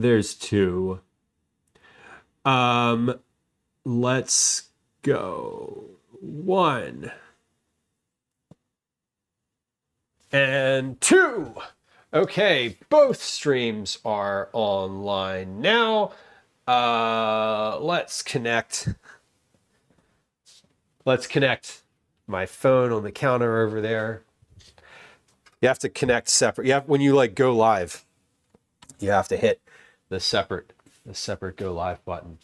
There's two. Let's go. 1 and 2. Okay, both streams are online now. Let's connect. Let's connect my phone on the counter over there. You have to connect separate. You have, when you like go live, you have to hit the separate go live button.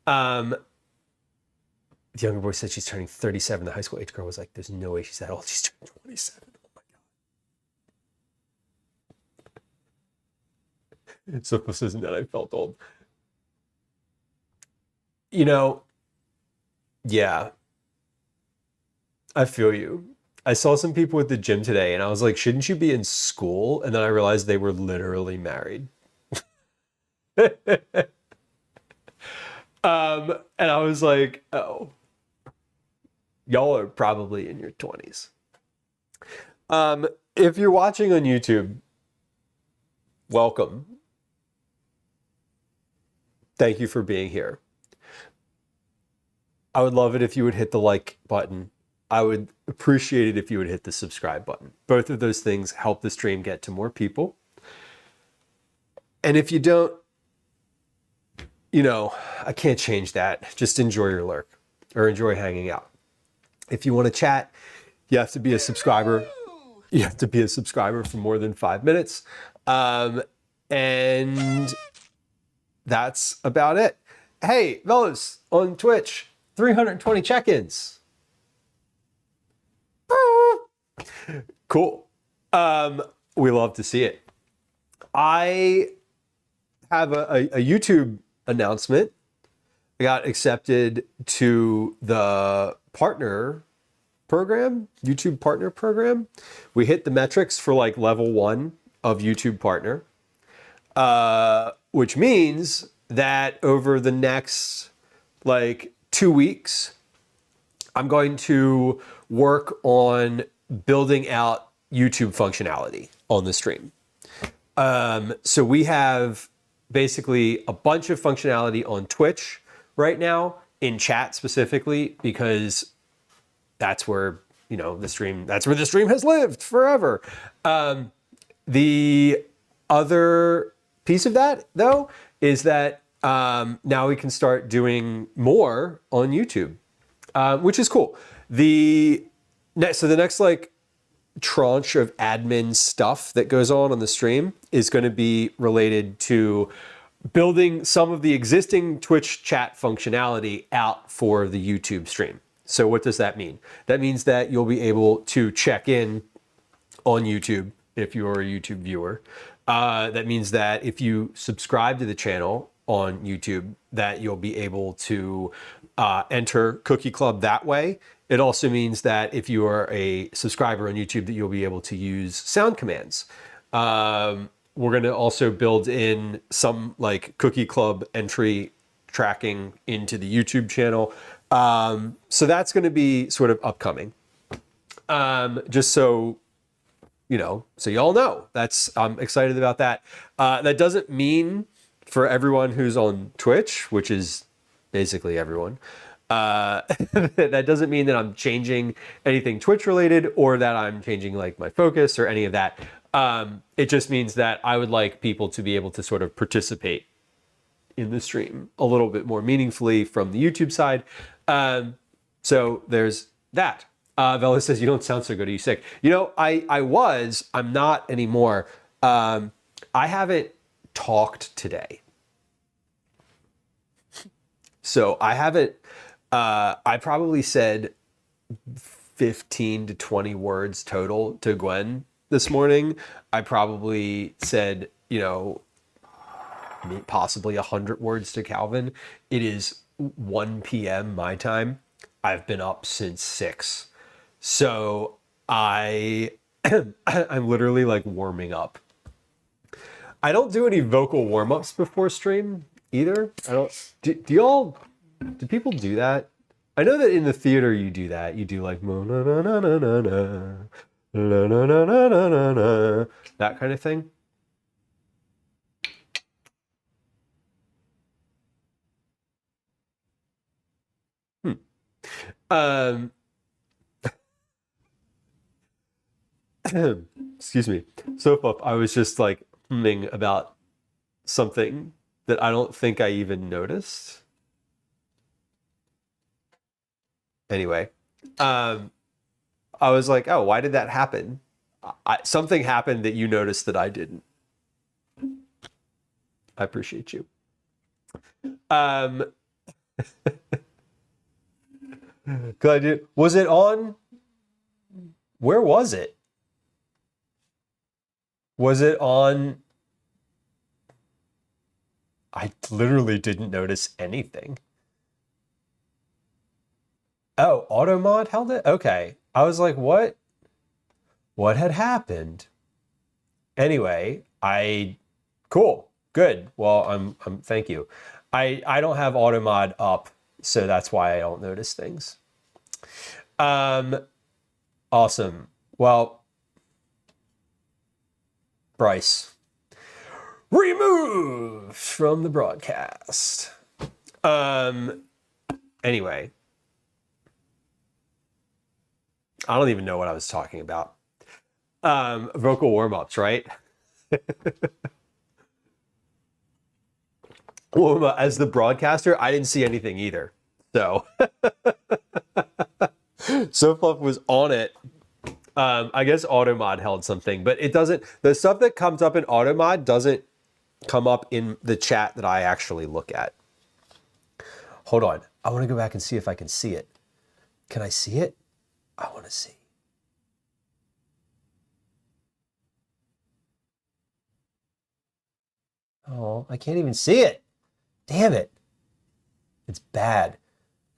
The younger boy said she's turning 37. The high school age girl was like, there's no way she's that old. She's turning 27. Oh my God. So this isn't that I felt old. You know, yeah, I feel you. I saw some people at the gym today and I was like, shouldn't you be in school? And then I realized they were literally married. And I was like, oh, y'all are probably in your 20s. If you're watching on YouTube, welcome. Thank you for being here. I would love it if you would hit the like button. I would appreciate it if you would hit the subscribe button. Both of those things help the stream get to more people. And if you don't, you know, I can't change that. Just enjoy your lurk or enjoy hanging out. If you want to chat, you have to be a subscriber. You have to be a subscriber for more than 5 minutes. And that's about it. Hey, fellas, on Twitch, 320 check-ins. Cool. We love to see it. I have a YouTube announcement. I got accepted to the partner program, YouTube partner program. We hit the metrics for like level 1 of YouTube partner, which means that over the next like 2 weeks, I'm going to work on building out YouTube functionality on the stream. So we have basically a bunch of functionality on Twitch right now, in chat specifically, because that's where, you know, that's where the stream has lived forever. The other piece of that, though, is that now we can start doing more on YouTube, which is cool. So the next like tranche of admin stuff that goes on the stream is going to be related to building some of the existing Twitch chat functionality out for the YouTube stream. So what does that mean? That means that you'll be able to check in on YouTube if you're a YouTube viewer. That means that if you subscribe to the channel on YouTube, that you'll be able to enter Cookie Club that way. It also means that if you are a subscriber on YouTube, that you'll be able to use sound commands. We're going to also build in some like Cookie Club entry tracking into the YouTube channel. So that's going to be sort of upcoming. Just so, you know, so y'all know, I'm excited about that. That doesn't mean for everyone who's on Twitch, which is basically everyone, that doesn't mean that I'm changing anything Twitch related or that I'm changing like my focus or any of that. It just means that I would like people to be able to sort of participate in the stream a little bit more meaningfully from the YouTube side. So there's that. Vela says, you don't sound so good. Are you sick? You know, I'm not anymore. I haven't talked today. So I haven't, I probably said 15 to 20 words total to Gwen this morning. I probably said, you know, possibly 100 words to Calvin. It is 1 p.m. my time. I've been up since 6. So I'm literally like warming up. I don't do any vocal warm-ups before stream either. Do people do that? I know that in the theater you do that. You do like na na na na na na na na na na na, that kind of thing. Um, excuse me. So I was just like humming about something that I don't think I even noticed. Anyway, I was like, oh, why did that happen? Something happened that you noticed that I didn't. I appreciate you. Was it on? Where was it? Was it on? I literally didn't notice anything. Oh, Automod held it? Okay. I was like, what? What had happened? Anyway, cool. Good. Well, I'm thank you. I don't have Automod up, so that's why I don't notice things. Awesome. Well, Bryce, removed from the broadcast. Anyway, I don't even know what I was talking about. Vocal warm-ups, right? Well, as the broadcaster, I didn't see anything either. So, Sofluff was on it. I guess Automod held something, but it doesn't. The stuff that comes up in Automod doesn't come up in the chat that I actually look at. Hold on. I want to go back and see if I can see it. Can I see it? I want to see. Oh, I can't even see it. Damn it. It's bad.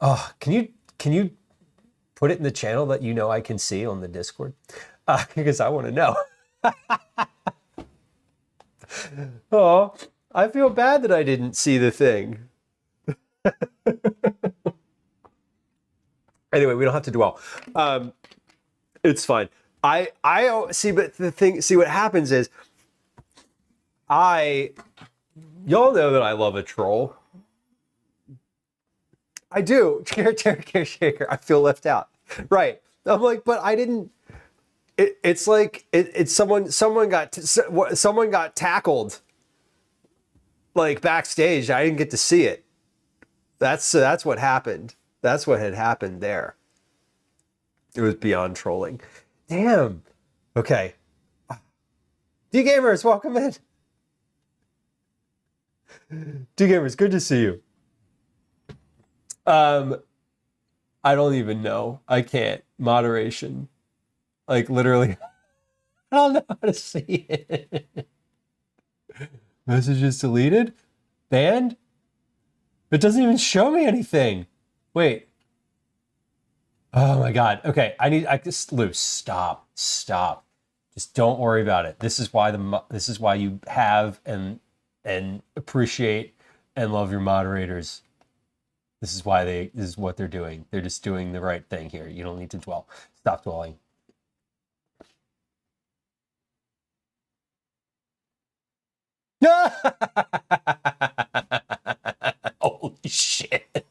Oh, can you put it in the channel that you know I can see on the Discord? Because I want to know. Oh, I feel bad that I didn't see the thing. Anyway, we don't have to dwell. It's fine. I see, but the thing, see what happens is y'all know that I love a troll. I do. Shaker. I feel left out. Right. I'm like, but I didn't. It's like it's someone got tackled, like backstage. I didn't get to see it. That's what happened. That's what had happened there. It was beyond trolling. Damn. Okay. D-Gamers, welcome in. D-Gamers, good to see you. I don't even know. I can't. Moderation. Like literally, I don't know how to see it. Messages deleted? Banned? It doesn't even show me anything. Wait. Oh my God. Okay, Lou, stop. Just don't worry about it. This is why you have and appreciate and love your moderators. This is what they're doing. They're just doing the right thing here. You don't need to dwell. Stop dwelling. Holy shit.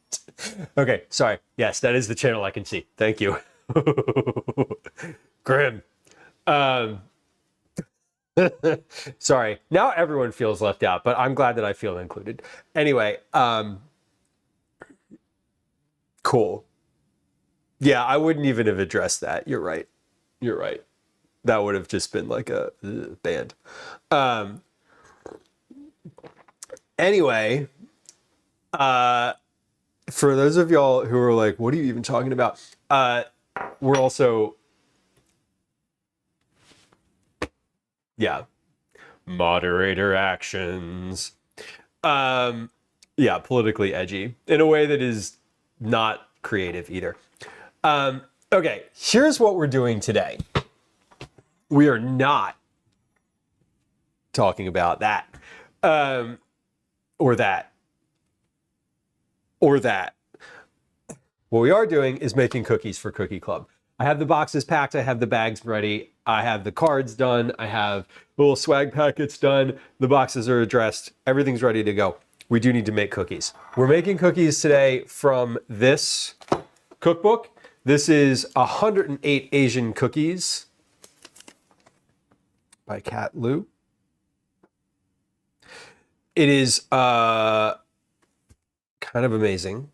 Okay, sorry. Yes, that is the channel I can see. Thank you. Grim. Sorry. Now everyone feels left out, but I'm glad that I feel included. Anyway, cool. Yeah, I wouldn't even have addressed that. You're right. That would have just been like a band. Anyway, for those of y'all who are like, what are you even talking about? We're also, yeah, moderator actions. Yeah, politically edgy in a way that is not creative either. Okay, here's what we're doing today. We are not talking about that, or that. What we are doing is making cookies for Cookie Club. I have the boxes packed. I have the bags ready. I have the cards done. I have little swag packets done. The boxes are addressed. Everything's ready to go. We do need to make cookies. We're making cookies today from this cookbook. This is 108 Asian Cookies by Lieu. It is kind of amazing.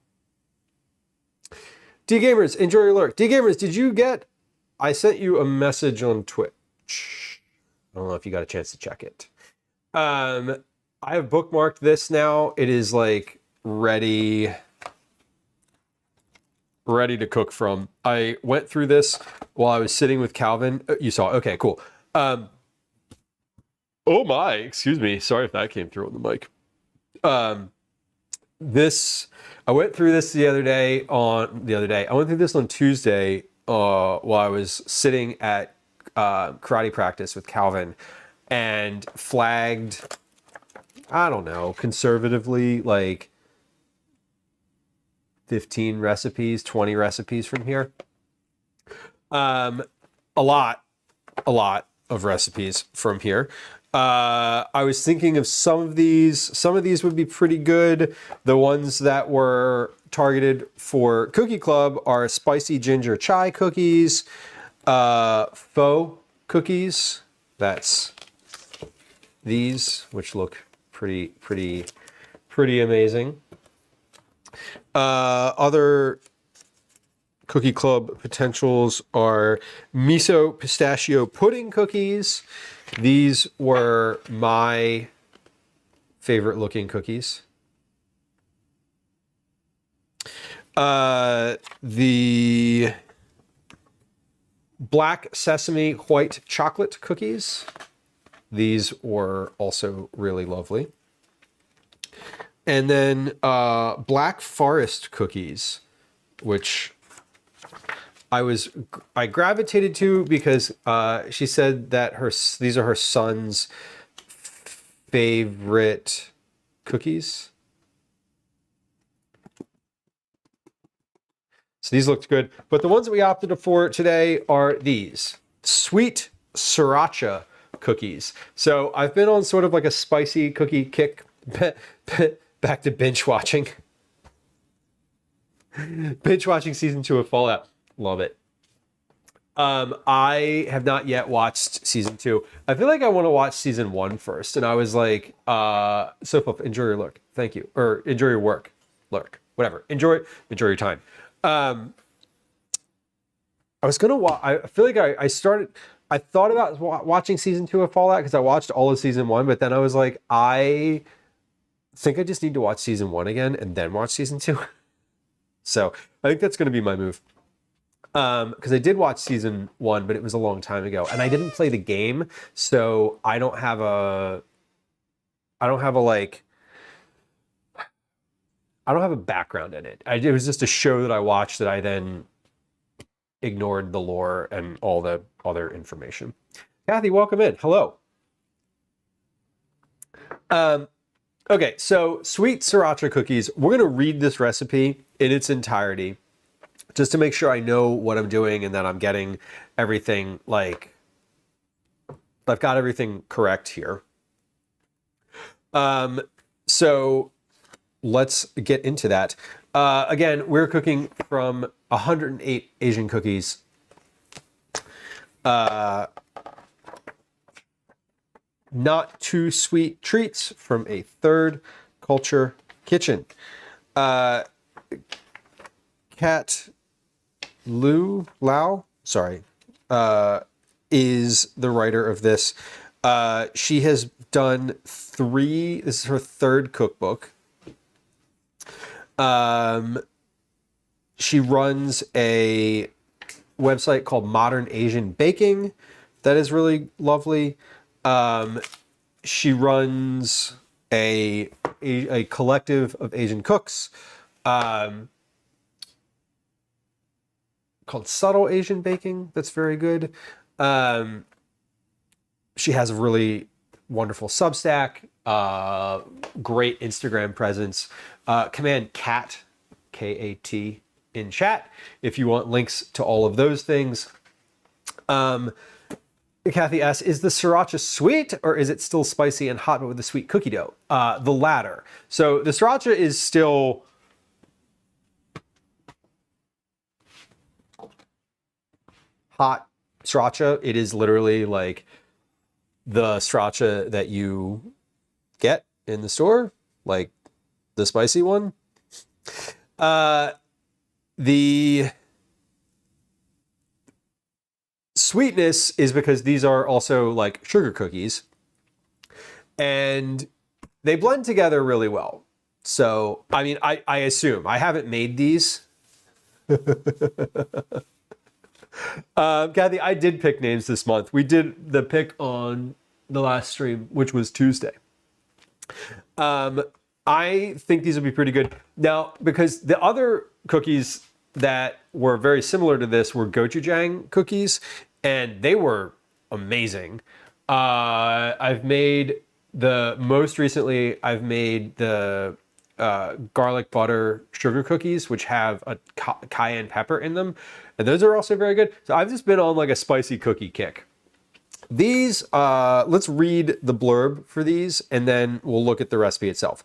D-Gamers, enjoy your lurk. D-Gamers, did you get... I sent you a message on Twitch. I don't know if you got a chance to check it. I have bookmarked this now. It is like ready to cook from. I went through this while I was sitting with Calvin. You saw it. Okay, cool. Oh my, excuse me. Sorry if that came through on the mic. I went through this the other day. I went through this on Tuesday while I was sitting at karate practice with Calvin and flagged, I don't know, conservatively like 15 recipes, 20 recipes from here. A lot of recipes from here. I was thinking of some of these would be pretty good. The ones that were targeted for Cookie Club are spicy ginger chai cookies, faux cookies. That's these, which look pretty amazing. Other Cookie Club potentials are miso pistachio pudding cookies. These were my favorite looking cookies. The black sesame white chocolate cookies. These were also really lovely. And then black forest cookies, which I gravitated to because she said that these are her son's favorite cookies. So these looked good. But the ones that we opted for today are these sweet Sriracha cookies. So I've been on sort of like a spicy cookie kick. Back to binge watching. Binge watching season 2 of Fallout. Love it. I have not yet watched season 2. I feel like I want to watch season 1 first. And I was like, so enjoy your lurk. Thank you. Or enjoy your work. Lurk. Whatever. Enjoy your time. I was going to watch... I feel like I thought about watching season 2 of Fallout because I watched all of season 1. But then I was like, I think I just need to watch season 1 again and then watch season 2. So I think that's going to be my move. Because I did watch season 1, but it was a long time ago, and I didn't play the game, so I don't have a background in it. It was just a show that I watched that I then ignored the lore and all the other information. Kathy, welcome in. Hello. Okay, so sweet Sriracha cookies. We're going to read this recipe in its entirety just to make sure I know what I'm doing and that I'm getting everything, like, I've got everything correct here. So let's get into that. Again, we're cooking from 108 Asian cookies. Not too sweet treats from a third culture kitchen. Kat Lieu, is the writer of this. She has done 3, this is her 3rd cookbook. She runs a website called Modern Asian Baking that is really lovely. She runs a collective of Asian cooks called Subtle Asian Baking. That's very good. She has a really wonderful Substack, great Instagram presence. Command CAT, K-A-T, in chat if you want links to all of those things. Kathy asks, is the Sriracha sweet or is it still spicy and hot but with the sweet cookie dough? The latter. So the Sriracha is still hot sriracha. It is literally like the sriracha that you get in the store, like the spicy one. The sweetness is because these are also like sugar cookies, and they blend together really well. So, I mean, I assume, I haven't made these. Kathy, I did pick names this month. We did the pick on the last stream, which was Tuesday. I think these will be pretty good. Now, because the other cookies that were very similar to this were gochujang cookies, and they were amazing. I've made most recently the garlic butter sugar cookies, which have a cayenne pepper in them, and those are also very good. So I've just been on like a spicy cookie kick. These, let's read the blurb for these, and then we'll look at the recipe itself.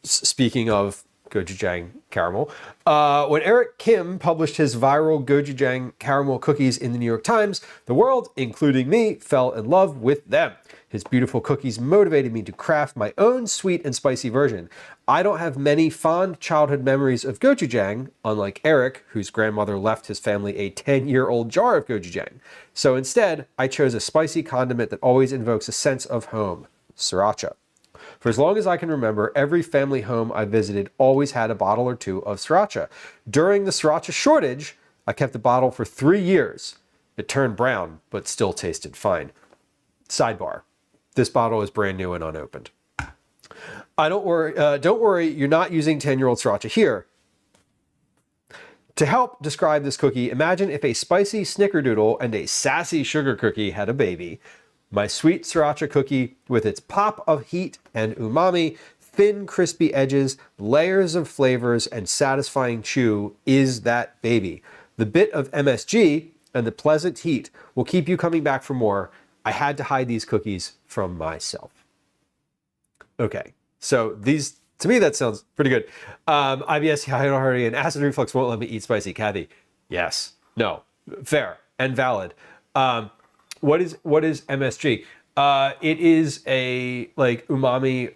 Speaking of gochujang caramel, when Eric Kim published his viral gochujang caramel cookies in the New York Times, the world, including me, fell in love with them. His beautiful cookies motivated me to craft my own sweet and spicy version. I don't have many fond childhood memories of gochujang, unlike Eric, whose grandmother left his family a 10-year-old jar of gochujang. So instead, I chose a spicy condiment that always invokes a sense of home, sriracha. For as long as I can remember, every family home I visited always had a bottle or two of sriracha. During the sriracha shortage, I kept the bottle for 3 years. It turned brown, but still tasted fine. Sidebar. This bottle is brand new and unopened. Don't worry, you're not using 10-year-old sriracha here. To help describe this cookie, imagine if a spicy snickerdoodle and a sassy sugar cookie had a baby. My sweet sriracha cookie, with its pop of heat and umami, thin crispy edges, layers of flavors, and satisfying chew, is that baby. The bit of MSG and the pleasant heat will keep you coming back for more. I had to hide these cookies from myself. Okay, so these, to me, that sounds pretty good. IBS, hydrohardy, and acid reflux won't let me eat spicy. Kathy, yes, no, fair and valid. What is MSG? It is a like umami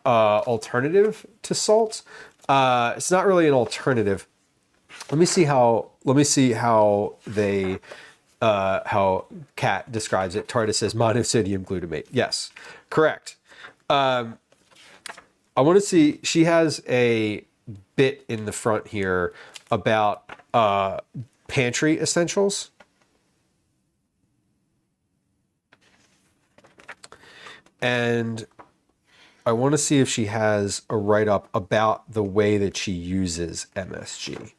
alternative to salt. It's not really an alternative. Let me see how they how Kat describes it. Tardis says monosodium glutamate. Yes, correct. I want to see. She has a bit in the front here about pantry essentials. And I want to see if she has a write-up about the way that she uses MSG,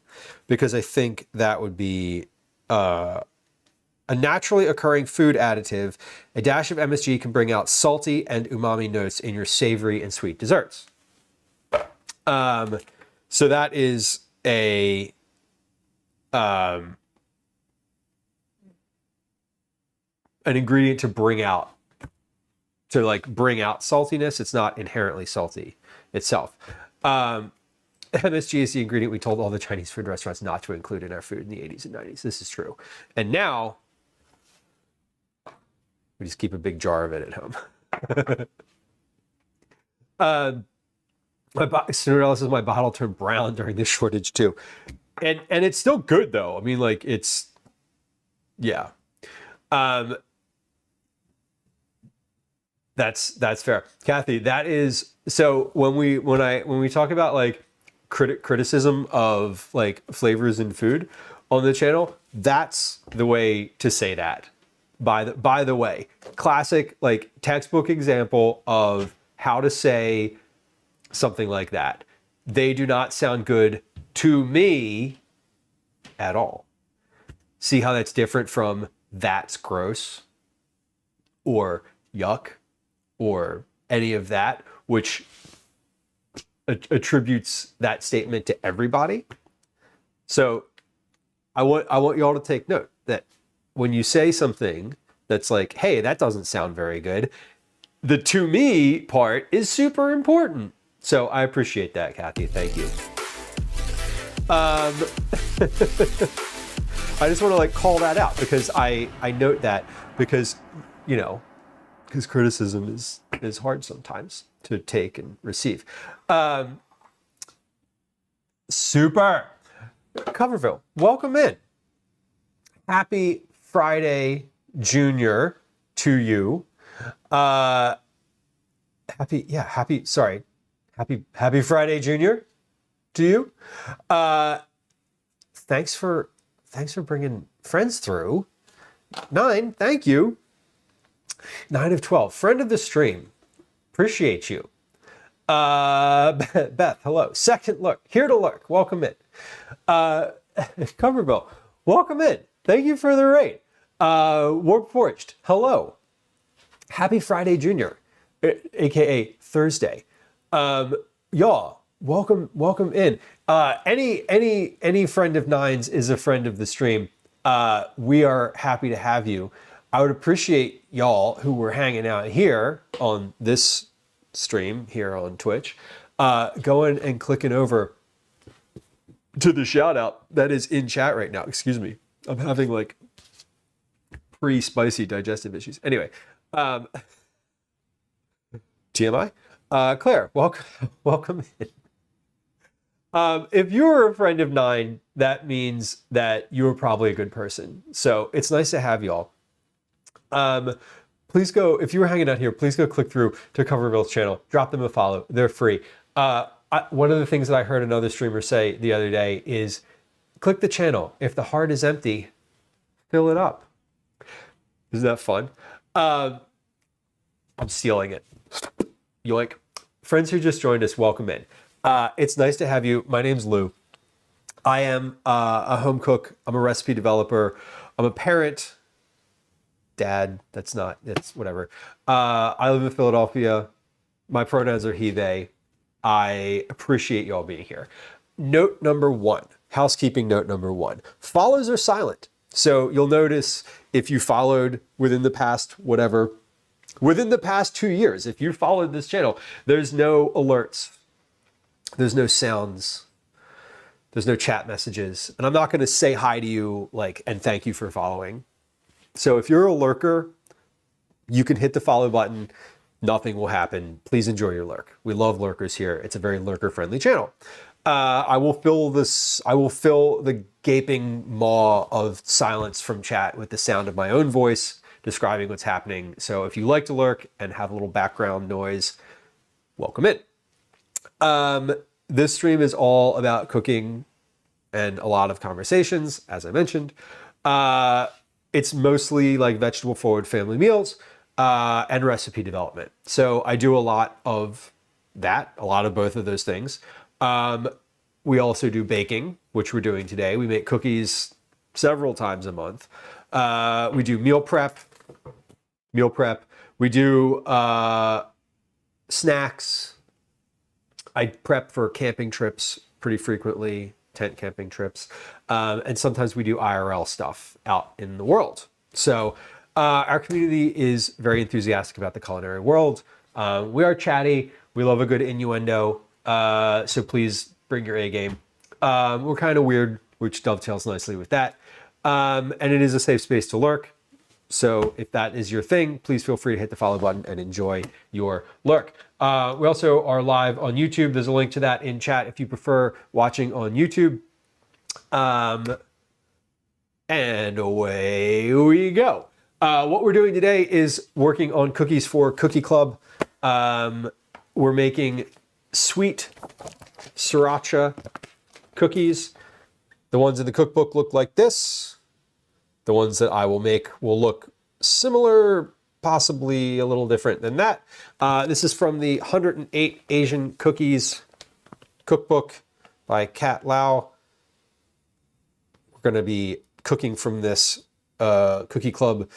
because I think that would be a naturally occurring food additive. A dash of MSG can bring out salty and umami notes in your savory and sweet desserts. So that is an ingredient to bring out saltiness. It's not inherently salty itself. MSG is the ingredient we told all the Chinese food restaurants not to include in our food in the 80s and 90s. This is true. And now we just keep a big jar of it at home. Cinderella says my bottle turned brown during this shortage too. And it's still good though. I mean, like it's, yeah. That's fair. Kathy, that is, so when we talk about like criticism of like flavors in food on the channel, that's the way to say that. By the way, classic like textbook example of how to say something like that. They do not sound good to me at all. See how that's different from that's gross or yuck or any of that, which attributes that statement to everybody. So I want you all to take note that when you say something that's like, hey, that doesn't sound very good, the to me part is super important. So I appreciate that, Kathy. Thank you. I I just want to like call that out because I note that because, you know, because criticism is hard sometimes to take and receive. Super. Coverville, welcome in. Happy Friday, Junior, to you. Happy Friday, Junior, to you. Thanks for bringing friends through. 9, thank you. 9 of 12, friend of the stream. Appreciate you. Beth, hello. Second look, here to lurk. Welcome in. Coverville, welcome in. Thank you for the raid. Warp Forged, hello. Happy Friday, Junior, aka Thursday. Y'all, welcome in. Any friend of Nine's is a friend of the stream. We are happy to have you. I would appreciate y'all who were hanging out here on this stream here on Twitch, going and clicking over to the shout out that is in chat right now. Excuse me. I'm having like pre-spicy digestive issues. Anyway, TMI. Claire, welcome in. If you're a friend of Nine, that means that you're probably a good person. So it's nice to have y'all. Please go, if you were hanging out here, please go click through to Coverville's channel. Drop them a follow. They're free. One of the things that I heard another streamer say the other day is, click the channel. If the heart is empty, fill it up. Isn't that fun? I'm stealing it. Yoink. Friends who just joined us, welcome in. It's nice to have you. My name's Lieu. I am a home cook. I'm a recipe developer. I'm a parent. Dad, it's whatever. I live in Philadelphia. My pronouns are he, they. I appreciate y'all being here. Note number 1, housekeeping note number 1. Follows are silent. So you'll notice if you followed within the past 2 years, if you followed this channel, there's no alerts. There's no sounds. There's no chat messages. And I'm not going to say hi to you and thank you for following. So if you're a lurker, you can hit the follow button. Nothing will happen. Please enjoy your lurk. We love lurkers here. It's a very lurker-friendly channel. I will fill the gaping maw of silence from chat with the sound of my own voice describing what's happening. So if you like to lurk and have a little background noise, welcome in. This stream is all about cooking and a lot of conversations, as I mentioned. It's mostly like vegetable forward family meals and recipe development. So I do a lot of that, a lot of both of those things. We also do baking, which we're doing today. We make cookies several times a month. We do meal prep. We do snacks. I prep for camping trips pretty frequently. Tent camping trips, and sometimes we do IRL stuff out in the world. So our community is very enthusiastic about the culinary world. We are chatty. We love a good innuendo. So please bring your A game. We're kind of weird, which dovetails nicely with that. And it is a safe space to lurk. So if that is your thing, please feel free to hit the follow button and enjoy your lurk. We also are live on YouTube. There's a link to that in chat if you prefer watching on YouTube. And away we go. What we're doing today is working on cookies for Cookie Club. We're making sweet Sriracha cookies. The ones in the cookbook look like this. The ones that I will make will look similar, possibly a little different than that. This is from the 108 Asian Cookies cookbook by Kat Lau. We're going to be cooking from this Cookie Club.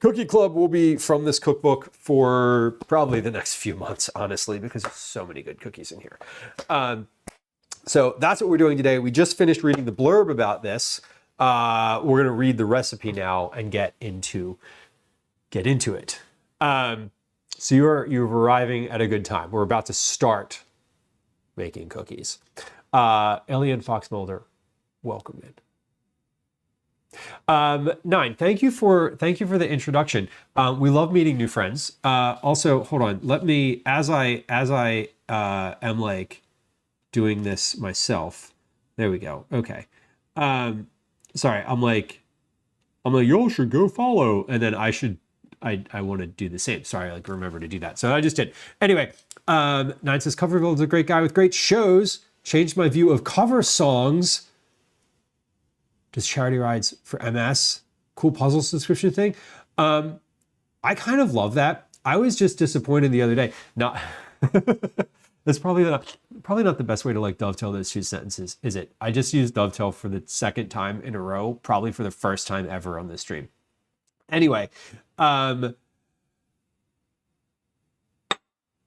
Cookie Club will be from this cookbook for probably the next few months, honestly, because there's so many good cookies in here. So that's what we're doing today. We just finished reading the blurb about this. We're going to read the recipe now and get into it. So you're arriving at a good time. We're about to start making cookies. Alien Fox Mulder, welcome in. Nine. Thank you for the introduction. We love meeting new friends. Also, hold on. Let me as I am like doing this myself. There we go. Okay. Sorry. Y'all should go follow, and then I want to do the same. Sorry, I like remember to do that. So I just did. Anyway, Nine says Coverville is a great guy with great shows. Changed my view of cover songs. Does charity rides for MS. Cool puzzle subscription thing. I kind of love that. I was just disappointed the other day. Not that's probably not the best way to like dovetail those two sentences, is it? I just used dovetail for the second time in a row, probably for the first time ever on this stream. Anyway, I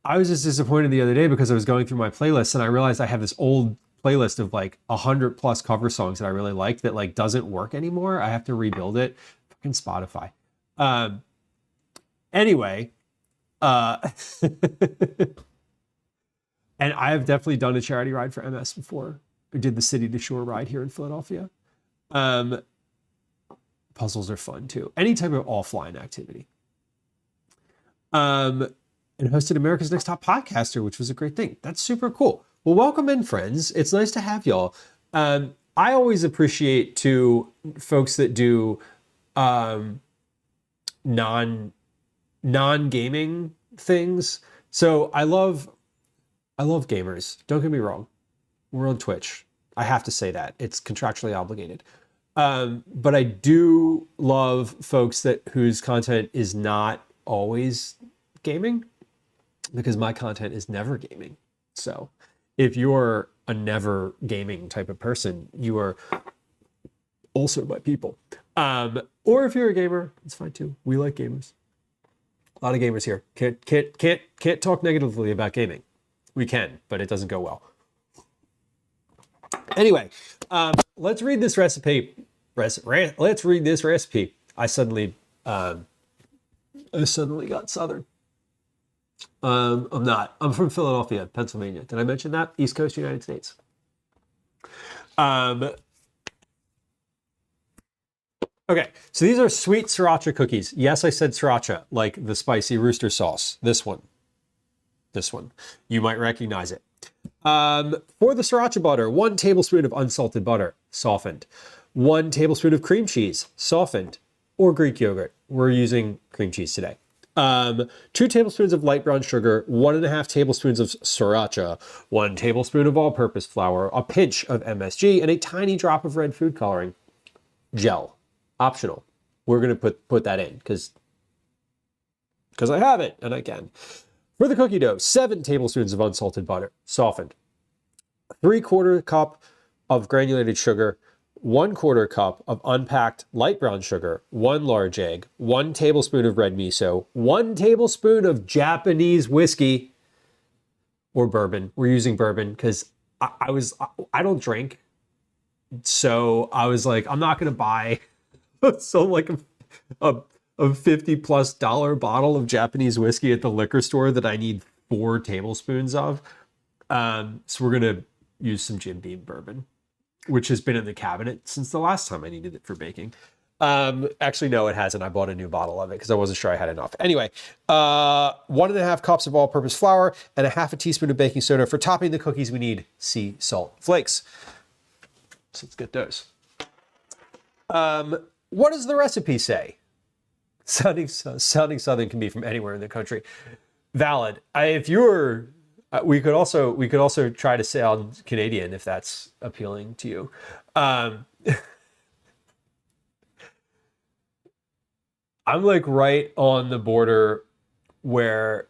was just disappointed the other day because I was going through my playlist and I realized I have this old playlist of like 100+ cover songs that I really liked that like doesn't work anymore. I have to rebuild it. Fucking Spotify. Anyway, and I have definitely done a charity ride for MS before. I did the City to Shore ride here in Philadelphia. Puzzles are fun too. Any type of offline activity. And hosted America's Next Top Podcaster, which was a great thing. That's super cool. Well, welcome in, friends. It's nice to have y'all. I always appreciate too folks that do non-gaming things. So I love gamers. Don't get me wrong. We're on Twitch. I have to say that. It's contractually obligated. But I do love folks whose content is not always gaming, because my content is never gaming. So if you're a never gaming type of person, you are also my people. Or if you're a gamer, it's fine too. We like gamers. A lot of gamers here. Can't talk negatively about gaming. We can, but it doesn't go well. Anyway, let's read this recipe. Let's read this recipe. I suddenly got Southern. I'm not. I'm from Philadelphia, Pennsylvania. Did I mention that? East Coast, United States. Okay, so these are sweet sriracha cookies. Yes, I said sriracha, like the spicy rooster sauce. This one. You might recognize it. For the sriracha butter, 1 tablespoon of unsalted butter, softened. 1 tablespoon of cream cheese, softened, or Greek yogurt. We're using cream cheese today. 2 tablespoons of light brown sugar, 1.5 tablespoons of sriracha, 1 tablespoon of all-purpose flour, a pinch of MSG, and a tiny drop of red food coloring. Gel. Optional. We're going to put that in because I have it and I can. For the cookie dough, 7 tablespoons of unsalted butter, softened. 3/4 cup of granulated sugar, 1/4 cup of unpacked light brown sugar, 1 large egg, 1 tablespoon of red miso, 1 tablespoon of Japanese whiskey or bourbon. We're using bourbon because I don't drink. So I was like, I'm not going to buy like a $50+ bottle of Japanese whiskey at the liquor store that I need 4 tablespoons of. So we're going to use some Jim Beam bourbon, which has been in the cabinet since the last time I needed it for baking. Actually, no, it hasn't. I bought a new bottle of it because I wasn't sure I had enough. Anyway, 1.5 cups of all-purpose flour and 1/2 teaspoon of baking soda. For topping the cookies, we need sea salt flakes. So let's get those. What does the recipe say? Sounding Southern can be from anywhere in the country. Valid. We could also try to sound Canadian if that's appealing to you. I'm like right on the border where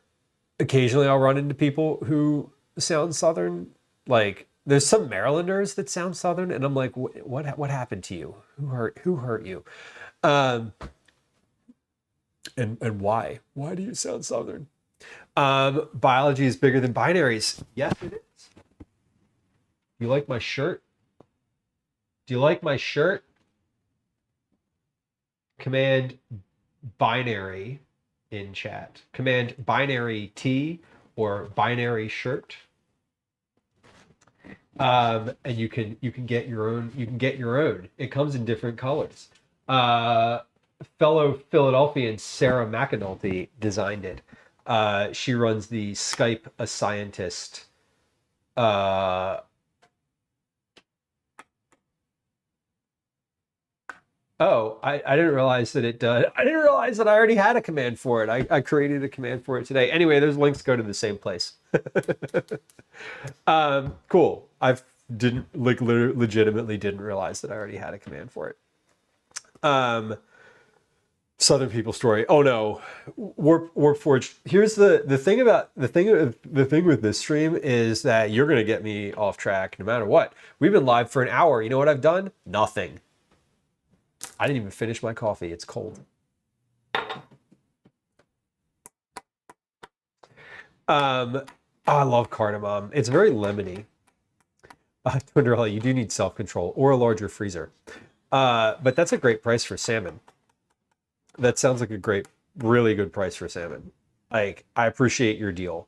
occasionally I'll run into people who sound Southern. Like there's some Marylanders that sound Southern, and I'm like, what happened to you? Who hurt you? And why? Why do you sound Southern? Biology is bigger than binaries. Yes, it is. You like my shirt? Do you like my shirt? Command binary in chat. Command binary T or binary shirt. And you can get your own. You can get your own. It comes in different colors. Uh, Fellow Philadelphian Sarah McAnulty designed it. She runs the Skype a Scientist. I didn't realize that it does. I didn't realize that I already had a command for it. I created a command for it today. Anyway, those links go to the same place. Cool. I didn't legitimately didn't realize that I already had a command for it. Southern People Story. Oh no, Warpforged. Here's the thing about the thing with this stream is that you're gonna get me off track no matter what. We've been live for an hour. You know what I've done? Nothing. I didn't even finish my coffee. It's cold. I love cardamom. It's very lemony. Twinderella, you do need self-control or a larger freezer. But that's a great price for salmon. That sounds like a great, really good price for salmon. Like, I appreciate your deal.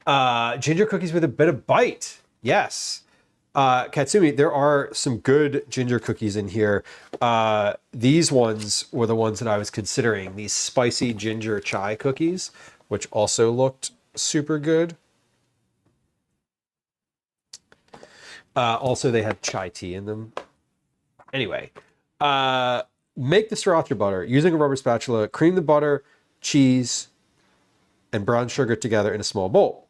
Ginger cookies with a bit of bite. Yes. Katsumi, there are some good ginger cookies in here. These ones were the ones that I was considering. These spicy ginger chai cookies, which also looked super good. Also, they had chai tea in them. Anyway, make the sriracha butter using a rubber spatula. Cream the butter, cheese, and brown sugar together in a small bowl.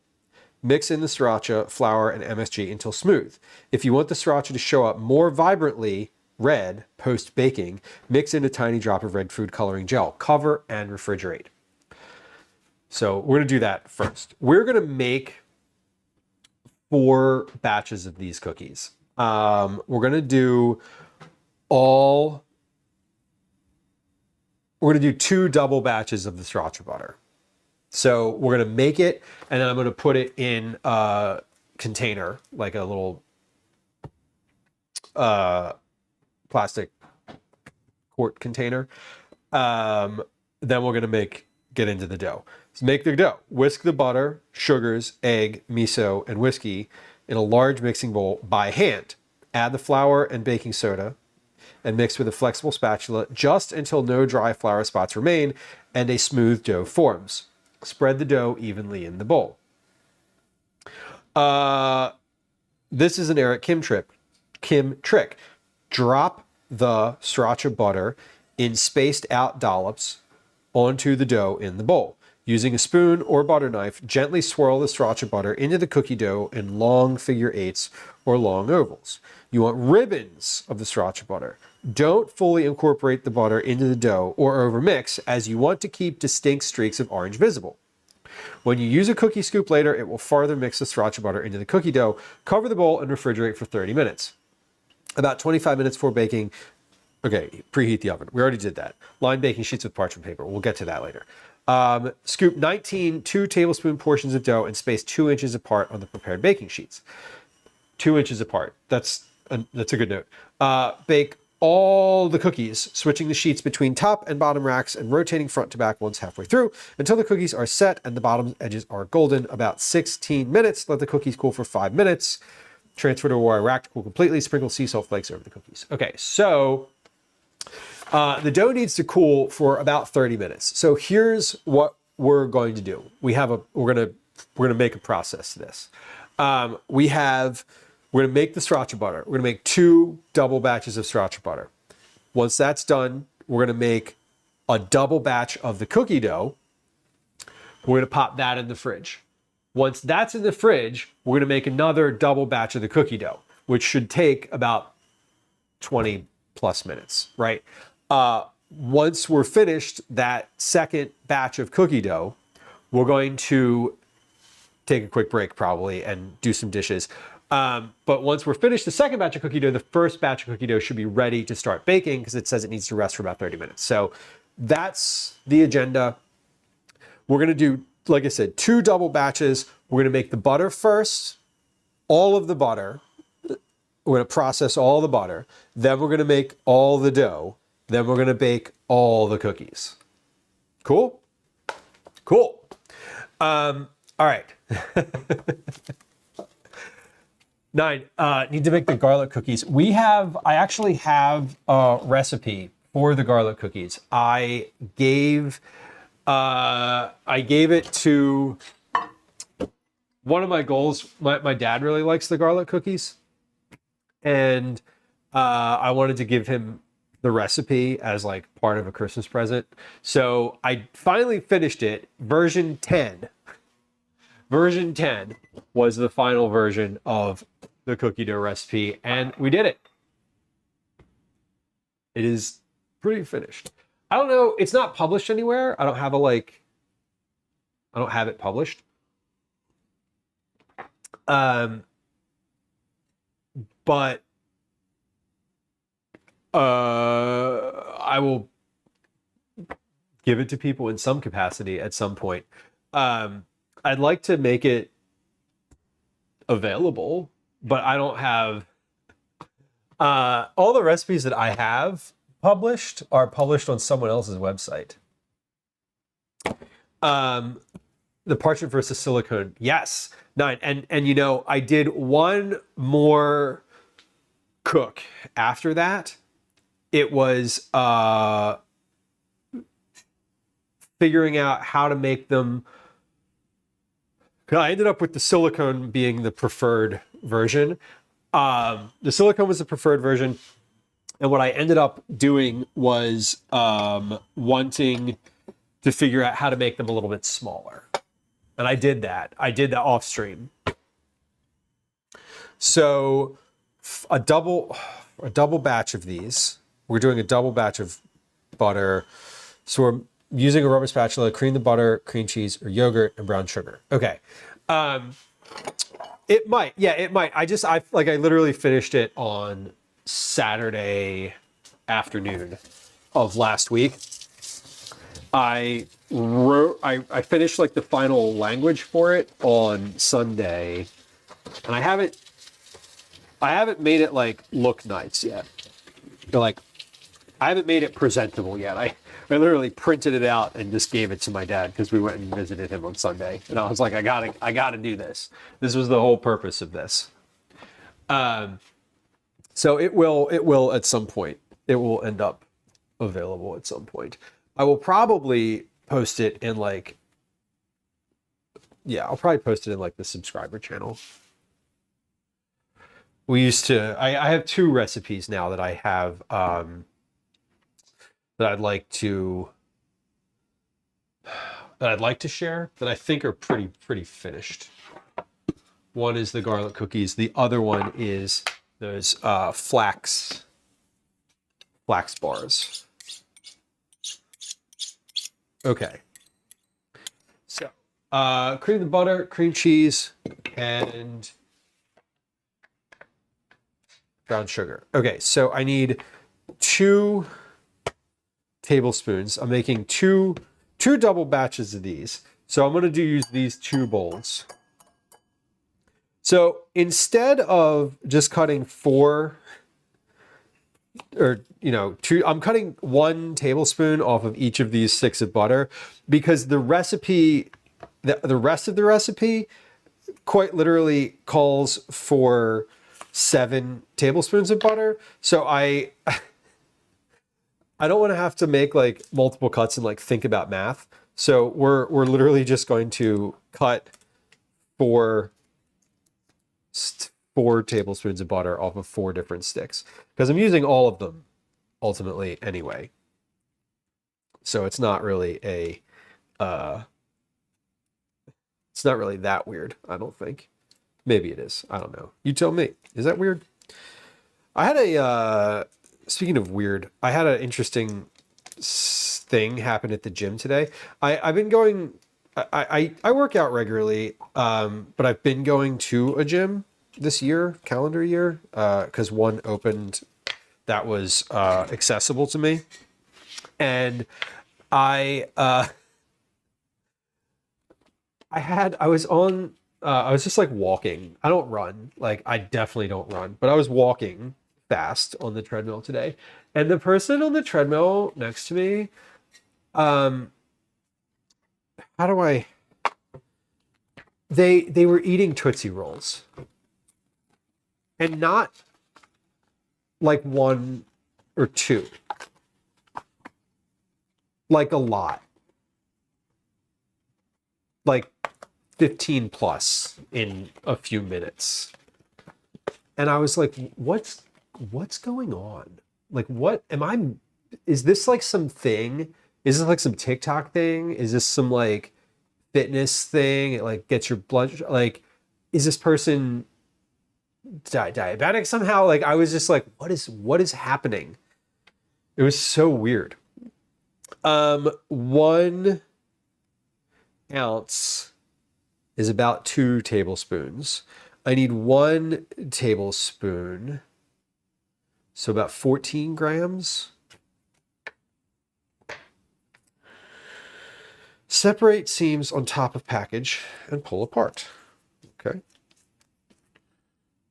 Mix in the sriracha, flour, and MSG until smooth. If you want the sriracha to show up more vibrantly red post-baking, mix in a tiny drop of red food coloring gel. Cover and refrigerate. So we're going to do that first. We're going to make 4 batches of these cookies. We're going to do 2 double batches of the sriracha butter. So we're going to make it, and then I'm going to put it in a container, like a little plastic quart container. Then we're going to get into the dough. So make the dough. Whisk the butter, sugars, egg, miso, and whiskey in a large mixing bowl by hand. Add the flour and baking soda and mix with a flexible spatula just until no dry flour spots remain and a smooth dough forms. Spread the dough evenly in the bowl. This is an Eric Kim trick. Drop the sriracha butter in spaced out dollops onto the dough in the bowl. Using a spoon or butter knife, gently swirl the sriracha butter into the cookie dough in long figure eights or long ovals. You want ribbons of the sriracha butter. Don't fully incorporate the butter into the dough or overmix, as you want to keep distinct streaks of orange visible. When you use a cookie scoop later, it will farther mix the sriracha butter into the cookie dough. Cover the bowl and refrigerate for 30 minutes. About 25 minutes before baking. Okay, preheat the oven. We already did that. Line baking sheets with parchment paper. We'll get to that later. Scoop 19 2-tablespoon portions of dough and space 2 inches apart on the prepared baking sheets. 2 inches apart. That's a good note. Bake all the cookies, switching the sheets between top and bottom racks and rotating front to back once halfway through until the cookies are set and the bottom edges are golden. About 16 minutes. Let the cookies cool for 5 minutes. Transfer to a wire rack to cool completely. Sprinkle sea salt flakes over the cookies. Okay, so the dough needs to cool for about 30 minutes. So here's what we're going to do. We're gonna make a process to this. We're going to make the sriracha butter. We're going to make 2 double batches of sriracha butter. Once that's done, we're going to make a double batch of the cookie dough. We're going to pop that in the fridge. Once that's in the fridge, we're going to make another double batch of the cookie dough, which should take about 20 plus minutes, right? Once we're finished that second batch of cookie dough, we're going to take a quick break probably and do some dishes. But once we're finished the second batch of cookie dough, the first batch of cookie dough should be ready to start baking because it says it needs to rest for about 30 minutes. So that's the agenda. We're going to do, like I said, 2 double batches. We're going to make the butter first, all of the butter. We're going to process all the butter. Then we're going to make all the dough. Then we're going to bake all the cookies. Cool? Cool. All right. 9, need to make the garlic cookies. I actually have a recipe for the garlic cookies. I gave it to one of my goals. My dad really likes the garlic cookies, and I wanted to give him the recipe as like part of a Christmas present. So I finally finished it. Version 10 was the final version of the cookie dough recipe, and we did it. It is pretty finished. I don't know, it's not published anywhere. I don't have it published. But I will give it to people in some capacity at some point. I'd like to make it available, but I don't have all the recipes that I have published are published on someone else's website. The parchment versus silicone, yes, 9. And you know, I did one more cook after that. It was figuring out how to make them. I ended up with the silicone being the preferred version. The silicone was the preferred version. And what I ended up doing was wanting to figure out how to make them a little bit smaller. And I did that. I did that off stream. So a double batch of these. We're doing a double batch of butter. So we're using a rubber spatula, cream the butter, cream cheese, or yogurt, and brown sugar. Okay. It might. I literally finished it on Saturday afternoon of last week. I finished like the final language for it on Sunday, and I haven't made it like look nice yet. Like, I haven't made it presentable yet. I literally printed it out and just gave it to my dad because we went and visited him on Sunday, and I was like, I gotta do this. This was the whole purpose of this. So it will at some point. It will end up available at some point. I will probably post it in like, I'll probably post it in like the subscriber channel. We used to, I have 2 recipes now that I have, that I'd like to share that I think are pretty finished. One is the garlic cookies. The other one is those flax bars. Okay. So, cream the butter, cream cheese, and brown sugar. Okay, so I need 2 tablespoons. I'm making two double batches of these. So I'm going to use these 2 bowls. So instead of just cutting 4 or, 2, I'm cutting 1 tablespoon off of each of these sticks of butter because the recipe, the rest of the recipe quite literally calls for 7 tablespoons of butter. So I don't want to have to make like multiple cuts and like think about math. So we're literally just going to cut 4 tablespoons of butter off of 4 different sticks because I'm using all of them ultimately anyway. So it's not really it's not really that weird, I don't think. Maybe it is. I don't know. You tell me. Is that weird? I had speaking of weird, I had an interesting thing happen at the gym today. I've been going, I work out regularly, but I've been going to a gym this year, calendar year, because one opened that was accessible to me. And I was just like walking. I don't run. Like, I definitely don't run, but I was walking fast on the treadmill today. And the person on the treadmill next to me, they were eating Tootsie Rolls. And not like 1 or 2. Like a lot. Like 15 plus in a few minutes. And I was like, what's going on? Like, what am I, is this like some thing? Is this like some TikTok thing? Is this some like fitness thing? It like gets your blood, like, is this person diabetic somehow? Like, I was just like, what is happening? It was so weird. 1 ounce is about 2 tablespoons. I need 1 tablespoon, so about 14 grams. Separate seams on top of package and pull apart. Okay.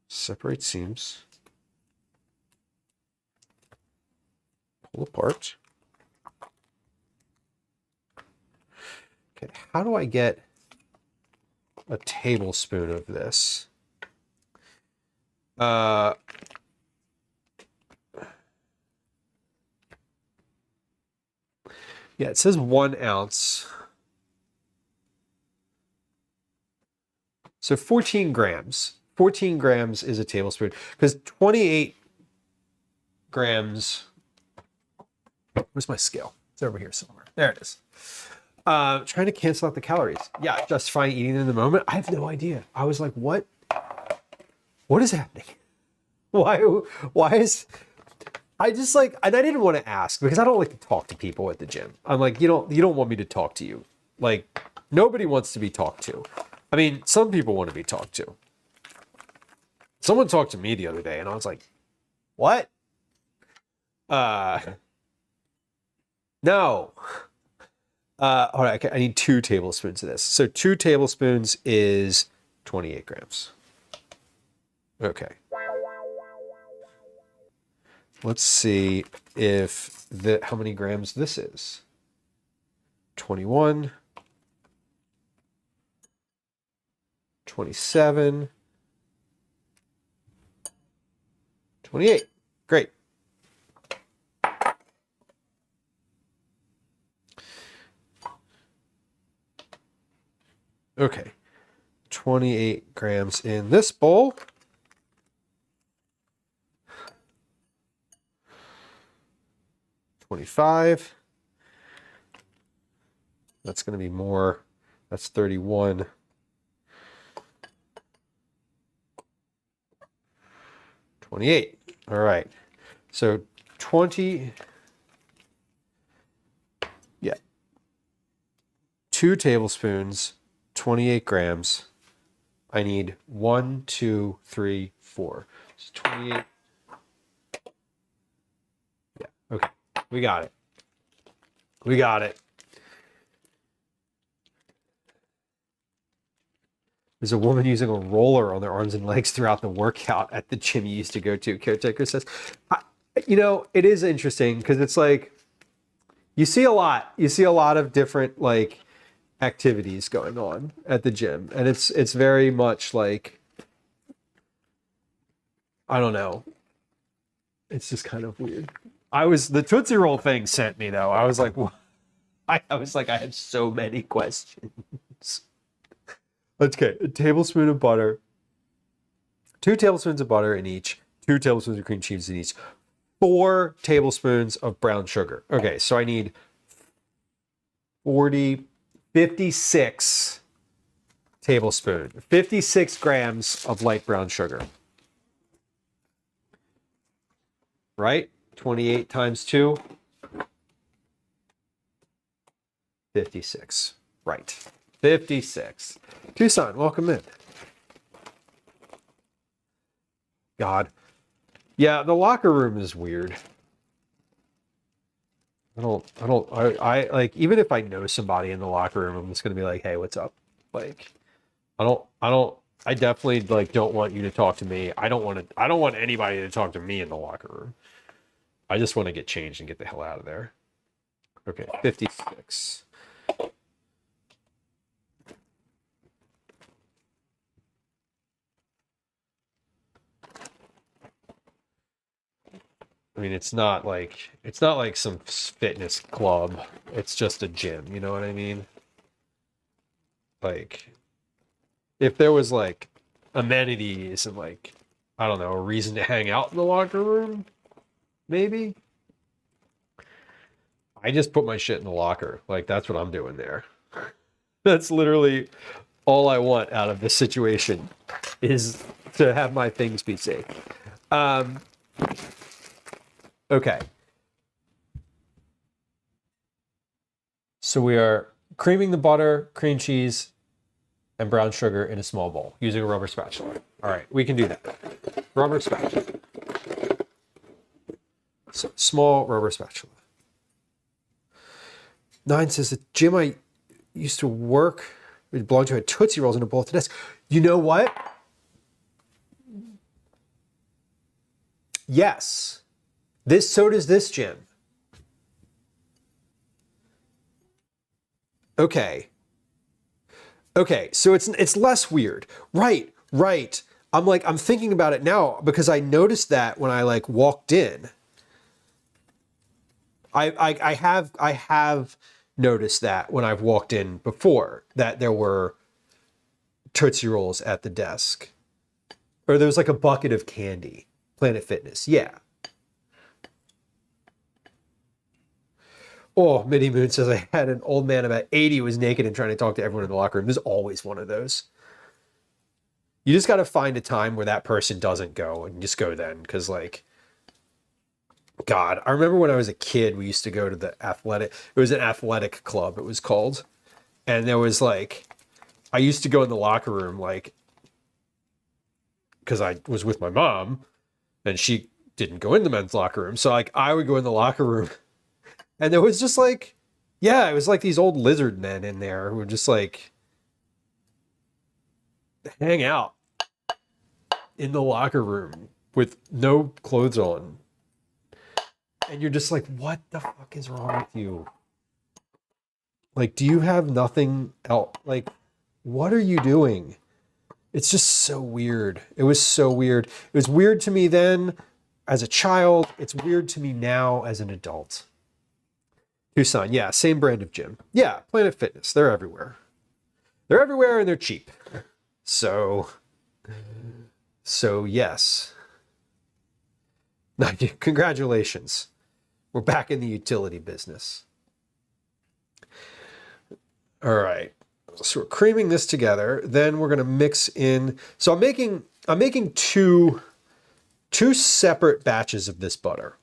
Separate seams. Pull apart. Okay, how do I get a tablespoon of this? Yeah, it says 1 ounce. So 14 grams. 14 grams is a tablespoon because 28 grams. Where's my scale? It's over here somewhere. There it is. Trying to cancel out the calories. Yeah, justifying eating in the moment. I have no idea. I was like, what is happening? Why is, I just like, and I didn't want to ask because I don't like to talk to people at the gym. I'm like, you don't want me to talk to you. Like, nobody wants to be talked to. I mean, some people want to be talked to. Someone talked to me the other day and I was like, what? No. All right, okay, I need 2 tablespoons of this. So 2 tablespoons is 28 grams. Okay. Let's see if how many grams this is. 21, 27, 28. Great. Okay. 28 grams in this bowl. $25. That's going to be more. That's 31. $28. All right. So 20. Yeah. 2 tablespoons, 28 grams. I need 1, 2, 3, 4. So 28. Yeah. Okay. We got it. We got it. There's a woman using a roller on their arms and legs throughout the workout at the gym you used to go to. Caretaker says, it is interesting because it's like, you see a lot of different like activities going on at the gym. And it's very much like, I don't know. It's just kind of weird. The Tootsie Roll thing sent me though. I was like, what? I had so many questions. Okay, a tablespoon of butter, 2 tablespoons of butter in each, 2 tablespoons of cream cheese in each, 4 tablespoons of brown sugar. Okay, so I need 56 tablespoons, 56 grams of light brown sugar. Right? 28 times 2. 56. Right. 56. Tucson, welcome in. God. Yeah, the locker room is weird. I like, even if I know somebody in the locker room, I'm just gonna be like, hey, what's up? Like, I definitely like don't want you to talk to me. I don't want anybody to talk to me in the locker room. I just want to get changed and get the hell out of there. Okay, 56. I mean, it's not like some fitness club. It's just a gym, you know what I mean? Like if there was like amenities and like I don't know, a reason to hang out in the locker room, maybe. I just put my shit in the locker. Like that's what I'm doing there. That's literally all I want out of this situation is to have my things be safe. Okay. So we are creaming the butter, cream cheese, and brown sugar in a small bowl using a rubber spatula. All right, we can do that. Rubber spatula. So, small rubber spatula. Nine says the gym I used to work, it belonged to, had Tootsie Rolls in a bowl at the desk. You know what? Yes. So does this gym. Okay. Okay, so it's less weird. Right. I'm thinking about it now because I noticed that when I like walked in. I have noticed that when I've walked in before that there were Tootsie Rolls at the desk. Or there was like a bucket of candy. Planet Fitness. Yeah. Oh, Minnie Moon says I had an old man about 80 who was naked and trying to talk to everyone in the locker room. There's always one of those. You just got to find a time where that person doesn't go and just go then. Because like, God, I remember when I was a kid, we used to go to it was an athletic club, it was called. And there was like, I used to go in the locker room like, because I was with my mom and she didn't go in the men's locker room. So like I would go in the locker room and there was just like, yeah, it was like these old lizard men in there who would just like hang out in the locker room with no clothes on. And you're just like, what the fuck is wrong with you? Like, do you have nothing else? Like, what are you doing? It's just so weird. It was so weird. It was weird to me then as a child. It's weird to me now as an adult. Tucson, yeah, same brand of gym. Yeah, Planet Fitness. They're everywhere. They're everywhere and they're cheap. So yes. Congratulations. We're back in the utility business. All right. So we're creaming this together. Then we're going to mix in. So I'm making two separate batches of this butter.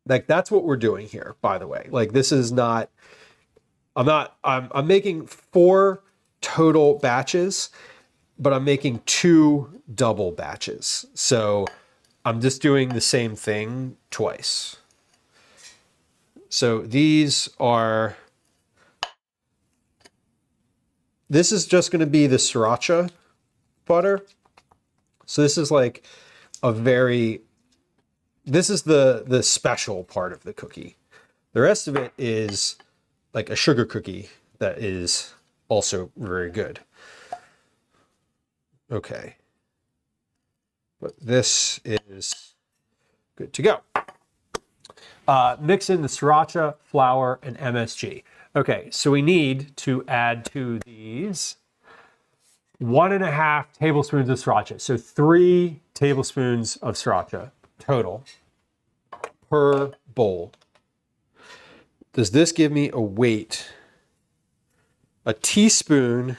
Like that's what we're doing here, by the way. Like this is not, I'm making 4 total batches, but I'm making 2 double batches. So I'm just doing the same thing twice. So this is just going to be the Sriracha butter. So this is like this is the special part of the cookie. The rest of it is like a sugar cookie that is also very good. Okay. But this is good to go. Mix in the Sriracha, flour, and MSG. Okay, so we need to add to these 1.5 tablespoons of Sriracha. So 3 tablespoons of Sriracha total per bowl. Does this give me a weight? A teaspoon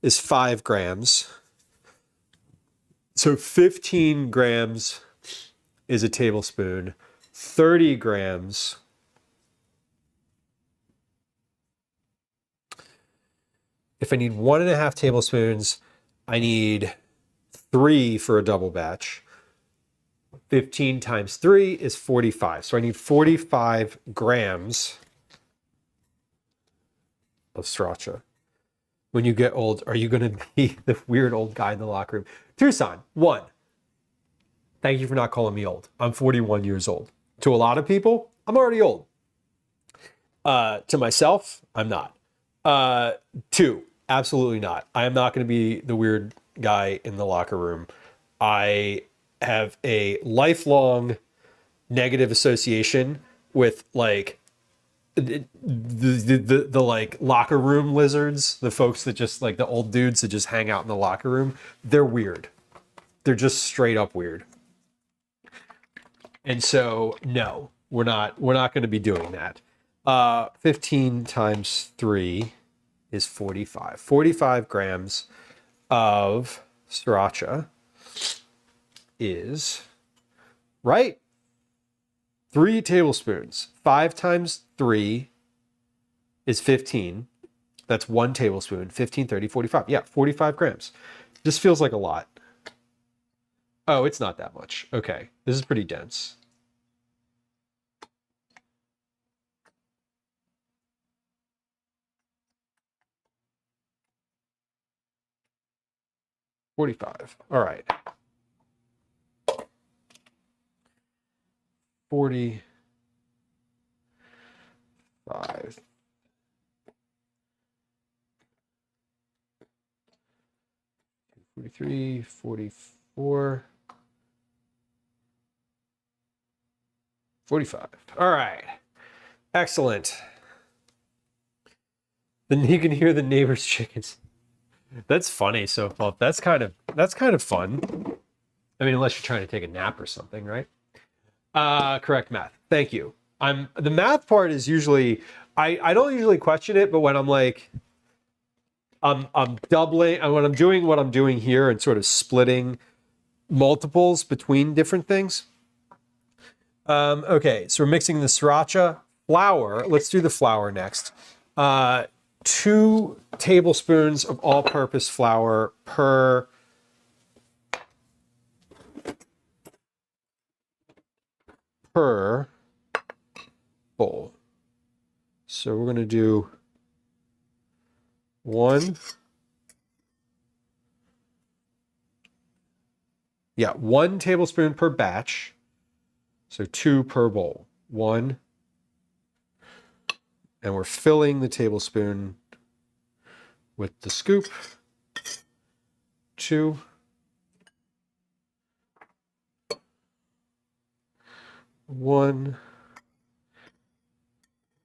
is 5 grams. So 15 grams is a tablespoon. 30 grams if I need 1.5 tablespoons, I need 3 for a double batch. 15 times 3 is 45. So I need 45 grams of Sriracha. When you get old, are you going to be the weird old guy in the locker room? Tucson, 1. Thank you for not calling me old. I'm 41 years old. To a lot of people, I'm already old. To myself, I'm not. 2, absolutely not. I am not going to be the weird guy in the locker room. I have a lifelong negative association with like the like locker room lizards, the folks that just like the old dudes that just hang out in the locker room. They're weird. They're just straight up weird. And so no, we're not going to be doing that. 15 times 3 is 45. 45 grams of sriracha is right. 3 tablespoons. 5 times 3 is 15. That's 1 tablespoon. 15, 30, 45. Yeah, 45 grams. This feels like a lot. Oh, it's not that much. Okay, this is pretty dense. $45. All right. 45. 43, 44, 45. All right. Excellent. Then you can hear the neighbor's chickens. That's funny. So well, that's kind of fun. I mean, unless you're trying to take a nap or something, right? Correct math. Thank you. The math part is usually I don't usually question it, but when I'm like I'm doubling, and when I'm doing what I'm doing here and sort of splitting multiples between different things. Okay, so we're mixing the sriracha flour. Let's do the flour next. 2 tablespoons of all-purpose flour per bowl. So we're going to do 1. Yeah, 1 tablespoon per batch. So 2 per bowl. 1. And we're filling the tablespoon with the scoop. 2. 1.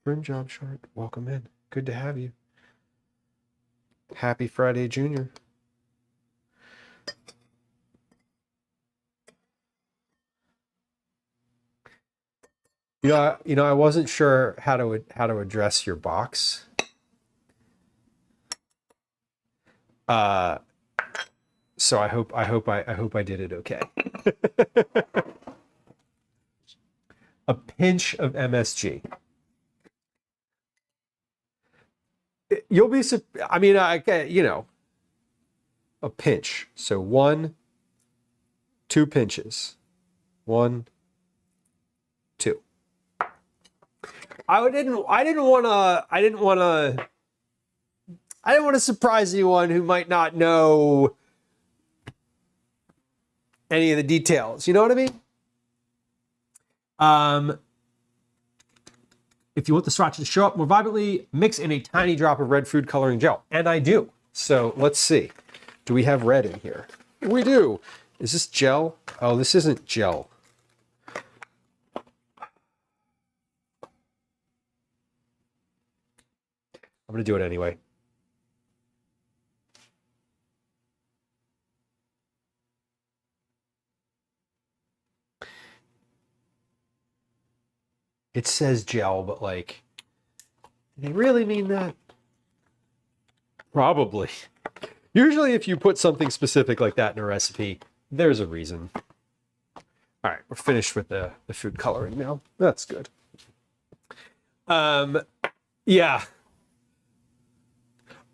Rim job short. Welcome in. Good to have you. Happy Friday, Junior. You know, I wasn't sure how to address your box. So I hope I did it okay. A pinch of MSG. You'll be, I mean, you know, a pinch. So 1, 2 pinches. 1, 2. I didn't want to surprise anyone who might not know any of the details. You know what I mean? If you want the sriracha to show up more vibrantly, mix in a tiny drop of red food coloring gel. And I do. So let's see. Do we have red in here? We do. Is this gel? Oh, this isn't gel. I'm going to do it anyway. It says gel, but like, do they really mean that? Probably. Usually if you put something specific like that in a recipe, there's a reason. All right, we're finished with the food coloring now. That's good. Yeah.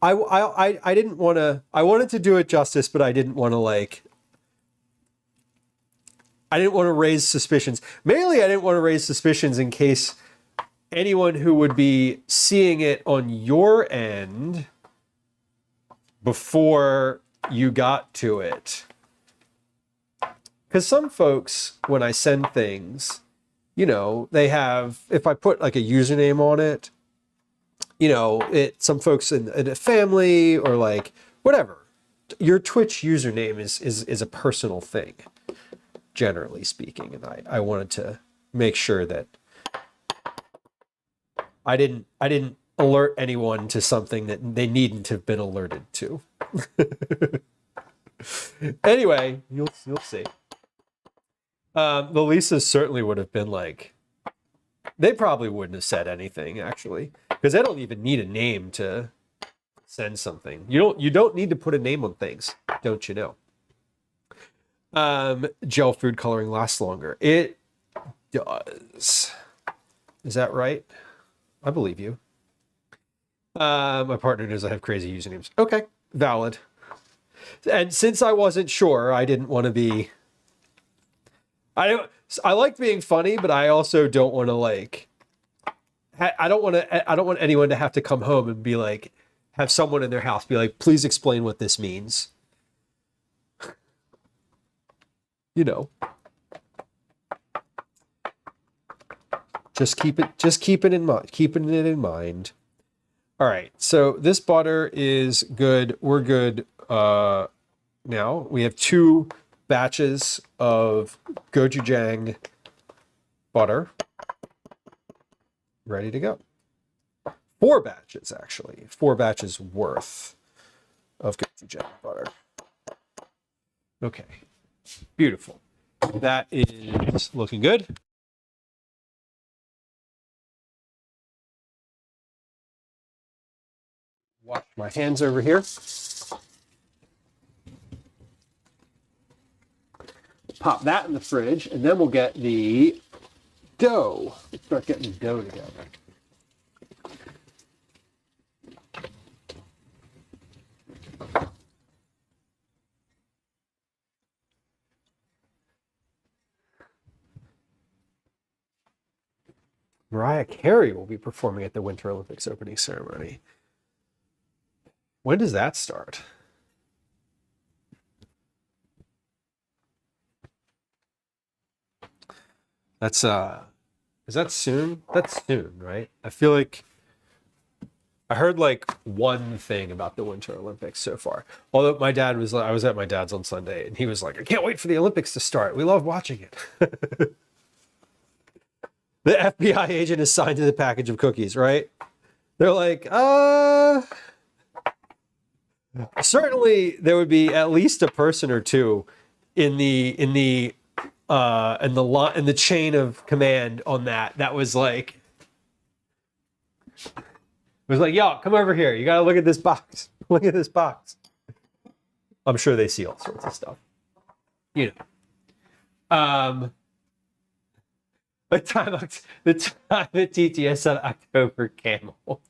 I didn't want to, I wanted to do it justice, but I didn't want to like, I didn't want to raise suspicions. Mainly, I didn't want to raise suspicions in case anyone who would be seeing it on your end before you got to it. Because some folks, when I send things, you know, they have, if I put like a username on it, you know, some folks in a family or like whatever, your Twitch username is a personal thing, generally speaking, and I wanted to make sure that I didn't alert anyone to something that they needn't have been alerted to. Anyway, you'll see. The Lisas certainly would have been like, they probably wouldn't have said anything actually, because they don't even need a name to send something. You don't need to put a name on things, don't you know? Gel food coloring lasts longer. It does. Is that right? I believe you. My partner knows I have crazy usernames. Okay, valid. And since I wasn't sure, I didn't want to be. I like being funny, but I also don't want to like. I don't want anyone to have to come home and be like, have someone in their house be like, please explain what this means. You know. Just keep it in mind. Keeping it in mind. All right, so this butter is good. We're good now. We have 2 batches of gochujang butter ready to go. 4 batches, actually. 4 batches worth of gochujang butter. Okay, beautiful. That is looking good. Wash my hands over here. Pop that in the fridge, and then we'll get the dough. Let's start getting the dough together. Mariah Carey will be performing at the Winter Olympics opening ceremony. When does that start? That's is that soon? That's soon, right? I feel like I heard like one thing about the Winter Olympics so far. Although my dad was, I was at my dad's on Sunday and he was like, I can't wait for the Olympics to start. We love watching it. The FBI agent is signed to the package of cookies, right? They're like, certainly there would be at least a person or two in the chain of command on that was like, yo, come over here. You gotta look at this box. Look at this box. I'm sure they see all sorts of stuff. You know. The time at TTS said October camel.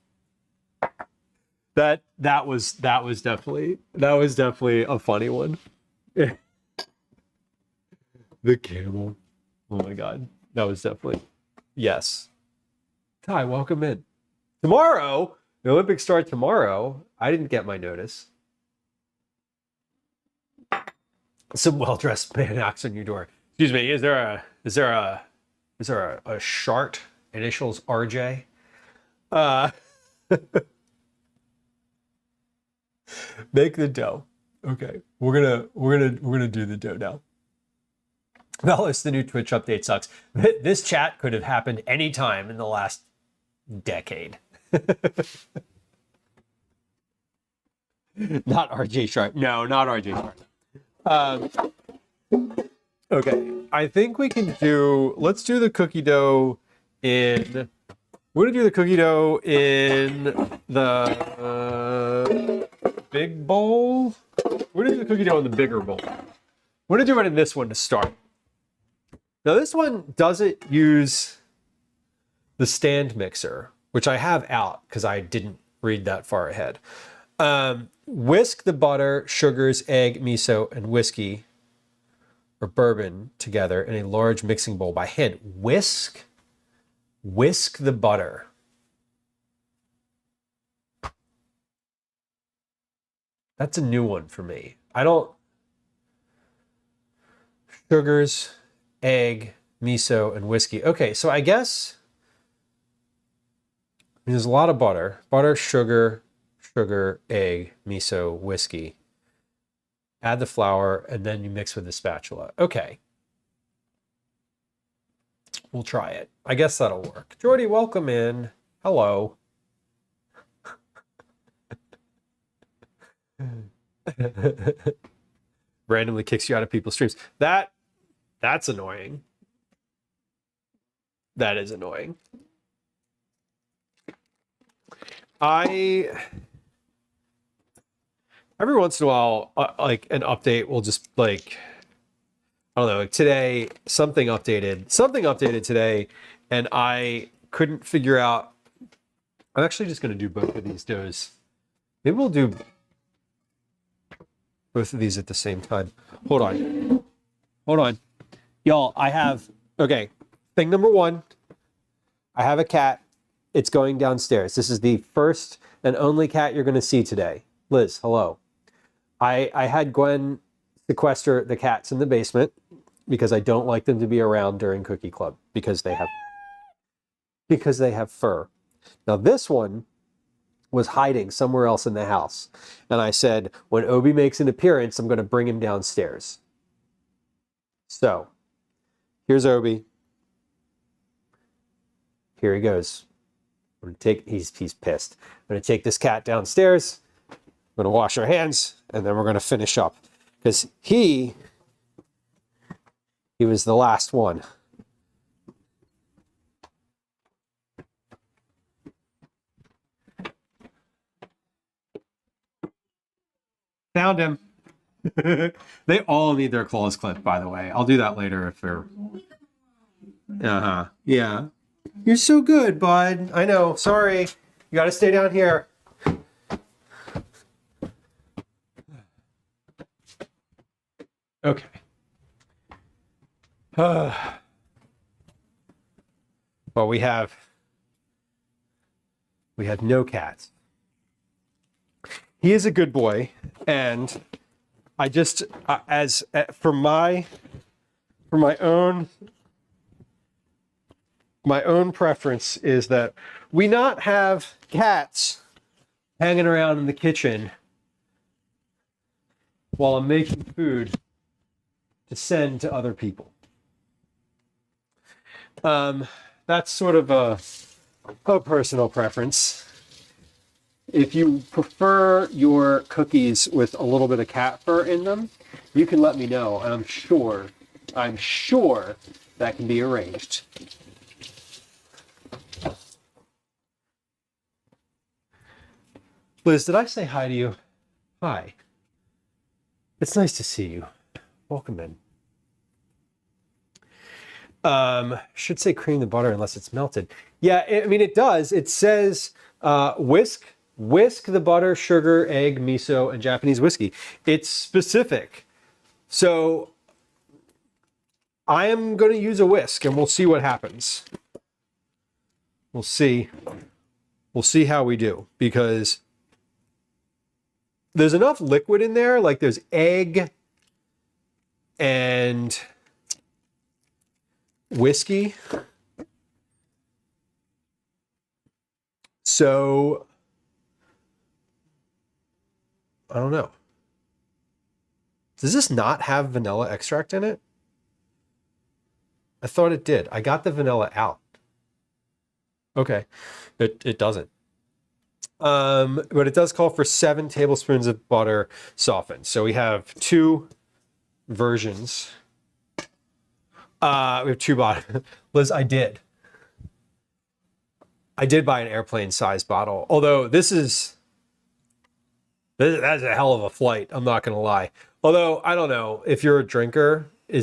That was definitely a funny one. The camel. Oh my god. That was definitely, yes. Ty, welcome in. Tomorrow, the Olympics start tomorrow. I didn't get my notice. Some well-dressed man knocks on your door. Excuse me, is there a Shart, initials RJ? Make the dough. Okay, we're gonna do the dough now. Well, it's the new Twitch update sucks. This chat could have happened any time in the last decade. Not RJ Sharp. No, not RJ Sharp. Okay, I think we can do, let's do the cookie dough in, we're gonna do the cookie dough in the big bowl. We're gonna do the cookie dough in the bigger bowl. We're gonna do it in this one to start. Now this one doesn't use the stand mixer, which I have out because I didn't read that far ahead. Whisk the butter, sugars, egg, miso, and whiskey or bourbon together in a large mixing bowl by hand. Whisk the butter. That's a new one for me. Sugars, egg, miso, and whiskey. Okay, so I guess there's a lot of butter. Butter, sugar, egg, miso, whiskey. Add the flour, and then you mix with the spatula. Okay. We'll try it. I guess that'll work. Jordy, welcome in. Hello. Randomly kicks you out of people's streams. That's annoying. That is annoying. Every once in a while, like an update will just like, I don't know, like today, something updated today, and I couldn't figure out. I'm actually just going to do both of these doughs. Maybe we'll do both of these at the same time. Hold on. Y'all, okay, thing number one, I have a cat. It's going downstairs. This is the first and only cat you're going to see today. Liz, hello. I had Gwen sequester the cats in the basement because I don't like them to be around during Cookie Club because they have fur. Now this one was hiding somewhere else in the house. And I said, when Obi makes an appearance, I'm going to bring him downstairs. So here's Obi. Here he goes. He's pissed. I'm going to take this cat downstairs. I'm going to wash our hands, and then we're going to finish up. Because he was the last one. Found him. They all need their claws clipped, by the way. I'll do that later if they're... Yeah. You're so good, bud. I know. Sorry. You got to stay down here. Okay. Well, we have no cats. He is a good boy, and I just for my own preference is that we not have cats hanging around in the kitchen while I'm making food to send to other people. That's sort of a personal preference. If you prefer your cookies with a little bit of cat fur in them, you can let me know, and I'm sure that can be arranged. Liz, did I say hi to you? Hi. It's nice to see you. Welcome in. Should say cream the butter unless it's melted. Yeah, I mean, it does. It says whisk the butter, sugar, egg, miso, and Japanese whiskey. It's specific. So I am going to use a whisk, and we'll see what happens. We'll see how we do, because there's enough liquid in there, like there's egg and whiskey. So I don't know. Does this not have vanilla extract in it? I thought it did. I got the vanilla out. Okay. It doesn't. But it does call for 7 tablespoons of butter softened. So we have 2 versions. We have 2 bottles. Liz, I did buy an airplane size bottle. Although that's a hell of a flight. I'm not going to lie. Although I don't know if you're a drinker, I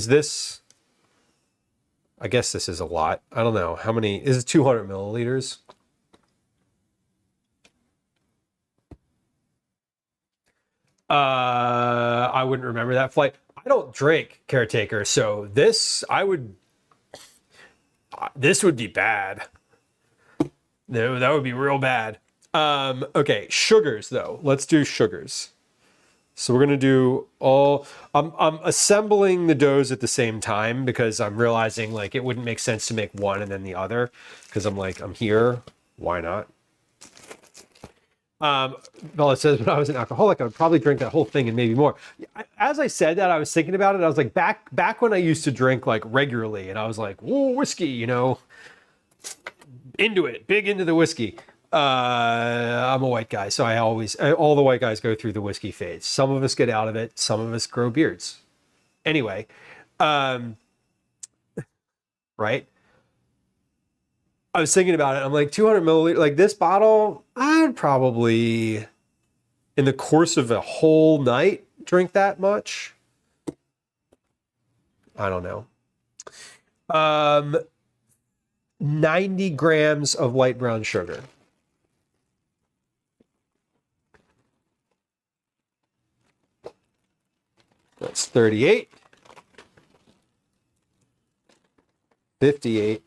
guess this is a lot. I don't know how many, is it 200 milliliters? I wouldn't remember that flight. I don't drink, caretaker, so this would be bad. No, that would be real bad. Okay, sugars though. Let's do sugars. So we're gonna do all. I'm assembling the doughs at the same time because I'm realizing like it wouldn't make sense to make one and then the other because I'm here. Why not? Bella says, when I was an alcoholic, I would probably drink that whole thing and maybe more. As I said that, I was thinking about it. I was like, back when I used to drink like regularly, and I was like, whoa, whiskey, you know, into it, big into the whiskey. I'm a white guy, so all the white guys go through the whiskey phase. Some of us get out of it. Some of us grow beards. Anyway, right? I was thinking about it. I'm like 200 milliliters, like this bottle, I'd probably, in the course of a whole night, drink that much. I don't know. 90 grams of light brown sugar. That's 38. 58.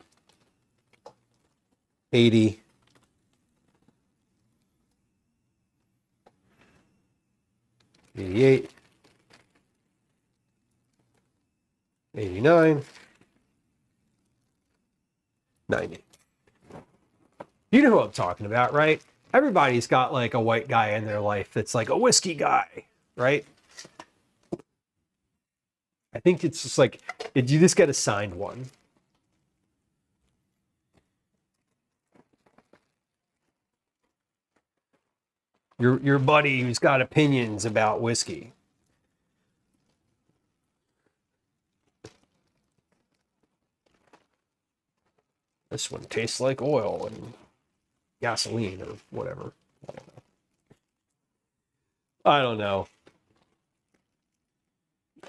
80, 88, 89, 90. You know who I'm talking about, right? Everybody's got like a white guy in their life that's like a whiskey guy, right? I think it's just like, you just get assigned one. Your buddy who's got opinions about whiskey. This one tastes like oil and gasoline or whatever. I don't know.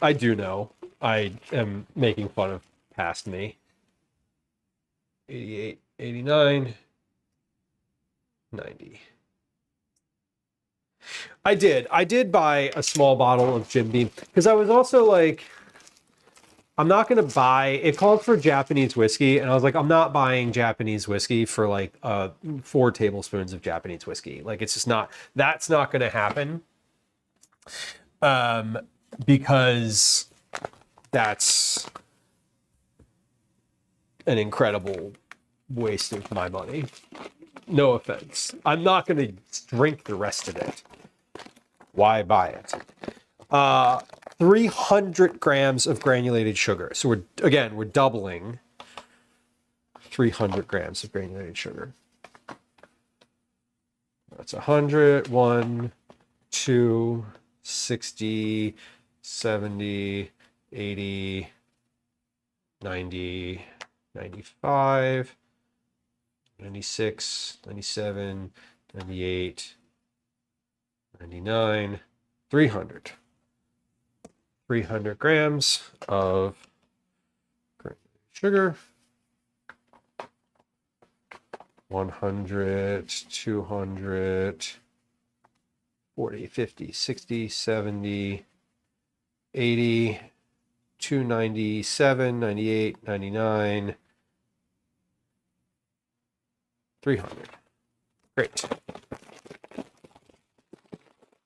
I do know. I am making fun of past me. 88, 89, 90. I did buy a small bottle of Jim Beam because I was also like, I'm not going to buy, it called for Japanese whiskey. And I was like, I'm not buying Japanese whiskey for like 4 tablespoons of Japanese whiskey. Like, it's just not, that's not going to happen. Because that's an incredible waste of my money. No offense. I'm not going to drink the rest of it. Why buy it? 300 grams of granulated sugar. So we're doubling 300 grams of granulated sugar. That's 100, 1, 2, 60, 70, 80, 90, 95, 96, 97, 98, 99, 300. 300 grams of sugar. 100, 200, 40, 50, 60, 70, 80, 297, 98, 99, 300. Great.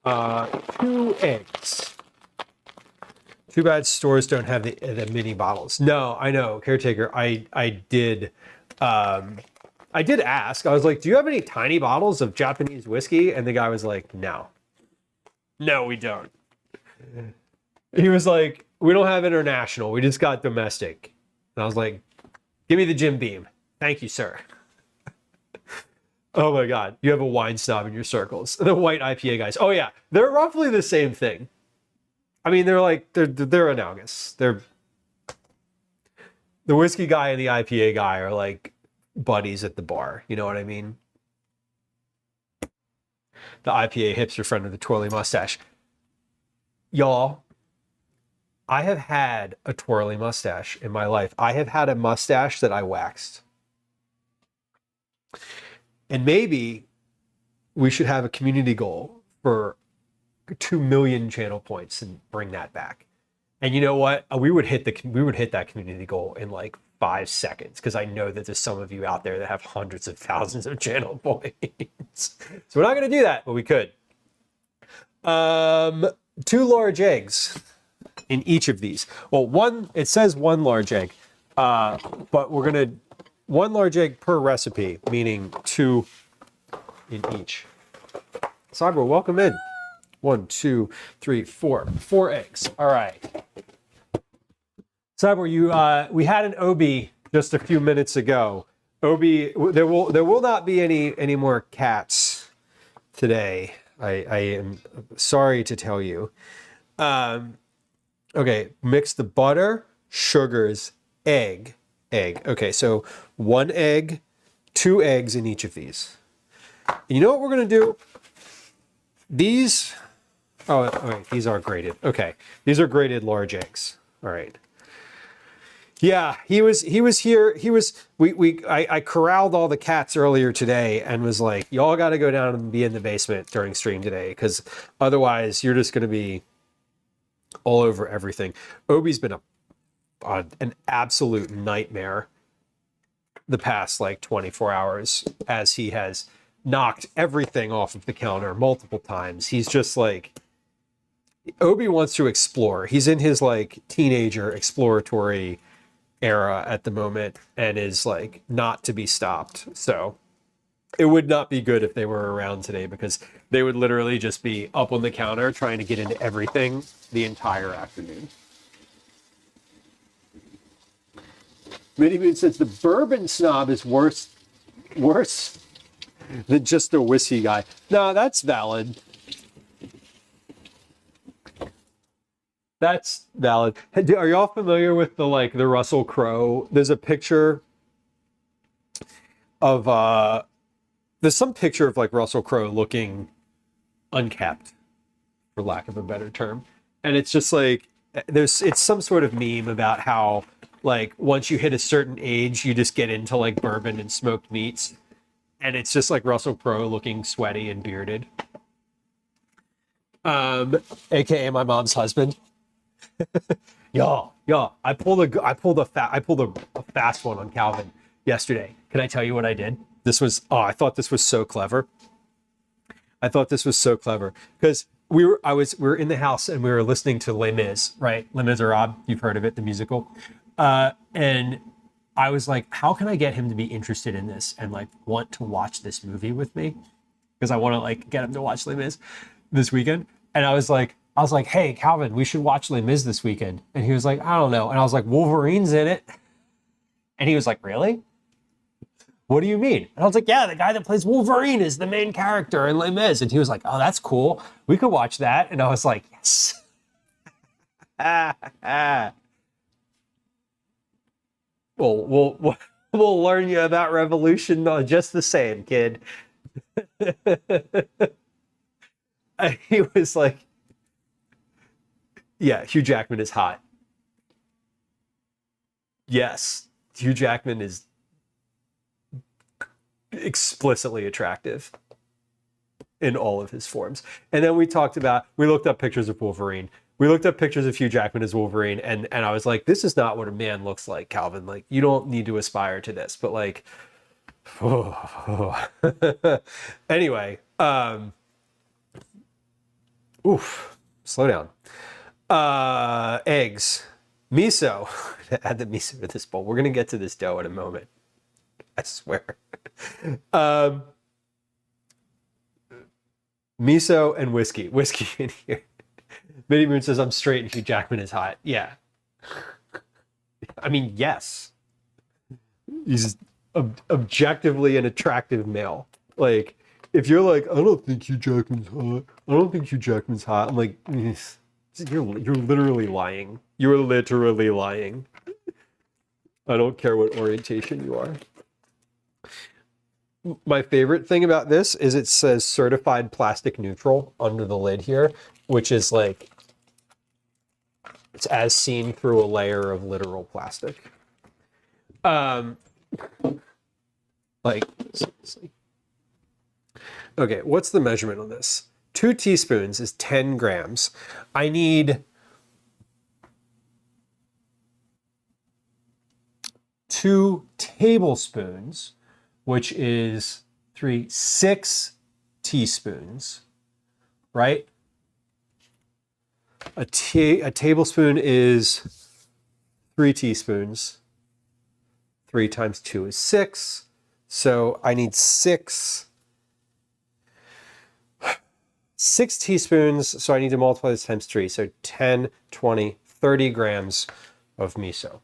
2 eggs. Too bad stores don't have the mini bottles. No, I know, caretaker. I did ask. I was like, do you have any tiny bottles of Japanese whiskey? And the guy was like, no, we don't. He was like, we don't have international. We just got domestic. And I was like, give me the Jim Beam. Thank you, sir. Oh my God. You have a wine snob in your circles. The white IPA guys. Oh yeah. They're roughly the same thing. I mean, they're analogous. They're the whiskey guy and the IPA guy are like buddies at the bar. You know what I mean? The IPA hipster friend with the twirly mustache. Y'all, I have had a twirly mustache in my life. I have had a mustache that I waxed. And maybe we should have a community goal for 2 million channel points and bring that back. And you know what? We would hit that community goal in like 5 seconds, because I know that there's some of you out there that have hundreds of thousands of channel points. So we're not going to do that, but we could. 2 large eggs in each of these. Well, it says 1 large egg, but we're going to 1 large egg per recipe, meaning 2 in each. Cyber, welcome in. 1, 2, 3, 4. 4 eggs. All right. Cyber, we had an Obi just a few minutes ago. Obi, there will not be any more cats today. I am sorry to tell you. Okay, mix the butter, sugars, egg. Okay, so 1 egg, 2 eggs in each of these. You know what we're gonna do? These, oh wait, these are grated. Okay, these are grated large eggs. All right. Yeah, he was here. I corralled all the cats earlier today and was like, y'all got to go down and be in the basement during stream today, because otherwise you're just going to be all over everything. Obi's been an absolute nightmare the past like 24 hours as he has knocked everything off of the counter multiple times. He's just like, Obi wants to explore. He's in his like teenager exploratory era at the moment and is like not to be stopped. So it would not be good if they were around today, because they would literally just be up on the counter trying to get into everything the entire afternoon. Minnie Moon says the bourbon snob is worse than just a whiskey guy. No, that's valid. That's valid. Are y'all familiar with the Russell Crowe? There's a picture of there's some picture of like Russell Crowe looking unkept, for lack of a better term. And it's just like it's some sort of meme about how like once you hit a certain age, you just get into like bourbon and smoked meats. And it's just like Russell Crowe looking sweaty and bearded. AKA my mom's husband. Y'all, I pulled a fast one on Calvin yesterday. Can I tell you what I did? I thought this was so clever. Because we were in the house and we were listening to Les Mis, right? Les Miserables, you've heard of it, the musical. And I was like, how can I get him to be interested in this and like want to watch this movie with me? Because I want to like get him to watch Les Mis this weekend. And I was like, hey, Calvin, we should watch Les Mis this weekend. And he was like, I don't know. And I was like, Wolverine's in it. And he was like, really? What do you mean? And I was like, yeah, the guy that plays Wolverine is the main character in Les Mis. And he was like, oh, that's cool. We could watch that. And I was like, yes. We'll learn you about Revolution just the same, kid. He was like, yeah, Hugh Jackman is hot. Yes, Hugh Jackman is explicitly attractive in all of his forms. And then we looked up pictures of Wolverine. We looked up pictures of Hugh Jackman as Wolverine, and I was like, this is not what a man looks like, Calvin. Like, you don't need to aspire to this. But like, anyway, slow down. Eggs, miso. Add the miso to this bowl. We're gonna get to this dough in a moment. I swear. Miso and whiskey in here. Minnie Moon says I'm straight and Hugh Jackman is hot. Yeah. I mean, yes. He's objectively an attractive male. Like, if you're like, I don't think Hugh Jackman's hot. I'm like, you're literally lying. You're literally lying. I don't care what orientation you are. My favorite thing about this is it says certified plastic neutral under the lid here, which is like, it's as seen through a layer of literal plastic. Like, seriously. Okay, what's the measurement on this? 2 teaspoons is 10 grams. I need 2 tablespoons, which is 6 teaspoons, right? A tablespoon is 3 teaspoons. 3 times 2 is 6. So I need 6 6 teaspoons, so I need to multiply this times 3. So 10, 20, 30 grams of miso.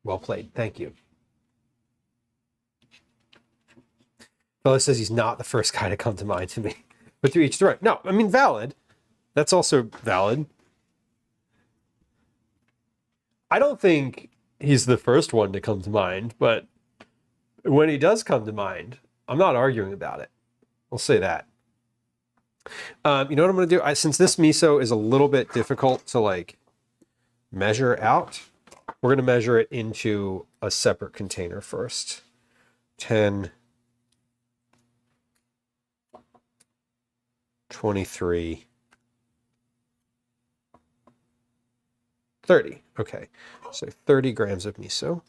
Well played. Thank you. Phyllis says he's not the first guy to come to mind to me. But to each their own. No, I mean, valid. That's also valid. I don't think he's the first one to come to mind, but when he does come to mind, I'm not arguing about it. I'll say that. You know what I'm going to do? Since this miso is a little bit difficult to like measure out, we're going to measure it into a separate container first. 10, 23, 30. Okay, so 30 grams of miso.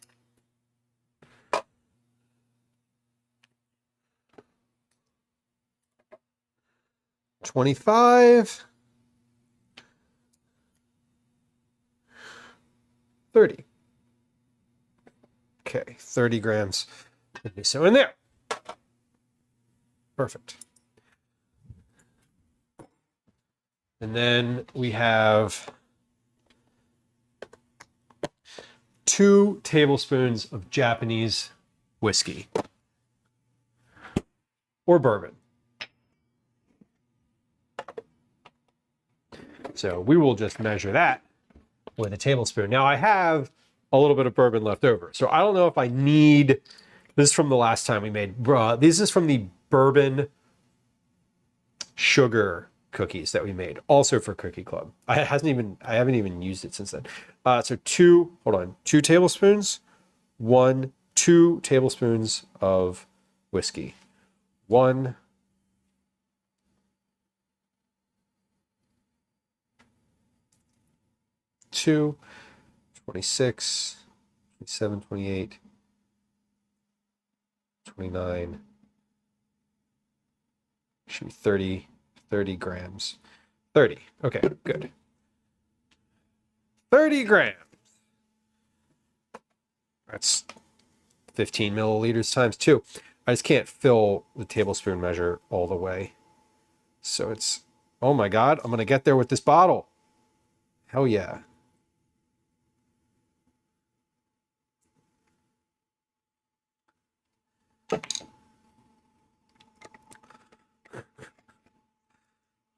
$25, 30. Okay, 30 grams of miso in there. Perfect. And then we have 2 tablespoons of Japanese whiskey or bourbon. So we will just measure that with a tablespoon. Now I have a little bit of bourbon left over. So I don't know if I need, this is from the last time we made, this is from the bourbon sugar cookies that we made, also for Cookie Club. I haven't even used it since then. So 2 tablespoons, 2 tablespoons of whiskey. 1, 2, 26, 27, 28, 29, should be 30 grams. 30, okay, good. 30 grams. That's 15 milliliters times 2. I just can't fill the tablespoon measure all the way. So it's, oh my God, I'm gonna get there with this bottle. Hell yeah.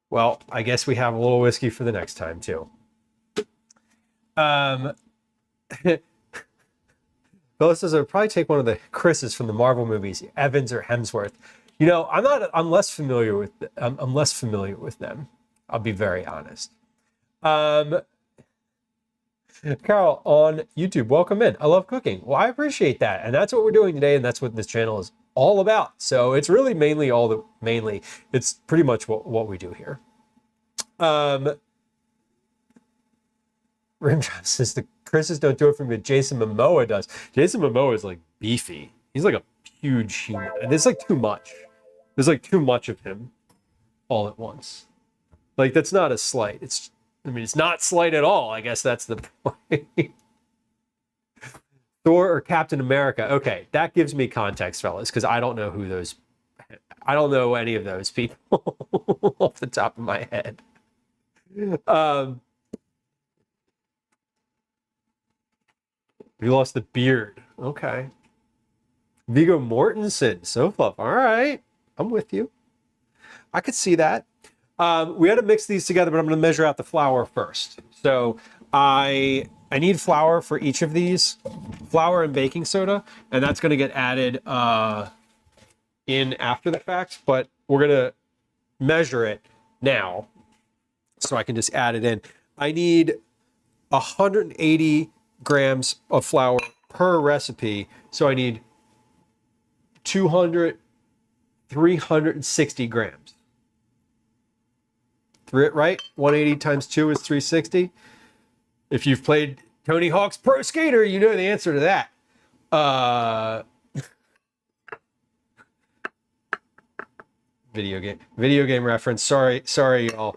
Well, I guess we have a little whiskey for the next time too. Phyllis says I would probably take one of the Chris's from the Marvel movies, Evans or Hemsworth. You know, I'm less familiar with them. I'll be very honest. Carol on YouTube, welcome in. I love cooking. Well, I appreciate that. And that's what we're doing today. And that's what this channel is all about. So it's really it's pretty much what we do here. Rimjob says the Chris's don't do it for me, but Jason Momoa does. Jason Momoa is like beefy. He's like a huge human. And it's like too much. There's like too much of him all at once. Like that's not a slight. It's not slight at all. I guess that's the point. Thor or Captain America. Okay, that gives me context, fellas, because I don't know any of those people off the top of my head. We lost the beard. Okay. Viggo Mortensen. So fluff. All right. I'm with you. I could see that. We had to mix these together, but I'm going to measure out the flour first. So I need flour for each of these, flour and baking soda, and that's going to get added in after the fact, but we're going to measure it now so I can just add it in. I need 180 grams of flour per recipe, so I need 360 grams. Right? 180 times 2 is 360. If you've played Tony Hawk's Pro Skater, you know the answer to that. Video game reference. Sorry, y'all.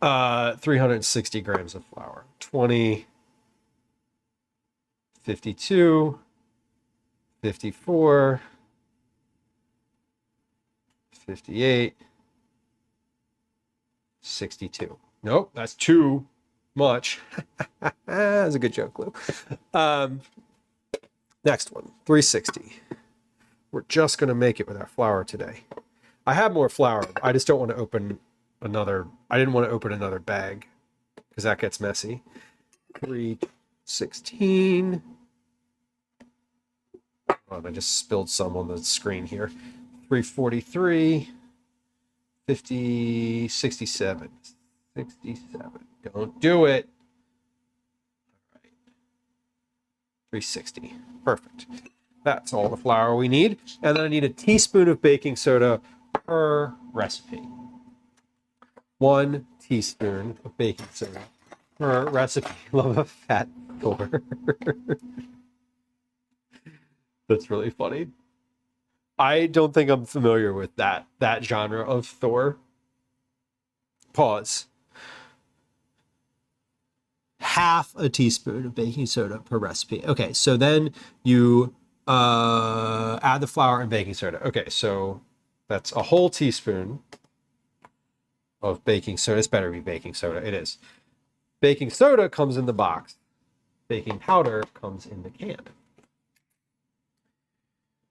360 grams of flour. 20, 52, 54, 58, 62. Nope, that's too much. That's a good joke, Lou. Next one, 360. We're just going to make it with our flour today. I have more flour. I just don't want to open another. I didn't want to open another bag because that gets messy. 316. Oh, I just spilled some on the screen here. 343. 50, 67. 67. Don't do it. All right. 360. Perfect. That's all the flour we need. And then I need a teaspoon of baking soda per recipe. 1 teaspoon of baking soda per recipe. Love a fat Thor. That's really funny. I don't think I'm familiar with that genre of Thor. Pause. Half a teaspoon of baking soda per recipe. Okay, so then you add the flour and baking soda. Okay, so that's a whole teaspoon of baking soda. It's better be baking soda. It is. Baking soda comes in the box. Baking powder comes in the can.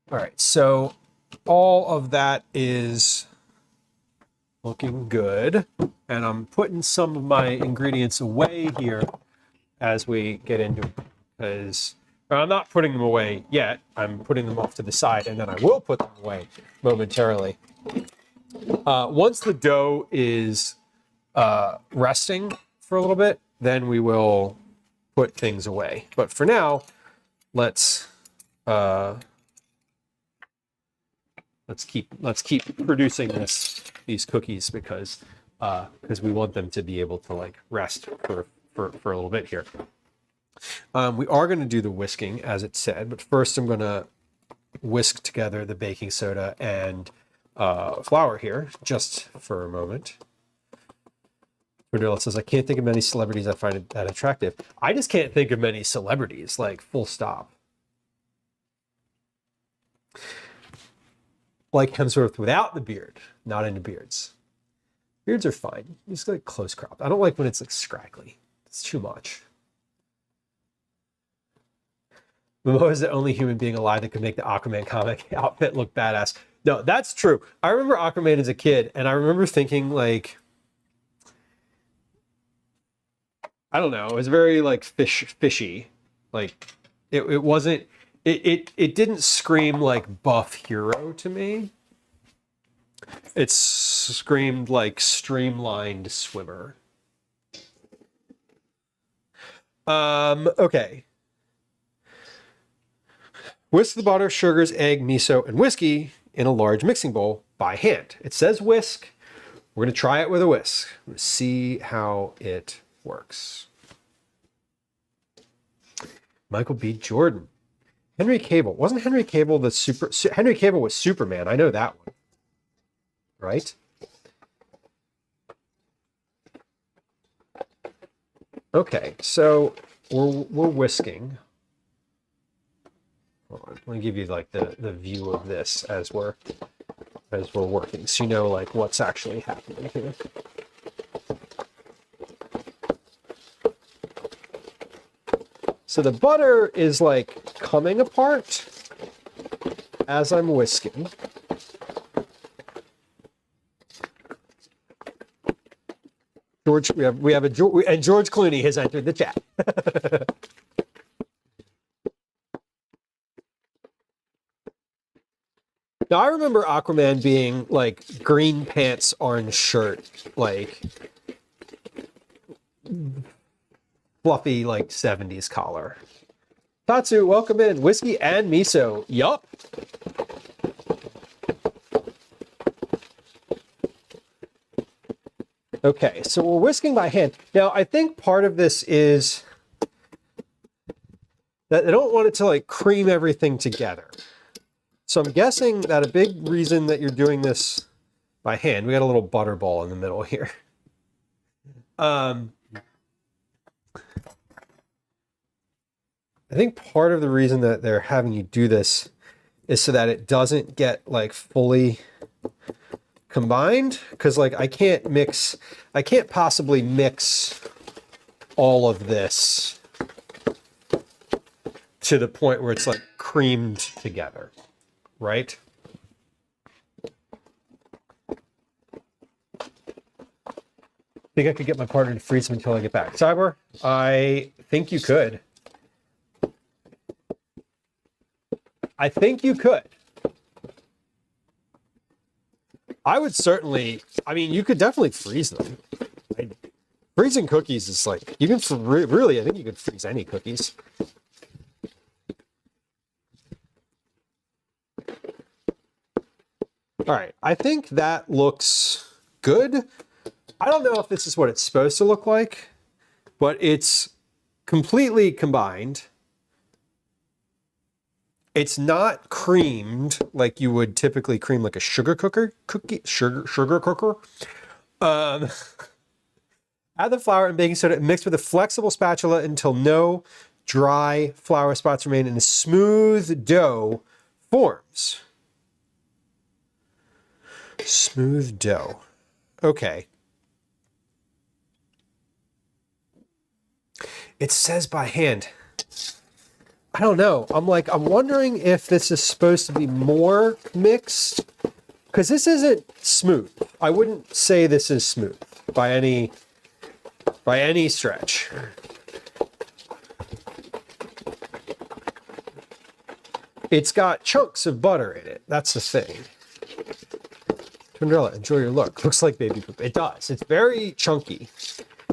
All right, so all of that is looking good. And I'm putting some of my ingredients away here as we get into it, because I'm not putting them away yet. I'm putting them off to the side, and then I will put them away momentarily. Once the dough is resting for a little bit, then we will put things away. But for now, let's keep producing these cookies because we want them to be able to like rest for a little bit here. We are going to do the whisking as it said, but first I'm going to whisk together the baking soda and flour here just for a moment. Vanilla says, I can't think of many celebrities I find that attractive. I just can't think of many celebrities, like full stop. Like Hemsworth without the beard, not into beards. Beards are fine. Just like close cropped. I don't like when it's like scraggly. It's too much. Momoa is the only human being alive that could make the Aquaman comic outfit look badass. No, that's true. I remember Aquaman as a kid, and I remember thinking like, I don't know, it was very like fishy. Like it wasn't. It didn't scream like buff hero to me. It screamed like streamlined swimmer. Okay. Whisk the butter, sugars, egg, miso, and whiskey in a large mixing bowl by hand. It says whisk. We're going to try it with a whisk. Let's see how it works. Michael B. Jordan. Henry Cable. Wasn't Henry Cable Henry Cable was Superman. I know that one. Right? Okay, so we're whisking. Hold on, let me give you like the view of this as we're working, so you know like what's actually happening here. So the butter is like coming apart as I'm whisking. George, we have and George Clooney has entered the chat. Now I remember Aquaman being like green pants, orange shirt, like fluffy like 70s collar. Tatsu, welcome in. Whiskey and miso. Yup. Okay, so we're whisking by hand. Now, I think part of this is that I don't want it to like cream everything together. So I'm guessing that a big reason that you're doing this by hand, we got a little butter ball in the middle here. I think part of the reason that they're having you do this is so that it doesn't get like fully combined, because like I can't possibly mix all of this to the point where it's like creamed together, right? Think I could get my partner to freeze them until I get back. Cyber, I think you could. I think you could. I would certainly, I mean, you could definitely freeze them. Freezing cookies is like, you can really, I think you could freeze any cookies. All right, I think that looks good. I don't know if this is what it's supposed to look like, but it's completely combined. It's not creamed like you would typically cream like a sugar cooker. Add the flour and baking soda and mix with a flexible spatula until no dry flour spots remain and a smooth dough forms. Smooth dough. Okay. It says by hand. I don't know. I'm wondering if this is supposed to be more mixed, because this isn't smooth. I wouldn't say this is smooth by any stretch. It's got chunks of butter in it. That's the thing. Twindrella, enjoy your look. Looks like baby poop. It does. It's very chunky.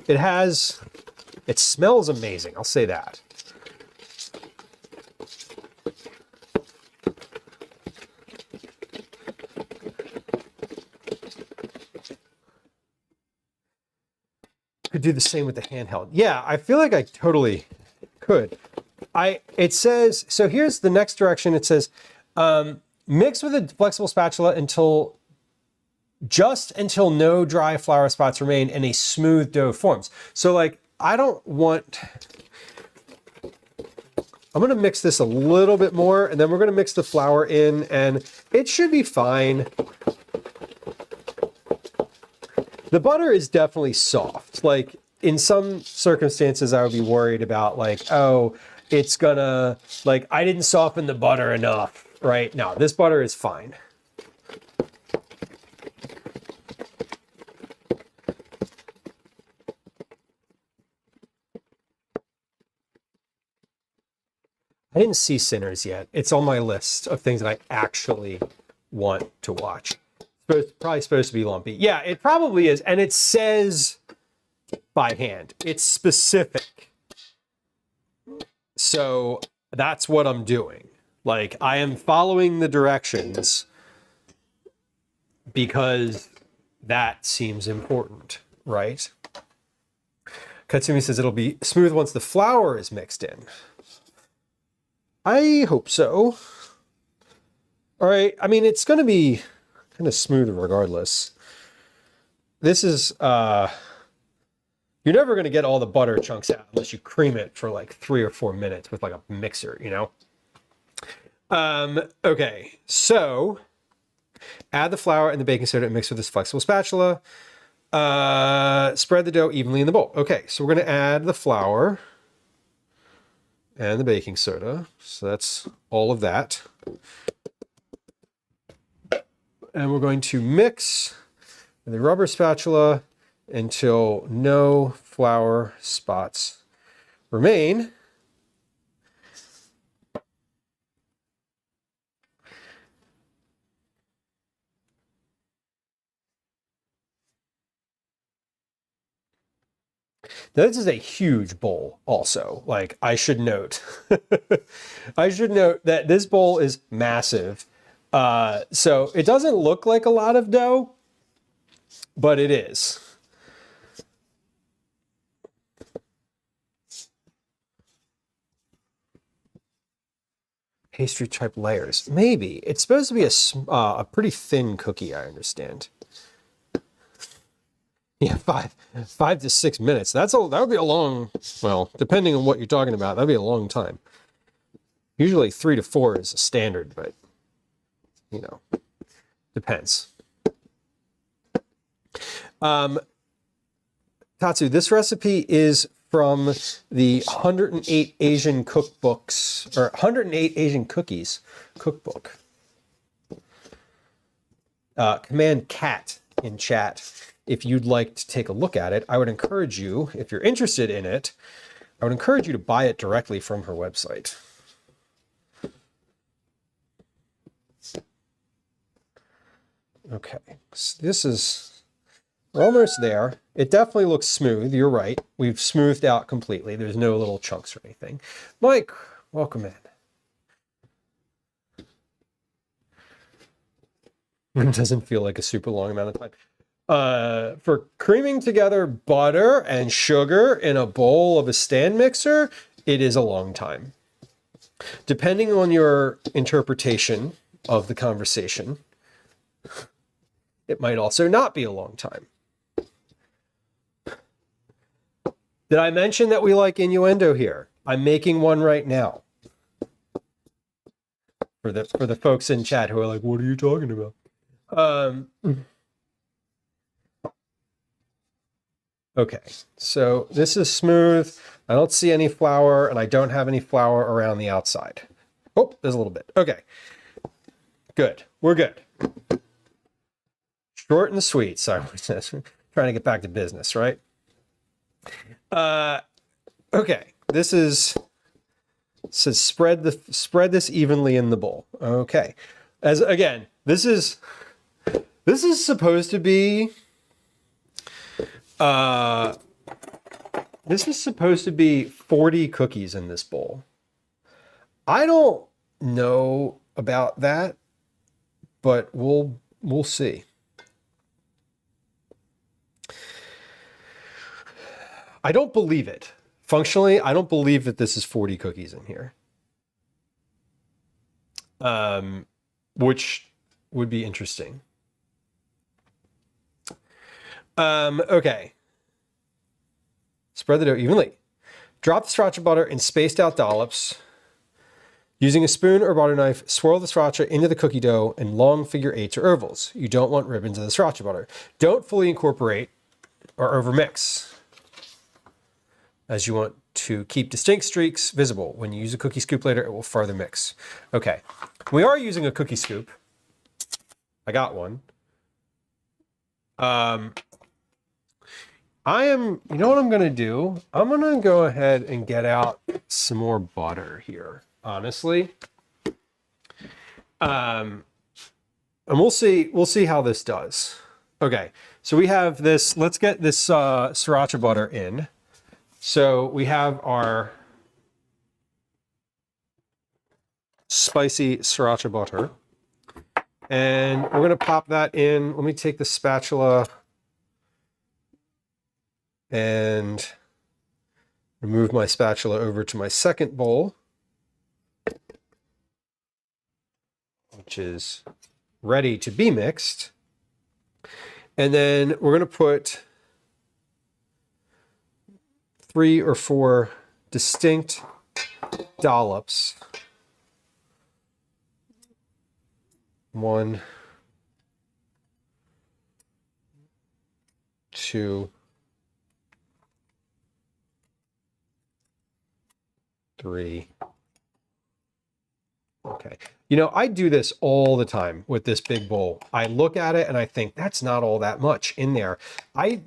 It smells amazing. I'll say that. Could do the same with the handheld. Yeah, I feel like I totally could. It says, so here's the next direction. It says, mix with a flexible spatula until no dry flour spots remain and a smooth dough forms. So like, I'm going to mix this a little bit more, and then we're going to mix the flour in, and it should be fine. The butter is definitely soft. Like, in some circumstances, I would be worried about like, oh, it's gonna, like, I didn't soften the butter enough, right? No, this butter is fine. I didn't see Sinners yet. It's on my list of things that I actually want to watch. Probably supposed to be lumpy. Yeah, it probably is. And it says by hand. It's specific. So that's what I'm doing. Like, I am following the directions because that seems important, right? Katsumi says it'll be smooth once the flour is mixed in. I hope so. All right. I mean, it's going to be kind of smooth regardless. This is, you're never going to get all the butter chunks out unless you cream it for like 3 or 4 minutes with like a mixer, you know? Okay. So add the flour and the baking soda and mix with this flexible spatula. Spread the dough evenly in the bowl. Okay. So we're going to add the flour and the baking soda. So that's all of that. And we're going to mix with the rubber spatula until no flour spots remain. Now, this is a huge bowl also. Like, I should note. I should note that this bowl is massive. So it doesn't look like a lot of dough, but it is. Pastry type layers. Maybe. It's supposed to be a pretty thin cookie, I understand. Yeah, 5 to 6 minutes. That would be a long, well, depending on what you're talking about, that'd be a long time. Usually 3 to 4 is a standard, but you know, depends. Tatsu, this recipe is from the 108 Asian cookbooks, or 108 Asian cookies cookbook. Command cat in chat if you'd like to take a look at it. I would encourage you, if you're interested in it, I would encourage you to buy it directly from her website. Okay, so this is, we're almost there. It definitely looks smooth. You're right. We've smoothed out completely. There's no little chunks or anything. Mike, welcome in. It doesn't feel like a super long amount of time. For creaming together butter and sugar in a bowl of a stand mixer, it is a long time. Depending on your interpretation of the conversation, it might also not be a long time. Did I mention that we like innuendo here? I'm making one right now. For the folks in chat who are like, what are you talking about? Okay, so this is smooth. I don't see any flour, and I don't have any flour around the outside. Oh, there's a little bit. Okay, good. We're good. Short and sweet. Sorry, trying to get back to business, right? Okay, this says spread this evenly in the bowl. Okay, as again, this is supposed to be this is supposed to be 40 cookies in this bowl. I don't know about that, but we'll see. I don't believe it. Functionally, I don't believe that this is 40 cookies in here. Which would be interesting. Okay. Spread the dough evenly. Drop the sriracha butter in spaced out dollops. Using a spoon or butter knife, swirl the sriracha into the cookie dough in long figure eights or ovals. You don't want ribbons of the sriracha butter. Don't fully incorporate or overmix, as you want to keep distinct streaks visible. When you use a cookie scoop later, it will further mix. Okay, we are using a cookie scoop. I got one. You know what I'm gonna do? I'm gonna go ahead and get out some more butter here, honestly. And we'll see how this does. Okay, so we have this, let's get this sriracha butter in. So we have our spicy sriracha butter, and we're gonna pop that in. Let me take the spatula and remove my spatula over to my second bowl, which is ready to be mixed. And then we're gonna put 3 or 4 distinct dollops. 1, 2, 3. Okay. You know, I do this all the time with this big bowl. I look at it and I think that's not all that much in there. I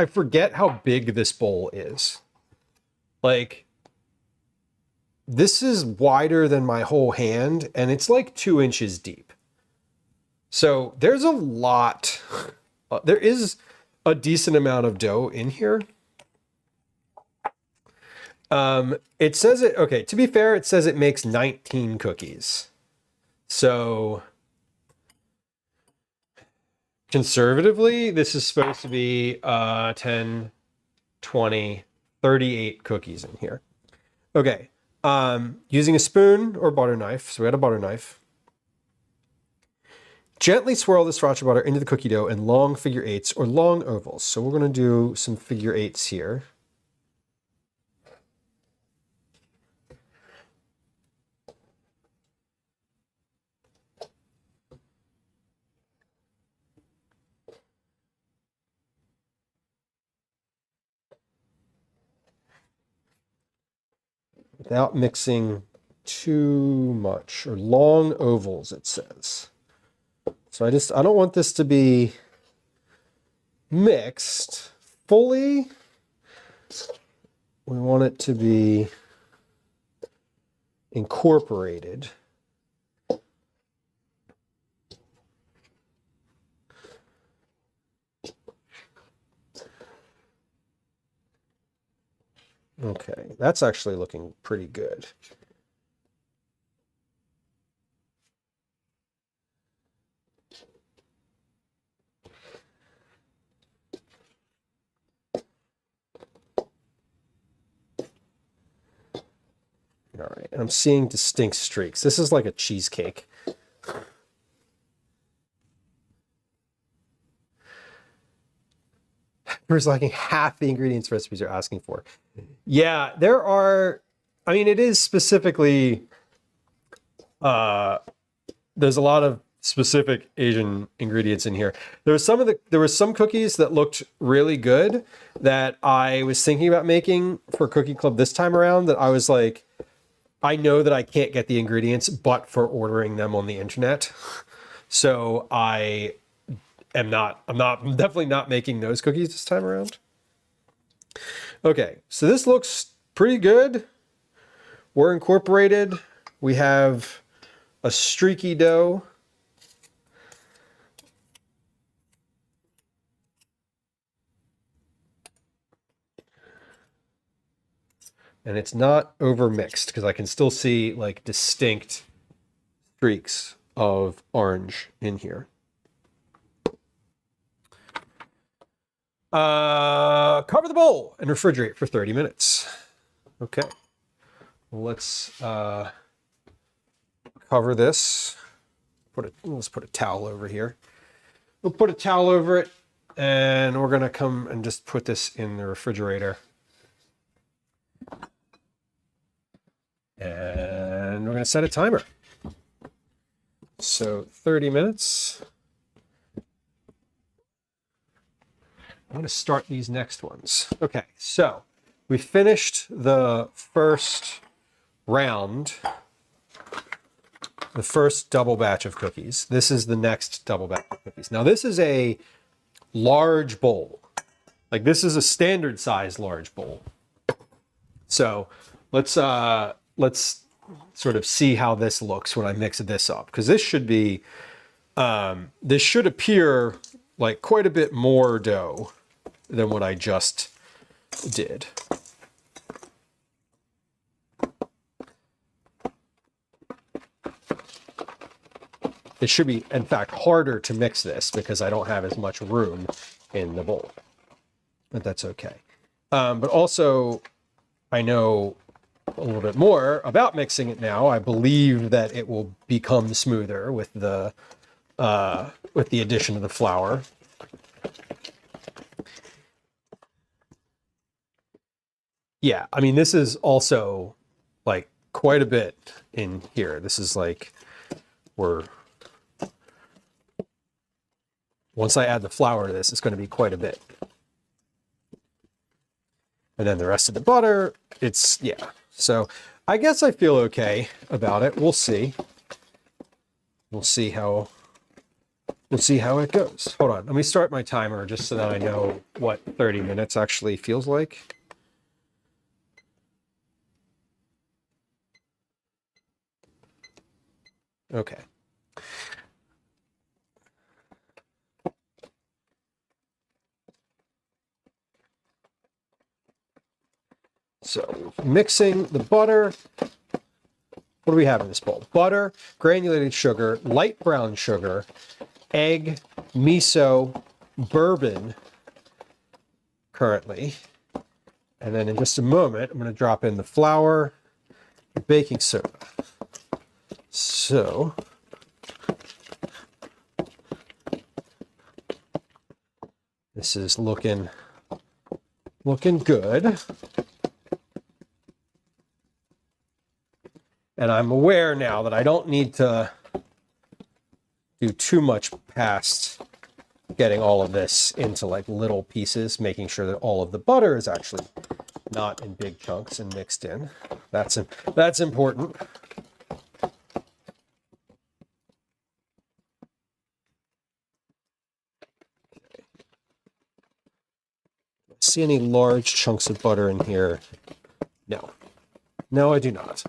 forget how big this bowl is. Like, this is wider than my whole hand, and it's like 2 inches deep. So there's a lot, there is a decent amount of dough in here. It says it, okay, to be fair, it says it makes 19 cookies. So conservatively, this is supposed to be 10, 20, 38 cookies in here. Okay, using a spoon or butter knife, so we had a butter knife. Gently swirl the sriracha butter into the cookie dough in long figure eights or long ovals. So we're going to do some figure eights here. without mixing too much, or long ovals, it says. So I don't want this to be mixed fully. We want it to be incorporated. Okay, that's actually looking pretty good. All right, and I'm seeing distinct streaks. This is like a cheesecake. There's like half the ingredients recipes are asking for. Yeah, there are. I mean, it is specifically. There's a lot of specific Asian ingredients in here. There were some cookies that looked really good that I was thinking about making for Cookie Club this time around. That I was like, I know that I can't get the ingredients, but for ordering them on the internet. So I'm definitely not making those cookies this time around. Okay, so this looks pretty good. We're incorporated. We have a streaky dough. And it's not over mixed because I can still see like distinct streaks of orange in here. Cover the bowl and refrigerate for 30 minutes. Okay. Let's cover this. Let's put a towel over here. We'll put a towel over it, and we're gonna come and just put this in the refrigerator. And we're gonna set a timer. So 30 minutes. I'm going to start these next ones. Okay, so we finished the first round, the first double batch of cookies. This is the next double batch of cookies. Now this is a large bowl. Like this is a standard size large bowl. So let's sort of see how this looks when I mix this up, because this should be, this should appear like quite a bit more dough than what I just did. It should be, in fact, harder to mix this because I don't have as much room in the bowl, but that's okay. But also, I know a little bit more about mixing it now. I believe that it will become smoother with the addition of the flour. Yeah, I mean, this is also like quite a bit in here. This is like, once I add the flour to this, it's going to be quite a bit. And then the rest of the butter, yeah. So I guess I feel okay about it. We'll see. We'll see how it goes. Hold on, let me start my timer just so that I know what 30 minutes actually feels like. Okay. So mixing the butter. What do we have in this bowl? Butter, granulated sugar, light brown sugar, egg, miso, bourbon currently. And then in just a moment, I'm going to drop in the flour, the baking soda. So this is looking good. And I'm aware now that I don't need to do too much past getting all of this into like little pieces, making sure that all of the butter is actually not in big chunks and mixed in. That's important. See any large chunks of butter in here? No. No, I do not.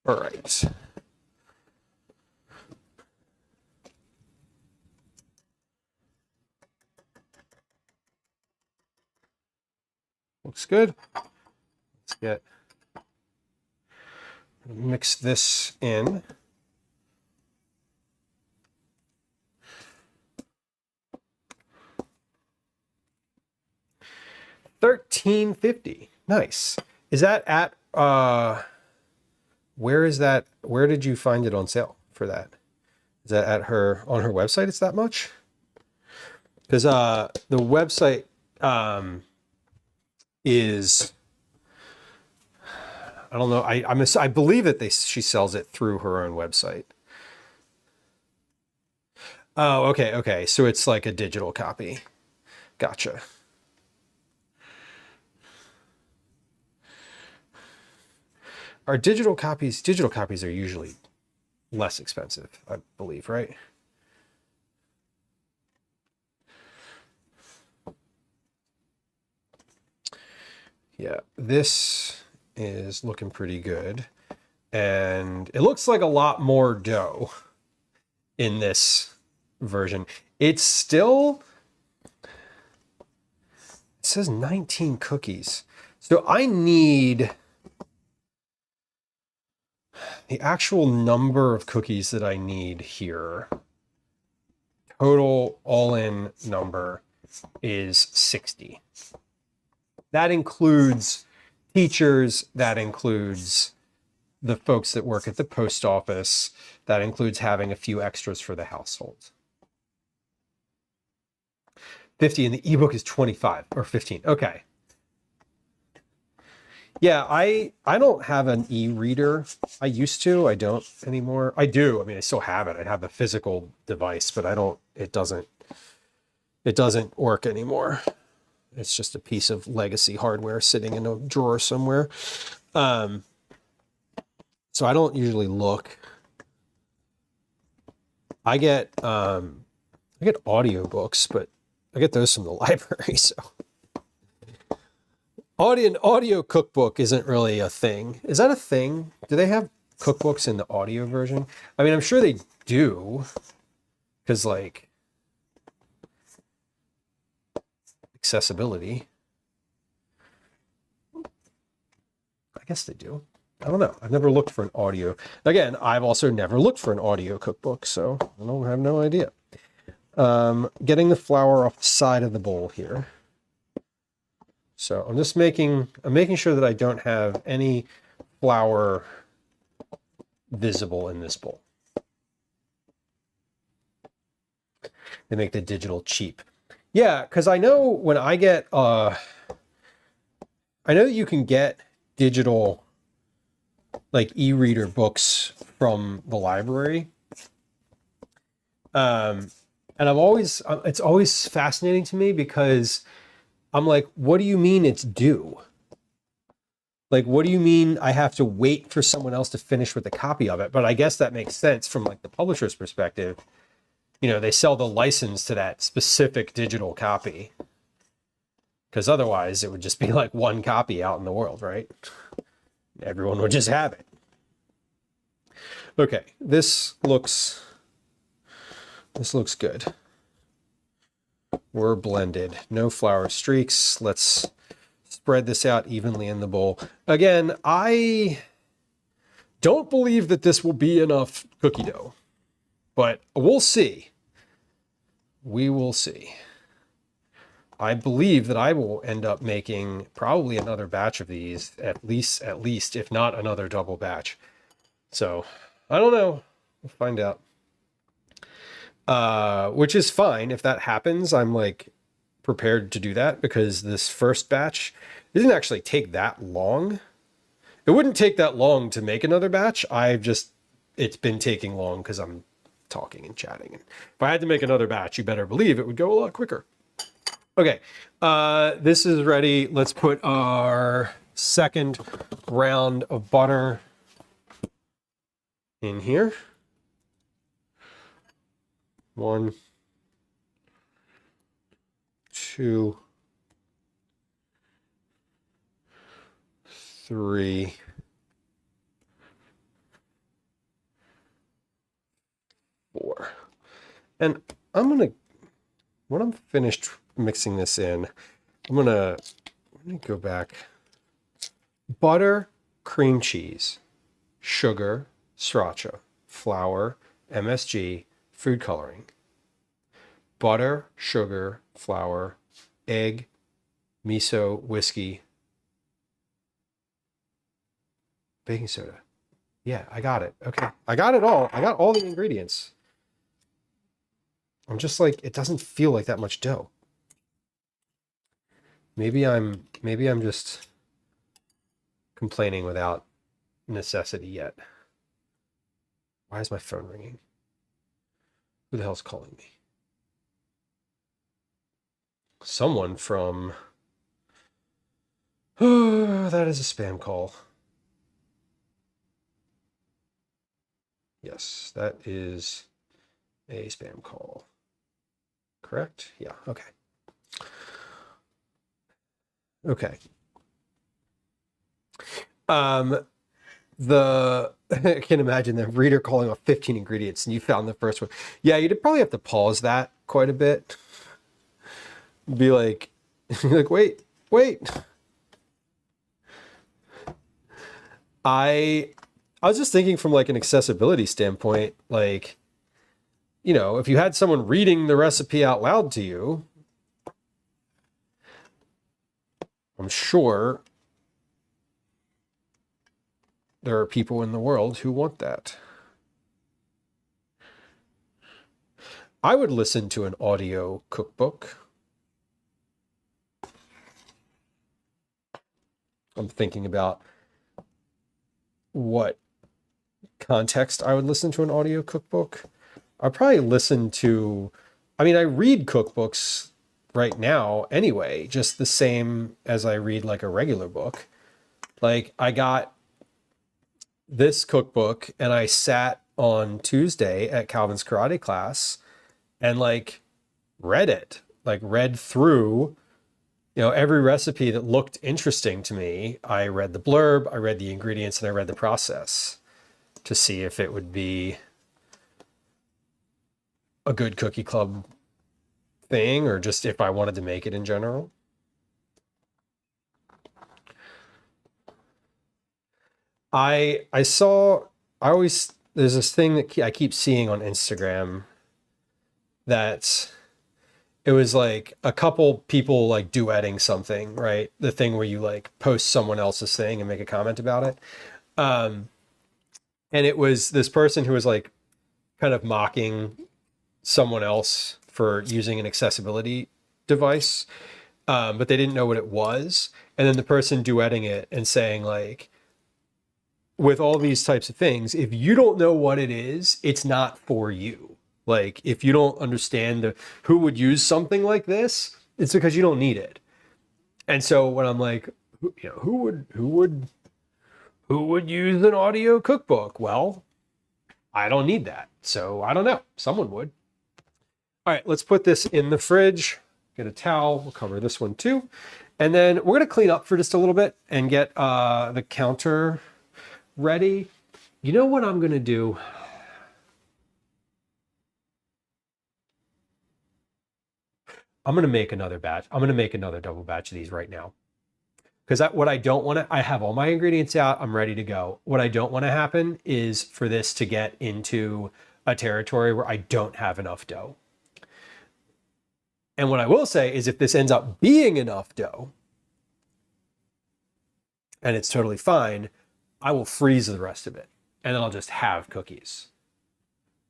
All right. Looks good. Let's mix this in. $13.50. Nice. Is that at where is that? Where did you find it on sale for that? Is that at on her website? It's that much? Because the website is, I don't know. I believe that she sells it through her own website. Oh, okay, okay. So it's like a digital copy. Gotcha. Our digital copies are usually less expensive, I believe, right? Yeah, this is looking pretty good. And it looks like a lot more dough in this version. It says 19 cookies. So I need the actual number of cookies that I need here. Total all-in number is 60. That includes teachers, that includes the folks that work at the post office, that includes having a few extras for the household. 50 and the ebook is 25 or 15. Okay. Yeah, I don't have an e-reader. I used to. I don't anymore. I do. I mean, I still have it. I have the physical device, but it doesn't work anymore. It's just a piece of legacy hardware sitting in a drawer somewhere. So I don't usually look. I get audiobooks, but I get those from the library, so audio cookbook isn't really a thing. Is that a thing? Do they have cookbooks in the audio version? I mean, I'm sure they do, because like accessibility. I guess they do. I don't know. I've never looked for an audio. Again, I've also never looked for an audio cookbook, so I have no idea. Getting the flour off the side of the bowl here. So I'm making sure that I don't have any flour visible in this bowl. They make the digital cheap. Yeah, because I know when I get, I know that you can get digital, like e-reader books from the library. And it's always fascinating to me because I'm like, what do you mean it's due? Like, what do you mean I have to wait for someone else to finish with a copy of it? But I guess that makes sense from like the publisher's perspective. You know, they sell the license to that specific digital copy. Because otherwise it would just be like one copy out in the world, right? Everyone would just have it. Okay, this looks good. We're blended. No flour streaks. Let's spread this out evenly in the bowl. Again, I don't believe that this will be enough cookie dough, but we'll see. We will see. I believe that I will end up making probably another batch of these, at least, if not another double batch. So, I don't know. We'll find out. Which is fine. If that happens, I'm like prepared to do that because this first batch didn't actually take that long. It wouldn't take that long to make another batch. It's been taking long because I'm talking and chatting. And if I had to make another batch, you better believe it would go a lot quicker. Okay, this is ready. Let's put our second round of butter in here. 1, 2, 3, 4. And when I'm finished mixing this in, I'm gonna go back. Butter, cream cheese, sugar, sriracha, flour, MSG, food coloring. Butter, sugar, flour, egg, miso, whiskey, baking soda. Yeah, I got it. Okay, I got it all. I got all the ingredients. I'm just like, it doesn't feel like that much dough. Maybe I'm just complaining without necessity yet. Why is my phone ringing? Who the hell's calling me? Someone from... Oh, that is a spam call. Yes, that is a spam call. Correct? Yeah, okay. Okay. I can imagine the reader calling off 15 ingredients and you found the first one. Yeah, you'd probably have to pause that quite a bit. Be like, wait. I was just thinking from like an accessibility standpoint, like, you know, if you had someone reading the recipe out loud to you, I'm sure there are people in the world who want that. I would listen to an audio cookbook. I'm thinking about what context I would listen to an audio cookbook. I probably listen to, I mean, I read cookbooks right now anyway, just the same as I read like a regular book. Like I got this cookbook and I sat on Tuesday at Calvin's karate class and like read it, like read through, you know, every recipe that looked interesting to me. I read the blurb, I read the ingredients, and I read the process to see if it would be a good cookie club thing or just if I wanted to make it in general. There's this thing that I keep seeing on Instagram that it was like a couple people like duetting something, right? The thing where you like post someone else's thing and make a comment about it. And it was this person who was like kind of mocking someone else for using an accessibility device, but they didn't know what it was. And then the person duetting it and saying like, with all these types of things, if you don't know what it is, it's not for you. Like if you don't understand who would use something like this, it's because you don't need it. And so when I'm like, you know, who would use an audio cookbook? Well, I don't need that. So I don't know. Someone would. All right, let's put this in the fridge. Get a towel. We'll cover this one too. And then we're going to clean up for just a little bit and get the counter ready. You know what I'm going to do? I'm going to make another batch. I'm going to make another double batch of these right now. Because what I don't want to, I have all my ingredients out. I'm ready to go. What I don't want to happen is for this to get into a territory where I don't have enough dough. And what I will say is if this ends up being enough dough, and it's totally fine, I will freeze the rest of it. And then I'll just have cookies.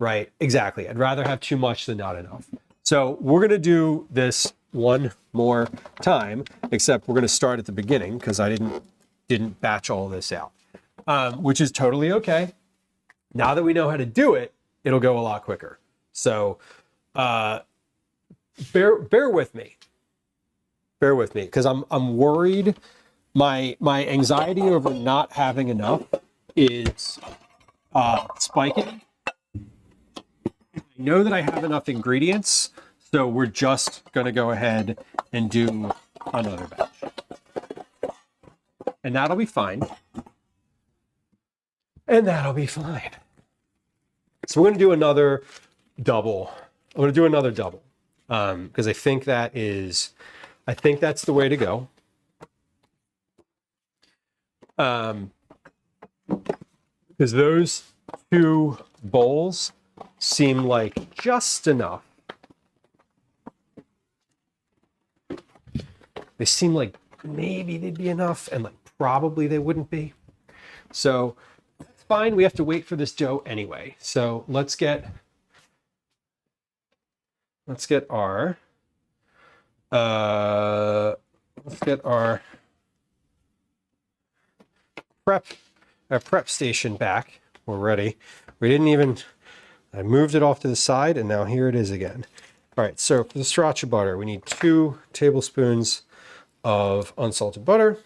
Right? Exactly. I'd rather have too much than not enough. So we're going to do this one more time, except we're going to start at the beginning because I didn't batch all this out, which is totally okay. Now that we know how to do it, it'll go a lot quicker. So bear with me. Bear with me, because I'm worried. My anxiety over not having enough is spiking. I know that I have enough ingredients, so we're just gonna go ahead and do another batch. And that'll be fine. And that'll be fine. So we're gonna do another double. I'm gonna do another double. Because I think that's the way to go. Because those two bowls seem like just enough. They seem like maybe they'd be enough, and like probably they wouldn't be. So it's fine. We have to wait for this dough anyway. So let's get our prep station back. We're ready. I moved it off to the side, and now here it is again. All right, so for the sriracha butter, we need 2 tablespoons of unsalted butter.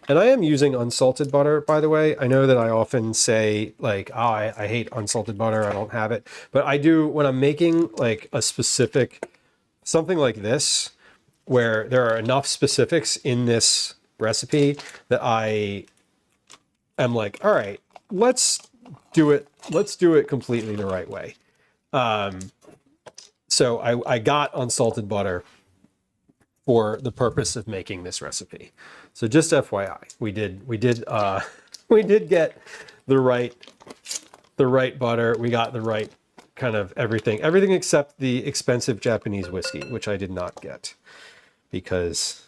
And I am using unsalted butter, by the way. I know that I often say, like, oh, I hate unsalted butter, I don't have it. But I do, when I'm making like a specific, something like this, where there are enough specifics in this recipe that I am like, all right, let's do it completely the right way. So I got unsalted butter for the purpose of making this recipe. So just FYI, we did get the right butter. We got the right kind of everything except the expensive Japanese whiskey, which I did not get because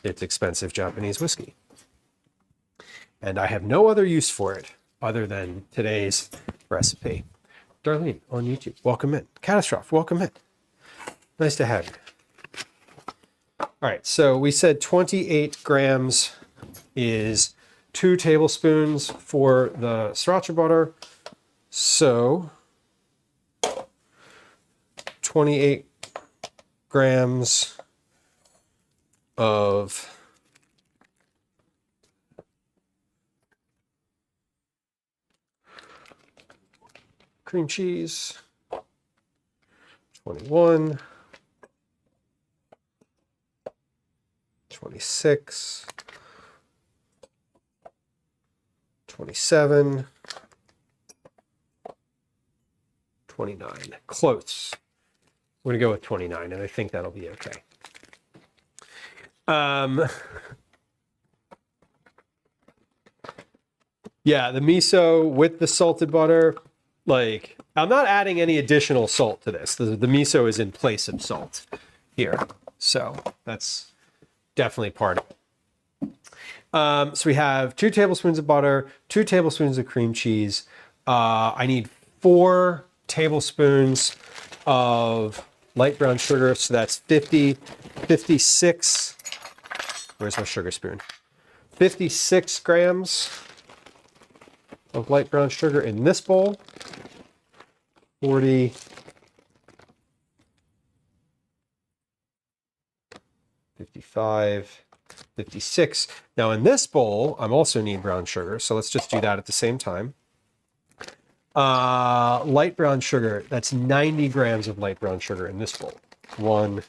it's expensive Japanese whiskey. And I have no other use for it other than today's recipe. Darlene on YouTube, welcome in. Catastrophe, welcome in. Nice to have you. All right, so we said 28 grams is 2 tablespoons for the sriracha butter. So 28 grams of cream cheese, 21, 26, 27, 29. Close. We're going to go with 29, and I think that'll be okay. Yeah, the miso with the salted butter, like, I'm not adding any additional salt to this. The miso is in place of salt here. So that's definitely part of it. So we have 2 tablespoons of butter, 2 tablespoons of cream cheese. I need 4 tablespoons of light brown sugar. So that's 56. Where's my sugar spoon? 56 grams of light brown sugar in this bowl. 40, 55, 56. Now in this bowl, I'm also need brown sugar, so let's just do that at the same time. Light brown sugar, that's 90 grams of light brown sugar in this bowl. 1,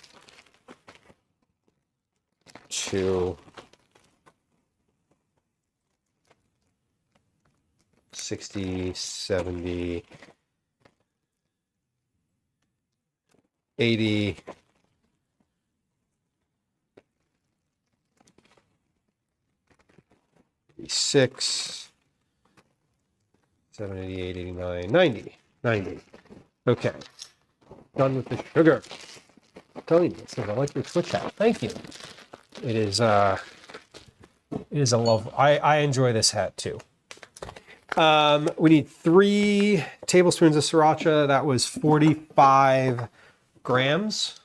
2, 60, 70, 80, 86, 70, 88, 89, 90. 90. Okay. Done with the sugar. I'm telling you, it says I like your Twitch hat. Thank you. It is a love. I enjoy this hat too. We need 3 tablespoons of sriracha. That was 45 grams.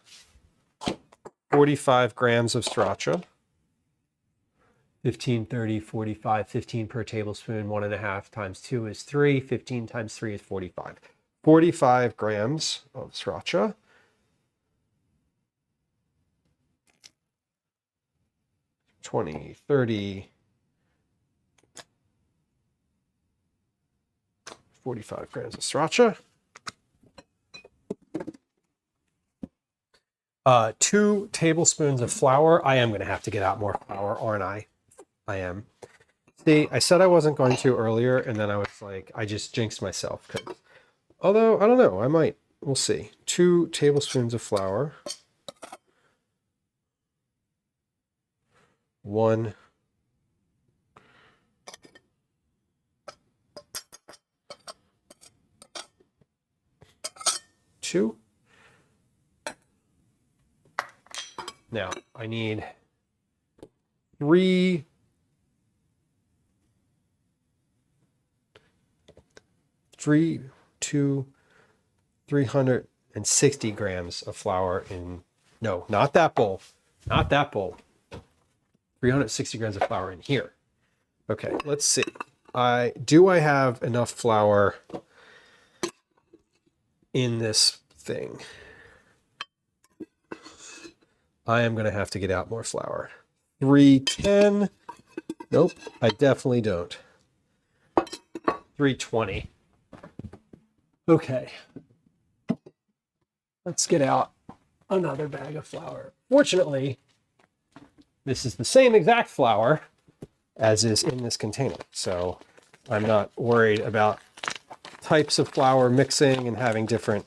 45 grams of sriracha. 15, 30, 45, 15 per tablespoon. 1.5 times 2 is 3. 15 times 3 is 45. 45 grams of sriracha. 20, 30, 45 grams of sriracha. 2 tablespoons of flour. I am going to have to get out more flour, aren't I? I am. See, I said I wasn't going to earlier, and then I was like, I just jinxed myself. Although, I don't know, I might. We'll see. 2 tablespoons of flour. 1 2. Now, I need 3 360 grams of flour in, no, not that bowl, not that bowl. 360 grams of flour in here. Okay, let's see. Do I have enough flour in this thing? I am going to have to get out more flour. 310. Nope, I definitely don't. 320. Okay. Let's get out another bag of flour. Fortunately, this is the same exact flour as is in this container. So I'm not worried about types of flour mixing and having different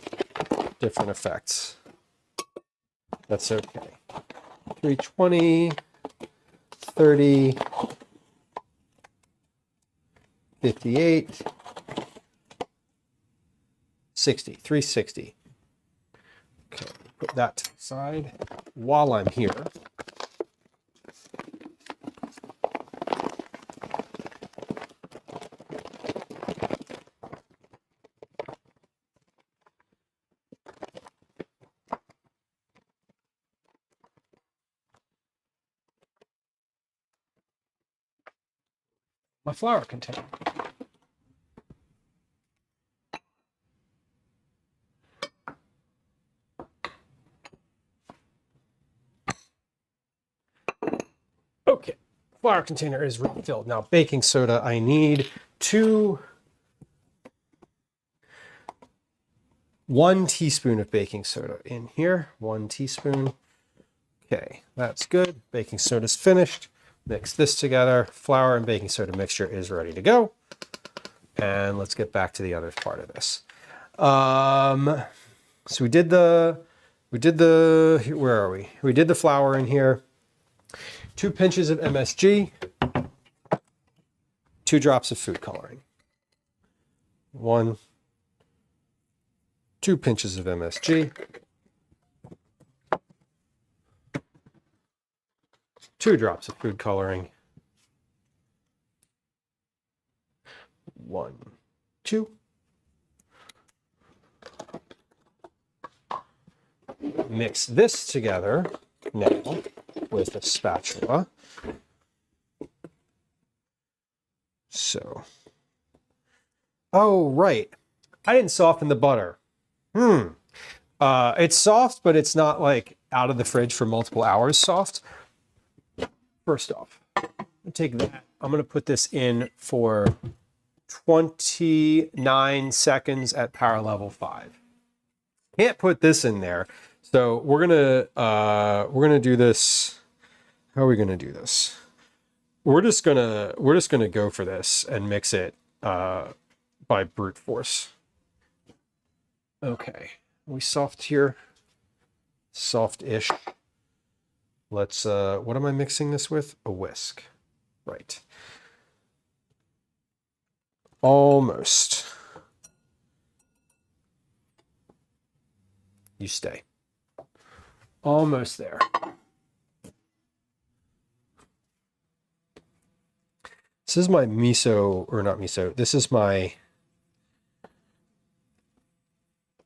effects. That's okay. 320, 30, 58, 60, 360. Okay, put that to the side. While I'm here, my flour container. Okay, flour container is refilled. Now baking soda, I need 1 teaspoon of baking soda in here. 1 teaspoon. Okay, that's good. Baking soda's finished. Mix this together. Flour and baking soda mixture is ready to go. And let's get back to the other part of this. So we did the, where are we? We did the flour in here. 2 pinches of MSG. 2 drops of food coloring. 2 pinches of MSG. 2 drops of food coloring. 1, 2. Mix this together now with a spatula. So, oh, right. I didn't soften the butter. It's soft, but it's not like out of the fridge for multiple hours soft. First off, I'll take that. I'm going to put this in for 29 seconds at power level 5. Can't put this in there. So we're gonna do this. How are we gonna do this? We're just gonna go for this and mix it by brute force. Okay, are we soft here? Soft-ish. Let's, what am I mixing this with? A whisk. Right. Almost. You stay. Almost there. This is my miso, or not miso, this is my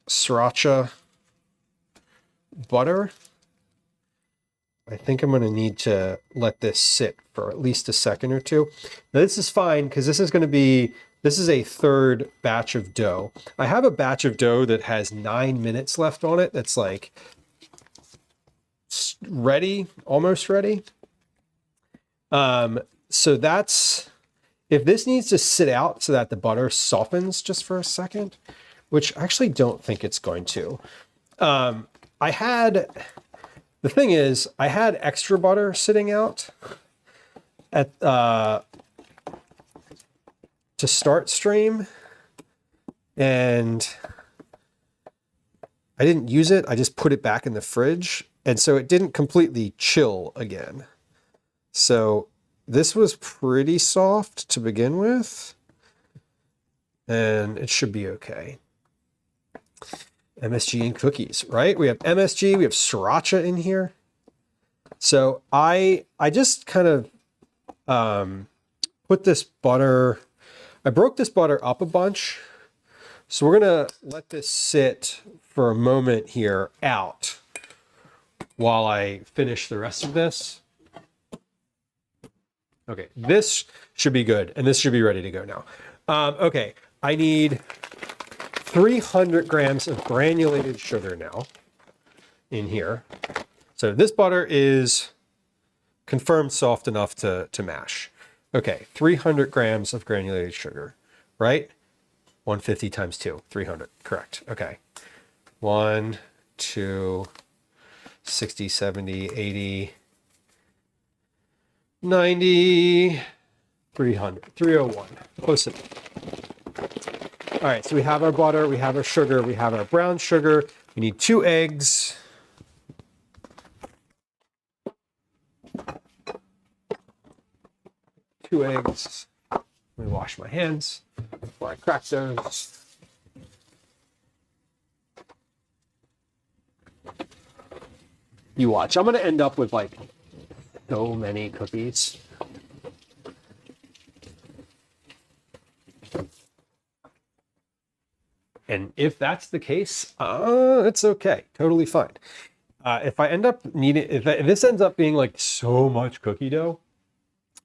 Sriracha butter. I think I'm going to need to let this sit for at least a second or two. Now this is fine because this is going to be, this is a third batch of dough. I have a batch of dough that has 9 minutes left on it. That's like ready, almost ready. So that's, if this needs to sit out so that the butter softens just for a second, which I actually don't think it's going to. The thing is, I had extra butter sitting out at to start stream, and I didn't use it. I just put it back in the fridge, and so it didn't completely chill again. So this was pretty soft to begin with, and it should be okay. MSG and cookies, right? We have MSG, we have Sriracha in here. So I just kind of put this butter, I broke this butter up a bunch. So we're gonna let this sit for a moment here out while I finish the rest of this. Okay, this should be good, and this should be ready to go now. Okay, I need 300 grams of granulated sugar now in here. So this butter is confirmed soft enough to mash. Okay, 300 grams of granulated sugar, right? 150 times 2, 300, correct. Okay. 1, 2, 60, 70, 80, 90, 300, 301, close enough. All right, so we have our butter, we have our sugar, we have our brown sugar. We need 2 eggs. Two eggs. Let me wash my hands before I crack those. You watch. I'm gonna end up with like so many cookies. And if that's the case, it's okay, totally fine. If I end up needing, if this ends up being like so much cookie dough,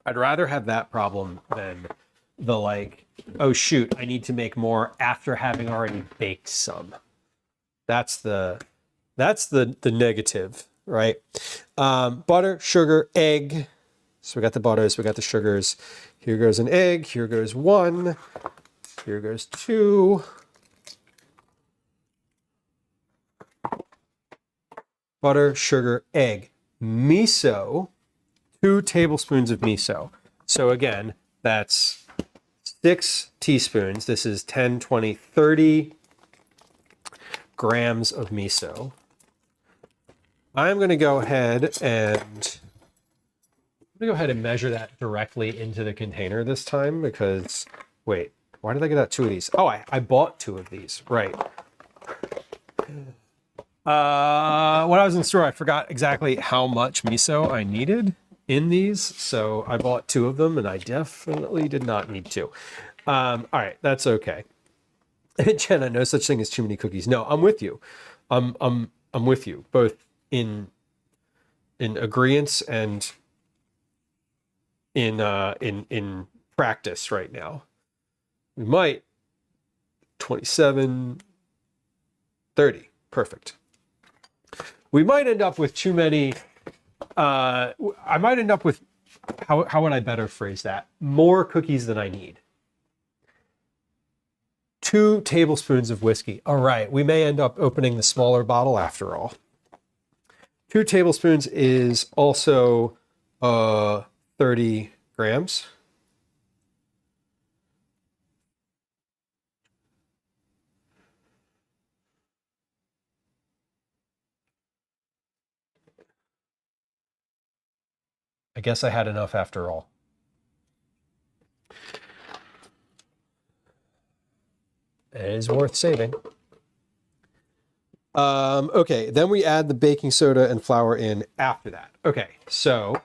I'd rather have that problem than the like, oh shoot, I need to make more after having already baked some. That's the negative, right? Butter, sugar, egg. So we got the butters, we got the sugars. Here goes an egg, here goes 1, here goes 2. Butter, sugar, egg, miso, 2 tablespoons of miso. So again, that's 6 teaspoons. This is 10, 20, 30 grams of miso. I'm going to go ahead and measure that directly into the container this time because, wait, why did I get out 2 of these? Oh, I bought 2 of these, right. When I was in the store, I forgot exactly how much miso I needed in these, so I bought 2 of them, and I definitely did not need 2. All right, that's okay. Jenna, no such thing as too many cookies. No, I'm with you. I'm with you, both in agreeance and in practice right now. We might 27, 30, perfect. We might end up with too many. I might end up with, how would I better phrase that? More cookies than I need. 2 tablespoons of whiskey. All right, we may end up opening the smaller bottle after all. 2 tablespoons is also 30 grams. I guess I had enough after all. It is worth saving. Okay, then we add the baking soda and flour in after that. Okay, so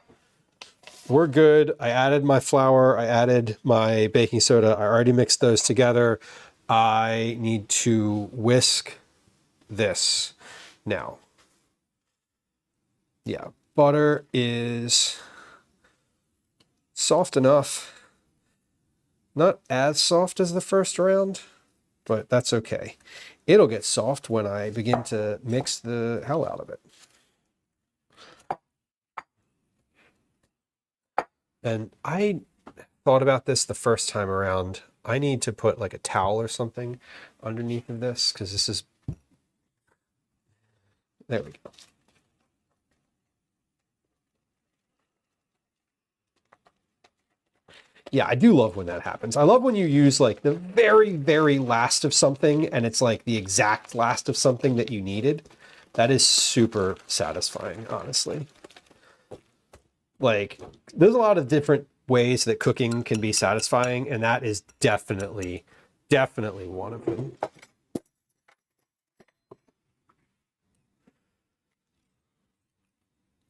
we're good. I added my flour, I added my baking soda. I already mixed those together. I need to whisk this now. Yeah, butter is soft enough. Not as soft as the first round, but that's okay. It'll get soft when I begin to mix the hell out of it. And I thought about this the first time around. I need to put like a towel or something underneath of this because this is, there we go. Yeah, I do love when that happens. I love when you use like the very, very last of something and it's like the exact last of something that you needed. That is super satisfying, honestly. Like, there's a lot of different ways that cooking can be satisfying, and that is definitely one of them.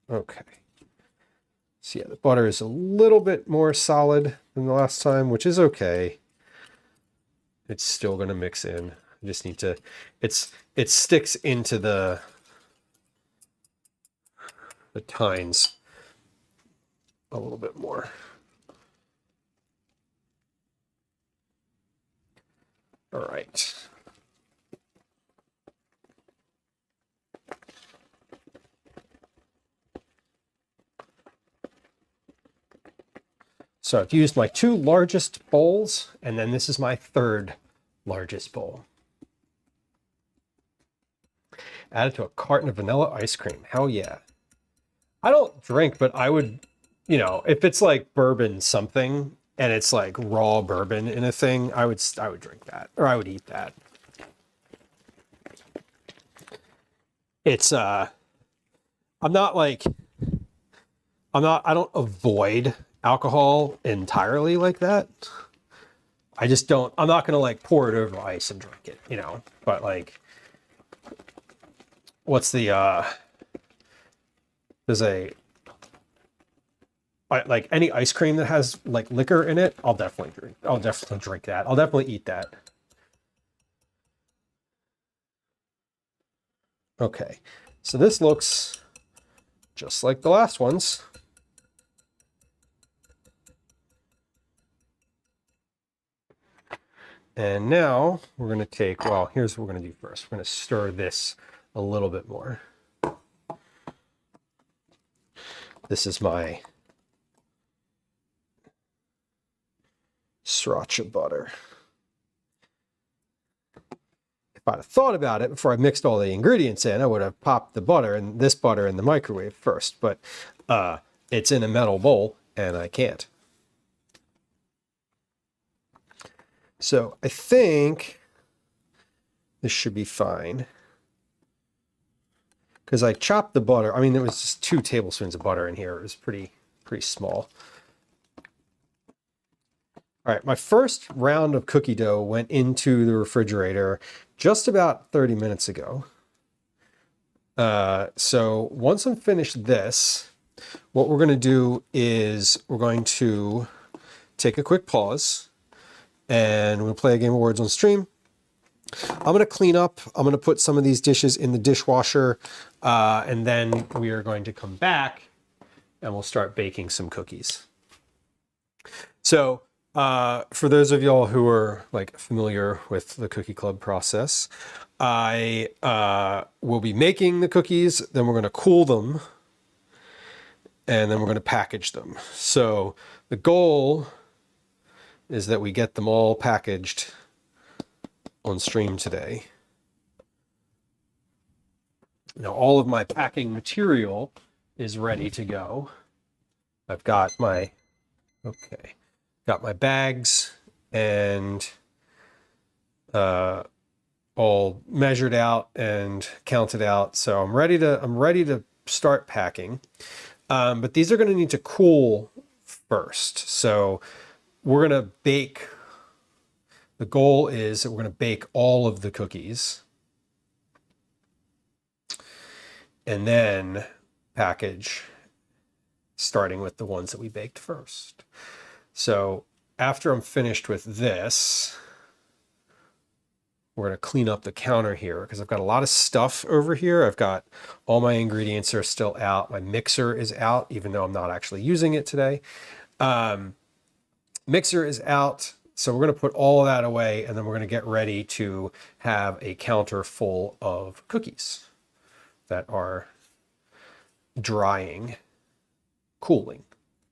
Okay. So yeah, the butter is a little bit more solid than the last time, which is okay. It's still going to mix in. I just need to, it sticks into the tines a little bit more. All right. So I've used my 2 largest bowls, and then this is my 3rd largest bowl. Added to a carton of vanilla ice cream. Hell yeah. I don't drink, but I would, you know, if it's like bourbon something and it's like raw bourbon in a thing, I would drink that, or I would eat that. It's I don't avoid alcohol entirely like that. I just don't, I'm not gonna like pour it over ice and drink it, you know, but like, what's the, there's a, like any ice cream that has like liquor in it, I'll definitely drink that. I'll definitely eat that. Okay, so this looks just like the last ones. And now we're going to take, well, here's what we're going to do first. We're going to stir this a little bit more. This is my Sriracha butter. If I'd have thought about it before I mixed all the ingredients in, I would have popped the butter and this butter in the microwave first, but it's in a metal bowl and I can't. So I think this should be fine. Because I chopped the butter. I mean, there was just 2 tablespoons of butter in here. It was pretty small. All right, my first round of cookie dough went into the refrigerator just about 30 minutes ago. So once I'm finished this, what we're going to do is we're going to take a quick pause and we'll play a game of words on stream. I'm going to clean up. I'm going to put some of these dishes in the dishwasher, and then we are going to come back and we'll start baking some cookies. So for those of y'all who are like familiar with the Cookie Club process, I will be making the cookies, then we're going to cool them, and then we're going to package them. So the goal is that we get them all packaged on stream today. Now all of my packing material is ready to go. I've got my, got my bags and all measured out and counted out. So I'm ready to start packing. But these are going to need to cool first. So we're going to bake. The goal is that we're going to bake all of the cookies and then package, starting with the ones that we baked first. So after I'm finished with this, we're going to clean up the counter here because I've got a lot of stuff over here. I've got all my ingredients are still out. My mixer is out, even though I'm not actually using it today. Mixer is out. So we're going to put all of that away, and then we're going to get ready to have a counter full of cookies that are drying, cooling.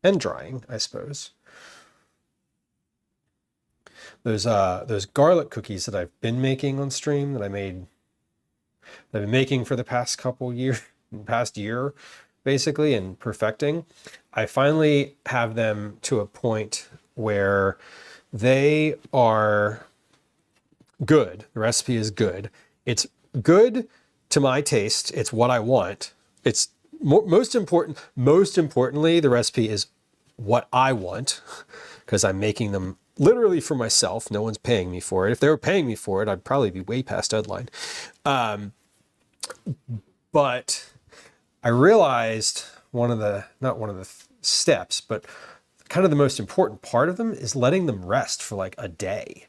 and drying, I suppose. Those garlic cookies that I've been making on stream that I've been making for the past past year, basically, and perfecting. I finally have them to a point where they are good. The recipe is good. It's good to my taste. It's what I want. It's most importantly, the recipe is what I want, because I'm making them literally for myself. No one's paying me for it. If they were paying me for it, I'd probably be way past deadline. But I realized not one of the steps, but kind of the most important part of them is letting them rest for like a day.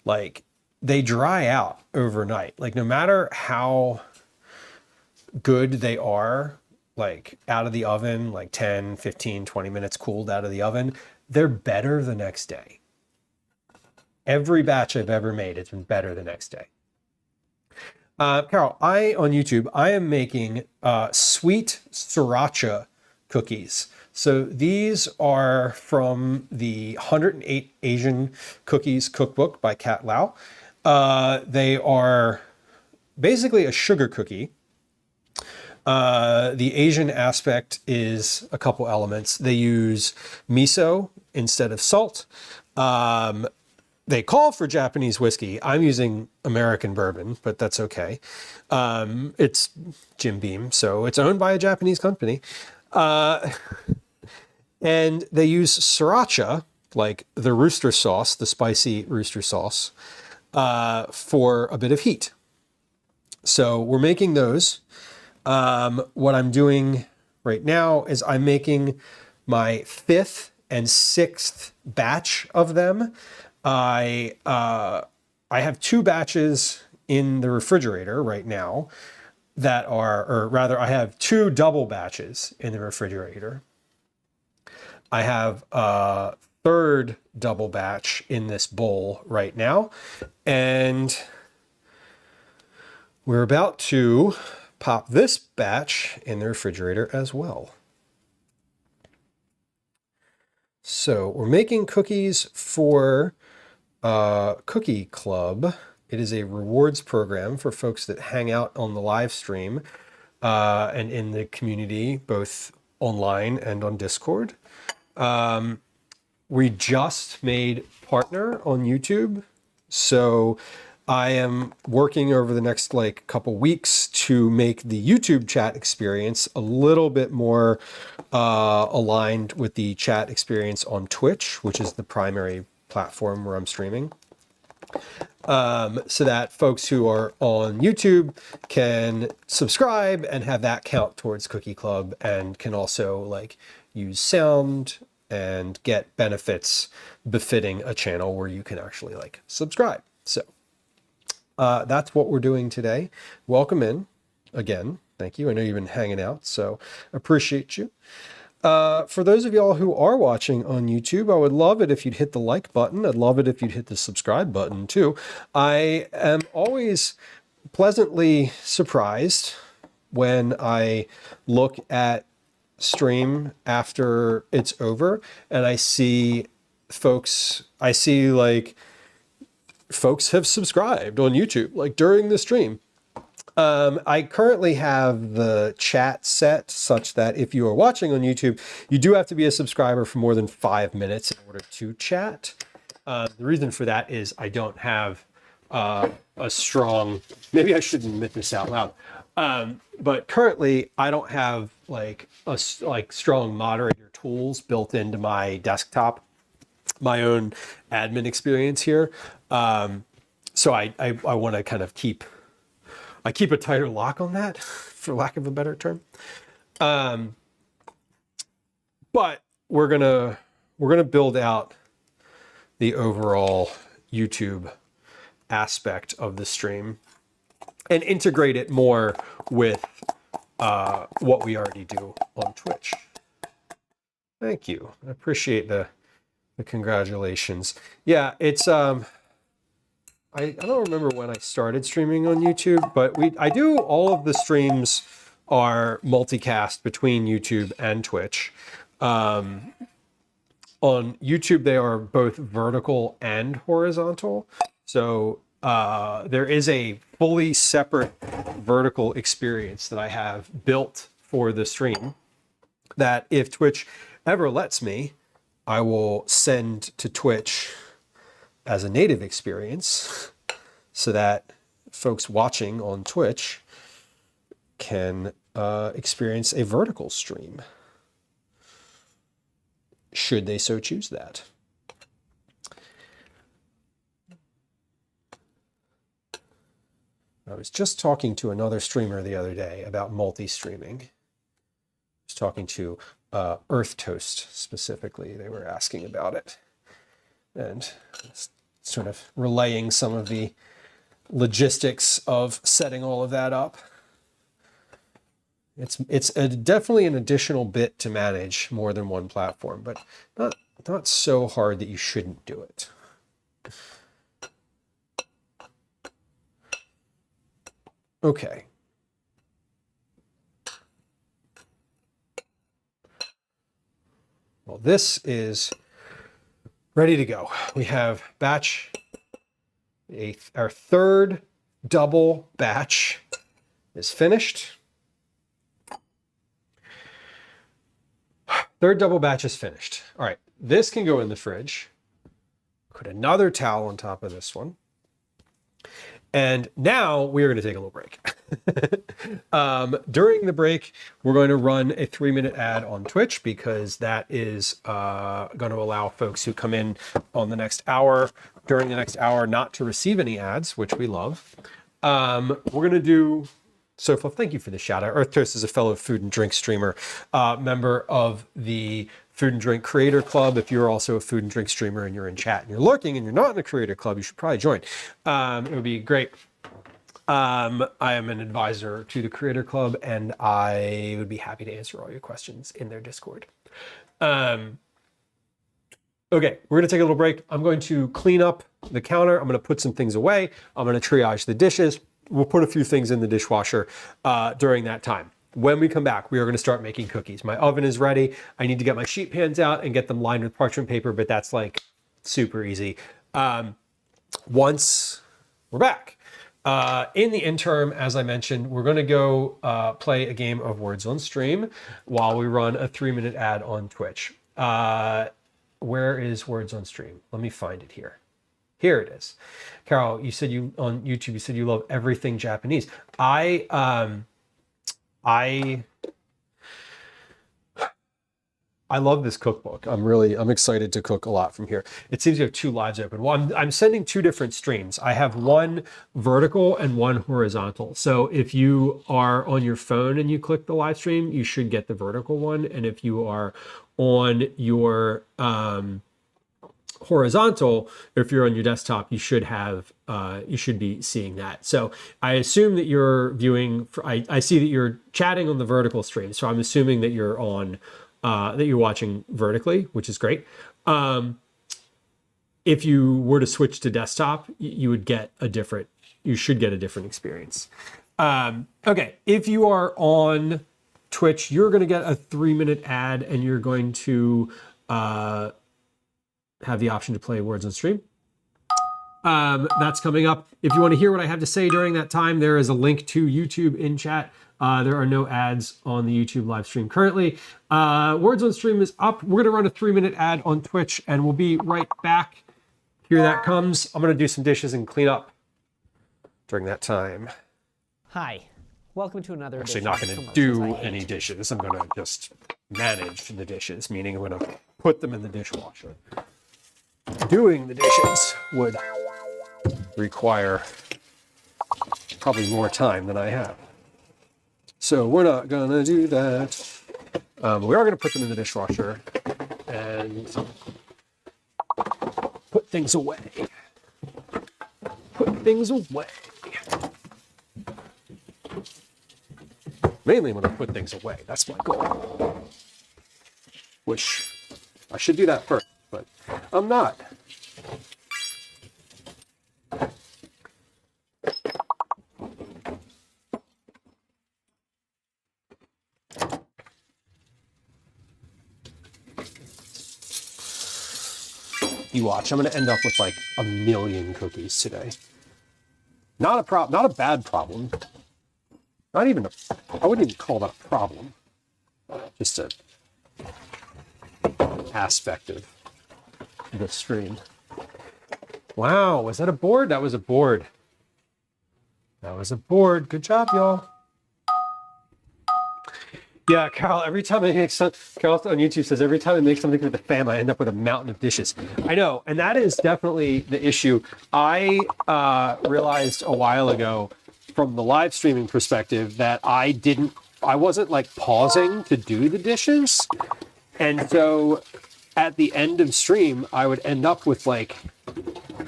Like, they dry out overnight. Like, no matter how good they are, like out of the oven, like 10, 15, 20 minutes cooled out of the oven, they're better the next day. Every batch I've ever made, it's been better the next day. Carol, on YouTube, I am making sweet Sriracha cookies. So these are from the 108 Asian Cookies cookbook by Kat Lau. They are basically a sugar cookie. The Asian aspect is a couple elements. They use miso instead of salt. They call for Japanese whiskey. I'm using American bourbon, but that's okay. It's Jim Beam, so it's owned by a Japanese company. And they use sriracha, like the rooster sauce, the spicy rooster sauce, for a bit of heat. So we're making those. What I'm doing right now is I'm making my 5th and 6th batch of them. I have 2 batches in the refrigerator right now that are, or rather I have 2 double batches in the refrigerator. I have a 3rd double batch in this bowl right now, and we're about to pop this batch in the refrigerator as well. So we're making cookies for Cookie Club. It is a rewards program for folks that hang out on the live stream and in the community, both online and on Discord. We just made partner on YouTube, so I am working over the next couple weeks to make the YouTube chat experience a little bit more aligned with the chat experience on Twitch, which is the primary platform where I'm streaming. So that folks who are on YouTube can subscribe and have that count towards Cookie Club, and can also use sound and get benefits befitting a channel where you can actually subscribe. So that's what we're doing today. Welcome in again. Thank you. I know you've been hanging out, so appreciate you. For those of y'all who are watching on YouTube, I would love it if you'd hit the like button. I'd love it if you'd hit the subscribe button too. I am always pleasantly surprised when I look at stream after it's over and I see folks have subscribed on YouTube, during the stream. I currently have the chat set such that if you are watching on YouTube, you do have to be a subscriber for more than 5 minutes in order to chat. The reason for that is I don't have a strong, maybe I shouldn't admit this out loud, but currently I don't have strong moderator tools built into my desktop, my own admin experience here. So I want to kind of keep a tighter lock on that, for lack of a better term. But we're gonna build out the overall YouTube aspect of the stream and integrate it more with what we already do on Twitch. Thank you. I appreciate the congratulations. Yeah, it's I don't remember when I started streaming on YouTube, but I do all of the streams are multicast between YouTube and Twitch. On YouTube, they are both vertical and horizontal. So there is a fully separate vertical experience that I have built for the stream that if Twitch ever lets me, I will send to Twitch as a native experience so that folks watching on Twitch can experience a vertical stream, should they so choose that. I was just talking to another streamer the other day about multi-streaming. I was talking to Earth Toast specifically. They were asking about it and sort of relaying some of the logistics of setting all of that up. It's definitely an additional bit to manage more than one platform, but not so hard that you shouldn't do it. Okay. Well, this is ready to go. We have batch, our third double batch is finished. Third double batch is finished. All right, this can go in the fridge. Put another towel on top of this one. And now we are going to take a little break. During the break, we're going to run a 3-minute ad on Twitch because that is going to allow folks who come in on the next hour, during the next hour, not to receive any ads, which we love. We're going to do... Sofa, thank you for the shout out. Earth Toast is a fellow food and drink streamer, member of the Food and Drink Creator Club. If you're also a food and drink streamer and you're in chat and you're lurking and you're not in the Creator Club, you should probably join. It would be great. I am an advisor to the Creator Club and I would be happy to answer all your questions in their Discord. Okay, we're going to take a little break. I'm going to clean up the counter. I'm going to put some things away. I'm going to triage the dishes. We'll put a few things in the dishwasher during that time. When we come back, we are going to start making cookies. My oven is ready. I need to get my sheet pans out and get them lined with parchment paper, but that's like super easy. Once we're back. In the interim, as I mentioned, we're going to go play a game of Words on Stream while we run a 3-minute ad on Twitch. Where is Words on Stream? Let me find it here. Here it is. Carol, you said you on YouTube, you said you love everything Japanese. I love this cookbook. I'm excited to cook a lot from here. It seems you have 2 lives open. Well, I'm sending 2 different streams. I have one vertical and one horizontal. So if you are on your phone and you click the live stream, you should get the vertical one. And if you are on your horizontal, if you're on your desktop, you should have you should be seeing that. So I assume that you're viewing. I see that you're chatting on the vertical stream, so I'm assuming that you're on that you're watching vertically, which is great. If you were to switch to desktop, you would get a different. You should get a different experience. Okay, if you are on Twitch, you're going to get a 3-minute ad, and you're going to have the option to play Words on Stream. That's coming up. If you want to hear what I have to say during that time, there is a link to YouTube in chat. There are no ads on the YouTube live stream currently. Words on Stream is up. We're going to run a 3-minute ad on Twitch, and we'll be right back. Here that comes. I'm going to do some dishes and clean up during that time. Hi. Welcome to another Actually, not going to do any dishes. I'm going to just manage the dishes, meaning I'm going to put them in the dishwasher. Doing the dishes would require probably more time than I have. So we're not going to do that. We are going to put them in the dishwasher and put things away. Put things away. Mainly I'm going to put things away. That's my goal. Which I should do that first, but I'm not. you watch. I'm going to end up with like 1,000,000 cookies today. Not a problem, not a bad problem. Not even I wouldn't even call that a problem. Just a aspect of the stream. Wow, was that a board? That was a board. That was a board. Good job, y'all. Yeah, Carol, every time I make something, Carol on YouTube says, every time I make something for the fam, I end up with a mountain of dishes. I know, and that is definitely the issue. I realized a while ago from the live streaming perspective that I wasn't like pausing to do the dishes. And so at the end of stream, I would end up with like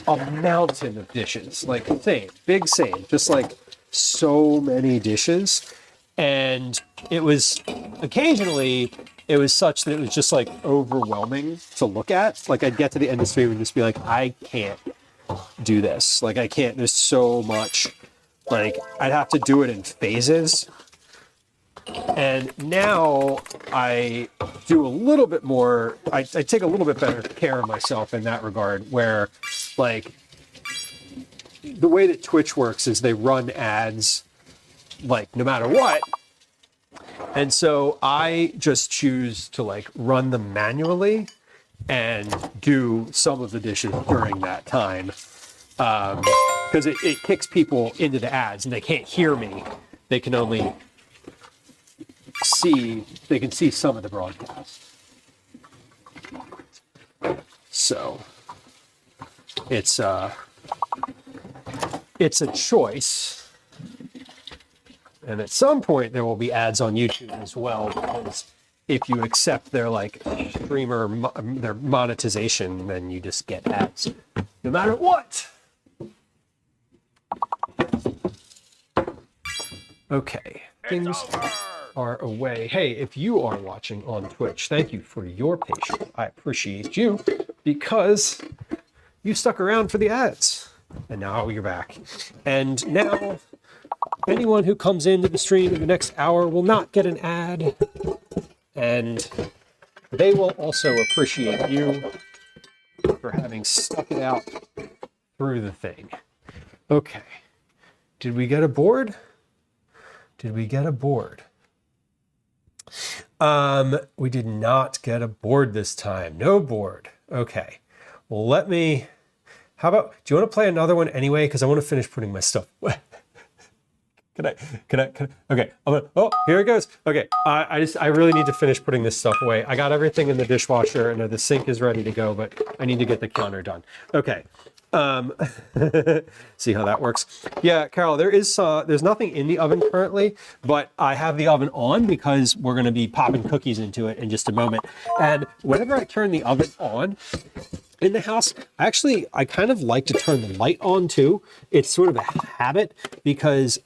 a mountain of dishes, like big same, just like so many dishes. And it was occasionally, it was such that it was just like overwhelming to look at. Like I'd get to the end of the stream and just be like, I can't do this. Like I can't, there's so much, like I'd have to do it in phases. And now I do a little bit more, I take a little bit better care of myself in that regard, where like the way that Twitch works is they run ads like no matter what. And so I just choose to like run them manually and do some of the dishes during that time. Because it kicks people into the ads and they can't hear me. They can only see some of the broadcast. So it's a choice. And at some point there will be ads on YouTube as well, because if you accept their like their monetization, then you just get ads no matter what. Okay, things are away. Hey, if you are watching on Twitch, thank you for your patience. I appreciate you because you stuck around for the ads. And now you're back. And now anyone who comes into the stream in the next hour will not get an ad. And they will also appreciate you for having stuck it out through the thing. Okay. Did we get a board? Did we get a board? We did not get a board this time. No board. Okay. Well, how about, do you want to play another one anyway? Because I want to finish putting my stuff away. Can I? Okay. Oh, here it goes. Okay. I really need to finish putting this stuff away. I got everything in the dishwasher and the sink is ready to go, but I need to get the counter done. Okay. See how that works. Yeah, Carol, there's nothing in the oven currently, but I have the oven on because we're going to be popping cookies into it in just a moment. And whenever I turn the oven on in the house, I kind of like to turn the light on too. It's sort of a habit because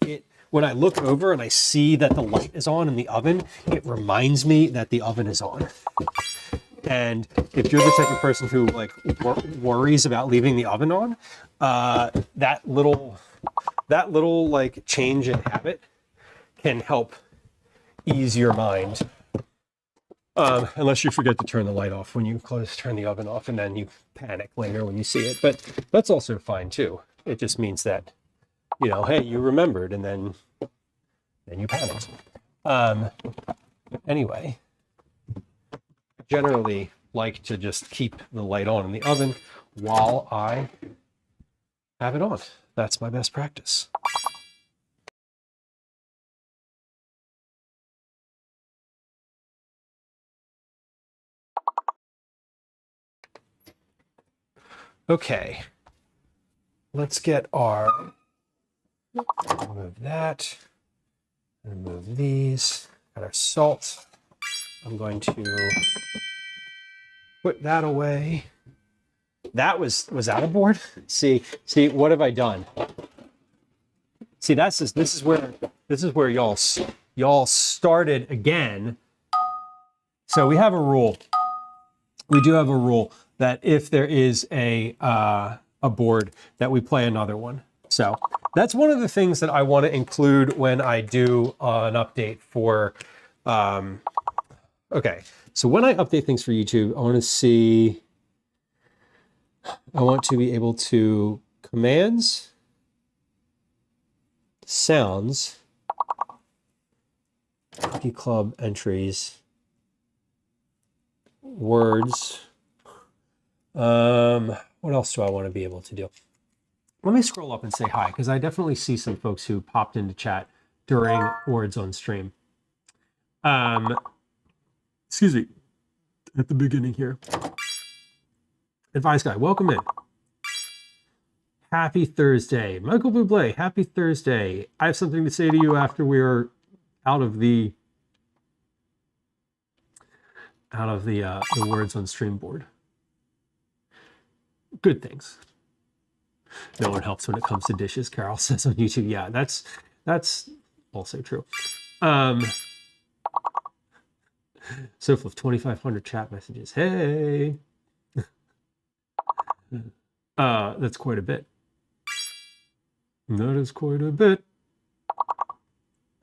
when I look over and I see that the light is on in the oven, it reminds me that the oven is on. And if you're the type of person who like worries about leaving the oven on, that little like change in habit can help ease your mind. Unless you forget to turn the light off when you turn the oven off, and then you panic later when you see it. But that's also fine too. It just means that, hey, you remembered, and then you panicked. Anyway. Generally like to just keep the light on in the oven while I have it on. That's my best practice. Okay, let's get remove that, remove these, got our salt. I'm going to put that away. Was that a board? See, what have I done? See, this is where y'all started again. So we have a rule. We do have a rule that if there is a board, that we play another one. So that's one of the things that I want to include when I do an update for. Okay, so when I update things for YouTube, I want to see. I want to be able to commands, sounds, Cookie Club entries, words. What else do I want to be able to do? Let me scroll up and say hi, because I definitely see some folks who popped into chat during words on stream. Excuse me, at the beginning here. Advice guy, welcome in. Happy Thursday. Michael Bublé, happy Thursday. I have something to say to you after we're out of the words on stream board. Good things. No one helps when it comes to dishes, Carol says on YouTube. Yeah, that's also true. Soflif, 2,500 chat messages. Hey. That's quite a bit. That is quite a bit.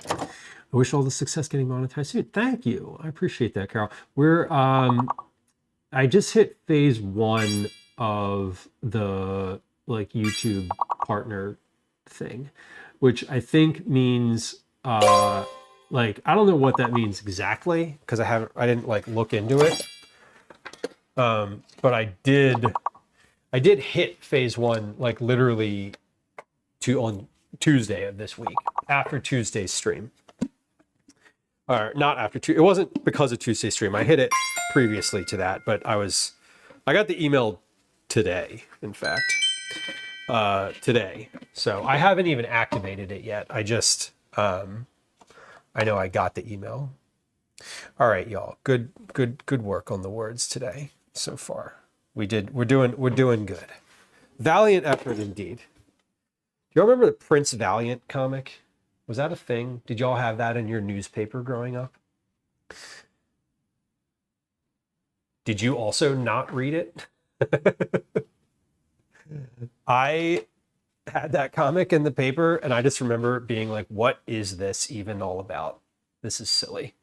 I wish all the success getting monetized soon. Thank you. I appreciate that, Carol. We're I just hit phase 1 of the YouTube partner thing, which I think means I don't know what that means exactly, because I didn't look into it. But I did hit phase 1 literally on Tuesday of this week, after Tuesday's stream. Or not after Tuesday. It wasn't because of Tuesday's stream. I hit it previously to that, but I got the email today, in fact. Today. So I haven't even activated it yet. I just I know I got the email. All right, y'all. Good work on the words today so far. We're doing good. Valiant effort indeed. Do y'all remember the Prince Valiant comic? Was that a thing? Did y'all have that in your newspaper growing up? Did you also not read it? I had that comic in the paper, and I just remember being like, what is this even all about? This is silly.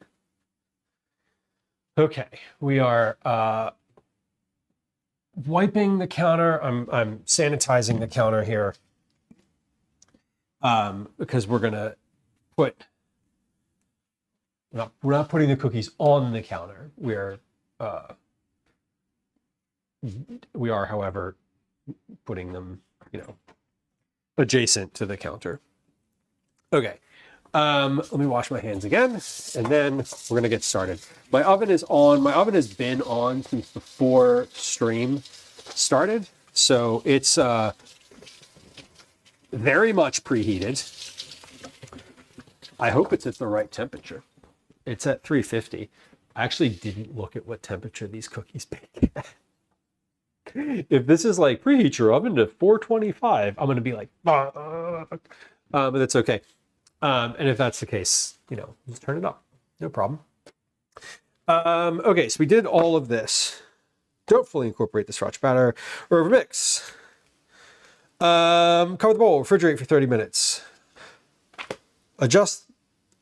Okay, we are wiping the counter. I'm sanitizing the counter here, because we're gonna put. We're not putting the cookies on the counter. We are, however, putting them, adjacent to the counter. Okay. Let me wash my hands again, and then we're gonna get started. My oven is on. My oven has been on since before stream started, so it's very much preheated. I hope it's at the right temperature. It's at 350. I actually didn't look at what temperature these cookies bake at. If this is preheat your oven to 425, I'm gonna be like, fuck. But that's okay. And if that's the case, just turn it up. No problem. Okay, so we did all of this. Don't fully incorporate the sriracha batter or overmix. Cover the bowl, refrigerate for 30 minutes. Adjust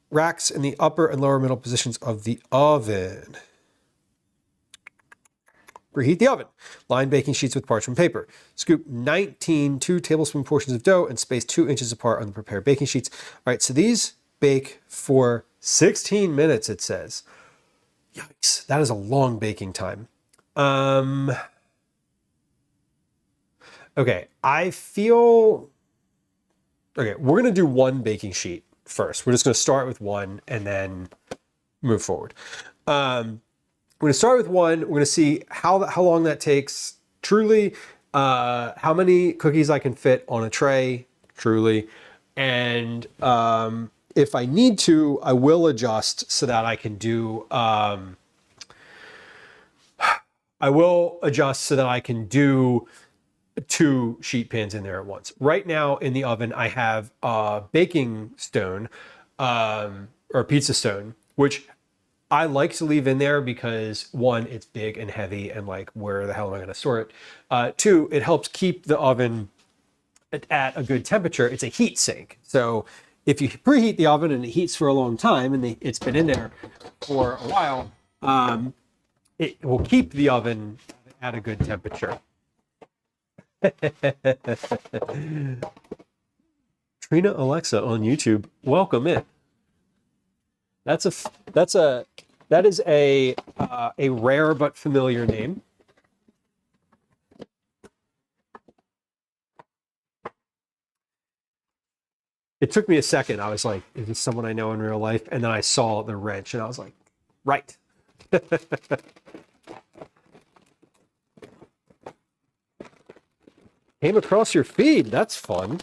racks in the upper and lower middle positions of the oven. Preheat the oven. Line baking sheets with parchment paper. Scoop 19 2-tablespoon portions of dough and space 2 inches apart on the prepared baking sheets. All right, so these bake for 16 minutes, it says. Yikes, that is a long baking time. Okay, we're gonna do one baking sheet first. We're just gonna start with one and then move forward. We're going to start with one. We're going to see how long that takes, truly, how many cookies I can fit on a tray, truly. And if I need to, I will adjust so that I can do, two sheet pans in there at once. Right now in the oven, I have a baking stone, or a pizza stone, which I like to leave in there because 1, it's big and heavy, and where the hell am I going to store it? 2, it helps keep the oven at a good temperature. It's a heat sink. So if you preheat the oven and it heats for a long time and it's been in there for a while, it will keep the oven at a good temperature. Trina Alexa on YouTube, welcome in. That is a rare but familiar name. It took me a second. I was like, is this someone I know in real life? And then I saw the wrench and I was like, right. Came across your feed. That's fun.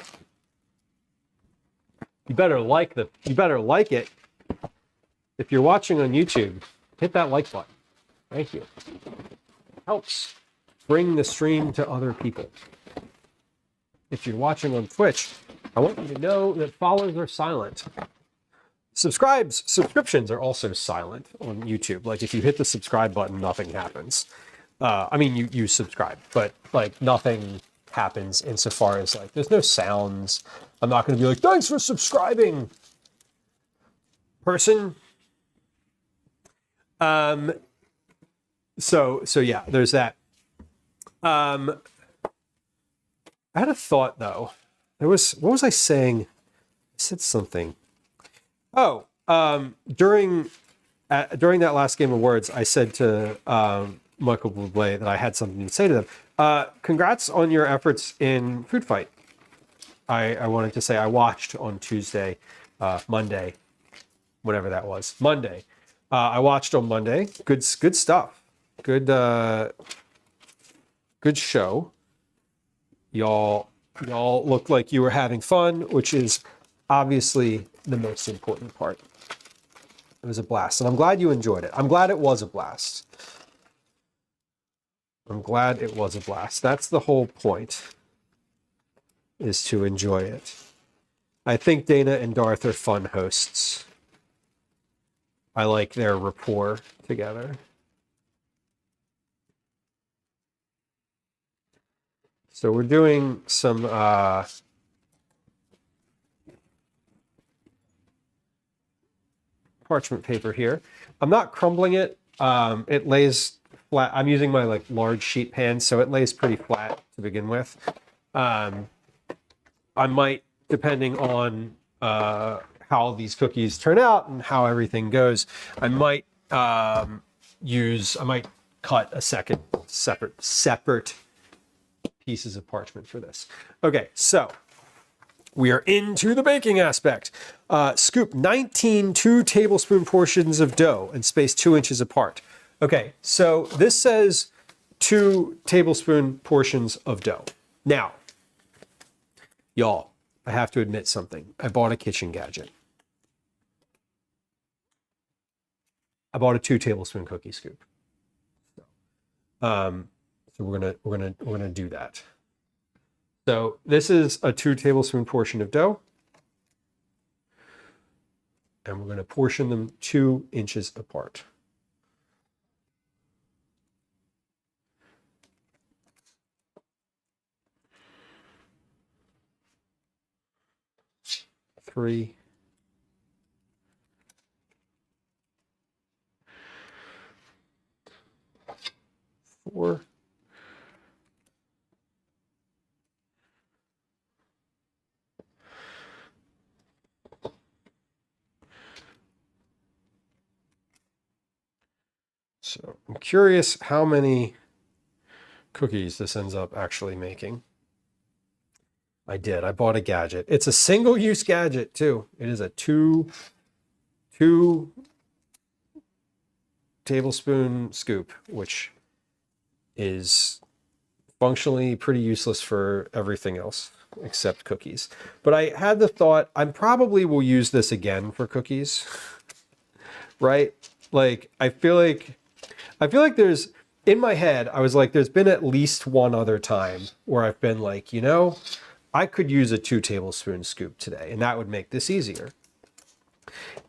You better like it. If you're watching on YouTube, hit that like button. Thank you. Helps bring the stream to other people. If you're watching on Twitch, I want you to know that follows are silent. Subscriptions are also silent on YouTube. Like if you hit the subscribe button, nothing happens. I mean, you subscribe, but like nothing happens insofar as like there's no sounds. I'm not going to be like, thanks for subscribing, person. So yeah, there's that. I had a thought though. What was I saying? I said something. Oh, during that last game of words, I said to Michael Bublé that I had something to say to them. Congrats on your efforts in Food Fight. I wanted to say I watched on Tuesday, Monday, whatever that was, Monday. I watched on Monday. Good stuff. Good show. Y'all looked like you were having fun, which is obviously the most important part. It was a blast, and I'm glad you enjoyed it. I'm glad it was a blast. That's the whole point, is to enjoy it. I think Dana and Darth are fun hosts. I like their rapport together. So we're doing some parchment paper here. I'm not crumbling it. It lays flat. I'm using my like large sheet pan, so it lays pretty flat to begin with. I might, depending on how these cookies turn out and how everything goes, I might cut a second separate pieces of parchment for this. Okay, so we are into the baking aspect. Scoop 19 2-tablespoon portions of dough and space 2 inches apart. Okay, so this says 2 tablespoon portions of dough. Now, y'all, I have to admit something. I bought a kitchen gadget. I bought a 2 tablespoon cookie scoop. So we're gonna do that. So this is a 2 tablespoon portion of dough, and we're gonna portion them 2 inches apart. Three. 4. So I'm curious how many cookies this ends up actually making. I bought a gadget. It's a single-use gadget too. It is a 2 tablespoon scoop, which is functionally pretty useless for everything else except cookies. But I had the thought, I probably will use this again for cookies, right? Like, I feel like there's, in my head, I was like, there's been at least one other time where I've been like, you know, I could use a 2 tablespoon scoop today, and that would make this easier.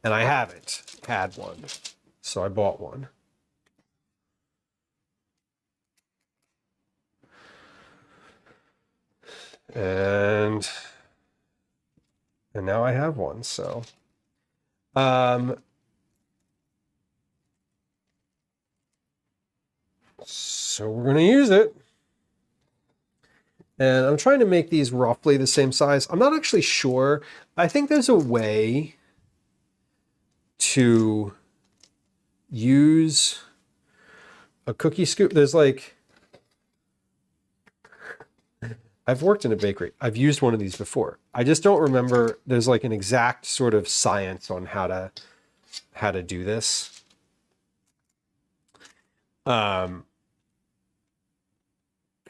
And I haven't had one, so I bought one. And now I have one, so so we're gonna use it. And I'm trying to make these roughly the same size. I'm not actually sure. I think there's a way to use a cookie scoop. There's like, I've worked in a bakery. I've used one of these before. I just don't remember. There's like an exact sort of science on how to do this. Because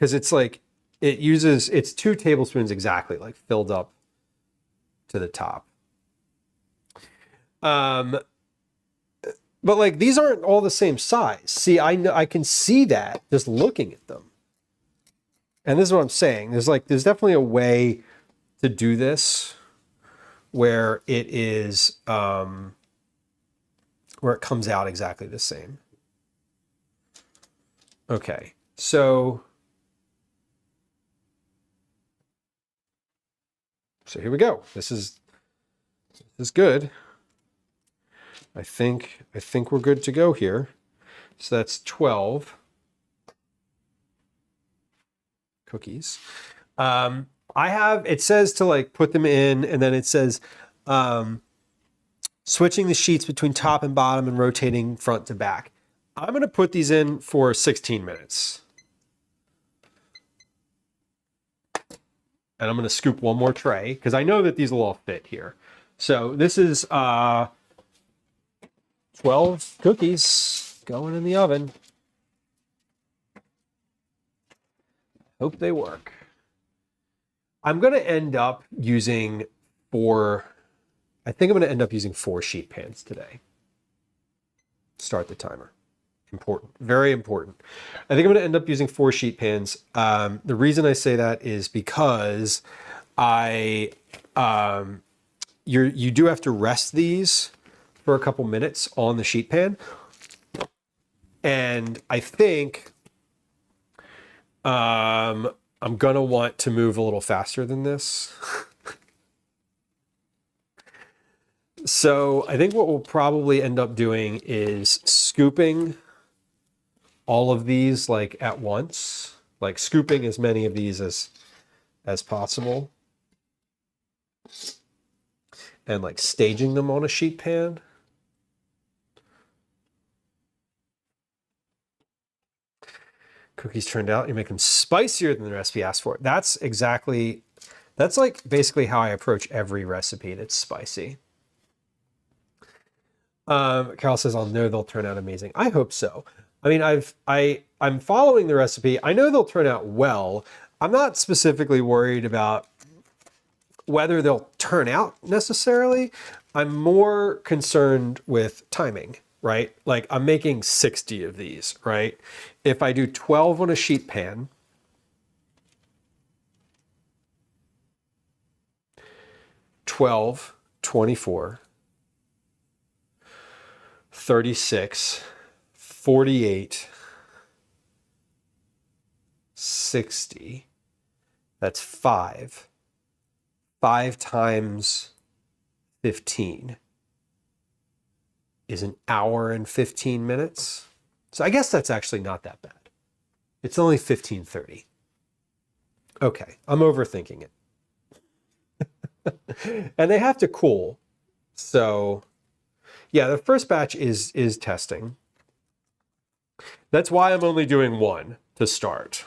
it's like, it's 2 tablespoons exactly, like filled up to the top. But like, these aren't all the same size. See, I can see that just looking at them. And this is what I'm saying. There's definitely a way to do this where it is, where it comes out exactly the same. Okay, so here we go. This is good. I think we're good to go here. So that's 12 cookies. It says to like put them in, and then it says switching the sheets between top and bottom and rotating front to back. I'm going to put these in for 16 minutes. And I'm going to scoop one more tray because I know that these will all fit here. So this is 12 cookies going in the oven. Hope they work. I'm going to end up using 4 sheet pans today. Start the timer. Important, very important. I think I'm going to end up using 4 sheet pans. The reason I say that is because you do have to rest these for a couple minutes on the sheet pan. And I think I'm going to want to move a little faster than this. So I think what we'll probably end up doing is scooping all of these like at once, like scooping as many of these as possible, and like staging them on a sheet pan. Cookies turned out. You make them spicier than the recipe asked for. That's like basically how I approach every recipe that's spicy. Carol says, I'll know they'll turn out amazing. I hope so. I mean, I'm following the recipe. I know they'll turn out well. I'm not specifically worried about whether they'll turn out necessarily. I'm more concerned with timing, right? Like I'm making 60 of these, right? If I do 12 on a sheet pan, 12, 24, 36, 48, 60, that's 5. 5 times 15 is an hour and 15 minutes. So I guess that's actually not that bad. It's only 15:30. Okay, I'm overthinking it. And they have to cool. So yeah, the first batch is testing. That's why I'm only doing 1 to start.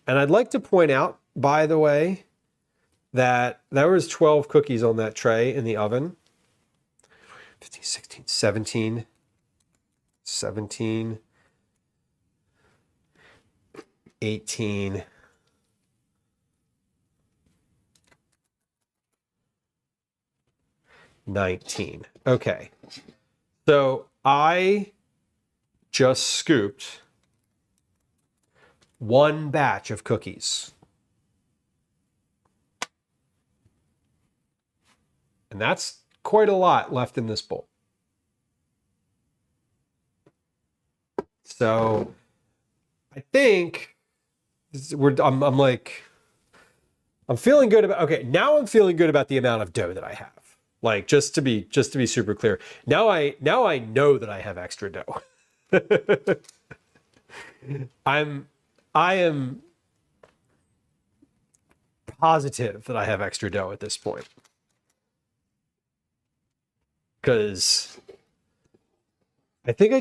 And I'd like to point out, by the way, that there was 12 cookies on that tray in the oven. 15, 16, 17, 17, 18, 19. Okay. So I just scooped 1 batch of cookies. And that's quite a lot left in this bowl. So I think I'm feeling good about, okay, now I'm feeling good about the amount of dough that I have. Like just to be super clear. Now I know that I have extra dough. I am positive that I have extra dough at this point. Because I think I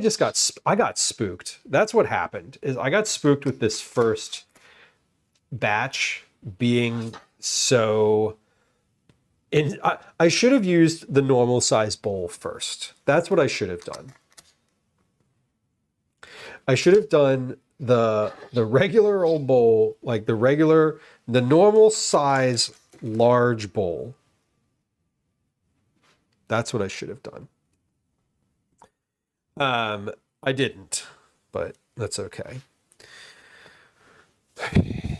got spooked. That's what happened. Is I got spooked with this first batch being so. I should have used the normal size bowl first. That's what I should have done. I should have done the regular old bowl, like the normal size large bowl. That's what I should have done. I didn't, but that's okay.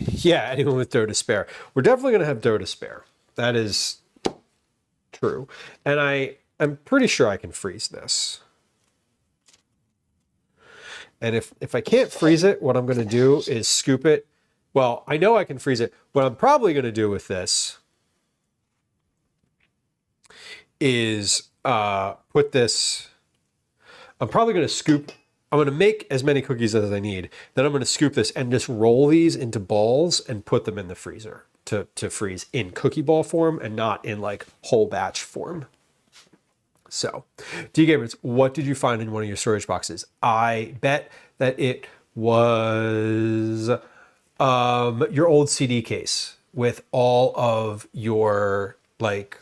Yeah, anyone with dough to spare. We're definitely going to have dough to spare. That is true. And I'm pretty sure I can freeze this. And if I can't freeze it, what I'm going to do is scoop it. Well, I know I can freeze it. What I'm probably going to do with this is put this. I'm probably going to scoop. I'm going to make as many cookies as I need. Then I'm going to scoop this and just roll these into balls and put them in the freezer to freeze in cookie ball form and not in like whole batch form. So, D Gamers, what did you find in one of your storage boxes? I bet that it was your old CD case with all of your like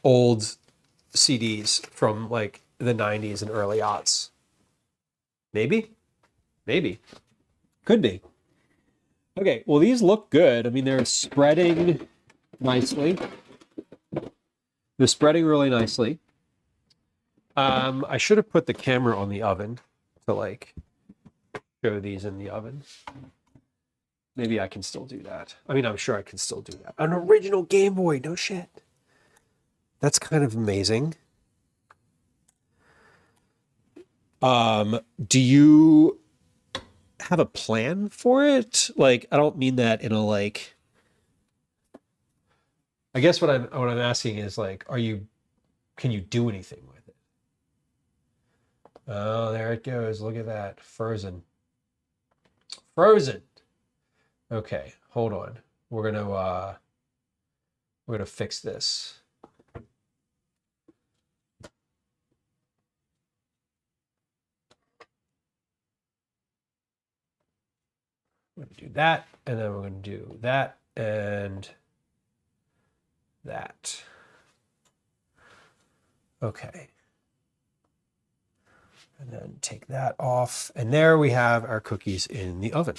old CDs from like the 90s and early aughts. Maybe. Could be. Okay, well, these look good. I mean, they're spreading nicely. They're spreading really nicely. I should have put the camera on the oven to like show these in the oven. Maybe I can still do that. I mean, I'm sure I can still do that. An original Game Boy, no shit. That's kind of amazing. Do you have a plan for it? Like, I don't mean that in a like. I guess what I'm asking is like, can you do anything with it? Oh, there it goes. Look at that. Frozen. Okay, hold on. We're gonna fix this. We're going to do that, and then we're going to do that and that. Okay. And then take that off. And there we have our cookies in the oven.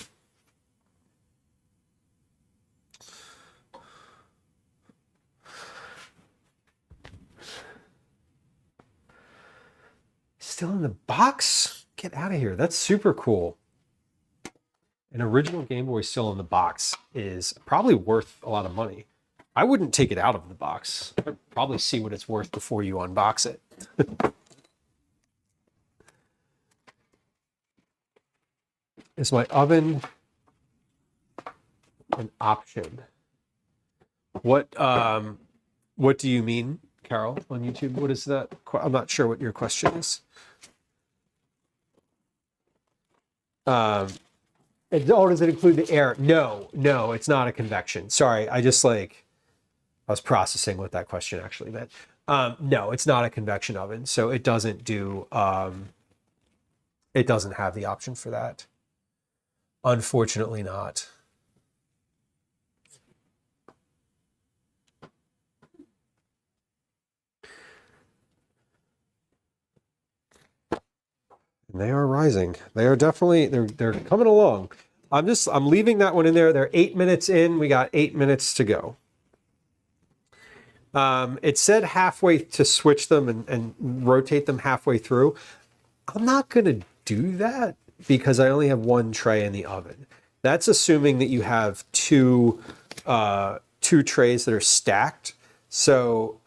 Still in the box? Get out of here. That's super cool. An original Game Boy still in the box is probably worth a lot of money. I wouldn't take it out of the box. I'd probably see what it's worth before you unbox it. Is my oven an option? What do you mean, Carol, on YouTube? What is that? I'm not sure what your question is. Does it include the air? No, it's not a convection. Sorry, I was processing what that question actually meant. No, it's not a convection oven, so it doesn't do. It doesn't have the option for that. Unfortunately, not. And they are rising. They are definitely they're coming along. I'm leaving that one in there. They're 8 minutes in. We got 8 minutes to go. It said halfway to switch them and rotate them halfway through. I'm not going to do that because I only have one tray in the oven. That's assuming that you have two trays that are stacked. So,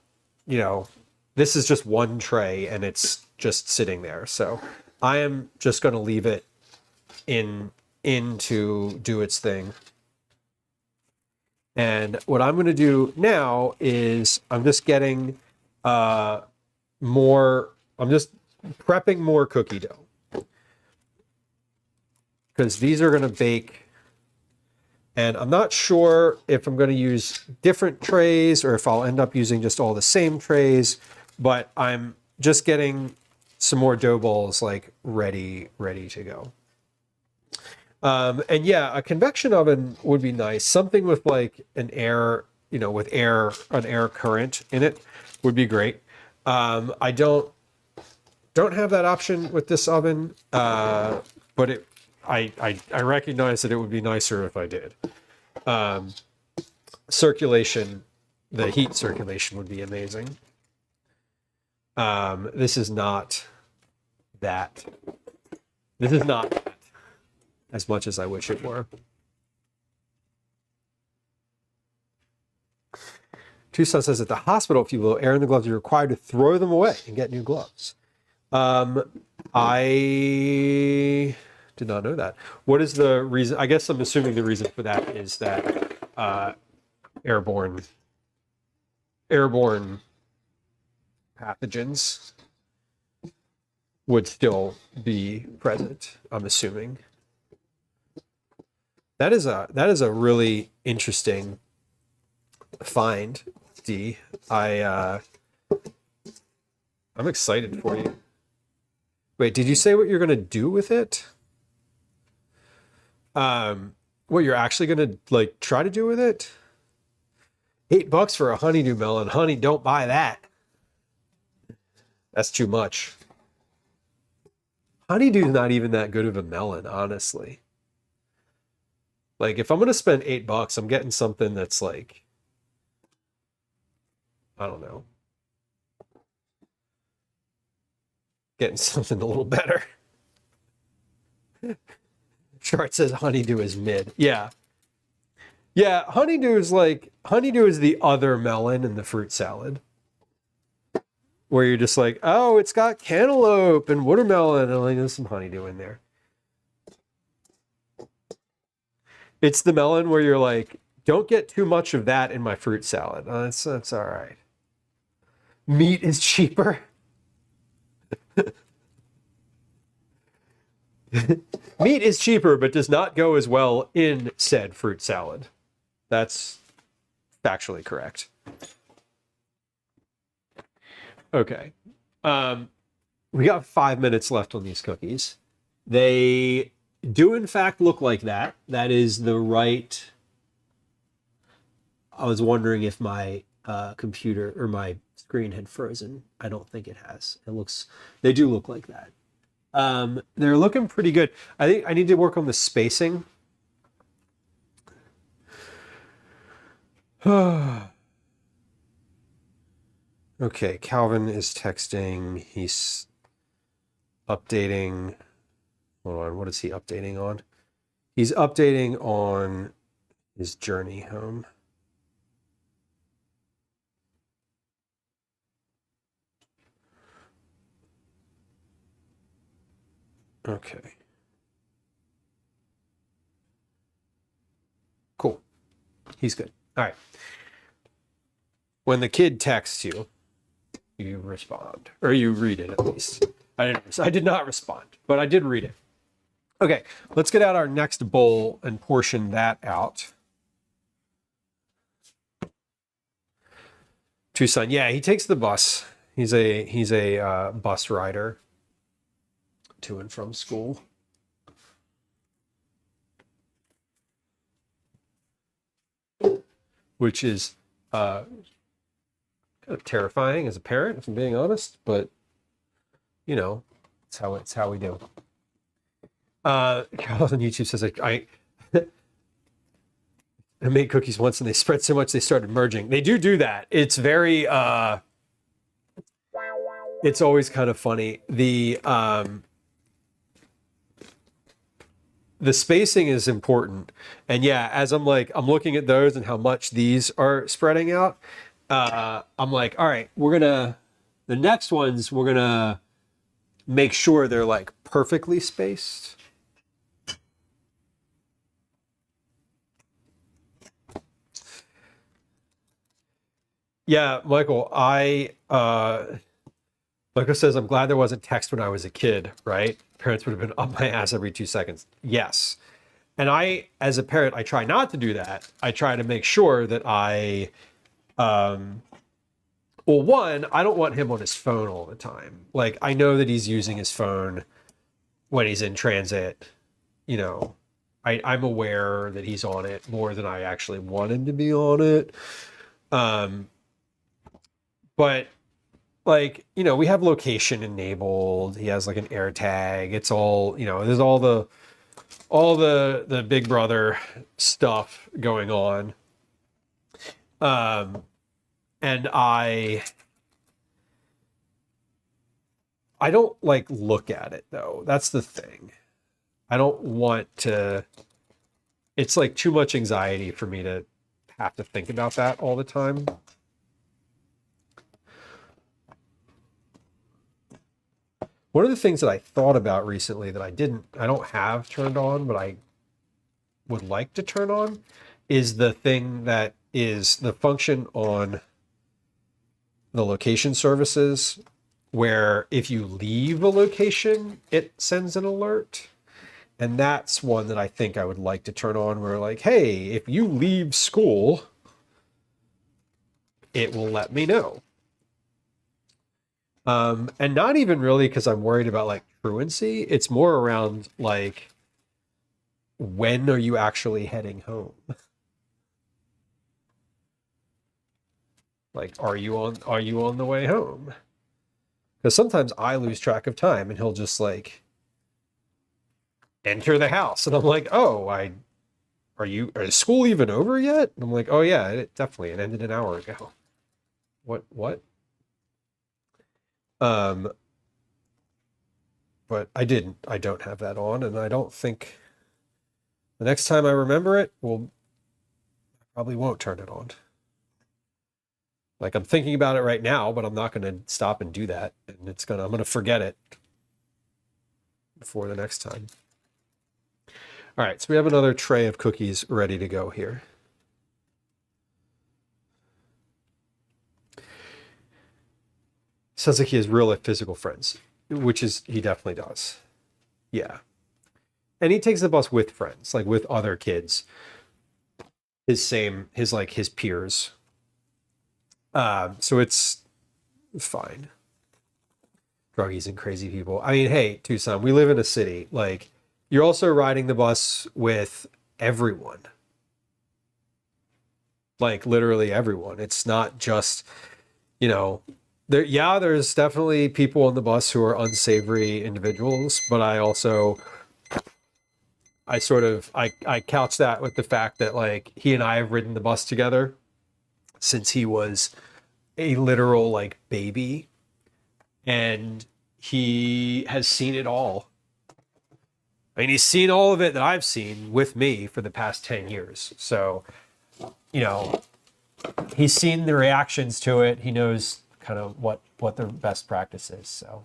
this is just one tray and it's just sitting there. So I am just going to leave it in to do its thing. And what I'm going to do now is I'm just getting I'm just prepping more cookie dough. Because these are going to bake And I'm not sure if I'm going to use different trays or if I'll end up using just all the same trays, but I'm just getting some more dough balls like ready to go. And yeah, a convection oven would be nice. Something with like an air, with an air current in it would be great. I don't have that option with this oven, but I recognize that it would be nicer if I did. Circulation, the heat circulation would be amazing. This is not that. This is not that, as much as I wish it were. Tucson says at the hospital, if you blow air in the gloves, you're required to throw them away and get new gloves. I did not know that. What is the reason? I guess I'm assuming the reason for that is that airborne pathogens would still be present, I'm assuming. That is a really interesting find, D. I'm excited for you. Wait, did you say what you're gonna do with it? What you're actually gonna like try to do with it? $8 for a honeydew melon. Honey, don't buy that. That's too much. Honeydew's not even that good of a melon, honestly. Like, if I'm gonna spend $8, I'm getting something that's like, I don't know, getting something a little better. Chart says honeydew is mid. Yeah. Yeah, honeydew is the other melon in the fruit salad. Where you're just like, oh, it's got cantaloupe and watermelon, and like there's some honeydew in there. It's the melon where you're like, don't get too much of that in my fruit salad. That's all right. Meat is cheaper. Meat is cheaper, but does not go as well in said fruit salad. That's factually correct. Okay. We got 5 minutes left on these cookies. They do in fact look like that. That is the right. I was wondering if my computer or my screen had frozen. I don't think it has. They do look like that. They're looking pretty good. I think I need to work on the spacing. Okay, Calvin is texting. He's updating. Hold on, what is he updating on? He's updating on his journey home. Okay. Cool. He's good. All right. When the kid texts you, you respond, or you read it at least. I did not respond, but I did read it. Okay, let's get out our next bowl and portion that out. Tucson, yeah, he takes the bus. He's a bus rider to and from school. Which is kind of terrifying as a parent, if I'm being honest, but you know, it's how we do. Carlos on YouTube says I made cookies once and they spread so much they started merging. They do that. It's very it's always kind of funny. The spacing is important. And yeah, as I'm looking at those and how much these are spreading out, I'm like, all right, the next ones, we're gonna make sure they're like perfectly spaced. Yeah, Michael, Michael says, I'm glad there wasn't text when I was a kid, right? Parents would have been up my ass every 2 seconds. Yes. And I, as a parent, I try not to do that. I try to make sure that well, one, I don't want him on his phone all the time. Like, I know that he's using his phone when he's in transit. You know, I'm aware that he's on it more than I actually want him to be on it. But like, you know, we have location enabled. He has like an air tag. It's all, you know, there's all the Big Brother stuff going on. And I don't like look at it though. That's the thing. I don't want to, it's like too much anxiety for me to have to think about that all the time. One of the things that I thought about recently that I don't have turned on, but I would like to turn on is the thing that is the function on the location services where if you leave a location, it sends an alert. And that's one that I think I would like to turn on where like, hey, if you leave school, it will let me know. And not even really because I'm worried about like truancy. It's more around like, when are you actually heading home? Like, are you on the way home? Because sometimes I lose track of time and he'll just like enter the house and I'm like, oh, is school even over yet? And I'm like, oh yeah, it ended an hour ago. What? But I don't have that on, and I don't think the next time I remember it, I probably won't turn it on. Like I'm thinking about it right now, but I'm not going to stop and do that. And I'm going to forget it before the next time. All right, so we have another tray of cookies ready to go here. Sounds like he has real physical friends, which is, he definitely does. Yeah. And he takes the bus with friends, like with other kids, his peers. So it's fine. Druggies and crazy people. I mean, hey, Tucson, we live in a city. Like, you're also riding the bus with everyone. Like, literally everyone. It's not just, you know, there's definitely people on the bus who are unsavory individuals, but I couch that with the fact that like he and I have ridden the bus together since he was a literal like baby, and he has seen it all. I mean, he's seen all of it that I've seen with me for the past 10 years. So, you know, he's seen the reactions to it. He knows kind of what the best practice is. So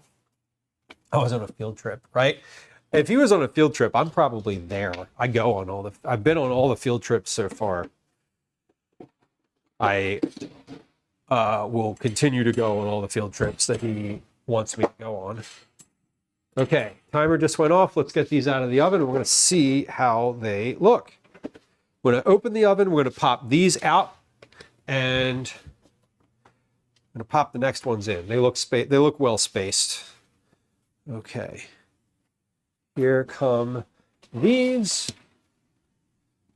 I was on a field trip, right? If he was on a field trip, I'm probably there. I've been on all the field trips so far. I will continue to go on all the field trips that he wants me to go on. Okay, timer just went off. Let's get these out of the oven. We're going to see how they look. We're going to open the oven. We're going to pop these out, and I'm going to pop the next ones in. They look well spaced. Okay. Here come these.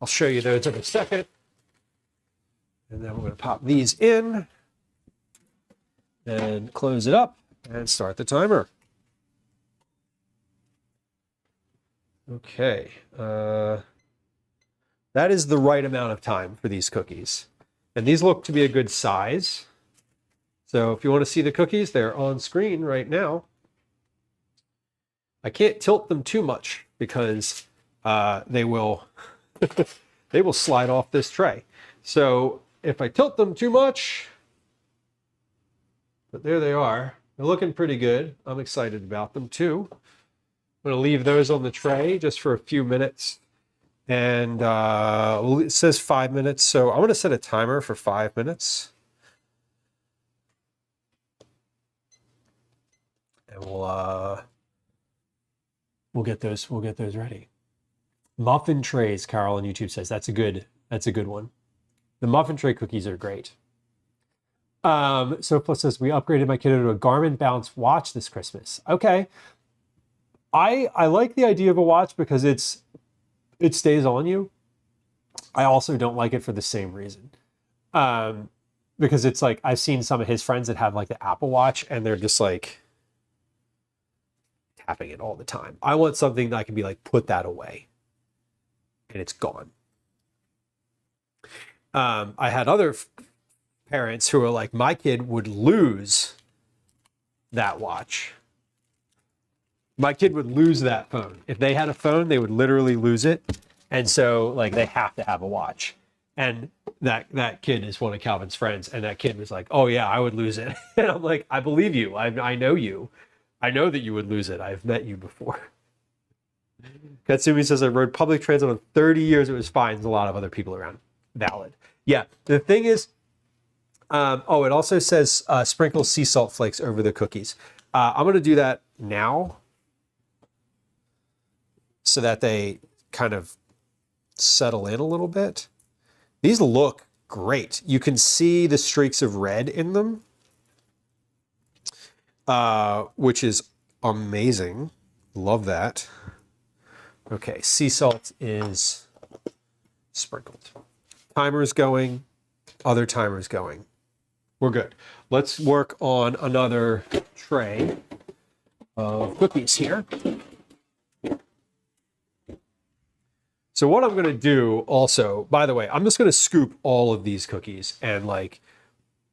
I'll show you those in a second. And then we're going to pop these in and close it up and start the timer. Okay. That is the right amount of time for these cookies. And these look to be a good size. So if you want to see the cookies, they're on screen right now. I can't tilt them too much because they will they will slide off this tray. So if I tilt them too much, but there they are. They're looking pretty good. I'm excited about them too. I'm going to leave those on the tray just for a few minutes. And it says 5 minutes, so I'm going to set a timer for 5 minutes. And we'll get those ready. Muffin trays, Carol on YouTube says. That's a good one. The muffin tray cookies are great. So Plus says, we upgraded my kid to a Garmin Bounce watch this Christmas. Okay. I like the idea of a watch because it stays on you. I also don't like it for the same reason. Because it's like, I've seen some of his friends that have like the Apple Watch and they're just like tapping it all the time. I want something that I can be like, put that away and it's gone. I had other parents who were like, my kid would lose that watch. My kid would lose that phone. If they had a phone, they would literally lose it. And so like they have to have a watch. And that kid is one of Calvin's friends. And that kid was like, oh yeah, I would lose it. And I'm like, I believe you. I know you. I know that you would lose it. I've met you before. Katsumi says, I rode public transit on 30 years. It was fine. There's a lot of other people around. Valid. Yeah. The thing is, it also says sprinkle sea salt flakes over the cookies. I'm going to do that now so that they kind of settle in a little bit. These look great. You can see the streaks of red in them, which is amazing. Love that. Okay, sea salt is sprinkled. Timer's going, other timer's going. We're good. Let's work on another tray of cookies here. So what I'm going to do also, by the way, I'm just going to scoop all of these cookies and like,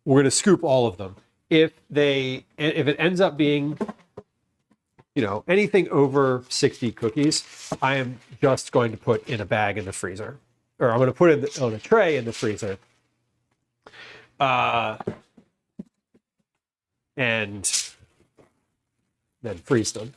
we're going to scoop all of them. If it ends up being, you know, anything over 60 cookies, I am just going to put in a bag in the freezer, or I'm going to put it on a tray in the freezer. And then freeze them.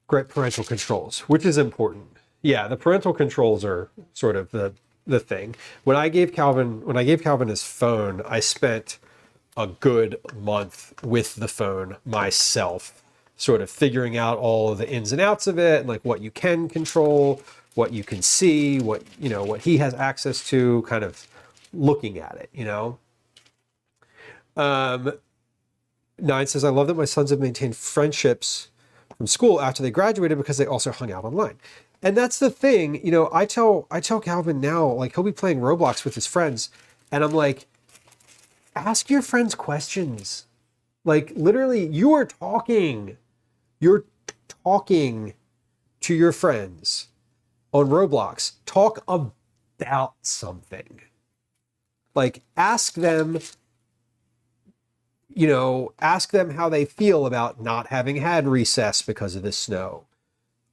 Great parental controls, which is important. Yeah, the parental controls are sort of the thing. When I gave Calvin his phone, I spent a good month with the phone myself, sort of figuring out all of the ins and outs of it, and like what you can control, what you can see, what he has access to, kind of looking at it, you know. 9 says, I love that my sons have maintained friendships from school after they graduated because they also hung out online. And that's the thing, you know, I tell Calvin now, like he'll be playing Roblox with his friends and I'm like, ask your friends questions. Like literally you're talking to your friends on Roblox. Talk about something. Like ask them how they feel about not having had recess because of the snow.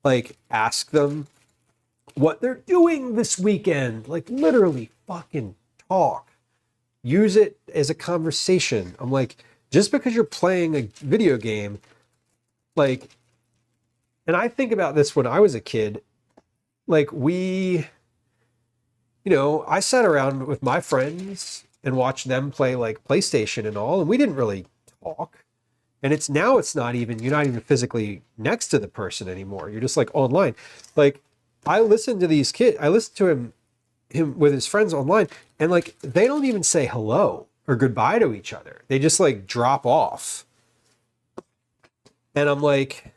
Like, ask them what they're doing this weekend. Like, literally fucking talk. Use it as a conversation. I'm like, just because you're playing a video game, like, and I think about this when I was a kid, like I sat around with my friends and watch them play like PlayStation and all, and we didn't really talk. And it's not even, you're not even physically next to the person anymore. You're just like online. Like I listen to these kids, I listen to him with his friends online, and like they don't even say hello or goodbye to each other. They just like drop off. And I'm like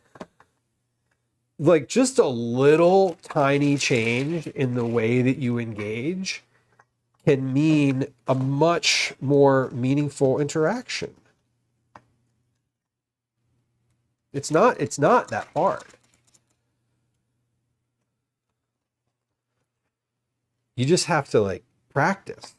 just a little tiny change in the way that you engage can mean a much more meaningful interaction. It's not that hard. You just have to like practice.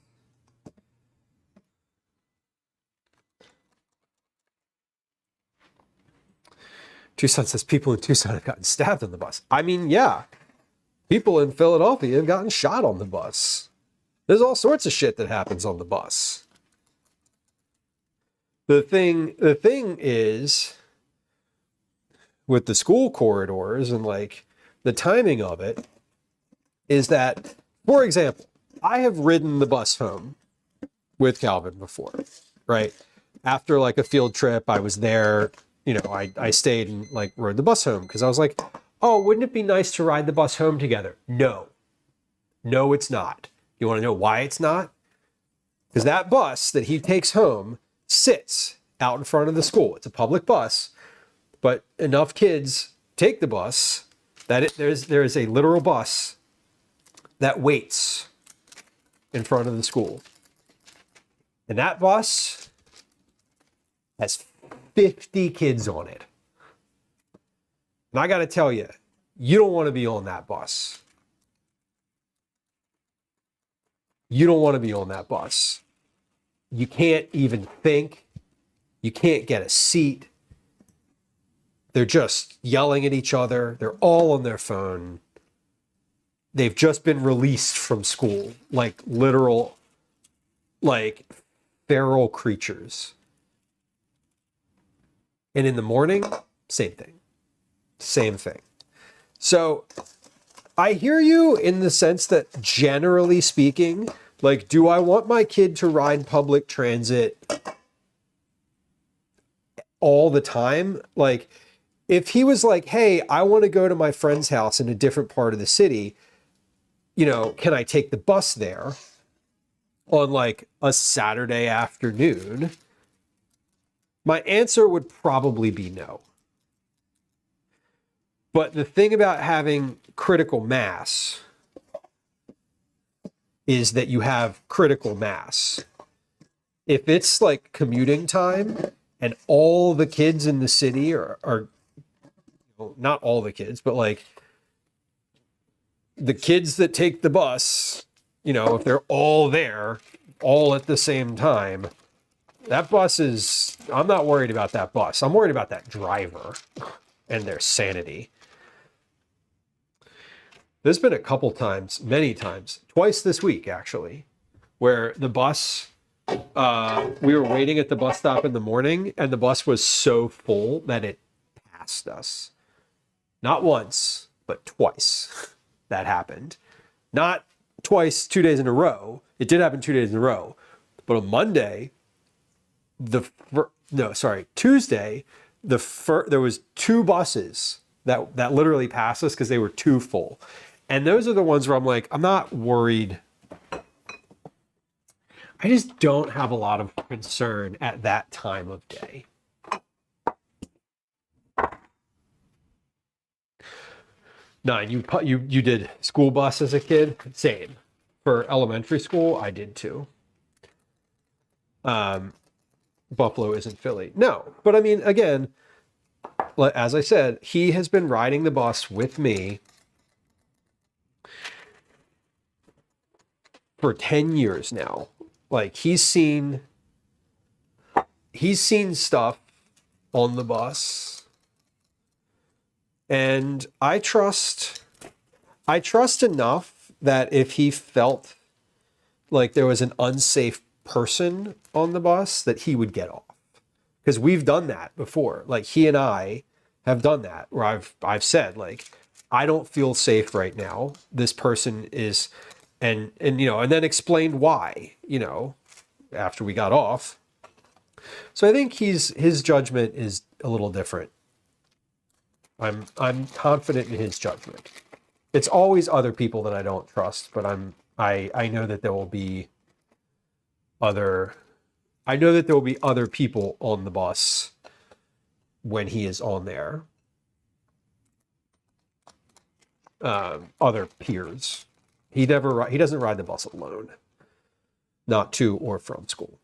Tucson says people in Tucson have gotten stabbed on the bus. I mean, yeah. People in Philadelphia have gotten shot on the bus. There's all sorts of shit that happens on the bus. The thing is, with the school corridors and like the timing of it, is that, for example, I have ridden the bus home with Calvin before, right? After like a field trip, I was there, I stayed and like rode the bus home because I was like, oh, wouldn't it be nice to ride the bus home together? No. No, it's not. You want to know why it's not? Because that bus that he takes home sits out in front of the school. It's a public bus, but enough kids take the bus that there is a literal bus that waits in front of the school. And that bus has 50 kids on it. And I got to tell you, you don't want to be on that bus. You don't want to be on that bus. You can't even think. You can't get a seat. They're just yelling at each other. They're all on their phone. They've just been released from school, like literal, like feral creatures. And in the morning, same thing. Same thing. So I hear you in the sense that generally speaking, like, do I want my kid to ride public transit all the time? Like, if he was like, hey, I want to go to my friend's house in a different part of the city, you know, can I take the bus there on like a Saturday afternoon? My answer would probably be no. But the thing about having critical mass is that you have critical mass. If it's like commuting time and all the kids in the city are well, not all the kids, but like the kids that take the bus, you know, if they're all there, all at the same time, that bus is, I'm not worried about that bus. I'm worried about that driver and their sanity. There's been a couple times, many times, twice this week actually, where the bus, we were waiting at the bus stop in the morning and the bus was so full that it passed us. Not once, but twice that happened. Not twice, 2 days in a row. It did happen 2 days in a row. But on Monday, Tuesday, there was two buses that literally passed us because they were too full. And those are the ones where I'm like, I'm not worried. I just don't have a lot of concern at that time of day. Nine, you did school bus as a kid? Same. For elementary school, I did too. Buffalo isn't Philly. No, but I mean, again, as I said, he has been riding the bus with me for 10 years now. Like he's seen stuff on the bus. And I trust enough that if he felt like there was an unsafe person on the bus, that he would get off. Because we've done that before. Like he and I have done that where I've said, like, I don't feel safe right now. This person is, and you know, and then explained why, you know, after we got off. So I think his judgment is a little different. I'm confident in his judgment. It's always other people that I don't trust, but I know that there will be other people on the bus when he is on there. Other peers. He doesn't ride the bus alone. Not to or from school.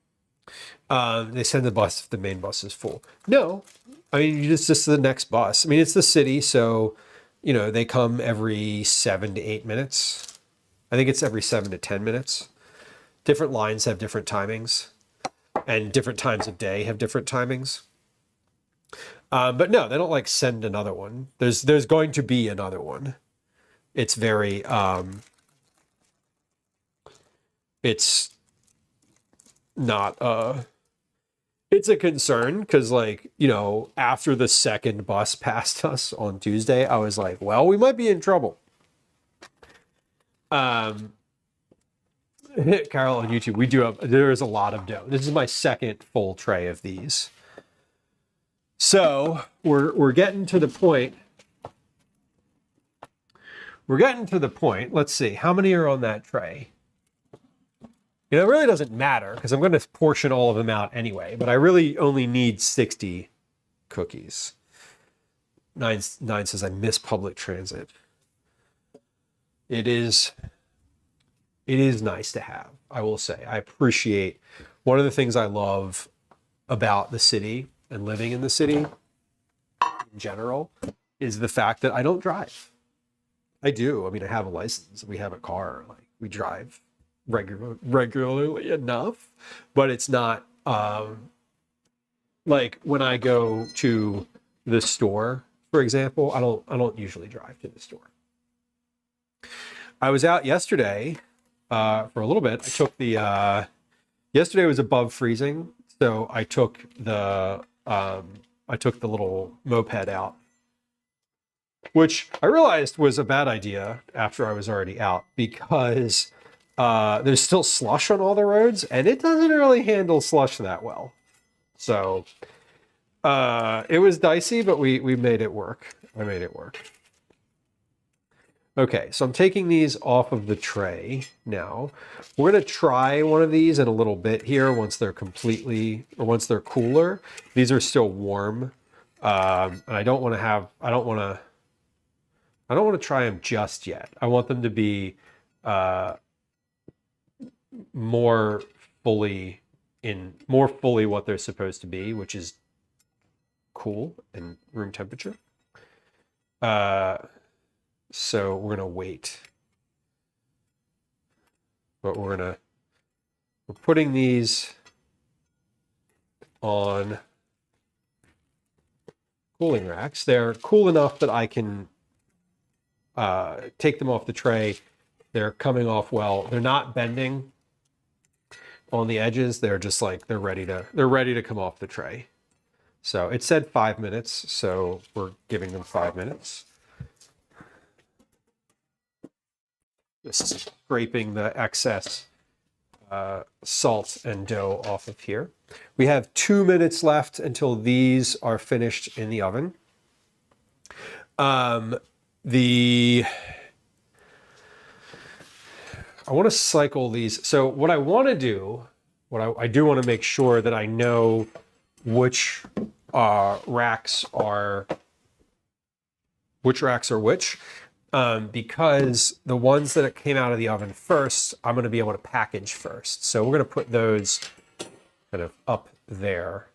They send the bus if the main bus is full. No, I mean, just the next bus. I mean, it's the city, so, you know, they come every 7 to 8 minutes. I think it's every 7 to 10 minutes. Different lines have different timings, and different times of day have different timings. But no, they don't like send another one. There's going to be another one. It's very, it's not, it's a concern because, like, you know, after the second bus passed us on Tuesday, I was like, well, we might be in trouble. Carol on YouTube, there's a lot of dough. This is my second full tray of these. So we're getting to the point we're getting to the point. Let's see, how many are on that tray? You know, it really doesn't matter because I'm going to portion all of them out anyway, but I really only need 60 cookies. Nine says I miss public transit. It is nice to have, I will say. I appreciate, one of the things I love about the city and living in the city in general is the fact that I don't drive. I do. I mean, I have a license. We have a car. Like, we drive regularly enough, but it's not like when I go to the store, for example, I don't usually drive to the store. I was out yesterday for a little bit. I took the yesterday was above freezing, so I took the little moped out, which I realized was a bad idea after I was already out because there's still slush on all the roads, and it doesn't really handle slush that well. So it was dicey, but we made it work. I made it work. Okay, so I'm taking these off of the tray now. We're going to try one of these in a little bit here once they're once they're cooler. These are still warm. And I don't want to try them just yet. I want them to be more fully what they're supposed to be, which is cool and room temperature. So we're gonna wait, but we're putting these on cooling racks. They're cool enough that I can take them off the tray. They're coming off well. They're not bending on the edges. They're just like they're ready to come off the tray. So it said 5 minutes, so we're giving them 5 minutes. Just scraping the excess salt and dough off of here. We have 2 minutes left until these are finished in the oven. I want to cycle these. So what I want to do, I do want to make sure that I know which racks are which. Because the ones that came out of the oven first, I'm going to be able to package first. So we're going to put those kind of up there.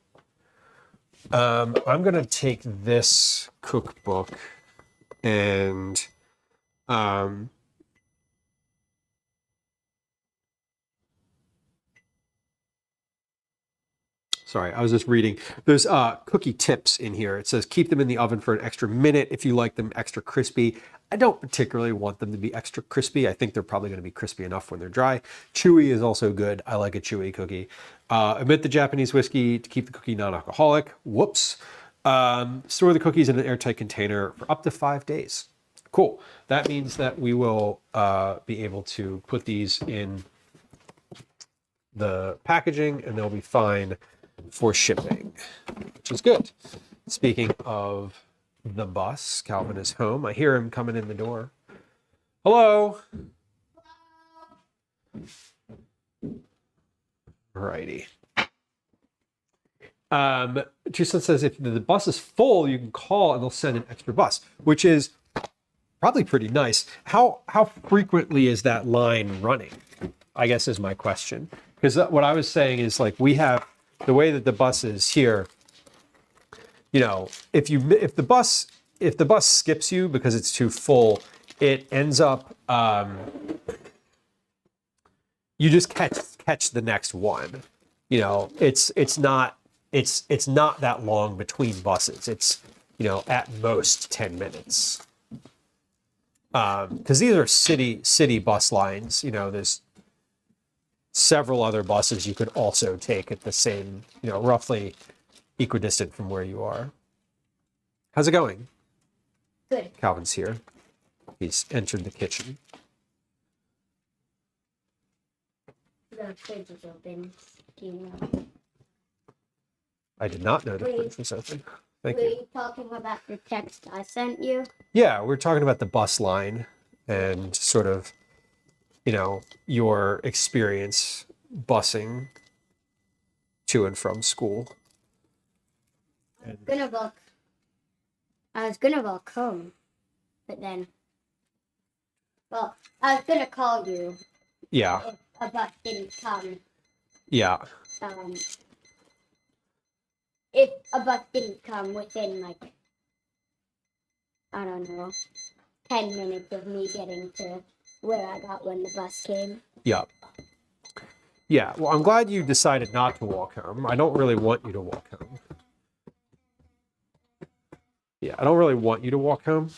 I'm going to take this cookbook and sorry, I was just reading. There's cookie tips in here. It says keep them in the oven for an extra minute if you like them extra crispy. I don't particularly want them to be extra crispy. I think they're probably going to be crispy enough when they're dry. Chewy is also good. I like a chewy cookie. Omit the Japanese whiskey to keep the cookie non-alcoholic. Whoops. Store the cookies in an airtight container for up to 5 days. Cool. That means that we will be able to put these in the packaging and they'll be fine for shipping, which is good. Speaking of the bus, Calvin is home. I hear him coming in the door. Hello. Alrighty. Tucson says if the bus is full, you can call and they'll send an extra bus, which is probably pretty nice. How frequently is that line running? I guess is my question. Because what I was saying is like we have the way that the bus is here. You know, if the bus skips you because it's too full, it ends up you just catch the next one. You know, it's not that long between buses. It's, you know, at most 10 minutes. Because these are city bus lines. You know, there's several other buses you could also take at the same, you know, roughly equidistant from where you are. How's it going? Good. Calvin's here. He's entered the kitchen. The fridge is open. Do you know? I did not know the fridge was open. Thank Were you. you talking about the text I sent you? Yeah, we're talking about the bus line. and sort of, your experience busing to and from school. I was gonna walk home, but then, well, I was gonna call you Yeah, if a bus didn't come. yeah. If a bus didn't come within, like, I don't know, 10 minutes of me getting to where I got when the bus came. Yeah. Yeah, well, I'm glad you decided not to walk home. I don't really want you to walk home. Yeah, I don't really want you to walk home.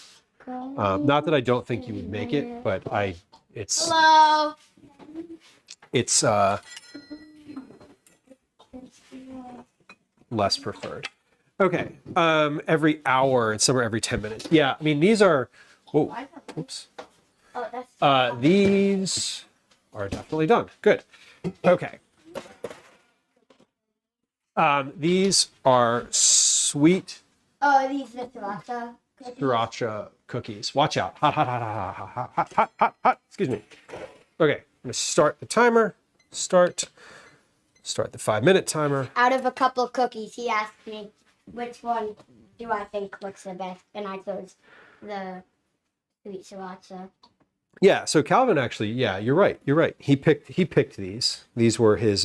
Not that I don't think you would make it, but Hello. it's less preferred. Okay, every hour and somewhere every 10 minutes. Yeah, I mean, these are, whoa, oops. Oh, that's These are definitely done. Good. Okay. These are sweet Oh, these are Sriracha cookies. Sriracha cookies. Watch out. Hot, hot, hot, hot, hot, hot, hot, hot, hot, hot. Excuse me. Okay, I'm gonna start the timer. Start the 5-minute timer. Out of a couple cookies, he asked me which one do I think looks the best, and I chose the sweet Sriracha. Yeah, so Calvin actually, yeah, you're right. You're right. He picked these. These were his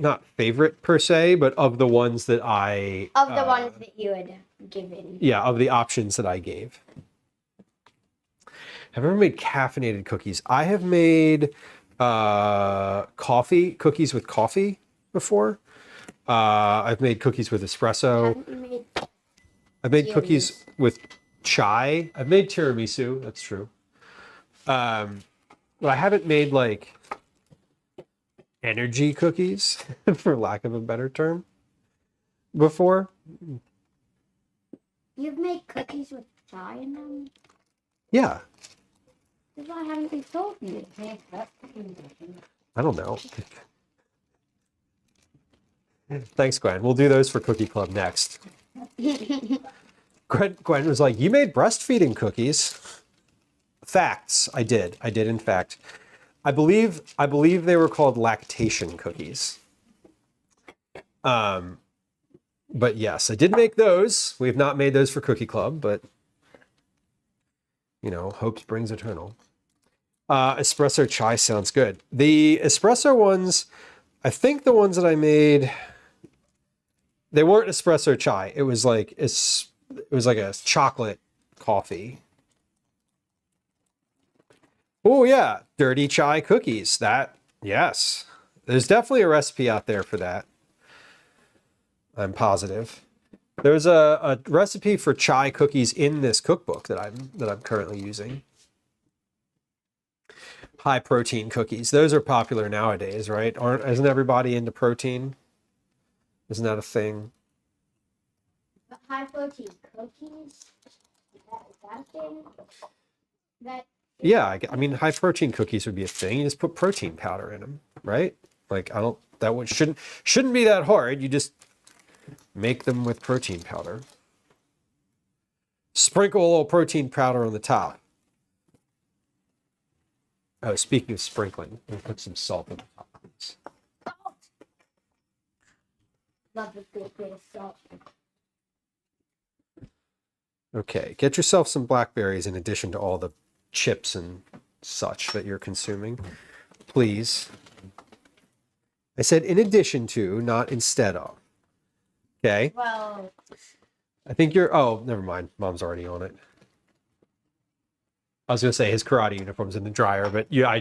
not favorite per se, but of the ones that I Of the ones that you had given. yeah, of the options that I gave. Have I ever made caffeinated cookies? I have made cookies with coffee before. I've made cookies with espresso. I've made cookies with chai. I've made tiramisu, that's true. But I haven't made like energy cookies, for lack of a better term, before. You've made cookies with chai in them? Yeah. Why haven't you told me? I don't know. Thanks, Gwen. We'll do those for Cookie Club next. Gwen was like, you made breastfeeding cookies. Facts. I did in fact. I believe they were called lactation cookies. But yes, I did make those. We have not made those for Cookie Club, but hope springs eternal. Espresso chai sounds good. The espresso ones, I think the ones that I made, they weren't espresso chai. It was like a chocolate coffee. Oh yeah, dirty chai cookies. Yes. There's definitely a recipe out there for that. I'm positive. There's a recipe for chai cookies in this cookbook that I'm currently using. High protein cookies. Those are popular nowadays, right? Isn't everybody into protein? Isn't that a thing? But high protein cookies? Is that a thing? Yeah, I mean, high protein cookies would be a thing. You just put protein powder in them, right? Like, shouldn't be that hard. You just make them with protein powder. Sprinkle a little protein powder on the top. Oh, speaking of sprinkling, we'll put some salt on the top of this. Love a good bit of salt. Okay, get yourself some blackberries in addition to all the chips and such that you're consuming, please. I said in addition to, not instead of. Okay. Well, I think oh, never mind. Mom's already on it. I was gonna say his karate uniform's in the dryer, but yeah,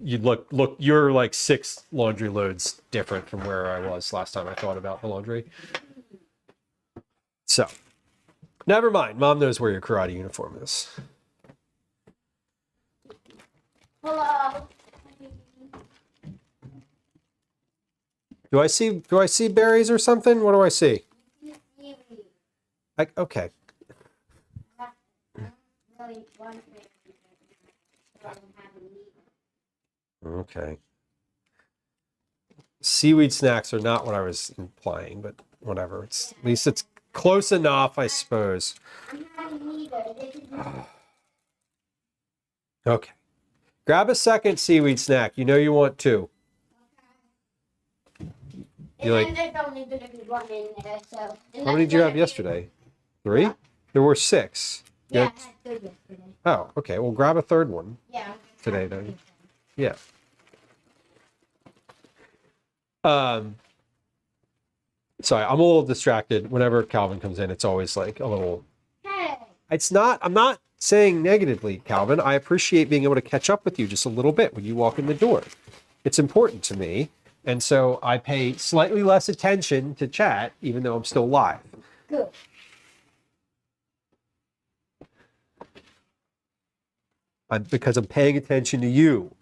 you look, you're like 6 laundry loads different from where I was last time I thought about the laundry. So, never mind. Mom knows where your karate uniform is. hello. Do I see berries or something? What do I see? Okay. Okay. Seaweed snacks are not what I was implying, but whatever. At least it's close enough, I suppose. Okay. Grab a second seaweed snack. You know you want two. And like- then there's only going to be one in there, so... How many did you have yesterday? 3? Yeah. There were 6. Yeah, I Yeah. had 2 yesterday. Oh, okay. Well, grab a third one Yeah. today then. Yeah. Sorry, I'm a little distracted. Whenever Calvin comes in, it's always like a little... Hey! I'm not saying negatively, Calvin. I appreciate being able to catch up with you just a little bit when you walk in the door. It's important to me. And so I pay slightly less attention to chat, even though I'm still live. Good. Because I'm paying attention to you.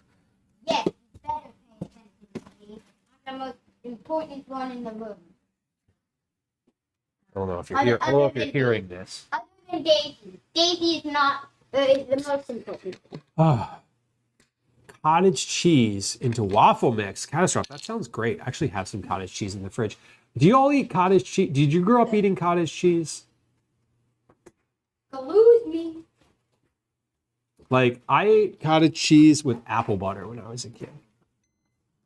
Yes, you better pay attention to me. I'm the most important one in the room. I don't know if you're hearing this. Other than Daisy. Daisy is not is the most important. Ah, cottage cheese into waffle mix. Catastrophe. That sounds great. I actually have some cottage cheese in the fridge. Do you all eat cottage cheese? Did you grow up eating cottage cheese? Don't lose me. Like, I ate cottage cheese with apple butter when I was a kid.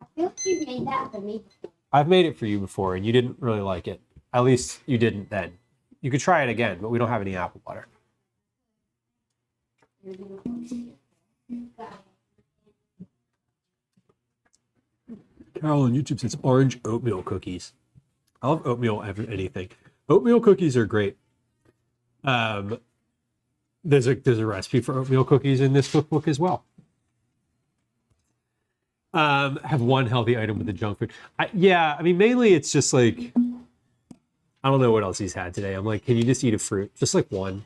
I feel like you made that for me. I've made it for you before, and you didn't really like it. At least you didn't then. You could try it again, but we don't have any apple butter. Carol on YouTube says orange oatmeal cookies. I love oatmeal anything. Oatmeal cookies are great. There's a recipe for oatmeal cookies in this cookbook as well. Have one healthy item with the junk food. Mainly it's just like, I don't know what else he's had today. I'm like, can you just eat a fruit? Just like one.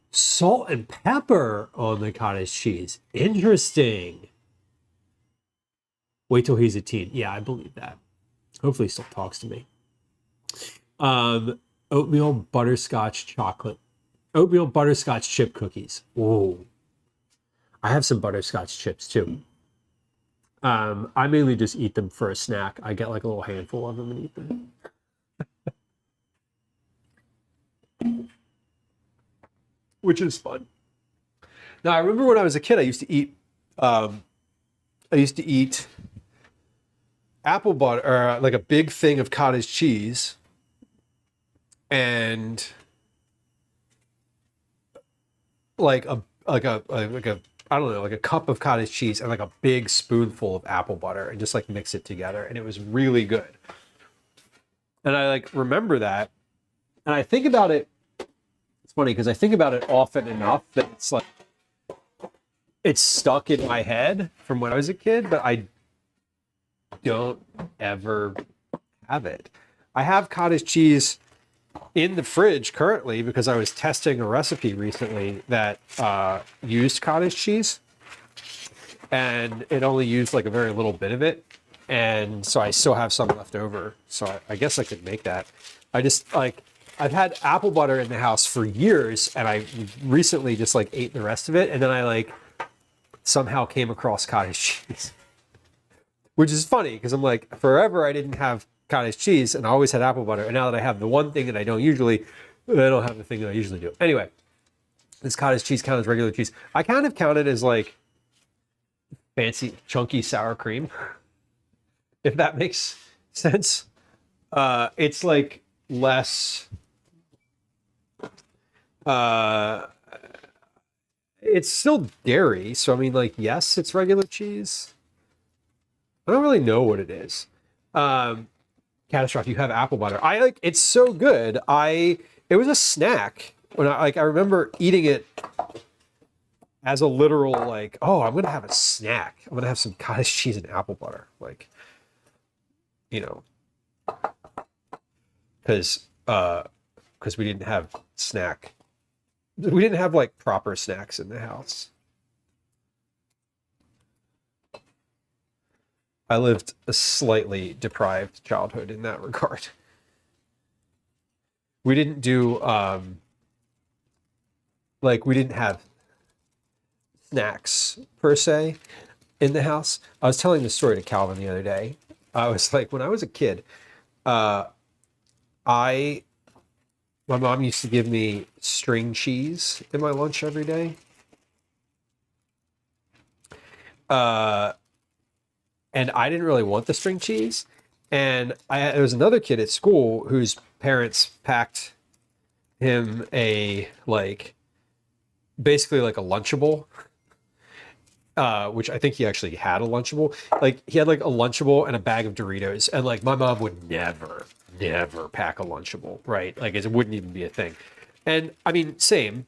Salt and pepper on the cottage cheese. Interesting. Wait till he's a teen. Yeah, I believe that. Hopefully he still talks to me. Oatmeal butterscotch chocolate. Oatmeal butterscotch chip cookies. Ooh. I have some butterscotch chips too. I mainly just eat them for a snack. I get like a little handful of them and eat them. Which is fun. Now, I remember when I was a kid, I used to eat apple butter, or like a big thing of cottage cheese, and like a I don't know, like a cup of cottage cheese and like a big spoonful of apple butter, and just like mix it together, and it was really good. And I like remember that, and I think about it. It's funny because I think about it often enough that it's like it's stuck in my head from when I was a kid, but I don't ever have it. I have cottage cheese in the fridge currently because I was testing a recipe recently that used cottage cheese, and it only used like a very little bit of it, and so I still have some left over. So I guess I could make that. I just like I've had apple butter in the house for years, and I recently just like ate the rest of it, and then I like somehow came across cottage cheese, which is funny because I'm like forever I didn't have cottage cheese and I always had apple butter, and now that I have the one thing that I don't have the thing that I usually do. Anyway, this cottage cheese count as regular cheese. I kind of count it as like fancy chunky sour cream, if that makes sense. It's like less it's still dairy, so I mean, like, yes, it's regular cheese. I don't really know what it is. Catastrophe, you have apple butter. I like it's so good. It was a snack when I remember eating it as a literal like, oh, I'm gonna have a snack. I'm gonna have some cottage cheese and apple butter, like, you know, because we didn't have like proper snacks in the house. I lived a slightly deprived childhood in that regard. We didn't do we didn't have snacks per se in the house. I was telling this story to Calvin the other day. I was like, when I was a kid, my mom used to give me string cheese in my lunch every day. and I didn't really want the string cheese. And there was another kid at school whose parents packed him basically like a Lunchable, which I think he actually had a Lunchable. Like he had like a Lunchable and a bag of Doritos, and like my mom would never pack a Lunchable, right? Like it wouldn't even be a thing. And I mean, same.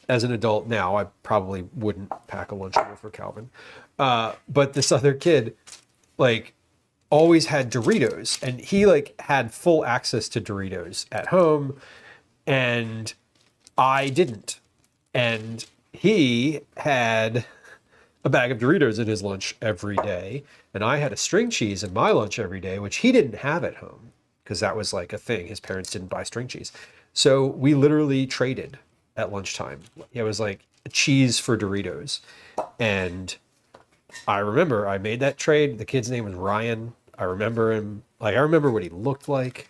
As an adult now, I probably wouldn't pack a Lunchable for Calvin. But this other kid, like, always had Doritos, and he like had full access to Doritos at home, and I didn't. And he had a bag of Doritos in his lunch every day, and I had a string cheese in my lunch every day, which he didn't have at home because that was like a thing. His parents didn't buy string cheese. So we literally traded at lunchtime. It was like cheese for Doritos. And I remember I made that trade. The kid's name was Ryan. I remember him. Like, I remember what he looked like.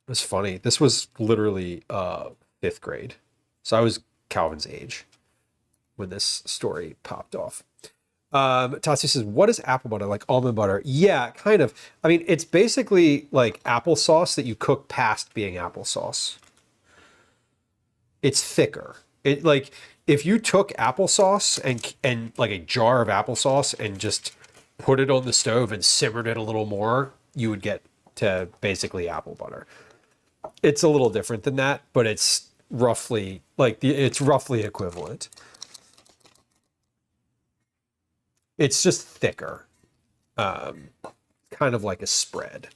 It was funny. This was literally 5th grade. So I was Calvin's age when this story popped off. Tatsu says, what is apple butter? Like almond butter? Yeah, kind of. I mean, it's basically like applesauce that you cook past being applesauce. It's thicker. It like if you took applesauce and like a jar of applesauce and just put it on the stove and simmered it a little more, you would get to basically apple butter. It's a little different than that, but it's roughly it's roughly equivalent. It's just thicker, kind of like a spread.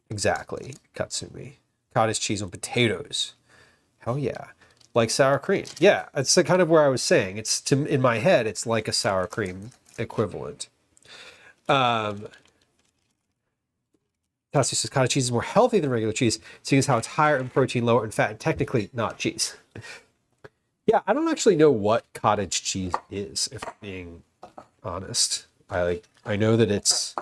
Exactly, Katsumi. Cottage cheese on potatoes. Hell yeah. Like sour cream. Yeah, it's kind of where I was saying. In my head, it's like a sour cream equivalent. Tatsu says cottage cheese is more healthy than regular cheese, seeing as how it's higher in protein, lower in fat, and technically not cheese. Yeah, I don't actually know what cottage cheese is, if I'm being honest. I know that it's...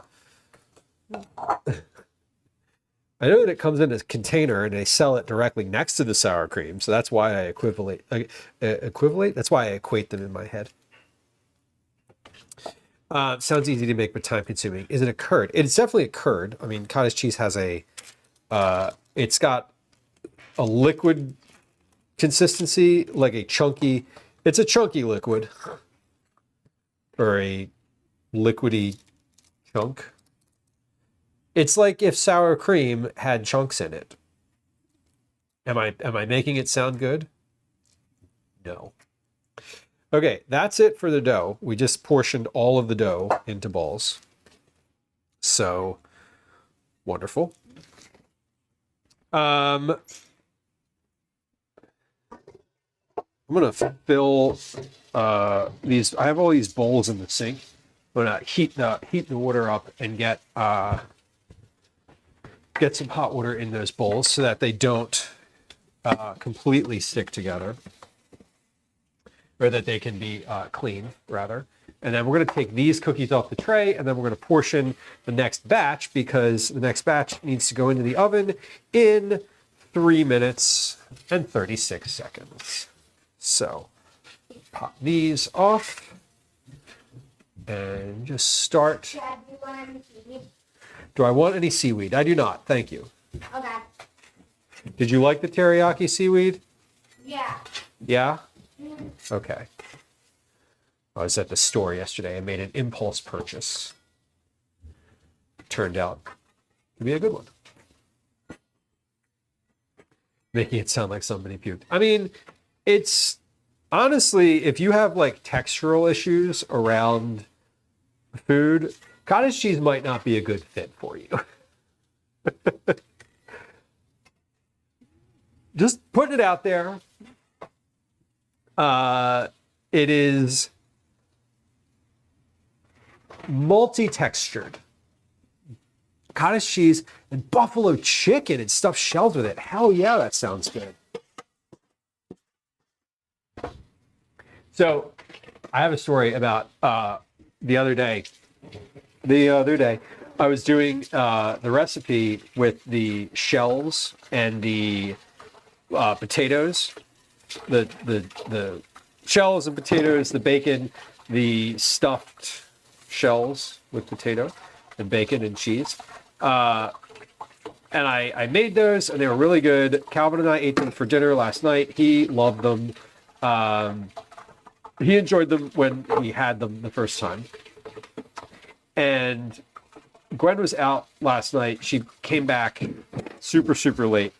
I know that it comes in a container and they sell it directly next to the sour cream, so that's why I That's why I equate them in my head. Sounds easy to make, but time consuming. Is it a curd? It's definitely a curd. I mean, cottage cheese has it's got a liquid consistency, like it's a chunky liquid, or a liquidy chunk. It's like if sour cream had chunks in it. Am I making it sound good? No. Okay, that's it for the dough. We just portioned all of the dough into balls. So wonderful. I'm gonna fill these. I have all these bowls in the sink. I'm gonna heat the water up and get some hot water in those bowls so that they don't completely stick together, or that they can be clean, rather. And then we're going to take these cookies off the tray, and then we're going to portion the next batch, because the next batch needs to go into the oven in 3 minutes and 36 seconds. So pop these off and just start. Dad, do you want any seaweed? Do I want any seaweed? I do not. Thank you. Okay. Did you like the teriyaki seaweed? Yeah. Yeah? Okay. I was at the store yesterday. I made an impulse purchase. Turned out to be a good one. Making it sound like somebody puked. I mean, it's honestly, if you have like textural issues around food, cottage cheese might not be a good fit for you. Just putting it out there. It is multi-textured. Cottage cheese and buffalo chicken and stuffed shells with it. Hell yeah, that sounds good. So I have a story about the other day. I was doing the recipe with the shells and the potatoes, the shells and potatoes, the bacon, the stuffed shells with potato and bacon and cheese. And I made those, and they were really good. Calvin and I ate them for dinner last night. He loved them. He enjoyed them when he had them the first time. And Gwen was out last night. She came back super, super late.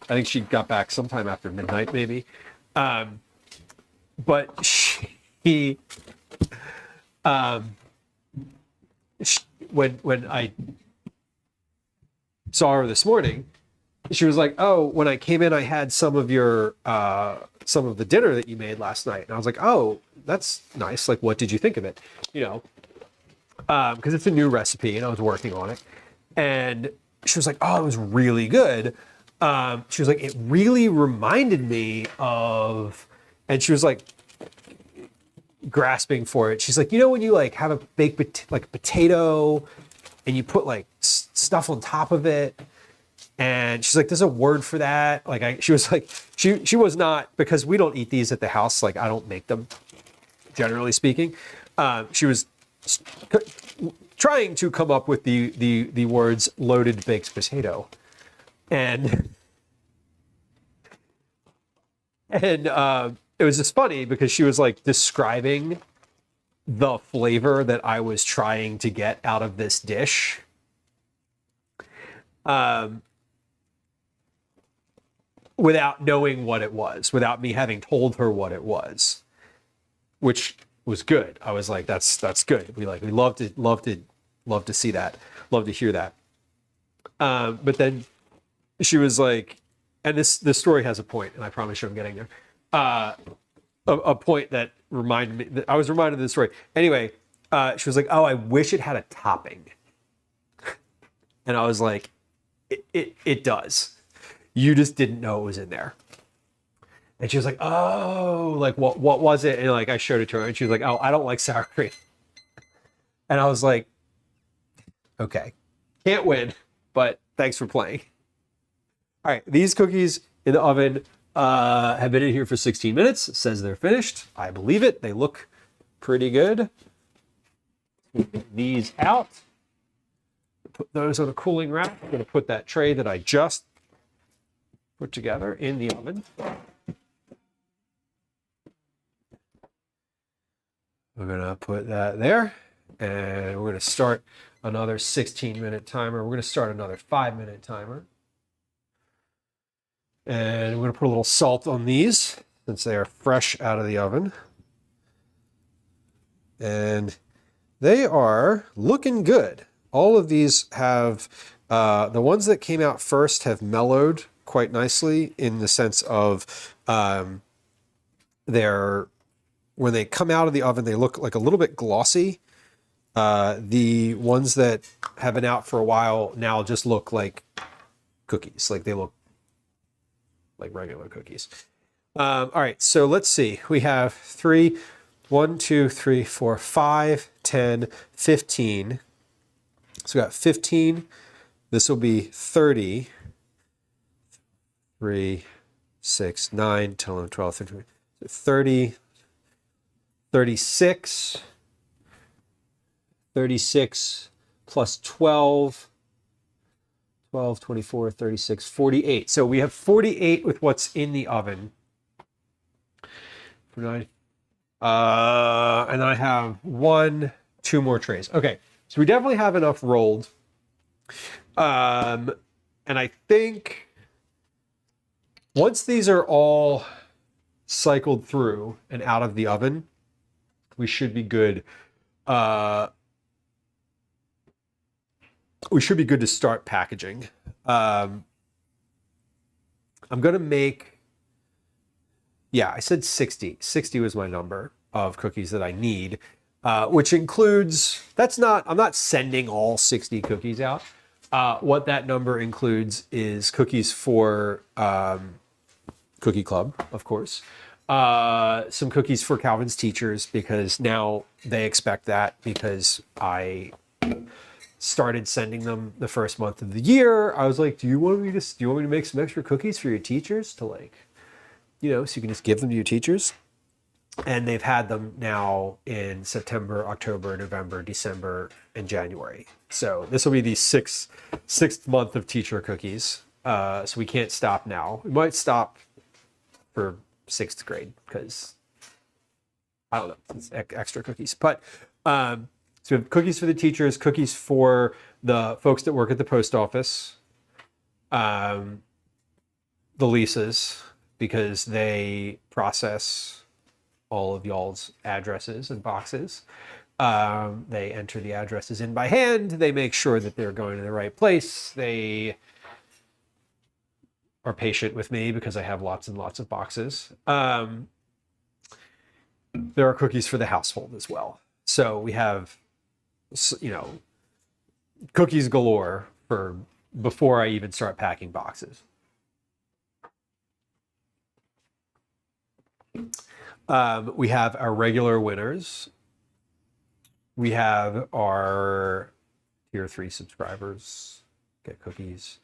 I think she got back sometime after midnight, maybe. But when I saw her this morning, she was like, "Oh, when I came in, I had some of the dinner that you made last night." And I was like, "Oh, that's nice. Like, what did you think of it?" You know, because it's a new recipe and I was working on it. And she was like, "Oh, it was really good." She was like, "It really reminded me of," and she was like grasping for it. She's like, "You know, when you like have a baked like potato and you put like stuff on top of it." And she's like, "There's a word for that." Like she was like, she was not, because we don't eat these at the house. Like I don't make them, generally speaking. She was trying to come up with the words loaded baked potato. And it was just funny because she was like describing the flavor that I was trying to get out of this dish. Without knowing what it was, without me having told her what it was, which was good. I was like, that's good. We love to see that, love to hear that. But then she was like, and this story has a point, and I promise you I'm getting there. A point that reminded me, that I was reminded of the story. Anyway, she was like, "Oh, I wish it had a topping." And I was like, it does. You just didn't know it was in there. And she was like, "Oh, like what was it?" And like I showed it to her, and she was like, "Oh, I don't like sour cream." And I was like, "Okay, can't win, but thanks for playing." All right, these cookies in the oven have been in here for 16 minutes. It says they're finished. I believe it. They look pretty good. Get these out. Put those on a cooling rack. I'm going to put that tray that I just put together in the oven. We're going to put that there, and we're going to start another 16-minute timer. We're going to start another 5-minute timer. And we're going to put a little salt on these since they are fresh out of the oven. And they are looking good. All of these have, the ones that came out first have mellowed quite nicely in the sense of when they come out of the oven, they look like a little bit glossy. The ones that have been out for a while now just look like cookies. Like they look like regular cookies. All right, so let's see. We have 1, 2, 3, 4, 5, 10, 15. So we got 15. This will be 30. 3, 6, 9, 10, 11, 12, 13, 30, 36, 36 plus 12, 12, 24, 36, 48. So we have 48 with what's in the oven. And I have 2 more trays. Okay, so we definitely have enough rolled. And I think once these are all cycled through and out of the oven, we should be good. We should be good to start packaging. I'm going to make, I said 60. 60 was my number of cookies that I need, which includes, I'm not sending all 60 cookies out. What that number includes is cookies for Cookie Club, of course. Some cookies for Calvin's teachers, because now they expect that, because I started sending them the first month of the year. I was like, do you want me to make some extra cookies for your teachers to, like, so you can just give them to your teachers? And they've had them now in September, October, November, December, and January. So this will be the sixth month of teacher cookies. So we can't stop now. We might stop for 6th grade because I don't know, it's extra cookies. But so we have cookies for the teachers, cookies for the folks that work at the post office, the Lisas, because they process all of y'all's addresses and boxes. They enter the addresses in by hand. They make sure that they're going to the right place. They are patient with me because I have lots and lots of boxes. There are cookies for the household as well. So we have, you know, cookies galore for before I even start packing boxes. We have our regular winners. We have our tier 3 subscribers get cookies.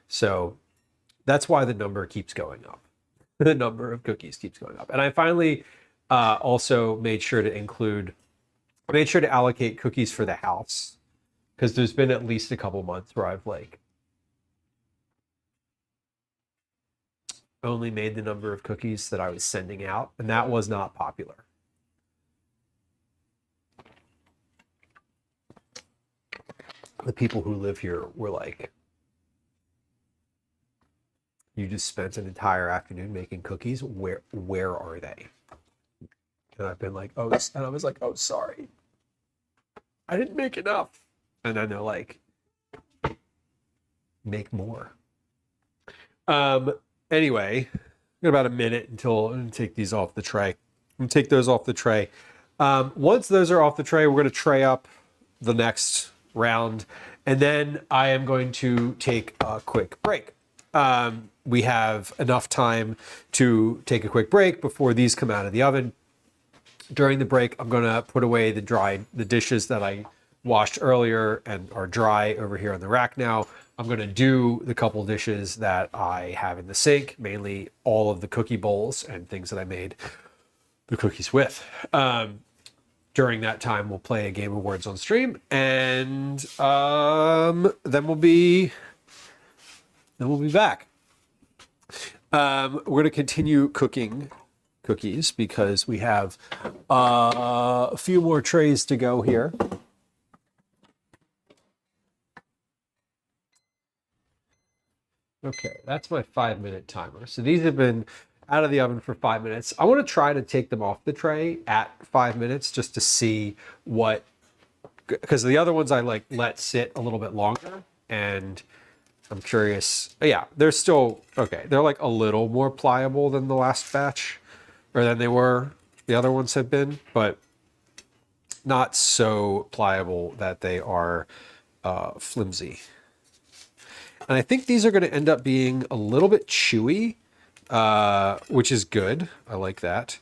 So that's why the number keeps going up. The number of cookies keeps going up. And I finally also made sure to allocate cookies for the house, because there's been at least a couple months where I've like only made the number of cookies that I was sending out, and that was not popular. The people who live here were like, you just spent an entire afternoon making cookies. Where are they? And I've been like, oh, and I was like, oh, sorry, I didn't make enough. And then they're like, make more. Anyway, got about a minute until I'm gonna take these off the tray. I'm gonna take those off the tray. Once those are off the tray, we're gonna tray up the next round, and then I am going to take a quick break. We have enough time to take a quick break before these come out of the oven. During the break, I'm gonna put away the dishes that I washed earlier and are dry over here on the rack now. I'm going to do the couple dishes that I have in the sink, mainly all of the cookie bowls and things that I made the cookies with. During that time, we'll play a game of words on stream, and then we'll be back. We're going to continue cooking cookies because we have a few more trays to go here. Okay, that's my 5-minute timer. So these have been out of the oven for 5 minutes. I want to try to take them off the tray at 5 minutes just to see what, because the other ones I like let sit a little bit longer, and I'm curious. Yeah, they're still okay. They're like a little more pliable than the last batch, or than they were. The other ones have been, but not so pliable that they are flimsy. And I think these are going to end up being a little bit chewy, which is good. I like that.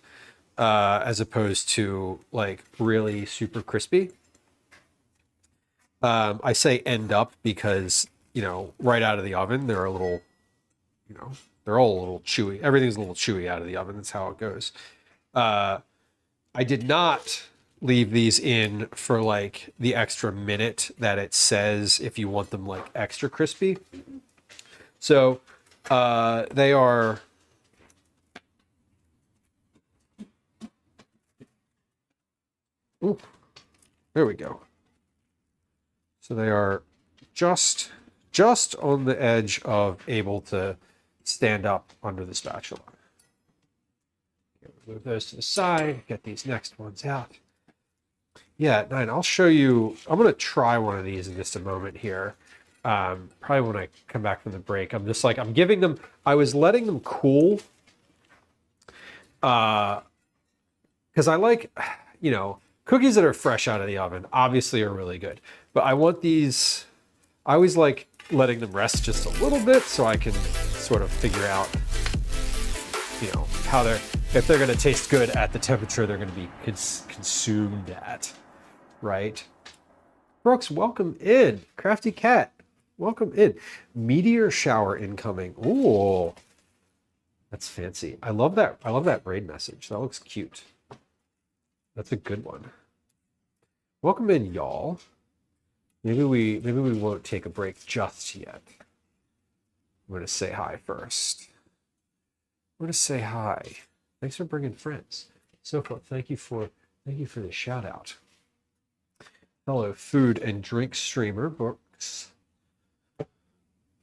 As opposed to like really super crispy. I say end up because, you know, right out of the oven, they're a little, you know, they're all a little chewy. Everything's a little chewy out of the oven. That's how it goes. I did not leave these in for like the extra minute that it says if you want them like extra crispy. So they are ooh, there we go. So they are just on the edge of able to stand up under the spatula. Move those to the side, get these next ones out. Yeah, Nine, I'll show you. I'm going to try one of these in just a moment here. Probably when I come back from the break. I'm just like, I'm giving them, I was letting them cool. Because I like, you know, cookies that are fresh out of the oven obviously are really good. But I want these, I always like letting them rest just a little bit so I can sort of figure out, you know, how if they're going to taste good at the temperature they're going to be consumed at. Right? Brooks, welcome in. Crafty Cat, welcome in. Meteor shower incoming. Ooh, that's fancy. I love that. I love that braid message. That looks cute. That's a good one. Welcome in, y'all. Maybe we won't take a break just yet. I'm gonna say hi first. I'm gonna say hi. Thanks for bringing friends. So far, thank you for the shout out. Fellow food and drink streamer Brooks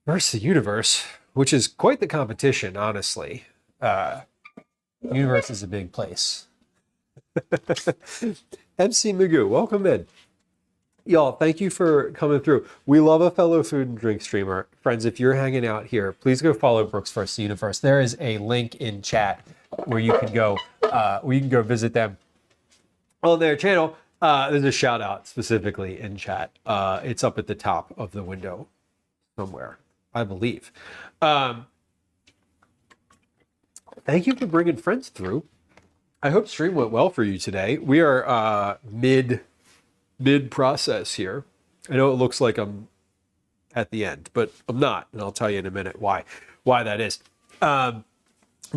versus the universe, which is quite the competition, honestly. Universe is a big place. MC Magoo, welcome in. Y'all, thank you for coming through. We love a fellow food and drink streamer. Friends, if you're hanging out here, please go follow Brooks vs. Universe. There is a link in chat where you can go visit them on their channel. There's a shout out specifically in chat. It's up at the top of the window somewhere, I believe. Thank you for bringing friends through. I hope stream went well for you today. We are mid process here. I know it looks like I'm at the end, but I'm not, and I'll tell you in a minute why that is. But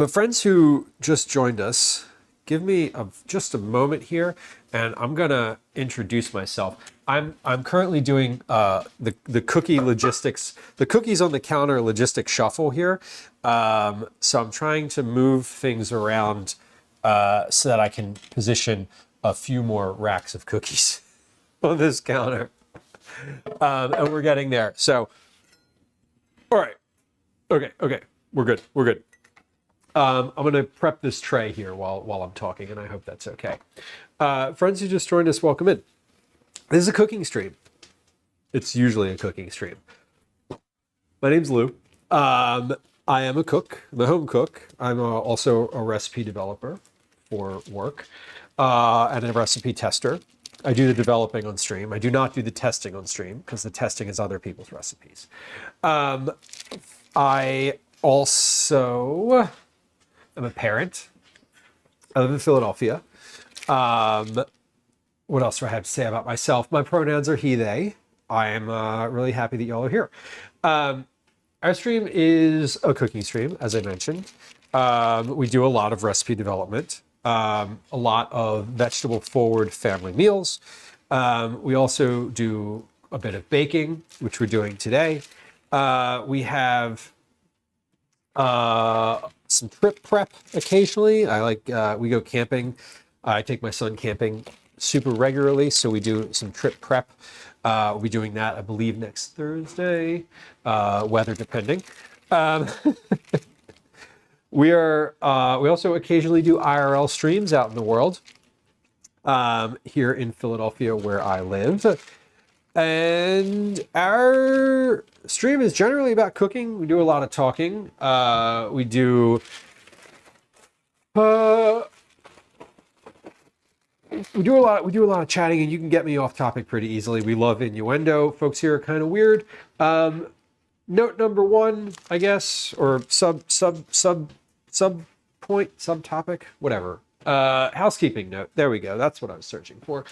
friends who just joined us, give me just a moment here, and I'm gonna introduce myself. I'm currently doing the cookie logistics, the cookies on the counter logistics shuffle here. So I'm trying to move things around so that I can position a few more racks of cookies on this counter. And we're getting there. So, all right. Okay. We're good. I'm going to prep this tray here while I'm talking, and I hope that's okay. Friends who just joined us, welcome in. This is a cooking stream. It's usually a cooking stream. My name's Lieu. I am a cook. I'm a home cook. I'm also a recipe developer for work and a recipe tester. I do the developing on stream. I do not do the testing on stream because the testing is other people's recipes. I also am a parent. I live in Philadelphia. What else do I have to say about myself? My pronouns are he, they. I am really happy that y'all are here. Our stream is a cooking stream, as I mentioned. We do a lot of recipe development, a lot of vegetable-forward family meals. We also do a bit of baking, which we're doing today. We have some trip prep occasionally. We go camping. I take my son camping super regularly, so we do some trip prep. We'll be doing that, I believe, next Thursday, weather depending. We also occasionally do IRL streams out in the world, here in Philadelphia where I live. And our stream is generally about cooking. We do a lot of talking. We do a lot of chatting, and you can get me off topic pretty easily. We love innuendo. Folks here are kind of weird. Note number one, I guess, or subtopic, whatever. Housekeeping note. There we go. That's what I was searching for.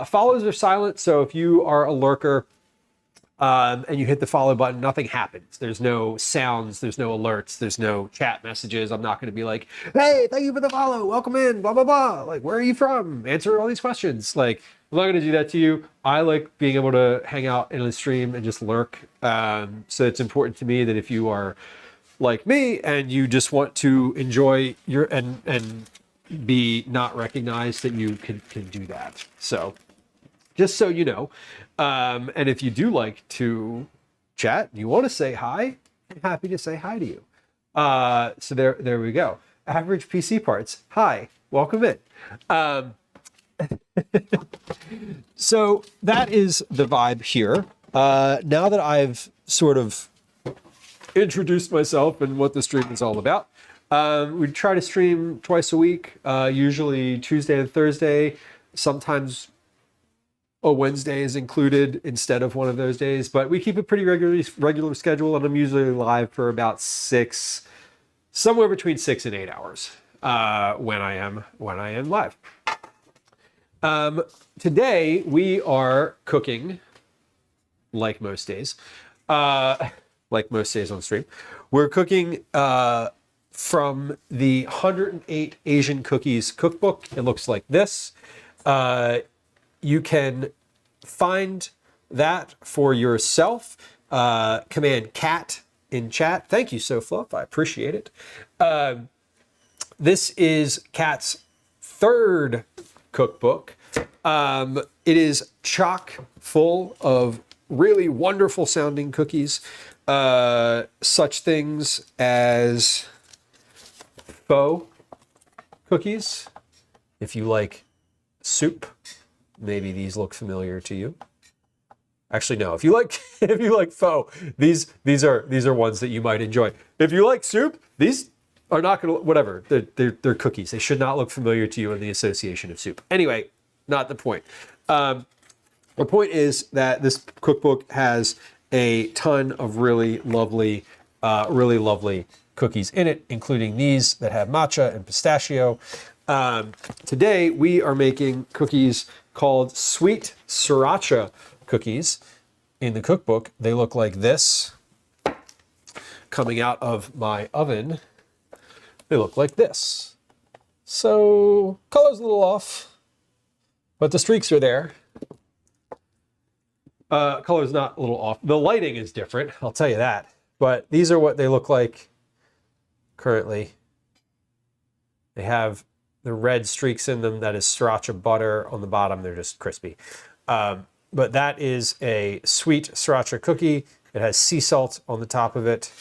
Follows are silent, so if you are a lurker and you hit the follow button, nothing happens. There's no sounds, there's no alerts, there's no chat messages. I'm not going to be like, hey, thank you for the follow, welcome in, blah, blah, blah. Like, where are you from? Answer all these questions. Like, I'm not going to do that to you. I like being able to hang out in a stream and just lurk. So it's important to me that if you are like me and you just want to enjoy your and be not recognized, that you can do that. So just so you know. And if you do like to chat, you want to say hi, I'm happy to say hi to you. So there we go. Average PC parts. Hi, welcome in. So that is the vibe here. Now that I've sort of introduced myself and what the stream is all about, we try to stream twice a week, usually Tuesday and Thursday. Sometimes a Wednesday is included instead of one of those days, but we keep a pretty regular schedule, and I'm usually live for about somewhere between 6 and 8 hours when I am live. Today we are cooking, like most days on stream. We're cooking from the 108 Asian Cookies cookbook. It looks like this. You can find that for yourself. Command cat in chat. Thank you, SoFluff. I appreciate it. This is Kat's third cookbook. It is chock full of really wonderful sounding cookies. Such things as faux cookies. If you like soup, maybe these look familiar to you. Actually, no. If you like faux, these are ones that you might enjoy. If you like soup, these are not gonna, whatever. They're cookies. They should not look familiar to you in the association of soup. Anyway, not the point. The point is that this cookbook has a ton of really lovely cookies in it, including these that have matcha and pistachio. Today we are making cookies called sweet sriracha cookies. In the cookbook, they look like this. Coming out of my oven, they look like this. So color's a little off, but the streaks are there. Color's not a little off. The lighting is different, I'll tell you that. But these are what they look like currently. They have the red streaks in them. That is sriracha butter. On the bottom, they're just crispy. But that is a sweet sriracha cookie. It has sea salt on the top of it.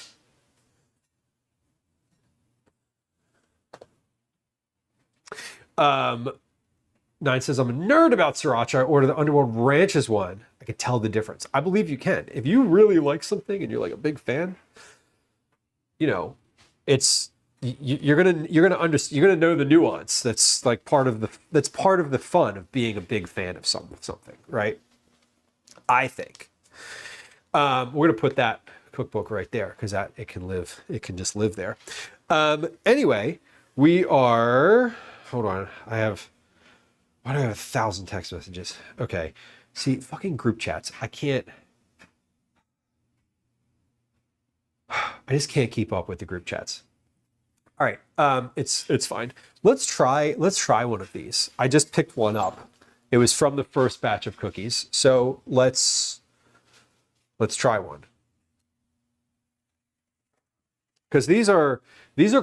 Nine says, I'm a nerd about sriracha. I ordered the Underworld Ranches one. I can tell the difference. I believe you can. If you really like something and you're like a big fan, you know, it's you're gonna know the nuance. That's like part of the fun of being a big fan of something, right? I think. We're gonna put that cookbook right there because it can just live there. Anyway, we are. Hold on. Why do I have 1,000 text messages? Okay. See, fucking group chats. I just can't keep up with the group chats. All right. It's fine. Let's try one of these. I just picked one up. It was from the first batch of cookies. So let's try one. Because these are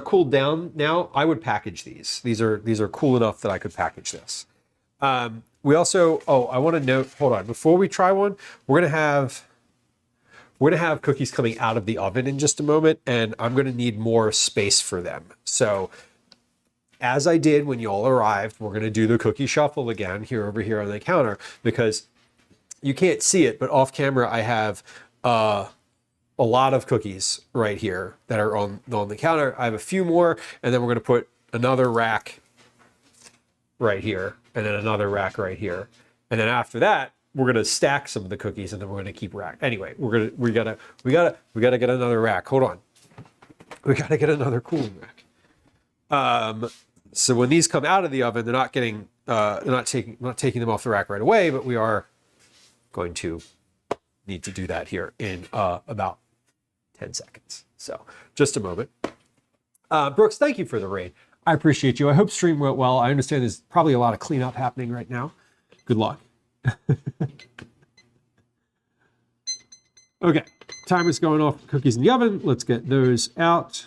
cooled down now. I would package these. These are cool enough that I could package this. We also, I want to note, hold on, before we try one, we're gonna have cookies coming out of the oven in just a moment, and I'm gonna need more space for them. So as I did when you all arrived, we're gonna do the cookie shuffle again over here on the counter, because you can't see it, but off camera I have a lot of cookies right here that are on the counter. I have a few more, and then we're gonna put another rack right here, and then another rack right here. And then after that, we're gonna stack some of the cookies, and then we're gonna keep rack. Anyway, we gotta get another rack. Hold on. We gotta get another cooling rack. So when these come out of the oven, they're not taking them off the rack right away, but we are going to need to do that here in about 10 seconds. So just a moment. Brooks, thank you for the raid. I appreciate you. I hope stream went well. I understand there's probably a lot of cleanup happening right now. Good luck. Okay, timer's going off for cookies in the oven. Let's get those out.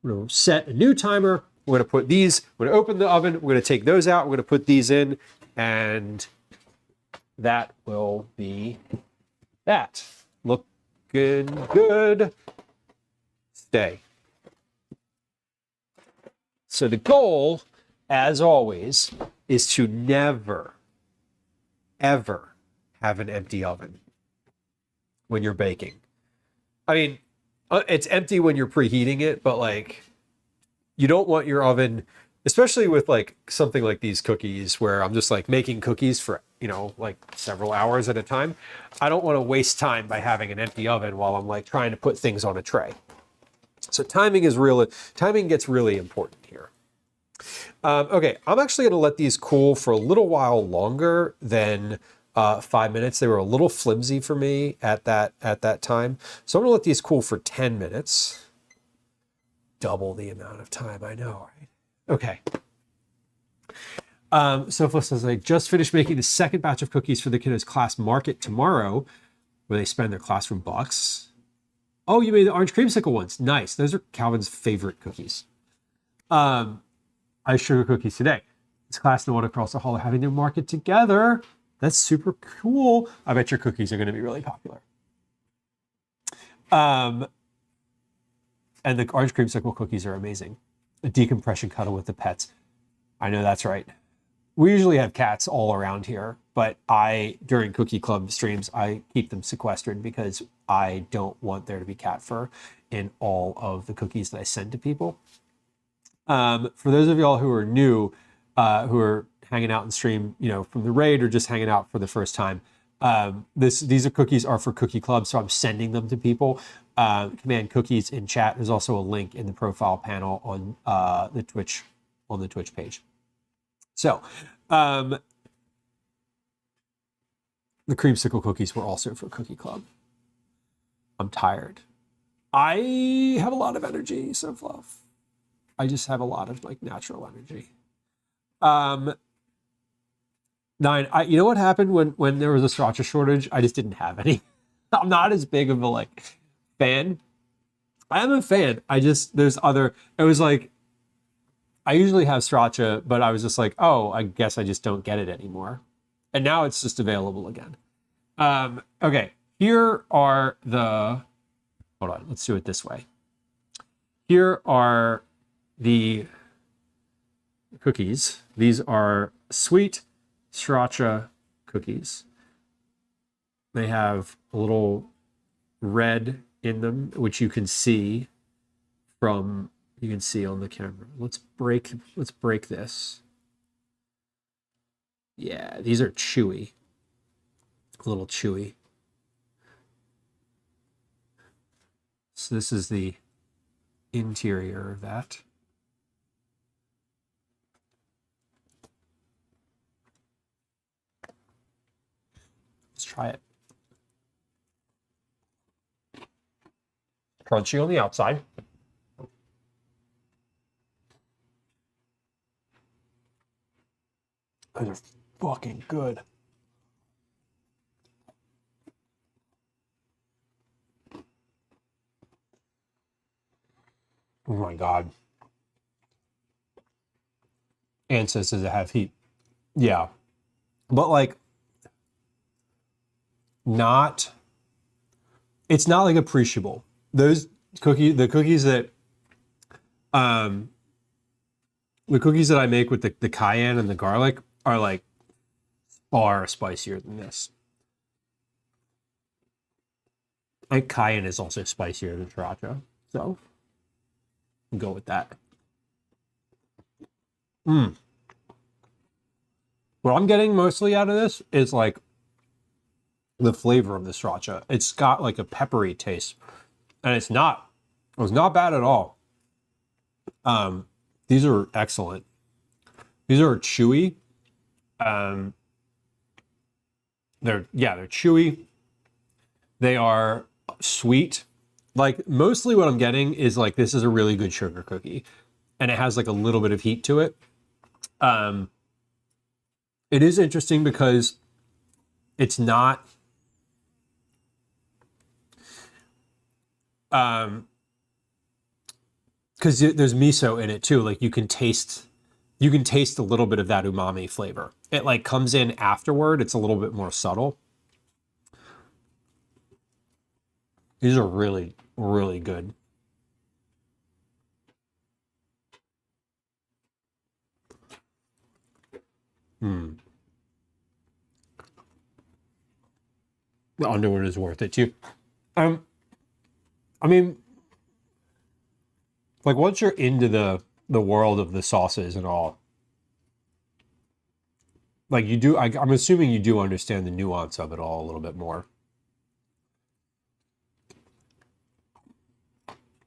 We're gonna set a new timer. We're gonna put these, we're gonna open the oven. We're gonna take those out. We're gonna put these in, and that will be that. Looking good. Stay. So the goal, as always, is to never, ever have an empty oven when you're baking. I mean, it's empty when you're preheating it, but like, you don't want your oven, especially with like something like these cookies where I'm just like making cookies for, like several hours at a time. I don't want to waste time by having an empty oven while I'm like trying to put things on a tray. So timing gets really important here. Okay, I'm actually going to let these cool for a little while longer than 5 minutes. They were a little flimsy for me at that time. So I'm going to let these cool for 10 minutes. Double the amount of time, I know, right? Okay. Sophia says, I just finished making the second batch of cookies for the kiddos' class market tomorrow, where they spend their classroom bucks. Oh, you made the orange creamsicle ones. Nice. Those are Calvin's favorite cookies. I sugar cookies today. This class and the one across the hall are having their market together. That's super cool. I bet your cookies are going to be really popular. And the orange creamsicle cookies are amazing. A decompression cuddle with the pets. I know that's right. We usually have cats all around here, but during Cookie Club streams, I keep them sequestered because I don't want there to be cat fur in all of the cookies that I send to people. For those of y'all who are new, who are hanging out in stream, from the raid or just hanging out for the first time, these cookies are for Cookie Club, so I'm sending them to people. Command cookies in chat. There's also a link in the profile panel on the Twitch page. So, the creamsicle cookies were also for Cookie Club. I'm tired. I have a lot of energy, so fluff. I just have a lot of natural energy. 9. You know what happened when there was a Sriracha shortage? I just didn't have any. I'm not as big of a fan. I am a fan. It was I usually have Sriracha, but I was just oh, I guess I just don't get it anymore. And now it's just available again. Okay, here are hold on, let's do it this way. Here are the cookies. These are sweet Sriracha cookies. They have a little red in them, which you can see on the camera. Let's break this. Yeah, these are chewy. A little chewy. So this is the interior of that. Let's try it. Crunchy on the outside. Those are fucking good. Oh my God. And says, does it have heat? Yeah. But it's not appreciable. The cookies that I make with the cayenne and the garlic are far spicier than this. I think cayenne is also spicier than Sriracha, so we'll go with that. What I'm getting mostly out of this is the flavor of the Sriracha. It's got a peppery taste, and it was not bad at all. These are excellent. These are chewy. They're chewy. They are sweet. Mostly what I'm getting is this is a really good sugar cookie, and it has a little bit of heat to it. It is interesting because it's not because there's miso in it too. You can taste a little bit of that umami flavor. It comes in afterward. It's a little bit more subtle. These are really, really good. The underwood is worth it too. I mean, once you're into the world of the sauces and all, you do. I'm assuming you do understand the nuance of it all a little bit more.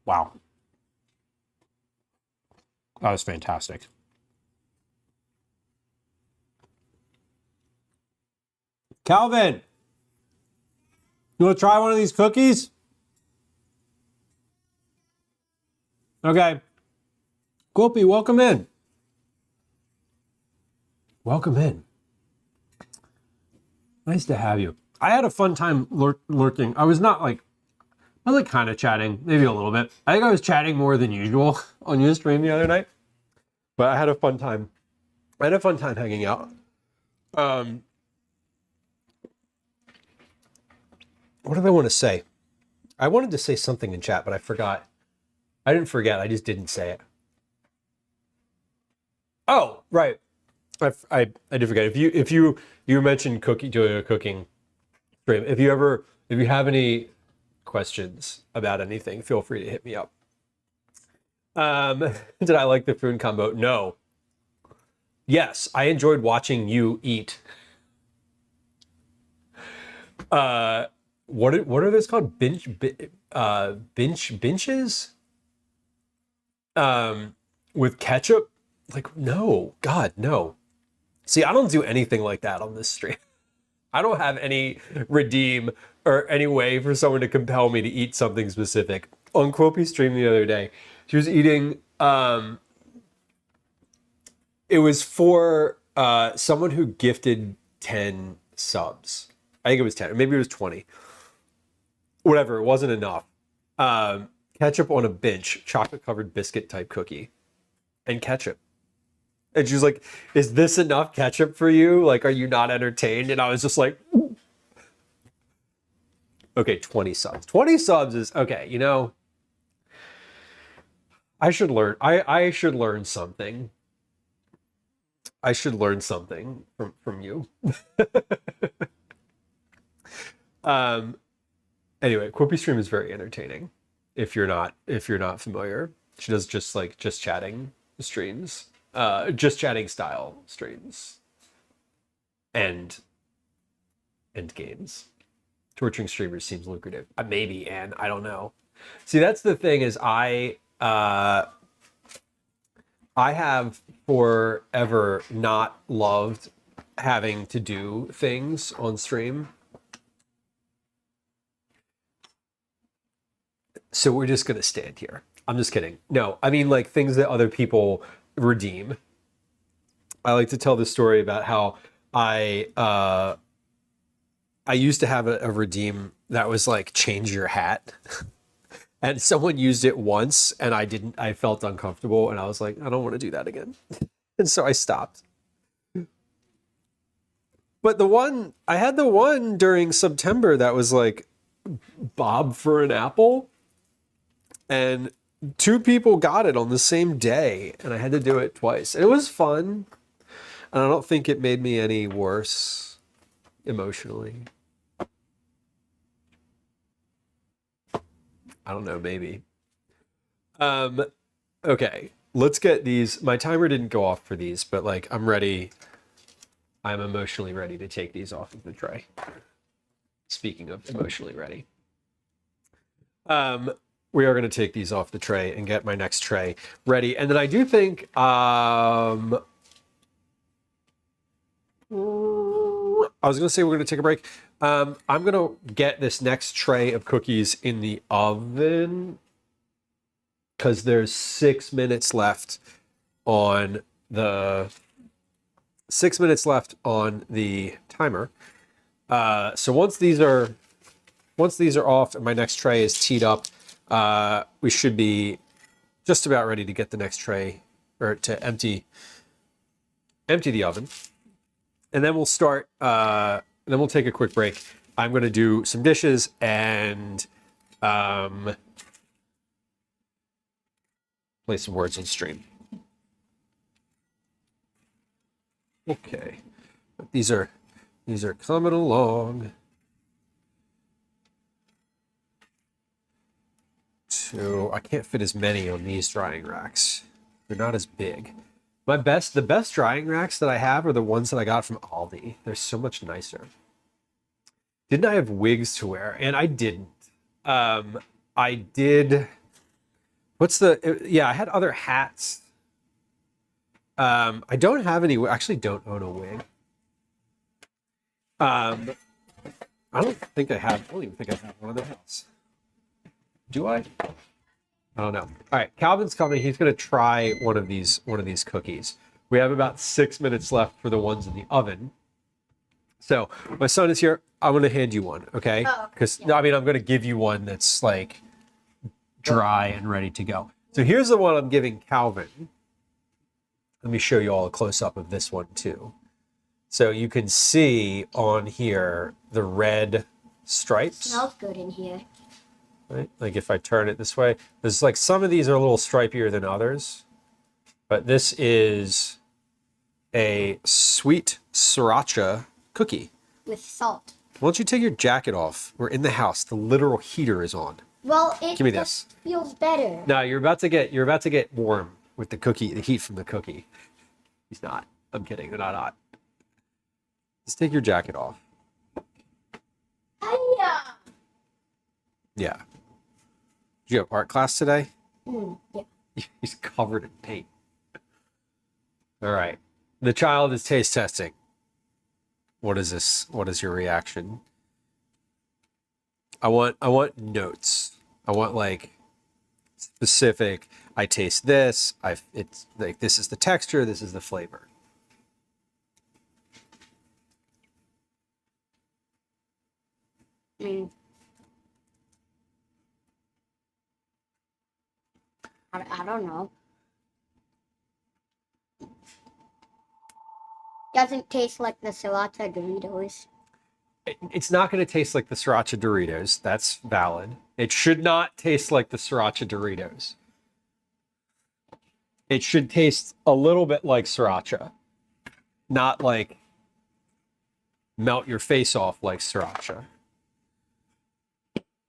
Wow, that was fantastic. Calvin, you want to try one of these cookies? Okay. Guppy, welcome in. welcome in. Nice to have you. I had a fun time lurking. I was like kind of chatting, maybe a little bit. I think I was chatting more than usual on your stream the other night, but I had a fun time. I had a fun time hanging out. What did I want to say? I wanted to say something in chat, but I forgot. I didn't forget. I just didn't say it. Oh, right. I did forget. If you mentioned doing a cooking stream, if you have any questions about anything, feel free to hit me up. Did I like the food combo? No. Yes, I enjoyed watching you eat. What are those called? Benches? With ketchup? Like, no, God, no. See, I don't do anything like that on this stream. I don't have any redeem or any way for someone to compel me to eat something specific. On Quopie's stream the other day, she was eating, it was for someone who gifted 10 subs. I think it was 10, or maybe it was 20. Whatever, it wasn't enough. Ketchup on a bench, chocolate-covered biscuit type cookie, and ketchup. And she was like, is this enough ketchup for you? Like, are you not entertained? And I was just like, ooh. Okay, 20 subs. 20 subs is, okay, you know, I should learn. I should learn something. I should learn something from you. Anyway, Quopie stream is very entertaining. If you're not familiar, she does just chatting streams. Just chatting style streams and games. Torturing streamers seems lucrative. Maybe, and I don't know. See, that's the thing is I have forever not loved having to do things on stream. So we're just gonna stand here. I'm just kidding. No, I mean like things that other people redeem. I like to tell the story about how I used to have a redeem that was like change your hat. And someone used it once and I felt uncomfortable and I was like, I don't want to do that again. And so I stopped. But I had the one during September that was like Bob for an apple. And 2 people got it on the same day, and I had to do it twice. And it was fun, and I don't think it made me any worse emotionally. I don't know, maybe. Okay, let's get these. My timer didn't go off for these, but like I'm ready. I'm emotionally ready to take these off of the tray. Speaking of emotionally ready. We are going to take these off the tray and get my next tray ready. And then I do think, I was going to say we're going to take a break. I'm going to get this next tray of cookies in the oven because there's 6 minutes left on the timer. So once these are off and my next tray is teed up, we should be just about ready to get the next tray or to empty the oven. And then we'll start, then we'll take a quick break. I'm going to do some dishes and play some words on stream. Okay. These are coming along. So I can't fit as many on these drying racks. They're not as big. The best drying racks that I have are the ones that I got from Aldi. They're so much nicer. Didn't I have wigs to wear? And I didn't. I did. I had other hats. I don't have any. I actually don't own a wig. I don't even think I have one of the hats. Do I? I don't know. All right, Calvin's coming. He's gonna try one of these cookies. We have about 6 minutes left for the ones in the oven. So my son is here. I'm going to hand you one, okay? Oh, okay. Because, Yeah. I mean, I'm going to give you one that's like dry and ready to go. So here's the one I'm giving Calvin. Let me show you all a close-up of this one, too. So you can see on here the red stripes. Smells good in here. Right? Like if I turn it this way, there's like some of these are a little stripier than others. But this is a sweet sriracha cookie. With salt. Why don't you take your jacket off? We're in the house. The literal heater is on. Well, it Give me just feels better. No, you're about to get warm with the cookie, the heat from the cookie. He's not. I'm kidding. They're not hot. Just take your jacket off. Hiya! Yeah. Did you have art class today? Yeah. He's covered in paint. All right. The child is taste testing. What is this? What is your reaction? I want notes. I want like specific. I taste this. It's like this is the texture, this is the flavor. I don't know. Doesn't taste like the Sriracha Doritos. It's not going to taste like the Sriracha Doritos. That's valid. It should not taste like the Sriracha Doritos. It should taste a little bit like Sriracha, not like melt your face off like Sriracha.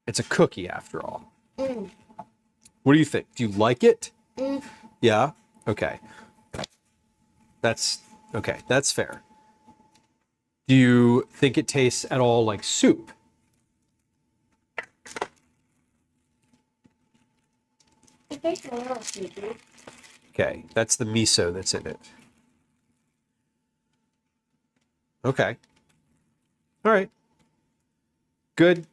It's a cookie after all. What do you think? Do you like it? Yeah? Okay. That's okay. That's fair. Do you think it tastes at all like soup? It tastes a little sweet. Okay, that's the miso that's in it. Okay. All right. Good.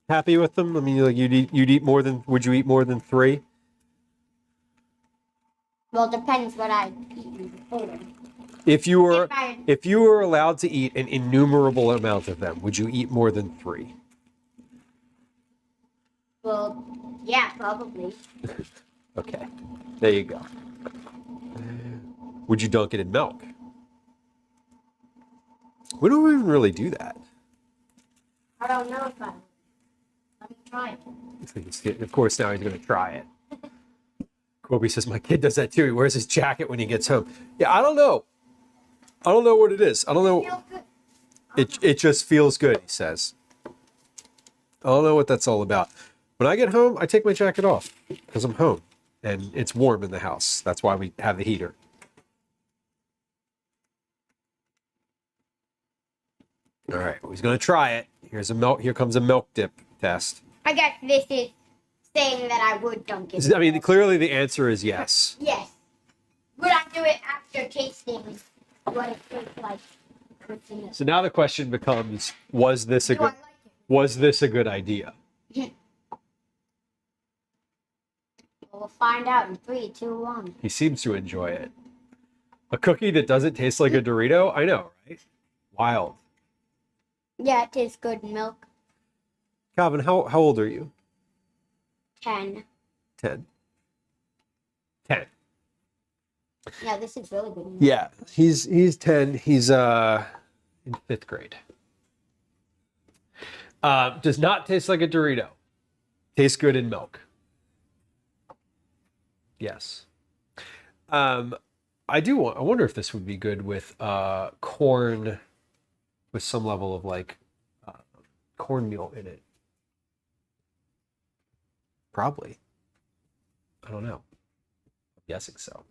Happy with them? I mean, like you'd eat more than? Would you eat more than 3? Well, depends what I've eaten before. If you were If I- allowed to eat an innumerable amount of them, would you eat more than 3? Well, yeah, probably. Okay, there you go. Would you dunk it in milk? We don't even really do that. I don't know if I will. Let me try it. Of course, now he's going to try it. Kobe says, my kid does that too. He wears his jacket when he gets home. Yeah, I don't know. I don't know what it is. I don't know. Feels good. It just feels good, he says. I don't know what that's all about. When I get home, I take my jacket off because I'm home and it's warm in the house. That's why we have the heater. All right, well, he's going to try it. Here comes a milk dip test. I guess this is saying that I would dunk it. I mean, clearly the answer is yes. Yes. Would I do it after tasting what it tastes like? What's in it? So now the question becomes, was this a Do I good like it? was this a good idea? We'll find out in 3, 2, 1. He seems to enjoy it. A cookie that doesn't taste like a Dorito? I know, right? Wild. Yeah, it tastes good in milk. Calvin, how old are you? 10. 10. 10. Yeah, this is really good. In milk. Yeah, he's 10. He's in 5th grade. Does not taste like a Dorito. Tastes good in milk. Yes. I wonder if this would be good with corn, with some level of like cornmeal in it. Probably. I don't know. I'm guessing so.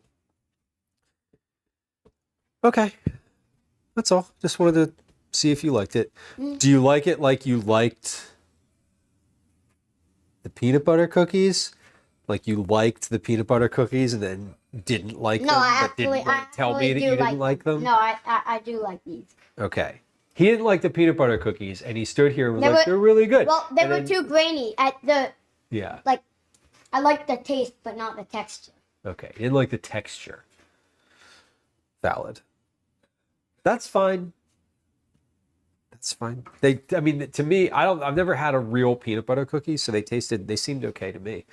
Okay. That's all. Just wanted to see if you liked it. Do you like it like you liked the peanut butter cookies? Like you liked the peanut butter cookies and then didn't like No, them, I but didn't actually, want to tell me that you didn't like them? No, I do like these. Okay. He didn't like the peanut butter cookies, and he stood here and was They like, were- they're really good. Well, they And were then- too grainy. Yeah. I like the taste, but not the texture. Okay. He didn't like the texture. Valid. That's fine. That's fine. I mean, to me, I've never had a real peanut butter cookie, so they seemed okay to me.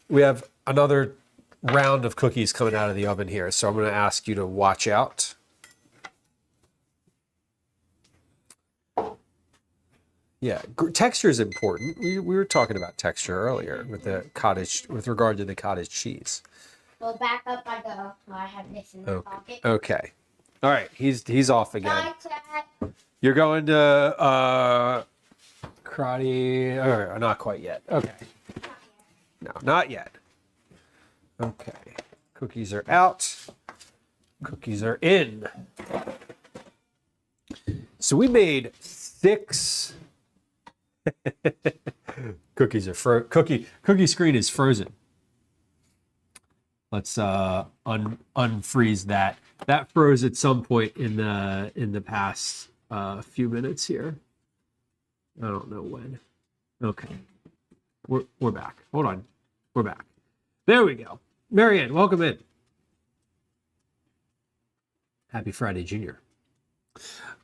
We have another round of cookies coming out of the oven here, so I'm going to ask you to watch out. Yeah, texture is important. We were talking about texture earlier with regard to the cottage cheese. Well, back up I go. I have this in the pocket. Okay. All right, he's off again. Bye, Chad. You're going to karate, or not quite yet. Okay. No, not yet. Okay. Cookies are out. Cookies are in. So we made 6 cookies are cookie screen is frozen. Let's unfreeze that. That froze at some point in the past few minutes here. I don't know when. Okay. We're back. Hold on. We're back. There we go. Marianne, welcome in. Happy Friday, Junior.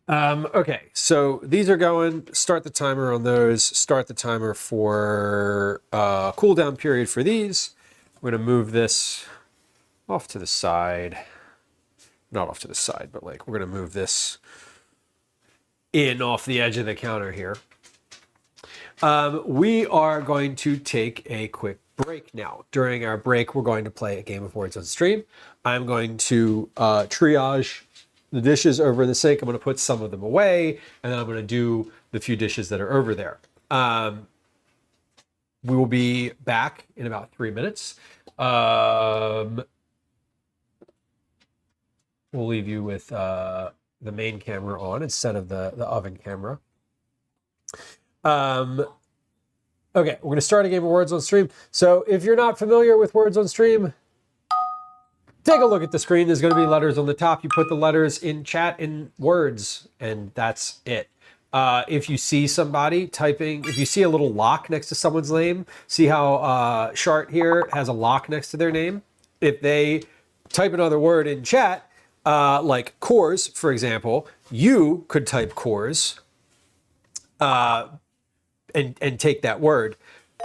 Okay, so these are going. Start the timer on those. Start the timer for cool down period for these. We're going to move this off to the side. Not off to the side, but like we're going to move this in off the edge of the counter here. We are going to take a quick break now. During our break, we're going to play a game of Words on Stream. I'm going to triage the dishes over in the sink. I'm going to put some of them away, and then I'm going to do the few dishes that are over there. We will be back in about 3 minutes. We'll leave you with the main camera on instead of the oven camera. Okay, we're going to start a game of Words on Stream. So if you're not familiar with Words on Stream, take a look at the screen. There's going to be letters on the top. You put the letters in chat in words, and that's it. If you see somebody typing, if you see a little lock next to someone's name, see how Shart here has a lock next to their name? If they type another word in chat, like cores, for example, you could type cores and take that word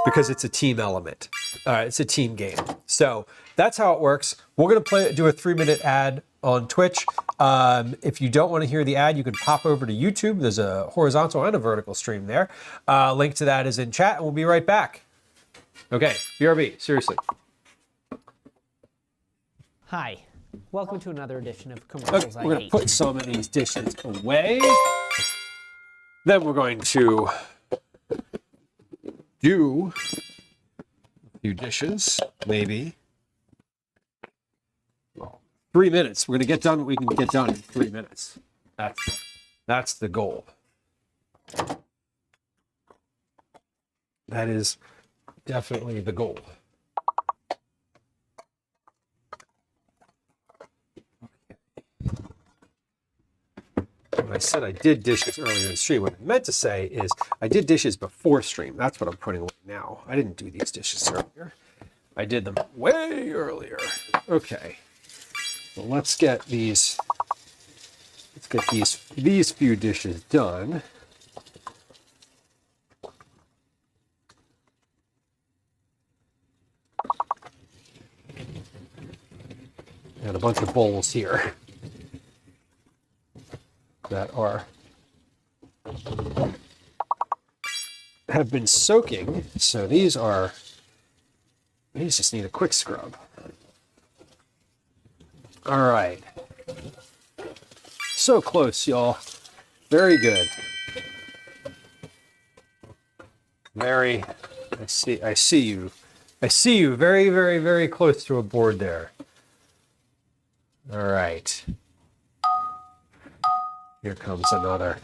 because it's a team element. It's a team game. So that's how it works. We're going to do a 3-minute ad on Twitch. If you don't want to hear the ad, you can pop over to YouTube. There's a horizontal and a vertical stream there. Link to that is in chat, and we'll be right back. Okay, BRB, seriously. Hi, welcome to another edition of Commercials Okay, we're going to put some of these dishes away. Then we're going to do a few dishes, maybe. 3 minutes. We're going to get done what we can get done in 3 minutes. That's the goal. That is definitely the goal. When I said I did dishes earlier in stream, what I meant to say is I did dishes before stream. That's what I'm putting away now. I didn't do these dishes earlier. I did them way earlier. Okay. Well, let's get these few dishes done. And a bunch of bowls here that have been soaking, so these just need a quick scrub. All right, so close, y'all. Very good. I see you very, very, very close to a board there. All right. Here comes another.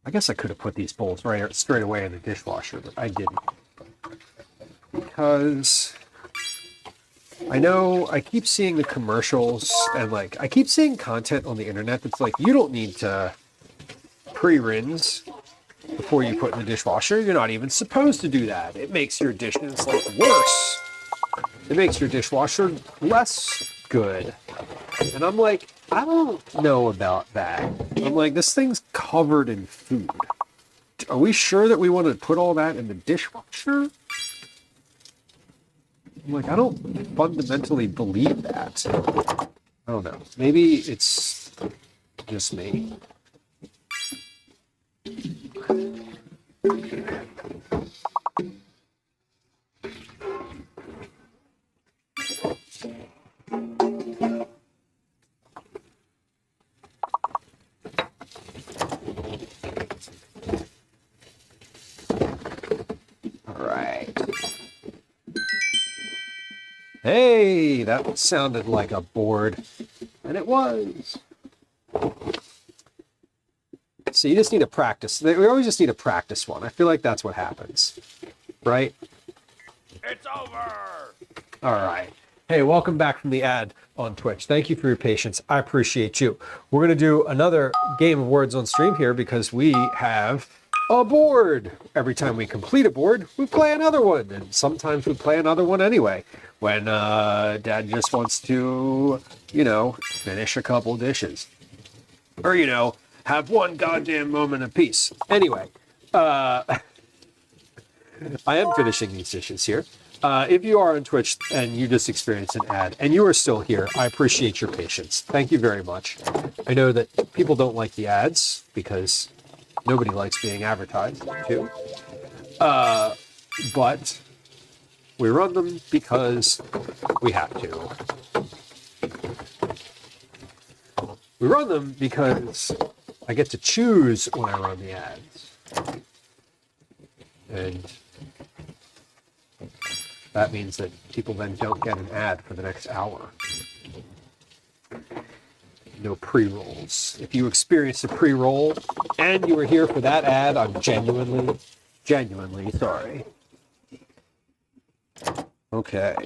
I guess I could have put these bowls right straight away in the dishwasher, but I didn't. Because I know I keep seeing the commercials and like I keep seeing content on the internet that's like, you don't need to pre-rinse before you put in the dishwasher. You're not even supposed to do that. It makes your dishes like worse. It makes your dishwasher less good. And I'm like, I don't know about that. I'm like, this thing's covered in food. Are we sure that we want to put all that in the dishwasher? I'm like, I don't fundamentally believe that. I don't know. Maybe it's just me. All right. Hey, that sounded like a board, and it was. So you just need to practice. We always just need to practice one. I feel like that's what happens, right? It's over! All right. Hey, welcome back from the ad on Twitch. Thank you for your patience. I appreciate you. We're going to do another game of words on stream here because we have a board. Every time we complete a board, we play another one. And sometimes we play another one anyway. When Dad just wants to, finish a couple dishes. Or, have one goddamn moment of peace. Anyway, I am finishing these dishes here. If you are on Twitch and you just experienced an ad and you are still here, I appreciate your patience. Thank you very much. I know that people don't like the ads because nobody likes being advertised to. But we run them because we have to. We run them because I get to choose when I run the ads. And that means that people then don't get an ad for the next hour. No pre-rolls. If you experienced a pre-roll and you were here for that ad, I'm genuinely sorry. Okay.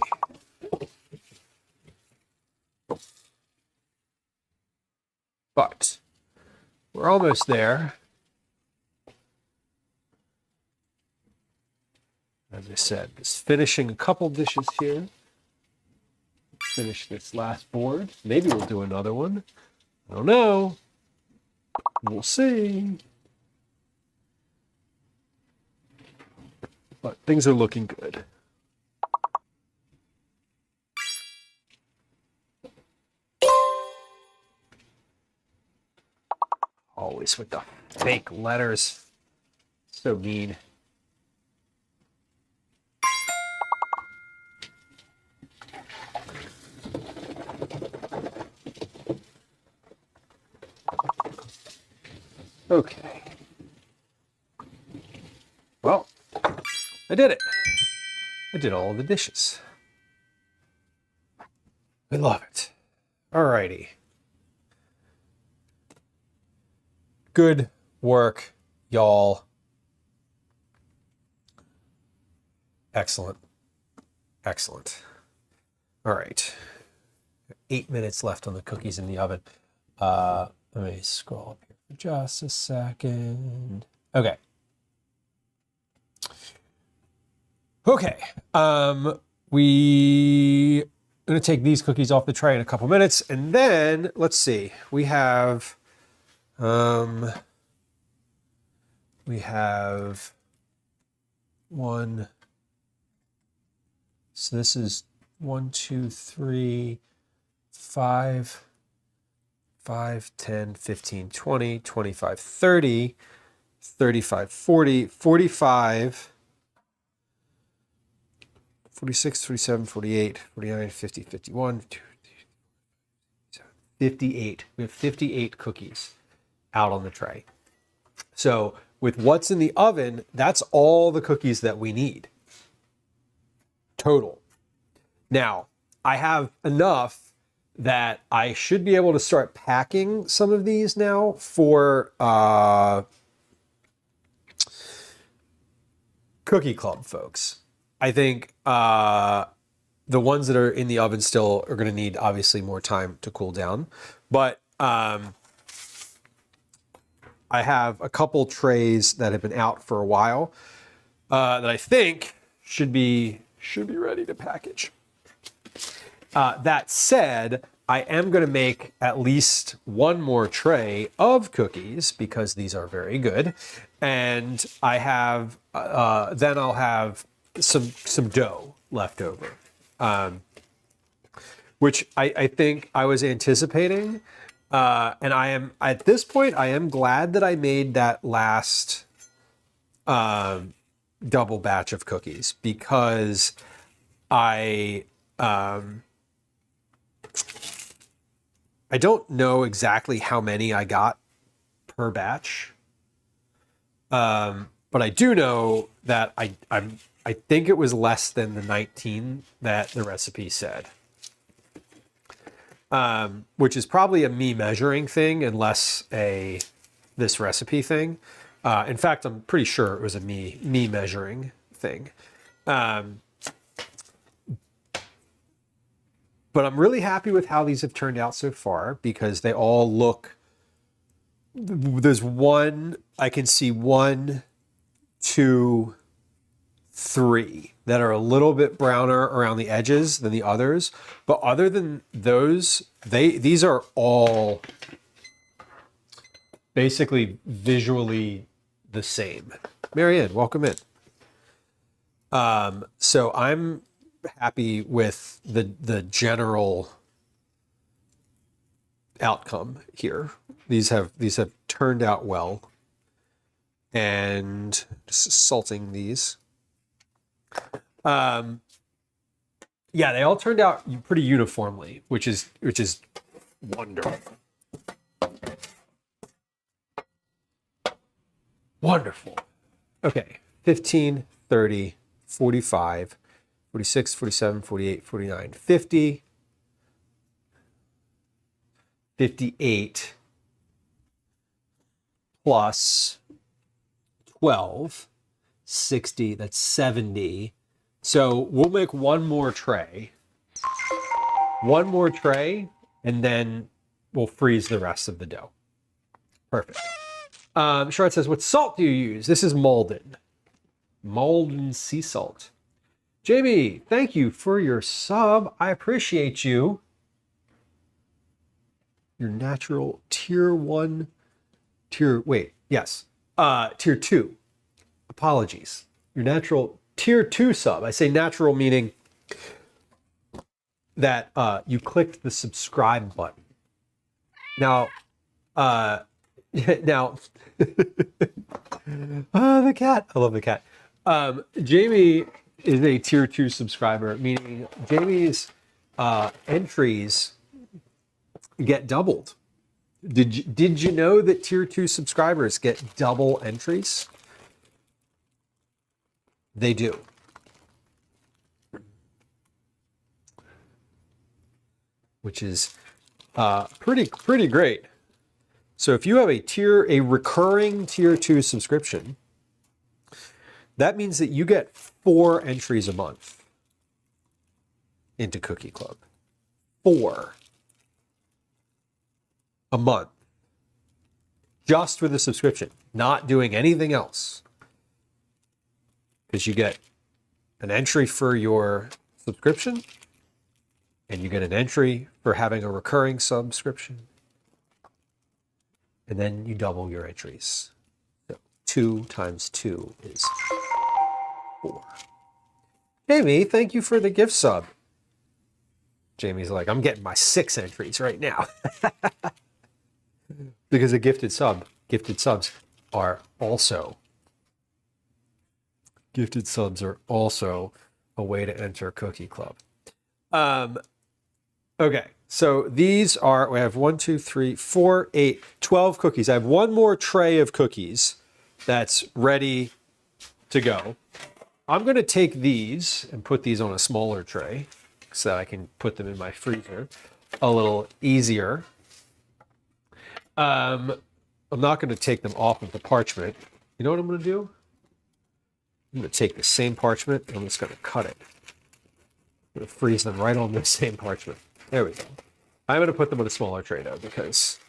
But we're almost there. As I said, just finishing a couple dishes here. Finish this last board. Maybe we'll do another one. I don't know. We'll see. But things are looking good. Always with the fake letters. So mean. Okay. Well, I did it. I did all the dishes. I love it. Alrighty. Good work, y'all. Excellent. Excellent. All right. 8 minutes left on the cookies in the oven. Let me scroll up here for just a second. Okay. Okay. We going to take these cookies off the tray in a couple minutes, and then let's see. We have one. So this is 1, 2, 3, 5, 5, 10, 15, 20, 25, 30, 35, 40, 45, 46, 47, 48, 49, 50, 51, 58. We have 58 cookies out on the tray. So with what's in the oven, that's all the cookies that we need. Total. Now, I have enough that I should be able to start packing some of these now for Cookie Club folks. I think the ones that are in the oven still are going to need obviously more time to cool down. But I have a couple trays that have been out for a while that I think should be ready to package. That said, I am going to make at least one more tray of cookies because these are very good, and I have then I'll have some dough left over, which I think I was anticipating, and I am at this point I am glad that I made that last double batch of cookies because I don't know exactly how many I got per batch, but I do know that I think it was less than the 19 that the recipe said, which is probably a me measuring thing and less this recipe thing. In fact, I'm pretty sure it was a me measuring thing. But I'm really happy with how these have turned out so far because they all look, there's one, I can see 1, 2, 3 that are a little bit browner around the edges than the others. But other than those, these are all basically visually the same. Marianne, welcome in. So I'm happy with the general outcome here. These have turned out well, and just salting these. Yeah, they all turned out pretty uniformly, which is wonderful. Wonderful. Okay, 15, 30, 45. 46, 47, 48, 49, 50, 58 plus 12, 60, that's 70. So we'll make one more tray, and then we'll freeze the rest of the dough. Perfect. Charlotte says, what salt do you use? This is Malden sea salt. Jamie, thank you for your sub. I appreciate you. Your natural tier 1, tier 2. Apologies. Your natural tier 2 sub. I say natural meaning that you clicked the subscribe button. Now, the cat. I love the cat. Jamie is a tier 2 subscriber, meaning Jamie's entries get doubled. Did you know that tier 2 subscribers get double entries? They do. Which is pretty great. So if you have a recurring tier 2 subscription, that means that you get 4 entries a month into Cookie Club. 4 a month. Just with a subscription, not doing anything else. Because you get an entry for your subscription, and you get an entry for having a recurring subscription, and then you double your entries. So 2 times 2 is 4. Jamie, thank you for the gift sub. Jamie's like, I'm getting my 6 entries right now. Because a gifted subs are also a way to enter Cookie Club. Okay, so these are, we have 1, 2, 3, 4, 8, 12 cookies. I have one more tray of cookies that's ready to go. I'm going to take these and put these on a smaller tray so that I can put them in my freezer a little easier. I'm not going to take them off of the parchment. You know what I'm going to do? I'm going to take the same parchment and I'm just going to cut it. I'm going to freeze them right on the same parchment. There we go. I'm going to put them on a smaller tray though because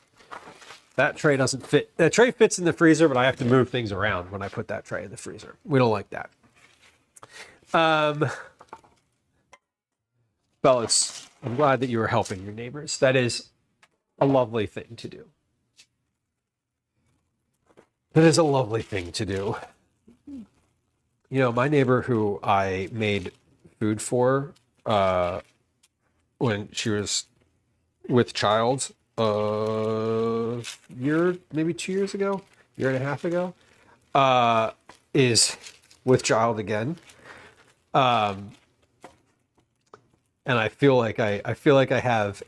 That tray doesn't fit. That tray fits in the freezer, but I have to move things around when I put that tray in the freezer. We don't like that. Fellas, I'm glad that you were helping your neighbors. That is a lovely thing to do. That is a lovely thing to do. You know, my neighbor who I made food for when she was with child year, maybe 2 years ago, year and a half ago, is with child again. And I feel like I have I feel like I have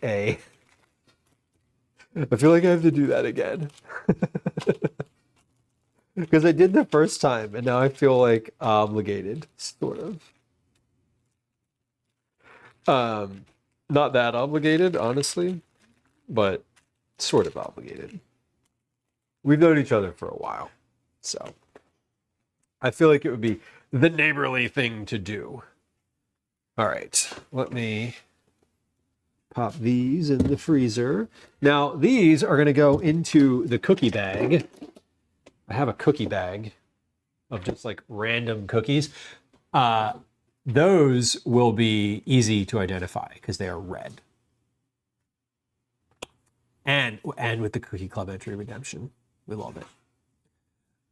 to do that again. Because I did the first time and now I feel like obligated, sort of. Not that obligated, honestly, but sort of obligated. We've known each other for a while, so I feel like it would be the neighborly thing to do. All right, let me pop these in the freezer. Now, these are going to go into the cookie bag. I have a cookie bag of just like random cookies. Those will be easy to identify because they are red. And with the Cookie Club entry redemption. We love it.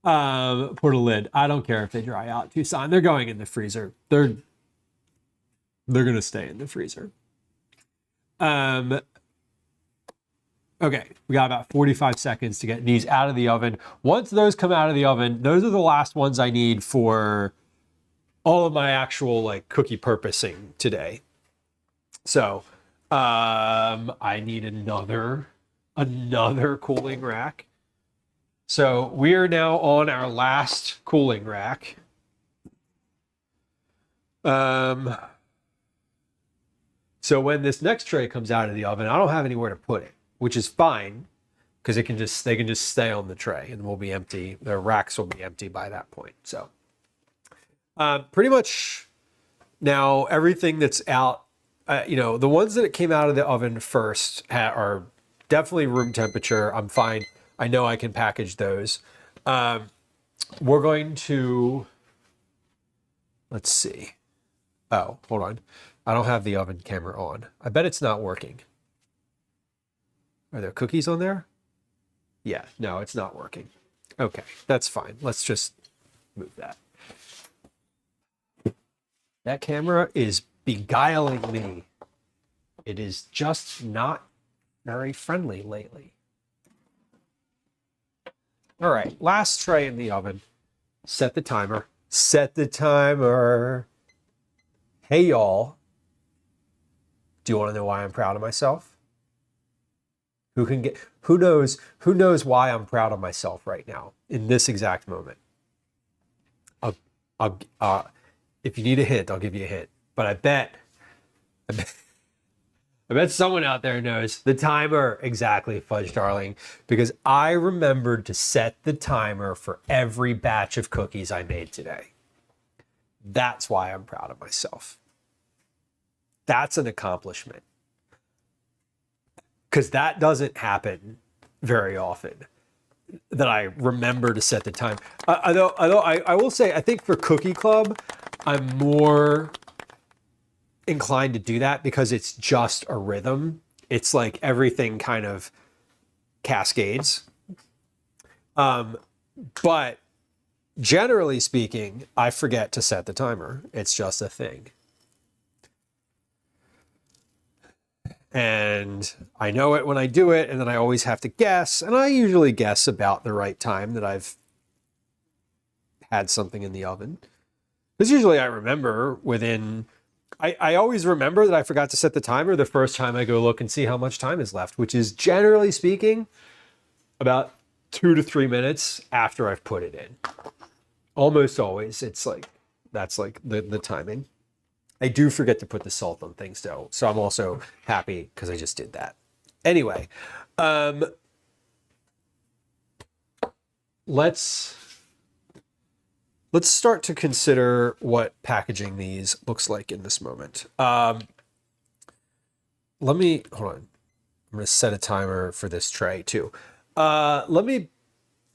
Put a lid. I don't care if they dry out, Tucson. They're going in the freezer. They're gonna stay in the freezer. Okay, we got about 45 seconds to get these out of the oven. Once those come out of the oven, those are the last ones I need for all of my actual like cookie purposing today. So I need another cooling rack. So we are now on our last cooling rack. So when this next tray comes out of the oven, I don't have anywhere to put it, which is fine because they can just stay on the tray and we'll be empty. The racks will be empty by that point. So pretty much now everything that's out, the ones that came out of the oven first are definitely room temperature. I'm fine. I know I can package those. We're going to, let's see. Oh, hold on. I don't have the oven camera on. I bet it's not working. Are there cookies on there? Yeah, no, it's not working. Okay, that's fine. Let's just move that. That camera is beguiling me. It is just not very friendly lately. All right, last tray in the oven. Set the timer. Set the timer. Hey, y'all. Do you want to know why I'm proud of myself? Who knows why I'm proud of myself right now in this exact moment? If you need a hint, I'll give you a hint. But I bet someone out there knows the timer exactly, Fudge Darling, because I remembered to set the timer for every batch of cookies I made today. That's why I'm proud of myself. That's an accomplishment. Because that doesn't happen very often, that I remember to set the time. Although I will say, I think for Cookie Club, I'm more inclined to do that because it's just a rhythm. It's like everything kind of cascades. But generally speaking, I forget to set the timer. It's just a thing. And I know it when I do it, and then I always have to guess, and I usually guess about the right time that I've had something in the oven. Because usually I remember I always remember that I forgot to set the timer the first time I go look and see how much time is left, which is generally speaking about 2 to 3 minutes after I've put it in. Almost always, it's like, that's like the timing. I do forget to put the salt on things though, so I'm also happy because I just did that. Anyway, let's start to consider what packaging these looks like in this moment. Hold on. I'm going to set a timer for this tray too. Let me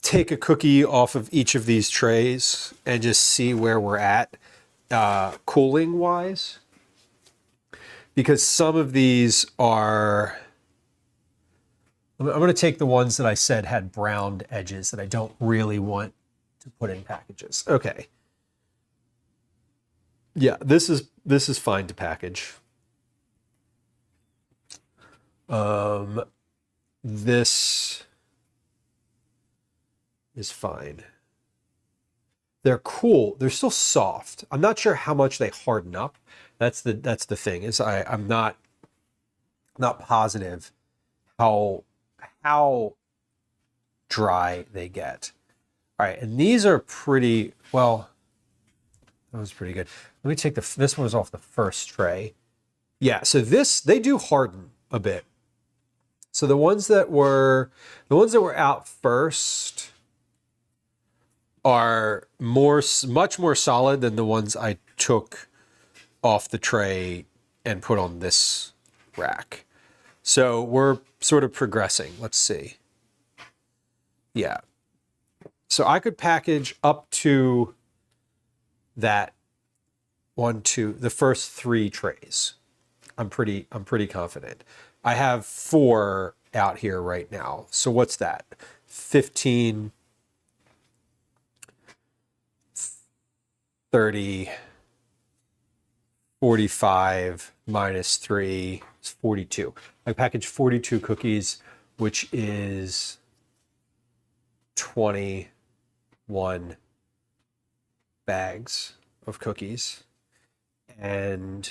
take a cookie off of each of these trays and just see where we're at cooling wise. Because some of these are... I'm going to take the ones that I said had browned edges that I don't really want to put in packages. Okay. Yeah, this is fine to package. This is fine. They're cool. They're still soft. I'm not sure how much they harden up. That's the thing, is I'm not positive how dry they get. All right, and these are pretty well. That was pretty good. Let me take this one was off the first tray. Yeah, so they do harden a bit. So the ones that were out first are much more solid than the ones I took off the tray and put on this rack. So we're sort of progressing. Let's see. Yeah. So I could package up to that the first 3 trays. I'm pretty confident. I have 4 out here right now. So what's that? 15, 30, 45 minus 3 is 42. I packaged 42 cookies, which is 21 bags of cookies. And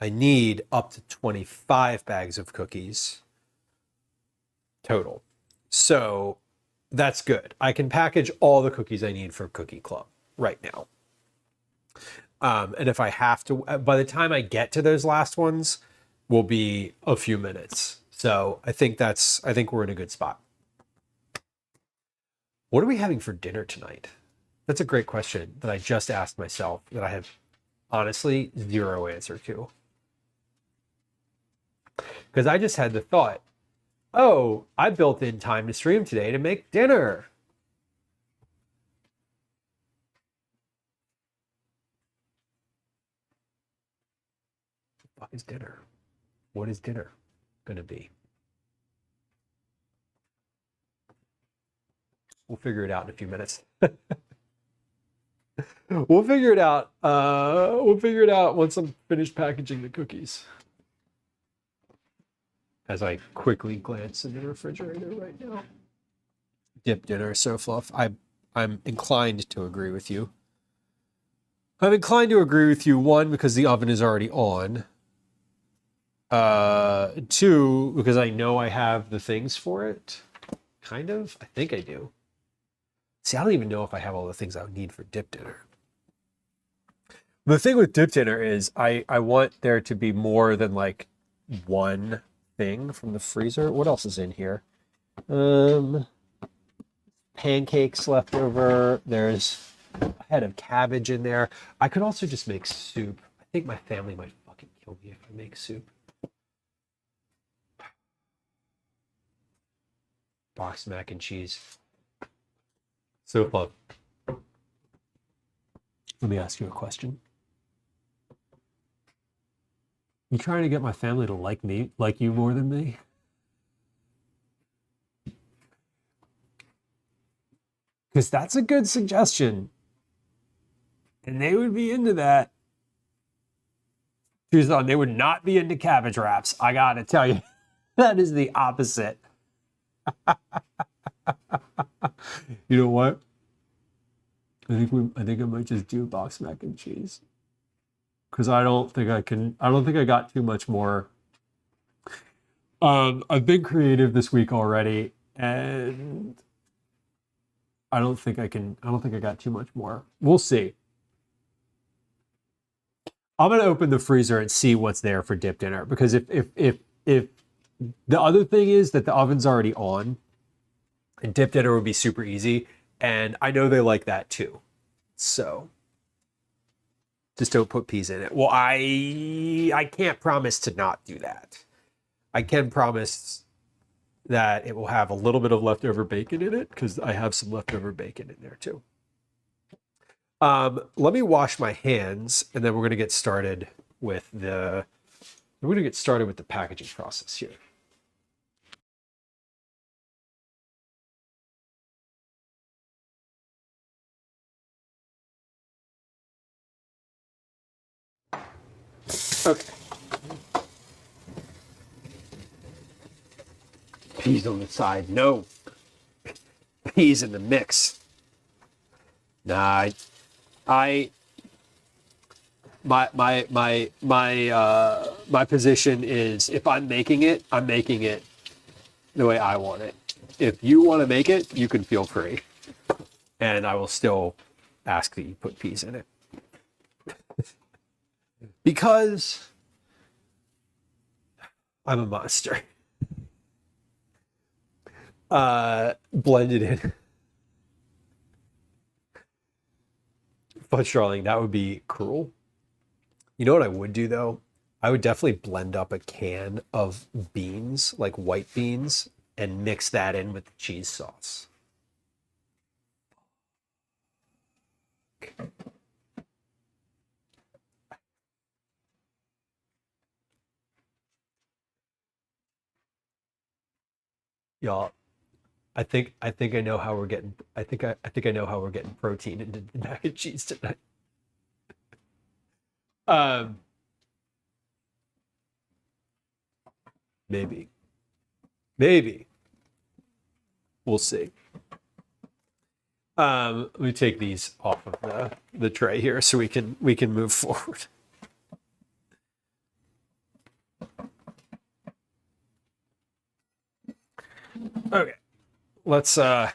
I need up to 25 bags of cookies total. So that's good. I can package all the cookies I need for Cookie Club right now. And if I have to, by the time I get to those last ones, will be a few minutes. So I think we're in a good spot. What are we having for dinner tonight? That's a great question that I just asked myself that I have honestly zero answer to. Because I just had the thought, oh, I built in time to stream today to make dinner. What the fuck is dinner? What is dinner going to be? We'll figure it out in a few minutes. We'll figure it out. We'll figure it out once I'm finished packaging the cookies. As I quickly glance in the refrigerator right now. Dip dinner, so fluff. I'm inclined to agree with you. I'm inclined to agree with you, 1, because the oven is already on. 2, because I know I have the things for it. Kind of. I think I do. See, I don't even know if I have all the things I would need for dip dinner. The thing with dip dinner is I want there to be more than like one thing from the freezer. What else is in here? Pancakes left over. There's a head of cabbage in there. I could also just make soup. I think my family might fucking kill me if I make soup. Boxed mac and cheese. So fun. Let me ask you a question. You trying to get my family to like you more than me? Because that's a good suggestion. And they would be into that. Tucson, they would not be into cabbage wraps. I gotta tell you, that is the opposite. You know what? I think I might just do boxed mac and cheese. Because I don't think I got too much more. I've been creative this week already, and I don't think I got too much more. We'll see. I'm gonna open the freezer and see what's there for dip dinner, because if the other thing is that the oven's already on, and dip dinner would be super easy, and I know they like that too. So just don't put peas in it. Well, I can't promise to not do that. I can promise that it will have a little bit of leftover bacon in it because I have some leftover bacon in there too. Let me wash my hands, and then we're going to get started with the packaging process here. Okay. Peas on the side. No. Peas in the mix. Nah, my position is if I'm making it the way I want it. If you want to make it, you can feel free. And I will still ask that you put peas in it. Because I'm a monster. Blend it in. Fudge darling, that would be cruel. You know what I would do though? I would definitely blend up a can of beans, like white beans, and mix that in with the cheese sauce. Y'all, I think I know how we're getting. I think I know how we're getting protein into the mac and cheese tonight. Maybe, we'll see. Let me take these off of the tray here so we can move forward. Okay, let's. I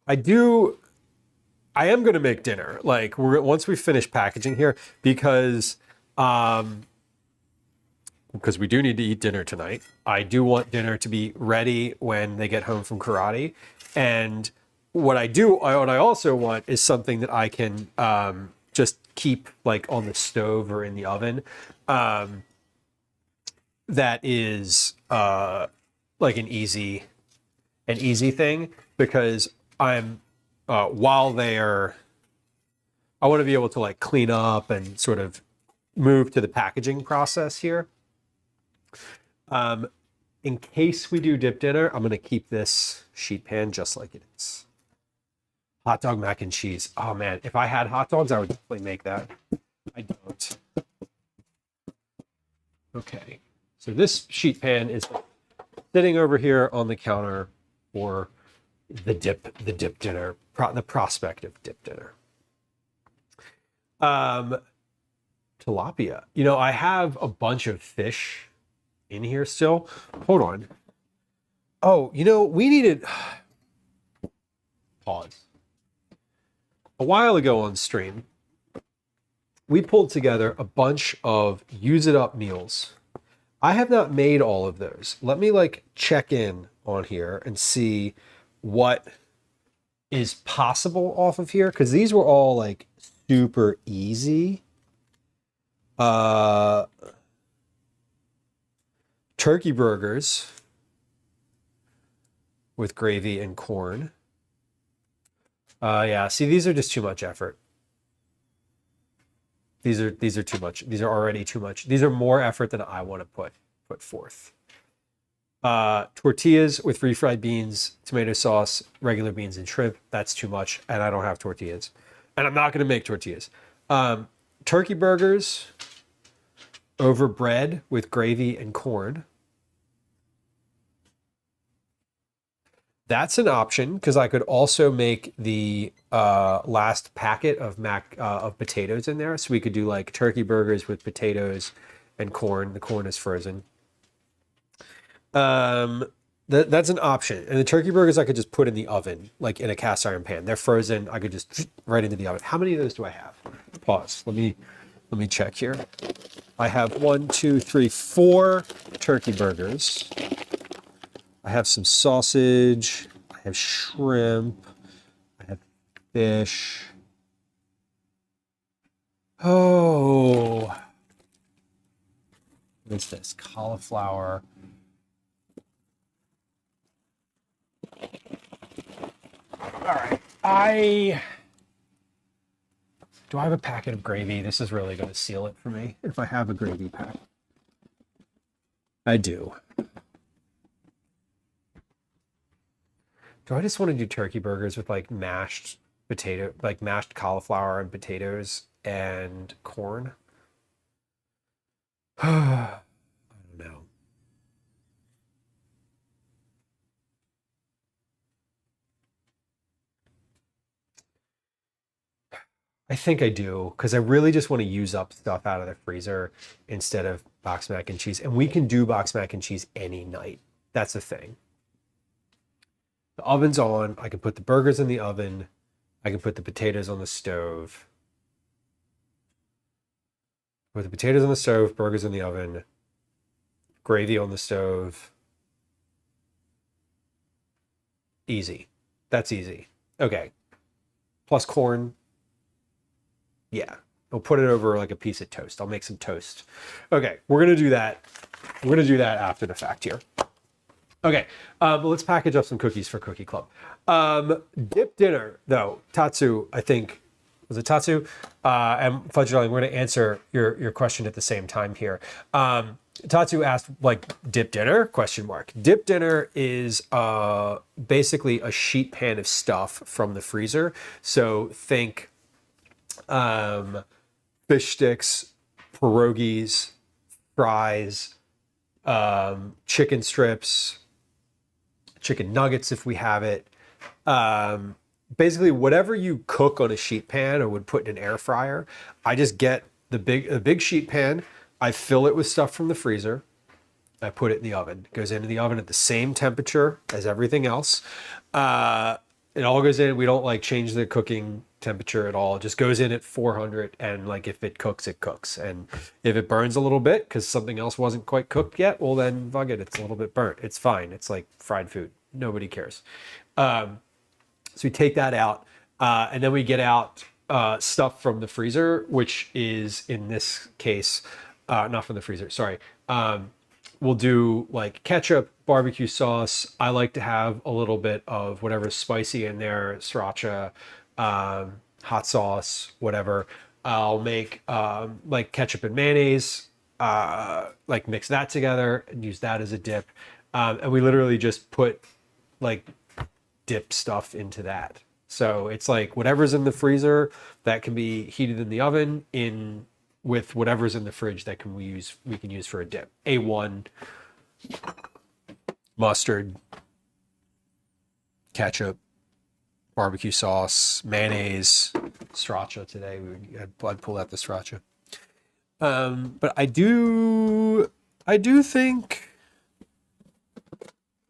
am going to make dinner. Like once we finish packaging here, because we do need to eat dinner tonight. I do want dinner to be ready when they get home from karate, and what I also want is something that I can just keep like on the stove or in the oven. That is like an easy thing, because I'm while they're, I want to be able to like clean up and sort of move to the packaging process here. In case we do dip dinner, I'm going to keep this sheet pan just like it is. Hot dog mac and cheese. Oh man, if I had hot dogs, I would definitely make that. I don't. Okay, so this sheet pan is sitting over here on the counter for the dip dinner, the prospective dip dinner. Tilapia. You know, I have a bunch of fish in here still. Hold on. Oh, you know, we needed pause. A while ago on stream, we pulled together a bunch of use it up meals. I have not made all of those. Let me like check in on here and see what is possible off of here, because these were all like super easy. Turkey burgers with gravy and corn. Yeah, see, these are just too much effort. These are too much. These are already too much. These are more effort than I want to put forth. Tortillas with refried beans, tomato sauce, regular beans, and shrimp. That's too much, and I don't have tortillas. And I'm not going to make tortillas. Turkey burgers over bread with gravy and corn. That's an option, because I could also make the last packet of potatoes in there. So we could do like turkey burgers with potatoes and corn. The corn is frozen. That's an option. And the turkey burgers I could just put in the oven, like in a cast iron pan. They're frozen. I could just right into the oven. How many of those do I have? Pause. Let me check here. I have 1, 2, 3, 4 turkey burgers. I have some sausage. I have shrimp. I have fish. Oh, what is this? Cauliflower. All right. Do I have a packet of gravy? This is really going to seal it for me if I have a gravy pack. I do. Do I just want to do turkey burgers with like mashed potato, like mashed cauliflower and potatoes and corn? I don't know. I think I do because I really just want to use up stuff out of the freezer instead of box mac and cheese. And we can do box mac and cheese any night. That's the thing. The oven's on. I can put the burgers in the oven. I can put the potatoes on the stove. Put the potatoes on the stove, burgers in the oven, gravy on the stove. Easy. That's easy. Okay. Plus corn. Yeah. I'll put it over like a piece of toast. I'll make some toast. Okay. We're going to do that. We're going to do that after the fact here. Okay. Let's package up some cookies for Cookie Club. Dip dinner, though. Tatsu, I think. Was it Tatsu? And Fudge Darling, we're going to answer your question at the same time here. Tatsu asked, like, dip dinner? Question mark. Dip dinner is basically a sheet pan of stuff from the freezer. So think fish sticks, pierogies, fries, chicken strips, chicken nuggets if we have it. Basically, whatever you cook on a sheet pan or would put in an air fryer, I just get the big sheet pan. I fill it with stuff from the freezer. I put it in the oven. It goes into the oven at the same temperature as everything else. It all goes in. We don't like change the cooking temperature at all. It just goes in at 400, and like if it cooks, it cooks. And if it burns a little bit because something else wasn't quite cooked yet, well then fuck it. It's a little bit burnt. It's fine. It's like fried food. Nobody cares. So we take that out, and then we get out stuff from the freezer, which is in this case, not from the freezer, sorry. We'll do like ketchup, barbecue sauce. I like to have a little bit of whatever's spicy in there, sriracha, hot sauce, whatever. I'll make like ketchup and mayonnaise, like mix that together and use that as a dip. And we literally just put like dip stuff into that. So it's like whatever's in the freezer that can be heated in the oven in with whatever's in the fridge that we can use for a dip. A1, mustard, ketchup, barbecue sauce, mayonnaise, sriracha today. I'd pull out the sriracha. But I do think,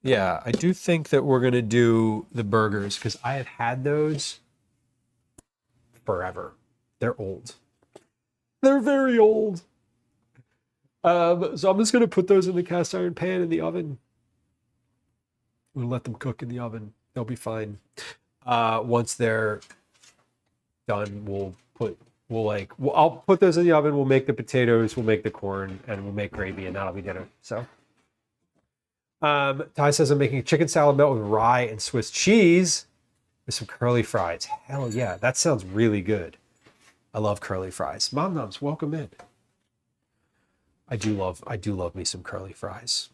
yeah, I do think that we're going to do the burgers because I have had those forever. They're old. They're very old. So I'm just going to put those in the cast iron pan in the oven. We'll let them cook in the oven. They'll be fine. Once they're done, I'll put those in the oven. We'll make the potatoes, we'll make the corn, and we'll make gravy, and that'll be dinner. So Ty says I'm making a chicken salad melt with rye and Swiss cheese with some curly fries. Hell yeah, that sounds really good. I love curly fries. Mom Noms, welcome in. I do love me some curly fries.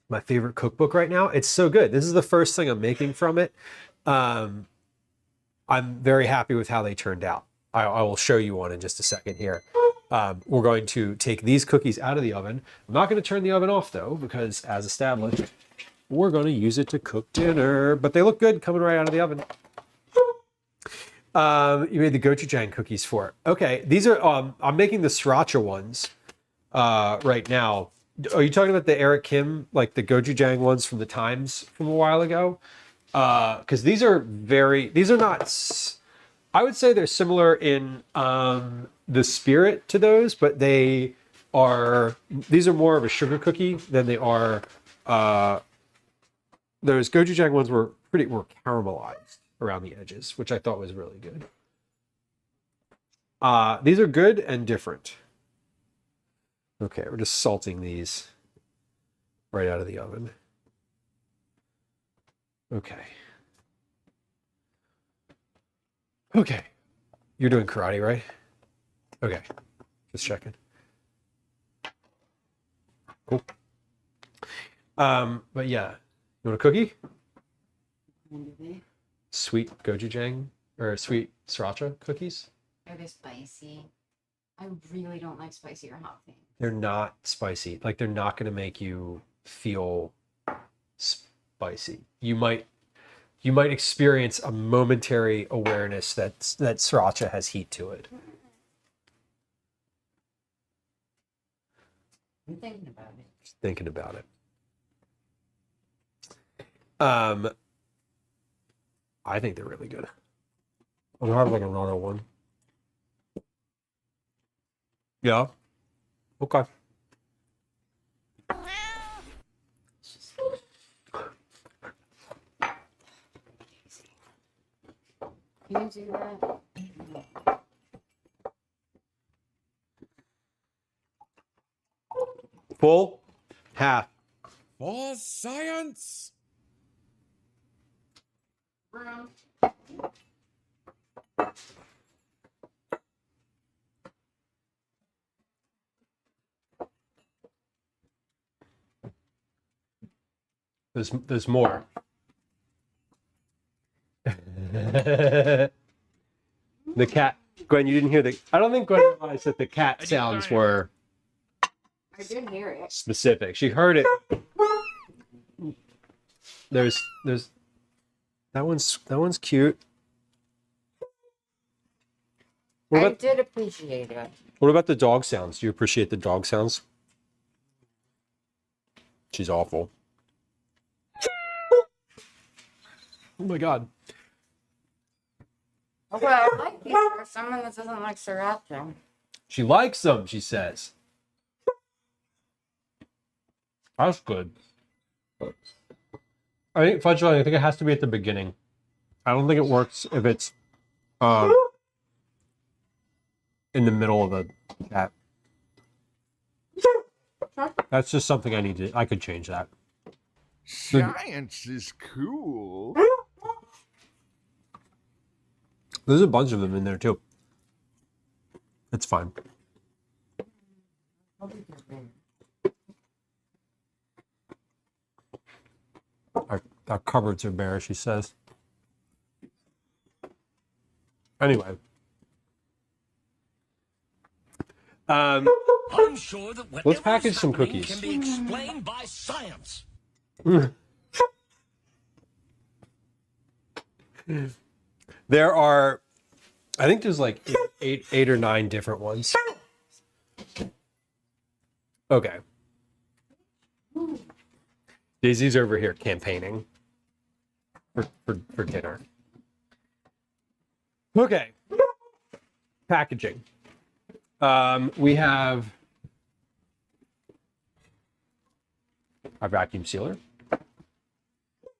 My favorite cookbook right now. It's so good. This is the first thing I'm making from it. I'm very happy with how they turned out. I will show you one in just a second here. We're going to take these cookies out of the oven. I'm not going to turn the oven off though, because as established, we're going to use it to cook dinner. But they look good coming right out of the oven. You made the gochujang cookies for it. Okay, these are, I'm making the sriracha ones right now. Are you talking about the Eric Kim, like the gochujang ones from the Times from a while ago? Because these are not, I would say they're similar in the spirit to those, but these are more of a sugar cookie than they are, those gochujang ones were caramelized around the edges, which I thought was really good. These are good and different. Okay, we're just salting these right out of the oven. Okay. Okay. You're doing karate, right? Okay. Just checking. Cool. But yeah. You want a cookie? Sweet gochujang or sweet sriracha cookies? Are they spicy? I really don't like spicy or hot things. They're not spicy. Like they're not going to make you feel spicy. You might experience a momentary awareness that sriracha has heat to it. I'm thinking about it. Just thinking about it. I think they're really good. I'm gonna have like another one. Yeah. Okay. Can you do that? Full, half. For science! Room. There's more. The cat. Gwen, you didn't hear the. I don't think Gwen realized that the cat sounds were I did hear it. specific. She heard it. There's that one's cute. What I about, did appreciate it. what about the dog sounds? Do you appreciate the dog sounds? She's awful. Oh my god. Okay, I like these for someone that doesn't like sriracha. She likes them, she says. That's good. I think fudge I think it has to be at the beginning. I don't think it works if it's in the middle of the chat. That's just something I could change that. Science is cool. There's a bunch of them in there too. It's fine. Our cupboards are bare, she says. Anyway. I'm sure that Let's package some cookies. Can be explained by science. There are, I think there's like eight or nine different ones. Okay. Daisy's over here campaigning for dinner. Okay. Packaging. We have our vacuum sealer.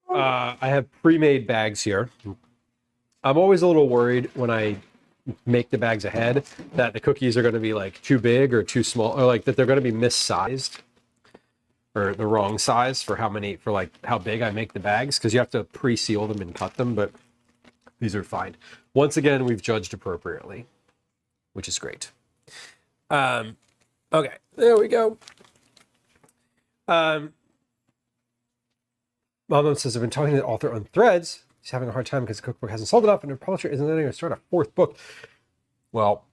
I have pre-made bags here. I'm always a little worried when I make the bags ahead that the cookies are going to be like too big or too small, or like that they're going to be missized or the wrong size for how big I make the bags, because you have to pre-seal them and cut them, but these are fine. Once again, we've judged appropriately, which is great. Okay, there we go. Mom says, I've been talking to the author on Threads. He's having a hard time because the cookbook hasn't sold enough and her publisher isn't letting her start a fourth book. Well,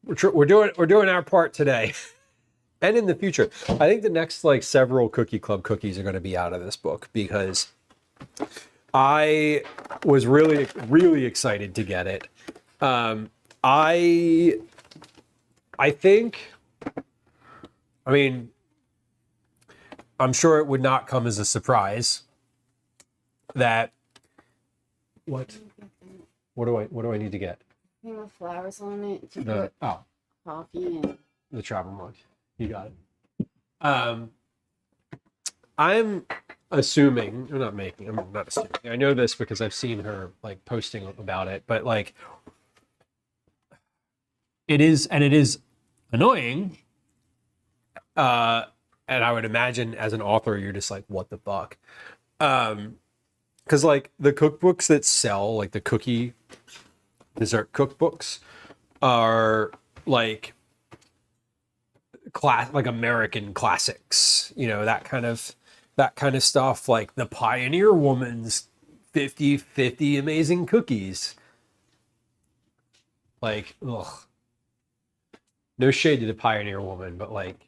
we're doing our part today. And in the future. I think the next like several Cookie Club cookies are going to be out of this book, because I was really, really excited to get it. I think, I mean, I'm sure it would not come as a surprise that what do I need to get? Thing with flowers on it to The put coffee in. the travel mug. You got it. I'm assuming, I'm not assuming. I know this because I've seen her like posting about it, but like it is annoying. And I would imagine as an author, you're just like, what the fuck? Because like the cookbooks that sell, like the cookie dessert cookbooks are like like American classics, you know, that kind of stuff, like the Pioneer Woman's 50/50 amazing cookies. Like, ugh. No shade to the Pioneer Woman, but like,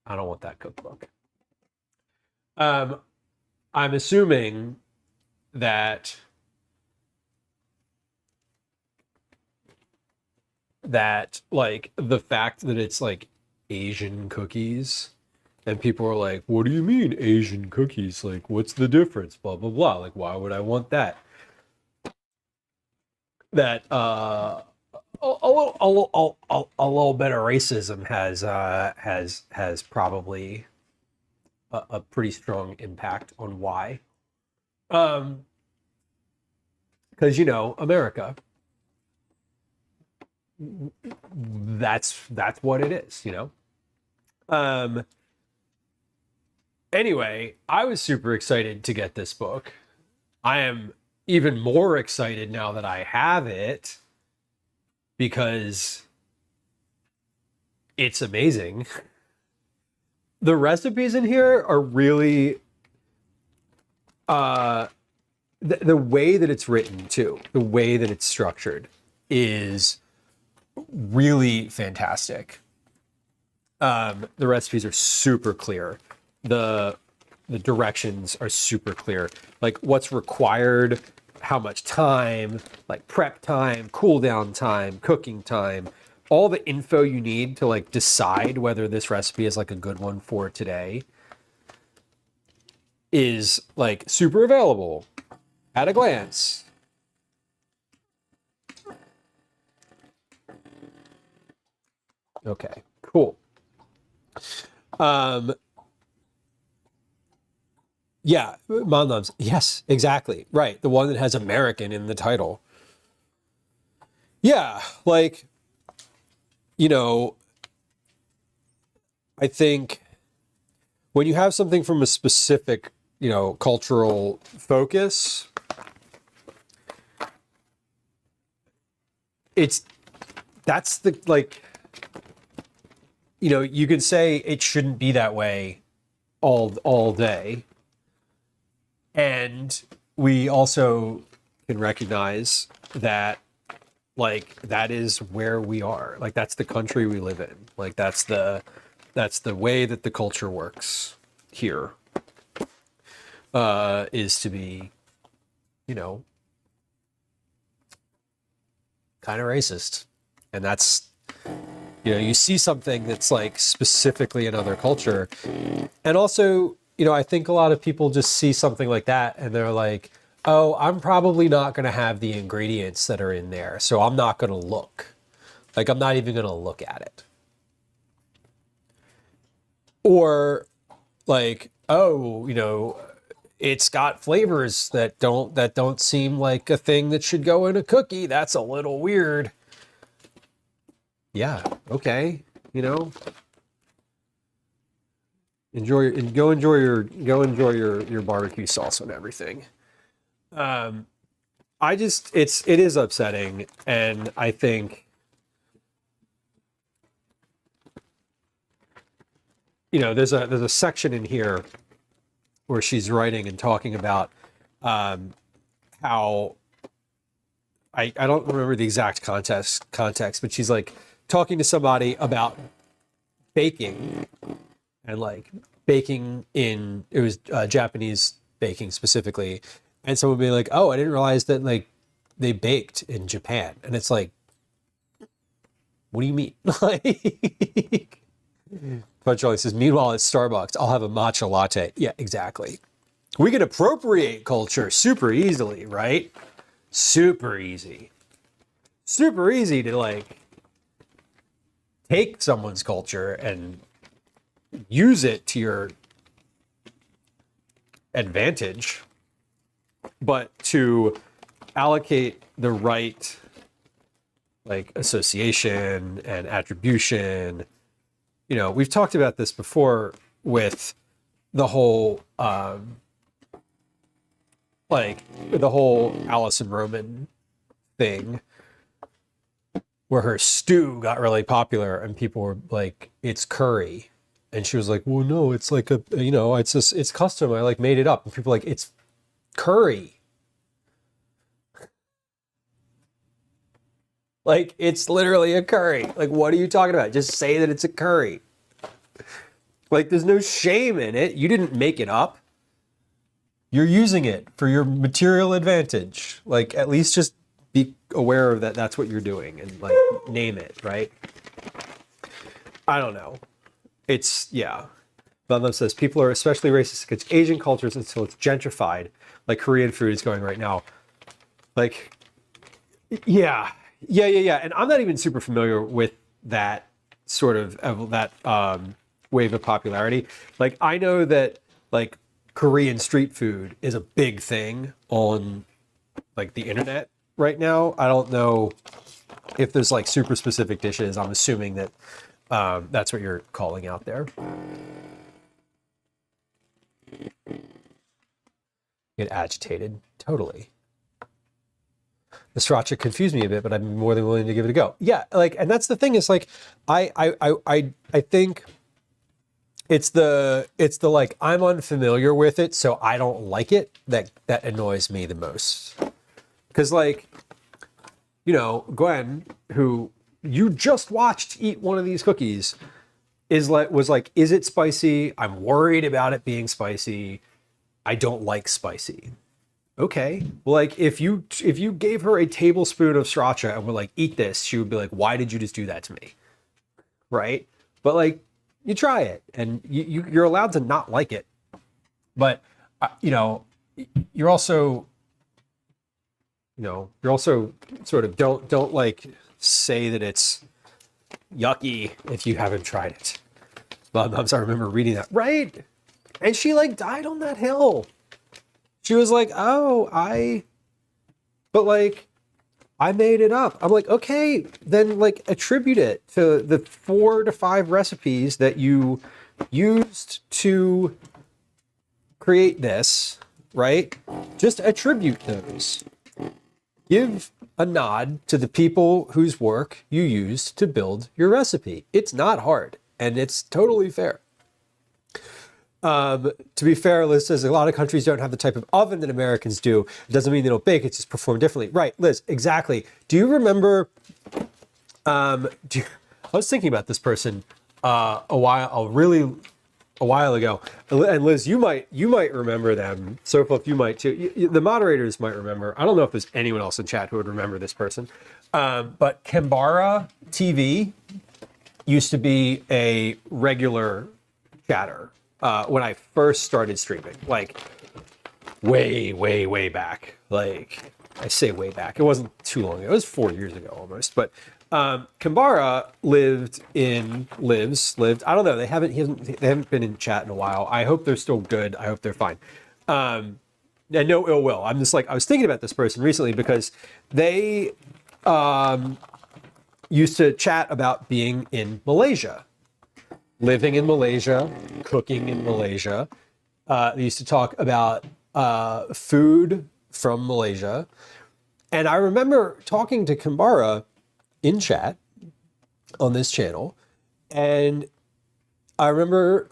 I don't want that cookbook. I'm assuming that like the fact that it's like Asian cookies, and people are like, what do you mean Asian cookies? Like, what's the difference? Blah blah blah. Like, why would I want that? That a little bit of racism has probably a pretty strong impact on why. Because, you know, America, that's what it is, you know. Anyway, I was super excited to get this book. I am even more excited now that I have it, because it's amazing. The recipes in here are really the way that it's written too, the way that it's structured is really fantastic. The recipes are super clear. The directions are super clear. Like what's required, how much time, like prep time, cool down time, cooking time, all the info you need to like decide whether this recipe is like a good one for today is like super available at a glance. Okay, cool. Yeah, Monlums. Yes, exactly. Right. The one that has American in the title. Yeah, like, you know, I think when you have something from a specific, you know, cultural focus, that's the, like, you know, you could say it shouldn't be that way all day. And we also can recognize that, like, that is where we are. Like, that's the country we live in. Like, that's the way that the culture works here, is to be, you know, kind of racist. And that's, you know, you see something that's like specifically another culture. And also, you know, I think a lot of people just see something like that and they're like, oh, I'm probably not going to have the ingredients that are in there, so I'm not going to look. Like, I'm not even going to look at it. Or like, oh, you know, it's got flavors that don't seem like a thing that should go in a cookie. That's a little weird. Yeah, okay, you know. Go enjoy your barbecue sauce and everything. It is upsetting, and I think, you know, there's a section in here where she's writing and talking about how I don't remember the exact context, but she's like talking to somebody about baking. And like baking in, it was Japanese baking specifically. And someone would be like, oh, I didn't realize that like they baked in Japan. And it's like, what do you mean? Like, but Charlie says, meanwhile at Starbucks, I'll have a matcha latte. Yeah, exactly. We can appropriate culture super easily, right? Super easy. Super easy to like take someone's culture and use it to your advantage, but to allocate the right like association and attribution, you know, we've talked about this before with the whole like the whole Allison Roman thing where her stew got really popular and people were like, it's curry. And she was like, well, no, it's like it's custom. I like made it up. And people were like, it's curry. Like, it's literally a curry. Like, what are you talking about? Just say that it's a curry. Like, there's no shame in it. You didn't make it up. You're using it for your material advantage. Like, at least just be aware of that. That's what you're doing and like name it, right? I don't know. It's, yeah. Bumlum says people are especially racist against Asian cultures until it's gentrified, like Korean food is going right now. Like, yeah. And I'm not even super familiar with that sort of that wave of popularity. Like, I know that like Korean street food is a big thing on like the internet right now. I don't know if there's like super specific dishes. I'm assuming that that's what you're calling out there. Get agitated, totally. The Sriracha confused me a bit, but I'm more than willing to give it a go. Yeah, like, and that's the thing is like, I think it's the like I'm unfamiliar with it, so I don't like it. That annoys me the most. Because like, you know, Gwen, who you just watched eat one of these cookies, was like, is it spicy? I'm worried about it being spicy. I don't like spicy. Okay, well, like if you gave her a tablespoon of sriracha and were like, eat this, she would be like, why did you just do that to me? Right? But like, you try it and you're allowed to not like it. But you know, you're also sort of don't like say that it's yucky if you haven't tried it. Moms, I remember reading that, right? And she like died on that hill. She was like, but like, I made it up. I'm like, okay, then like attribute it to the 4 to 5 recipes that you used to create this, right? Just attribute those. Give a nod to the people whose work you used to build your recipe. It's not hard and it's totally fair. To be fair, Liz says a lot of countries don't have the type of oven that Americans do. It doesn't mean they don't bake, it's just performed differently. Right, Liz, exactly. Do you remember, I was thinking about this person a while ago. And Liz, you might remember them. Sophie, you might too. The moderators might remember. I don't know if there's anyone else in chat who would remember this person. But Kambara TV used to be a regular chatter. When I first started streaming, like way back. Like I say way back, it wasn't too long ago. It was 4 years ago almost. But Kambara lived. I don't know. They haven't been in chat in a while. I hope they're still good. I hope they're fine. And no ill will. I'm just like, I was thinking about this person recently because they used to chat about being in Malaysia. Living in Malaysia, cooking in Malaysia. They used to talk about food from Malaysia. And I remember talking to Kambara in chat on this channel. And I remember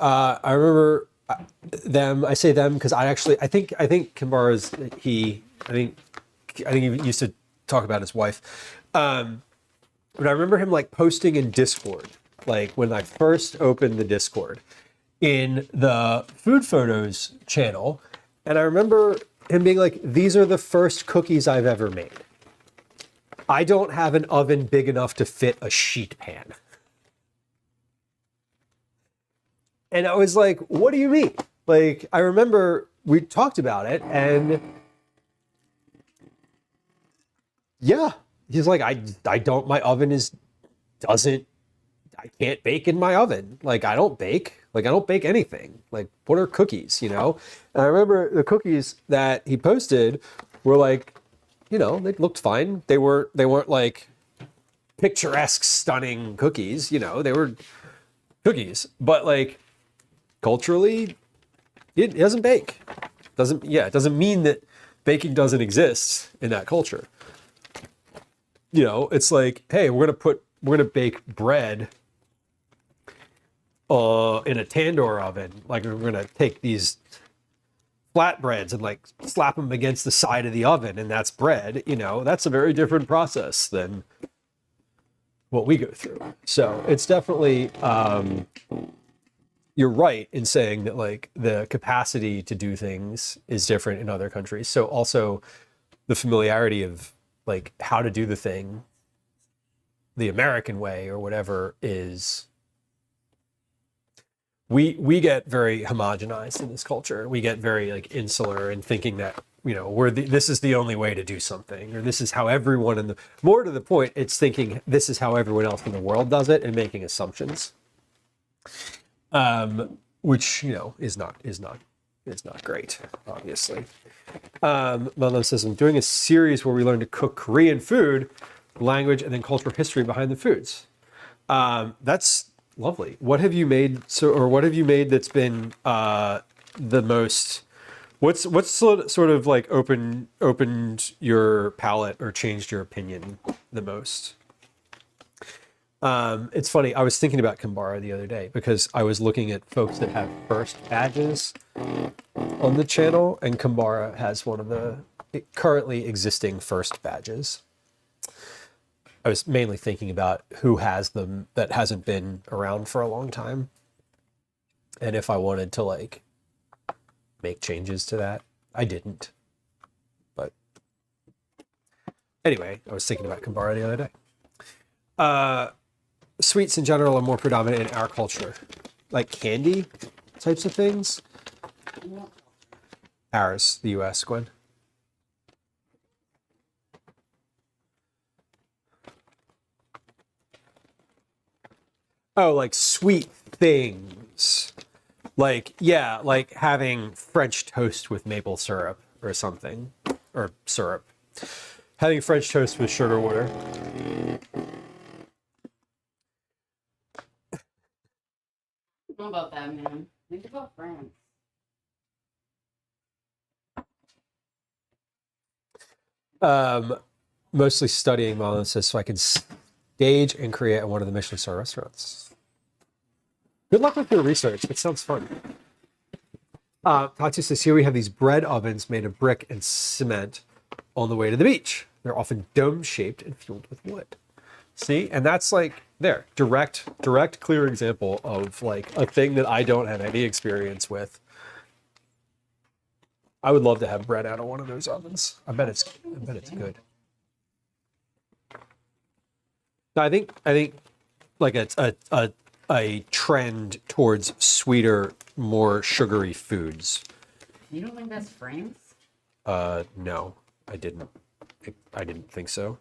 them, I say them because I think Kambara's, I think he used to talk about his wife. But I remember him like posting in Discord. Like when I first opened the Discord in the food photos channel. And I remember him being like, these are the first cookies I've ever made. I don't have an oven big enough to fit a sheet pan. And I was like, what do you mean? Like, I remember we talked about it and yeah, he's like, I don't, my oven I can't bake in my oven. Like, I don't bake. Like, I don't bake anything. Like, what are cookies, you know? And I remember the cookies that he posted were like, you know, they looked fine. They weren't like picturesque, stunning cookies, you know, they were cookies. But like, culturally, it doesn't bake. It doesn't mean that baking doesn't exist in that culture. you know, it's like, hey, we're gonna bake bread in a tandoor oven. Like we're gonna take these flatbreads and like slap them against the side of the oven, and that's bread. You know, that's a very different process than what we go through. So it's definitely, you're right in saying that like the capacity to do things is different in other countries. So also the familiarity of like how to do the thing the American way or whatever is, we get very homogenized in this culture. We get very like insular in thinking that, you know, this is the only way to do something, or this is how everyone in the, more to the point, it's thinking this is how everyone else in the world does it and making assumptions, which, you know, is not great, obviously. Mom says, I'm doing a series where we learn to cook Korean food, language, and then cultural history behind the foods. That's lovely. What have you made? What have you made that's been the most? What's sort of like opened your palate or changed your opinion the most? It's funny. I was thinking about Kambara the other day because I was looking at folks that have first badges on the channel, and Kambara has one of the currently existing first badges. I was mainly thinking about who has them that hasn't been around for a long time, and if I wanted to like make changes to that. I didn't, but anyway, I was thinking about Kambara the other day. Sweets in general are more predominant in our culture, like candy types of things. Ours, the U.S., Gwen. Oh, like sweet things. Like, yeah, like having French toast with maple syrup or something. Or syrup. Having French toast with sugar water. I don't know about that, man. Think about France. Mostly studying Marlon says so I can stage and create at one of the Michelin star restaurants. Good luck with your research. It sounds fun. Tati says here we have these bread ovens made of brick and cement on the way to the beach. They're often dome shaped and fueled with wood. See, and that's like there, direct, clear example of like a thing that I don't have any experience with. I would love to have bread out of one of those ovens. I bet it's good. I think like a trend towards sweeter, more sugary foods. You don't think that's France? No, I didn't. I didn't think so.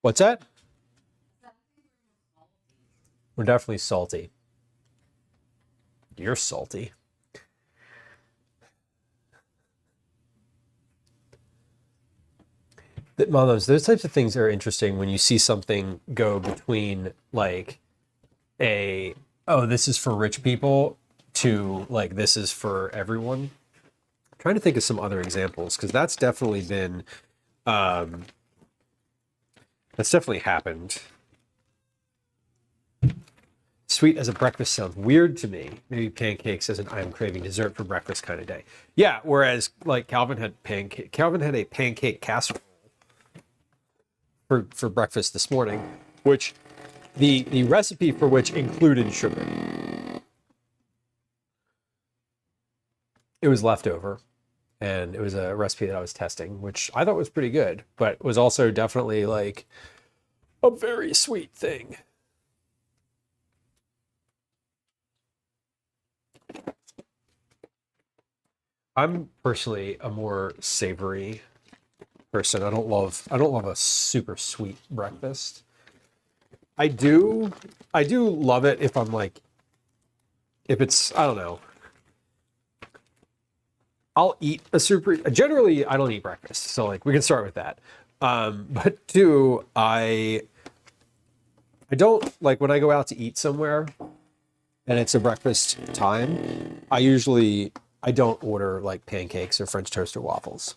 What's that? We're definitely salty. You're salty. Those types of things are interesting when you see something go between like oh, this is for rich people to like, this is for everyone. I'm trying to think of some other examples because that's definitely been, that's definitely happened. Sweet as a breakfast sounds weird to me. Maybe pancakes as an I'm craving dessert for breakfast kind of day. Yeah, whereas like Calvin had a pancake casserole for breakfast this morning, which the recipe for which included sugar. It was leftover, and it was a recipe that I was testing, which I thought was pretty good, but was also definitely like a very sweet thing. I'm personally a more savory person. I don't love a super sweet breakfast. I do love it if I'm like, if it's, I don't know. I'll eat a super, generally I don't eat breakfast. So like we can start with that. But two, I don't like when I go out to eat somewhere and it's a breakfast time, I don't order like pancakes or French toast or waffles.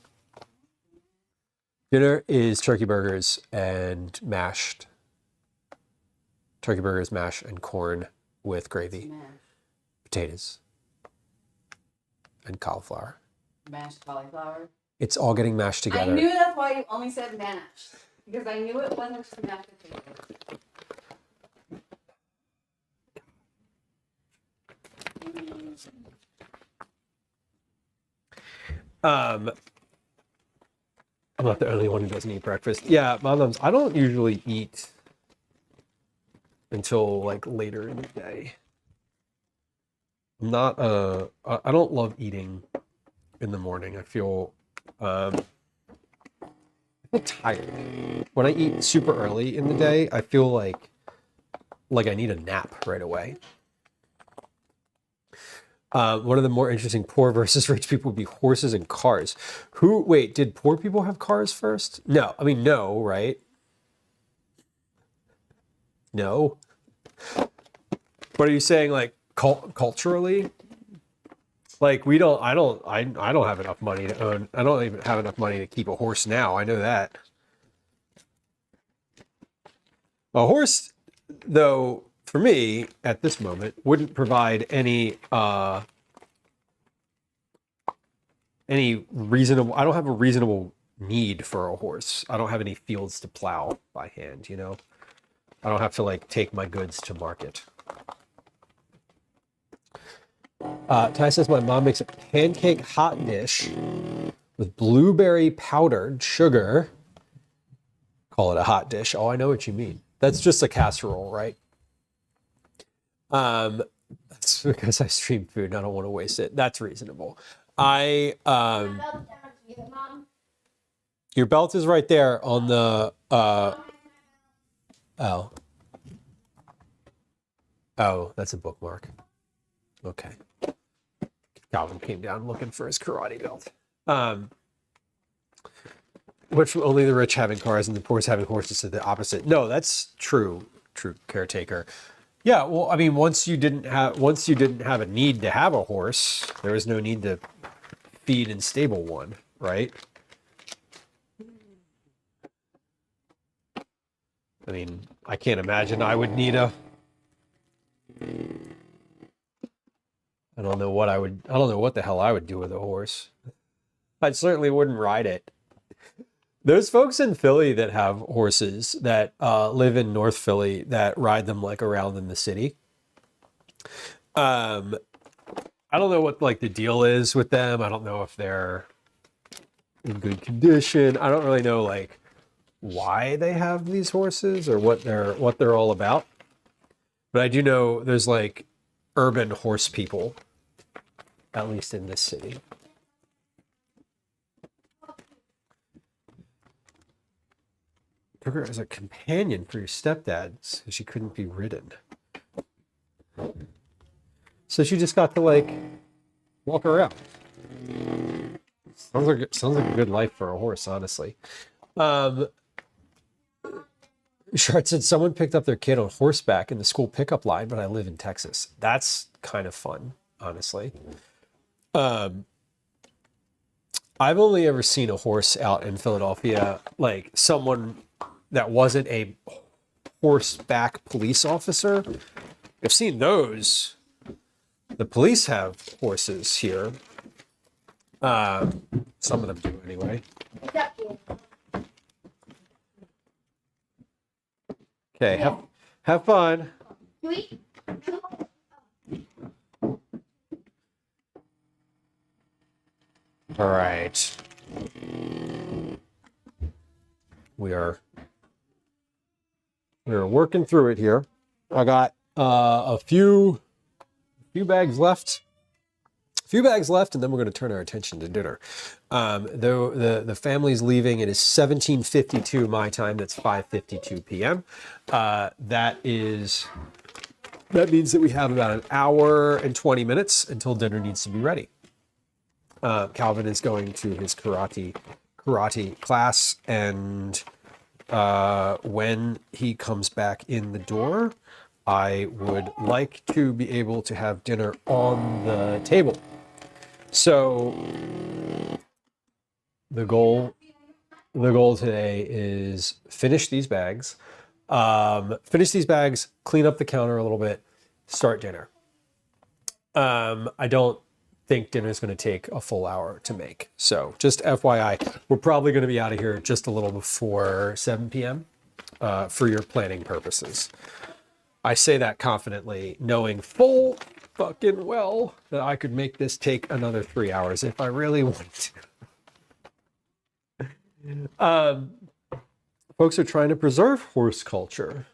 Dinner is turkey burgers, mash and corn with gravy, potatoes, and cauliflower. Mashed cauliflower. It's all getting mashed together. I knew that's why you only said mashed. Because I knew it wasn't just mashed potatoes. I'm not the only one who doesn't eat breakfast. Yeah, Moms, I don't usually eat until like later in the day. I'm not I don't love eating in the morning. I feel tired. When I eat super early in the day, I feel like I need a nap right away. One of the more interesting poor versus rich people would be horses and cars. Wait, did poor people have cars first? No, I mean, no, right? No. But are you saying like culturally? Like I don't have enough money to own. I don't even have enough money to keep a horse now. I know that. A horse, though, for me at this moment, wouldn't provide any reasonable. I don't have a reasonable need for a horse. I don't have any fields to plow by hand. You know, I don't have to like take my goods to market. Ty says my mom makes a pancake hot dish with blueberry powdered sugar. Call it a hot dish. Oh, I know what you mean. That's just a casserole, right? That's because I stream food and I don't want to waste it. That's reasonable. Your belt is right there on the oh, that's a bookmark. Okay. Calvin came down looking for his karate belt. Which only the rich having cars and the poor having horses is the opposite. No, that's true, caretaker. Yeah, well, I mean, once you didn't have a need to have a horse, there was no need to feed and stable one, right? I mean, I can't imagine I would need a. I don't know what the hell I would do with a horse. I certainly wouldn't ride it. There's folks in Philly that have horses that live in North Philly that ride them like around in the city. I don't know what like the deal is with them. I don't know if they're in good condition. I don't really know like why they have these horses or what they're all about. But I do know there's like urban horse people, at least in this city. Took her as a companion for your stepdad so she couldn't be ridden. So she just got to like walk around. Sounds like a good life for a horse, honestly. Shart said someone picked up their kid on horseback in the school pickup line, but I live in Texas. That's kind of fun, honestly. I've only ever seen a horse out in Philadelphia, like someone that wasn't a horseback police officer. I've seen those. The police have horses here. Some of them do anyway. Okay, have fun. All right. We are working through it here. I got a few bags left. And then we're going to turn our attention to dinner. Though the family's leaving, it is 17:52 my time. That's 5:52 p.m. That means that we have about an hour and 20 minutes until dinner needs to be ready. Calvin is going to his karate karate class, and when he comes back in the door, I would like to be able to have dinner on the table. So the goal today is finish these bags, clean up the counter a little bit, start dinner. I don't think dinner is going to take a full hour to make. So just FYI, we're probably going to be out of here just a little before 7 p.m. For your planning purposes. I say that confidently, knowing full fucking well that I could make this take another 3 hours if I really wanted to. Folks are trying to preserve horse culture.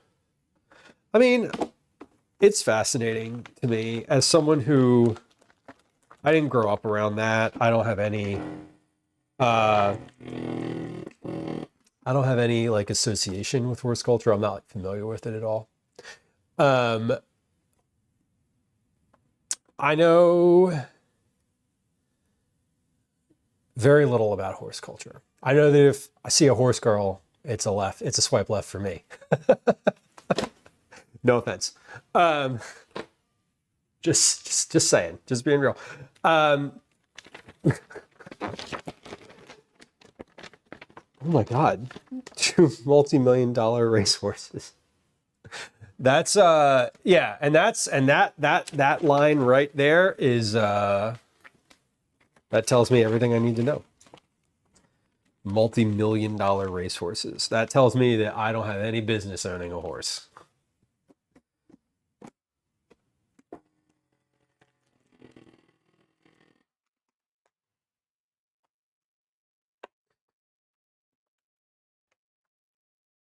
I mean, it's fascinating to me as someone who, I didn't grow up around that. I don't have any like association with horse culture. I'm not like, familiar with it at all. I know very little about horse culture. I know that if I see a horse girl, it's a swipe left for me. No offense. Just saying, just being real. Oh my God, 2 multi-million-dollar racehorses. That's yeah, and that line right there is that tells me everything I need to know. Multi-million-dollar racehorses. That tells me that I don't have any business owning a horse.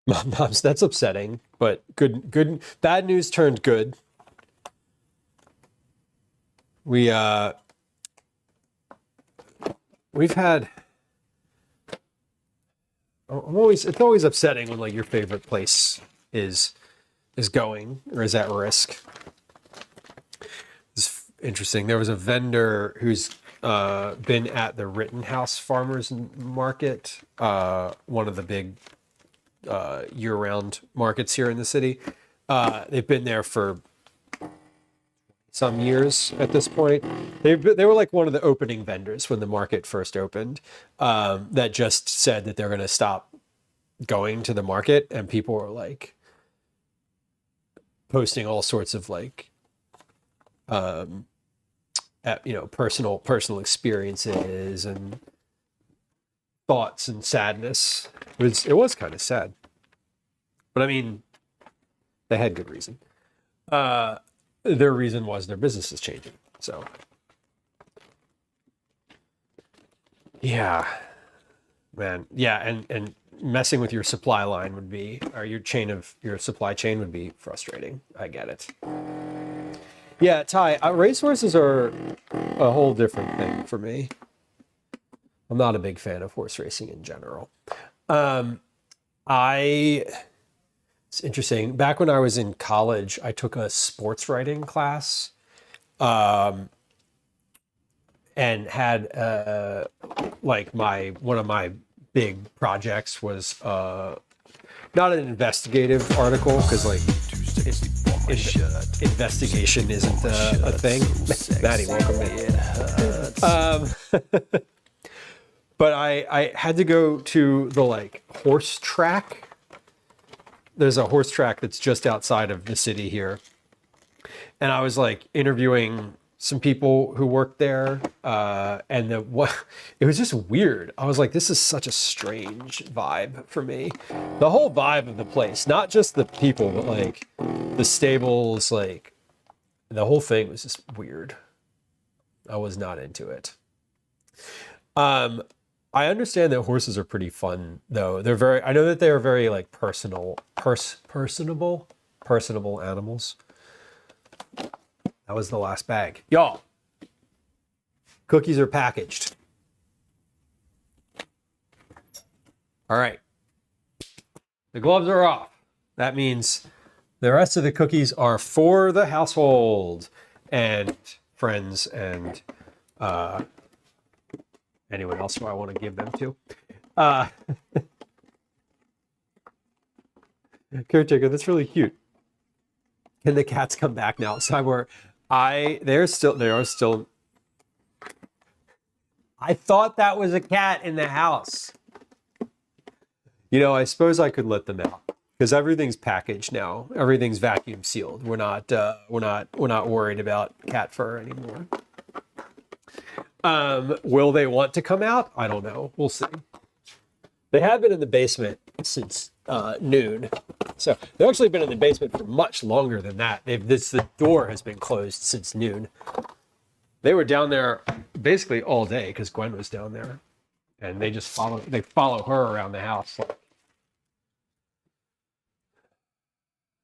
Moms, that's upsetting, but good. Bad news turned good. We've had. It's always upsetting when like your favorite place is going or is at risk. It's interesting. There was a vendor who's been at the Rittenhouse Farmers Market, one of the big year-round markets here in the city. They've been there for some years at this point. They were like one of the opening vendors when the market first opened, that just said that they're going to stop going to the market, and people were like posting all sorts of like personal experiences and thoughts and sadness. It was kind of sad, but I mean, they had good reason. Their reason was their business is changing. So yeah, man. Yeah. And messing with your supply line would be, or your supply chain would be frustrating. I get it. Yeah. Ty, racehorses are a whole different thing for me. I'm not a big fan of horse racing in general. It's interesting. Back when I was in college, I took a sports writing class, and had like one of my big projects was not an investigative article, because like investigation isn't a thing. Maddie, welcome in. But I had to go to the like horse track. There's a horse track that's just outside of the city here. And I was like interviewing some people who worked there. And it was just weird. I was like, this is such a strange vibe for me. The whole vibe of the place, not just the people, but like the stables, like the whole thing was just weird. I was not into it. I understand that horses are pretty fun, though. I know that they are very like personable animals. That was the last bag. Y'all, cookies are packaged. All right. The gloves are off. That means the rest of the cookies are for the household and friends and anyone else who I want to give them to. Uh, Caretaker, that's really cute. Can the cats come back now? So they are still. I thought that was a cat in the house. You know, I suppose I could let them out because everything's packaged now. Everything's vacuum sealed. We're not worried about cat fur anymore. Will they want to come out? I don't know. We'll see. They have been in the basement since noon. So they've actually been in the basement for much longer than that. The door has been closed since noon. They were down there basically all day because Gwen was down there, and they follow her around the house.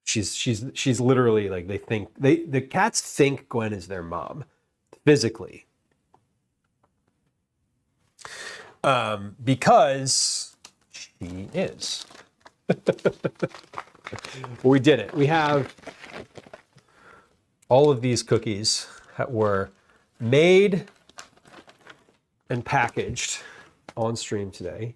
She's literally like the cats think Gwen is their mom, physically, because she is. We did it. We have all of these cookies that were made and packaged on stream today.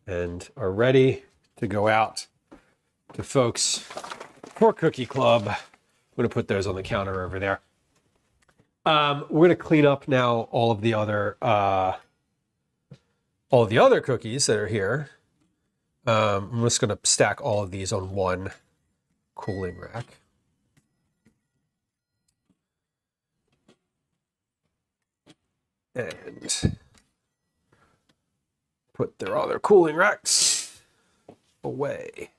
And are ready to go out to folks for Cookie Club. I'm going to put those on the counter over there. We're going to clean up now all of the other cookies that are here. I'm just going to stack all of these on one cooling rack. And put their other cooling racks away.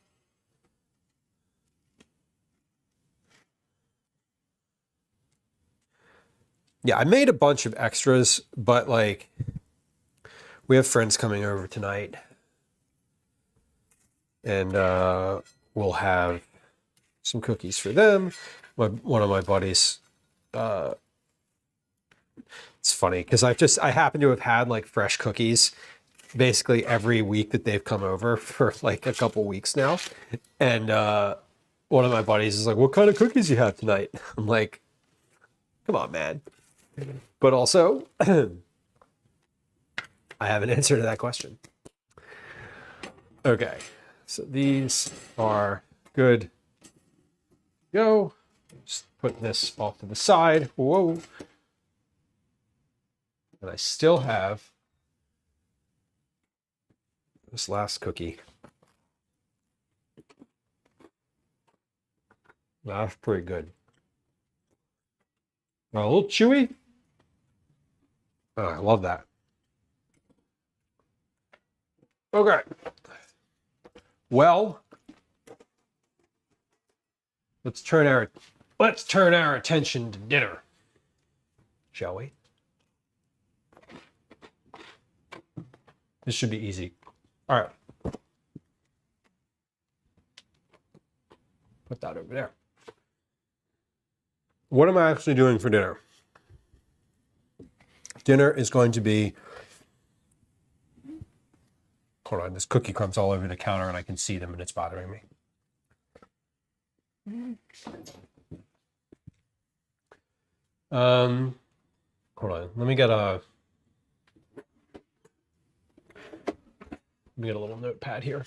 Yeah, I made a bunch of extras, but like we have friends coming over tonight, and we'll have some cookies for them. One of my buddies, it's funny because I happen to have had like fresh cookies basically every week that they've come over for like a couple weeks now. And one of my buddies is like, "What kind of cookies you have tonight?" I'm like, "Come on, man." But also, I have an answer to that question. Okay, so these are good. Go. Just put this off to the side. Whoa. And I still have this last cookie. That's pretty good. A little chewy. Oh, I love that. Okay. Well, let's turn our attention to dinner, shall we? This should be easy. All right. Put that over there. What am I actually doing for dinner? Dinner is going to be, hold on, there's cookie crumbs all over the counter and I can see them and it's bothering me. Hold on, let me get a little notepad here.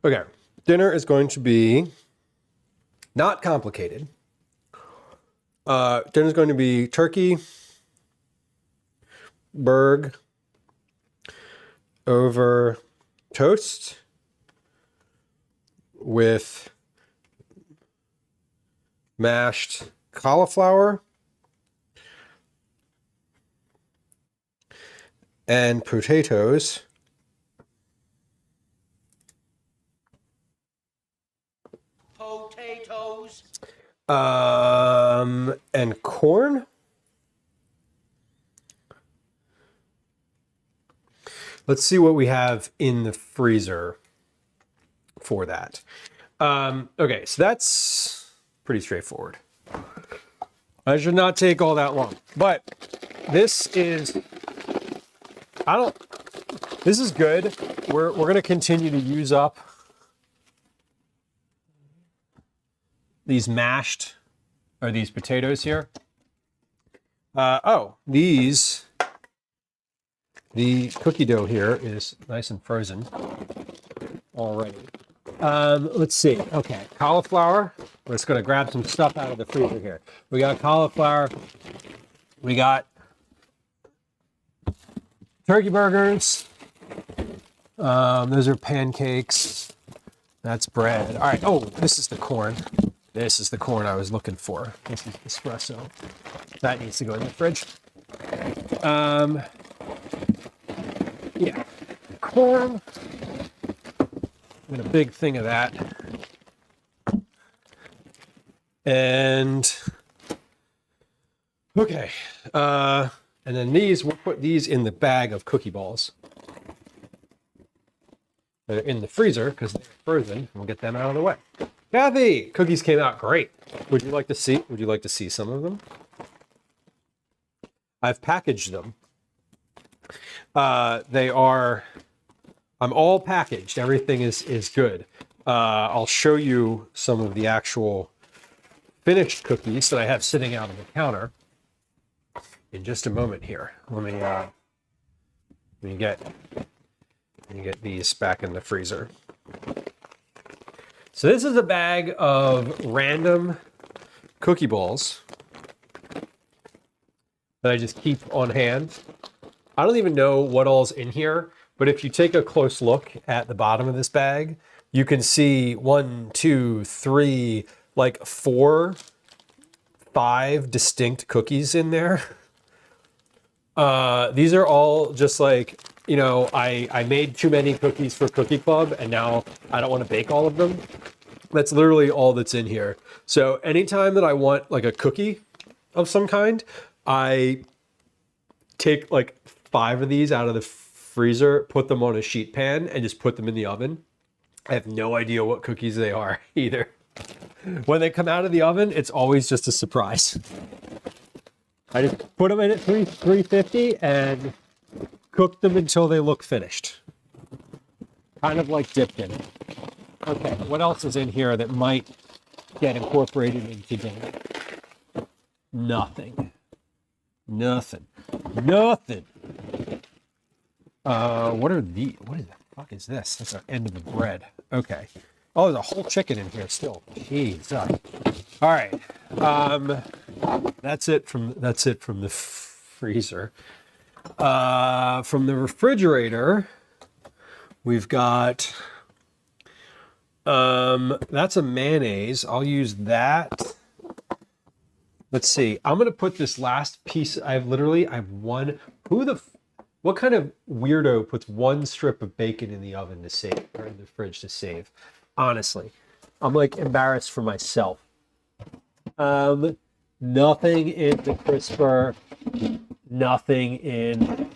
Okay, dinner is going to be not complicated. Dinner is going to be turkey, burg, over toast with mashed cauliflower and potatoes. And corn. Let's see what we have in the freezer for that. Okay, so that's pretty straightforward. I should not take all that long, but this is good. We're going to continue to use up these mashed, or these potatoes here. Oh, these, the cookie dough here is nice and frozen already. Let's see. Okay, cauliflower. We're just going to grab some stuff out of the freezer here. We got cauliflower. We got turkey burgers. Those are pancakes. That's bread. All right. Oh, this is the corn. This is the corn I was looking for. This is espresso. That needs to go in the fridge. Yeah, corn. And a big thing of that. And okay. And then these, we'll put these in the bag of cookie balls. They're in the freezer because they're frozen. We'll get them out of the way. Kathy, cookies came out great. Would you like to see some of them? I've packaged them. I'm all packaged. Everything is good. I'll show you some of the actual finished cookies that I have sitting out on the counter in just a moment here. Let me get these back in the freezer. So this is a bag of random cookie balls that I just keep on hand. I don't even know what all's in here, but if you take a close look at the bottom of this bag, you can see 1, 2, 3, like 4, 5 distinct cookies in there. These are all just like, you know, I made too many cookies for Cookie Club and now I don't want to bake all of them. That's literally all that's in here. So anytime that I want like a cookie of some kind, I take like 5 of these out of the freezer, put them on a sheet pan and just put them in the oven. I have no idea what cookies they are either. When they come out of the oven, it's always just a surprise. I just put them in at 350 and cook them until they look finished. Kind of like dipped in it. Okay, what else is in here that might get incorporated into dinner? Nothing. Nothing. Nothing. What are the? What the fuck is this? That's the end of the bread. Okay. Oh, there's a whole chicken in here still. Jeez. All right. That's it from the freezer. From the refrigerator, we've got. That's a mayonnaise. I'll use that. Let's see. I'm gonna put this last piece. I've one. What kind of weirdo puts one strip of bacon in the oven to save, or in the fridge to save? Honestly, I'm like embarrassed for myself. Nothing in the crisper. Nothing in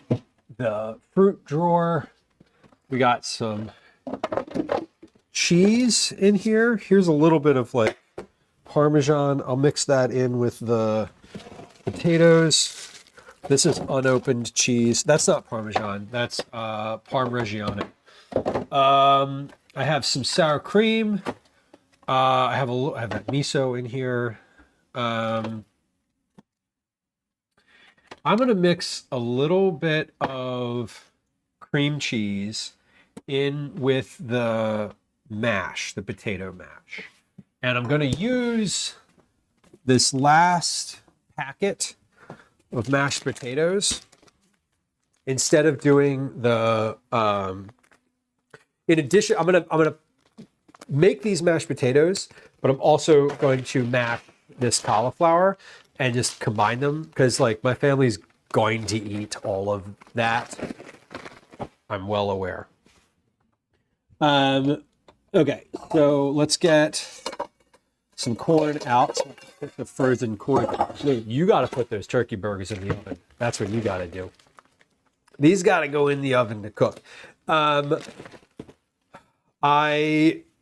the fruit drawer. We got some cheese in here. Here's a little bit of like Parmesan. I'll mix that in with the potatoes. This is unopened cheese. That's not Parmesan. That's Parmigiano. I have some sour cream. I have that miso in here. I'm gonna mix a little bit of cream cheese in with the mash, the potato mash. And I'm gonna use this last packet of mashed potatoes instead of doing the in addition, I'm gonna make these mashed potatoes, but I'm also going to mash this cauliflower and just combine them because like my family's going to eat all of that. I'm well aware. Okay, so let's get some corn out. So put the frozen corn. You got to put those turkey burgers in the oven. That's what you got to do. These got to go in the oven to cook. I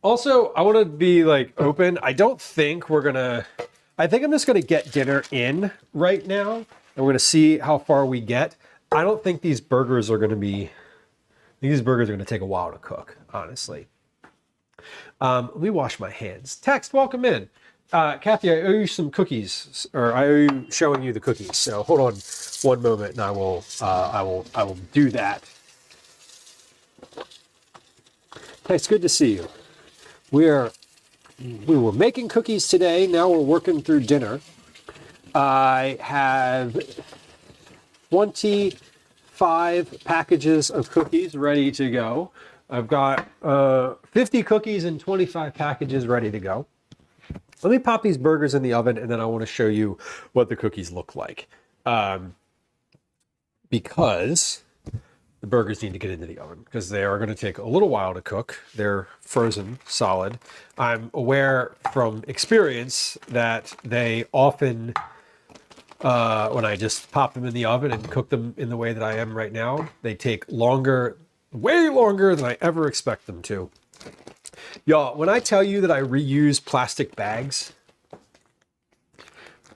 want to be like open. I don't think we're gonna. I think I'm just gonna get dinner in right now, and we're gonna see how far we get. I don't think these burgers are gonna be. These burgers are gonna take a while to cook, honestly. Let me wash my hands. Text, welcome in. Kathy, I owe you some cookies, or I owe you showing you the cookies. So hold on one moment, and I will do that. Hey, it's good to see you. We were making cookies today. Now we're working through dinner. I have 25 packages of cookies ready to go. I've got 50 cookies and 25 packages ready to go. Let me pop these burgers in the oven, and then I want to show you what the cookies look like. Because the burgers need to get into the oven, because they are going to take a little while to cook. They're frozen solid. I'm aware from experience that they often, when I just pop them in the oven and cook them in the way that I am right now, they take longer, way longer than I ever expect them to. Y'all, when I tell you that I reuse plastic bags,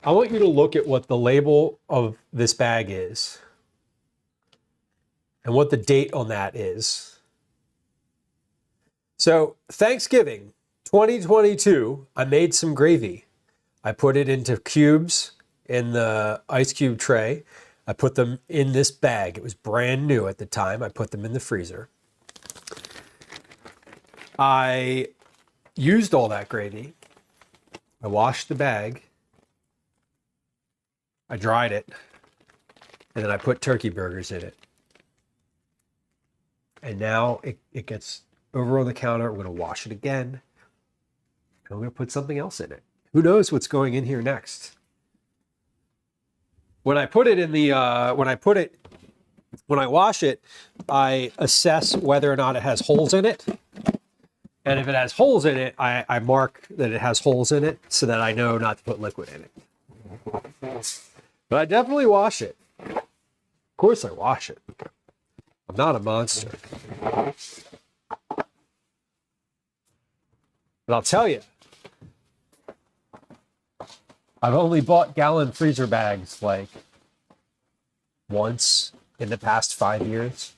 I want you to look at what the label of this bag is and what the date on that is. So, Thanksgiving 2022, I made some gravy. I put it into cubes in the ice cube tray. I put them in this bag. It was brand new at the time. I put them in the freezer. I used all that gravy. I washed the bag. I dried it. And then I put turkey burgers in it. And now it gets over on the counter. We're going to wash it again. And I'm going to put something else in it. Who knows what's going in here next? When I put it in the, when I wash it, I assess whether or not it has holes in it. And if it has holes in it, I mark that it has holes in it so that I know not to put liquid in it. But I definitely wash it. Of course I wash it. I'm not a monster. But I'll tell you, I've only bought gallon freezer bags like once in the past 5 years.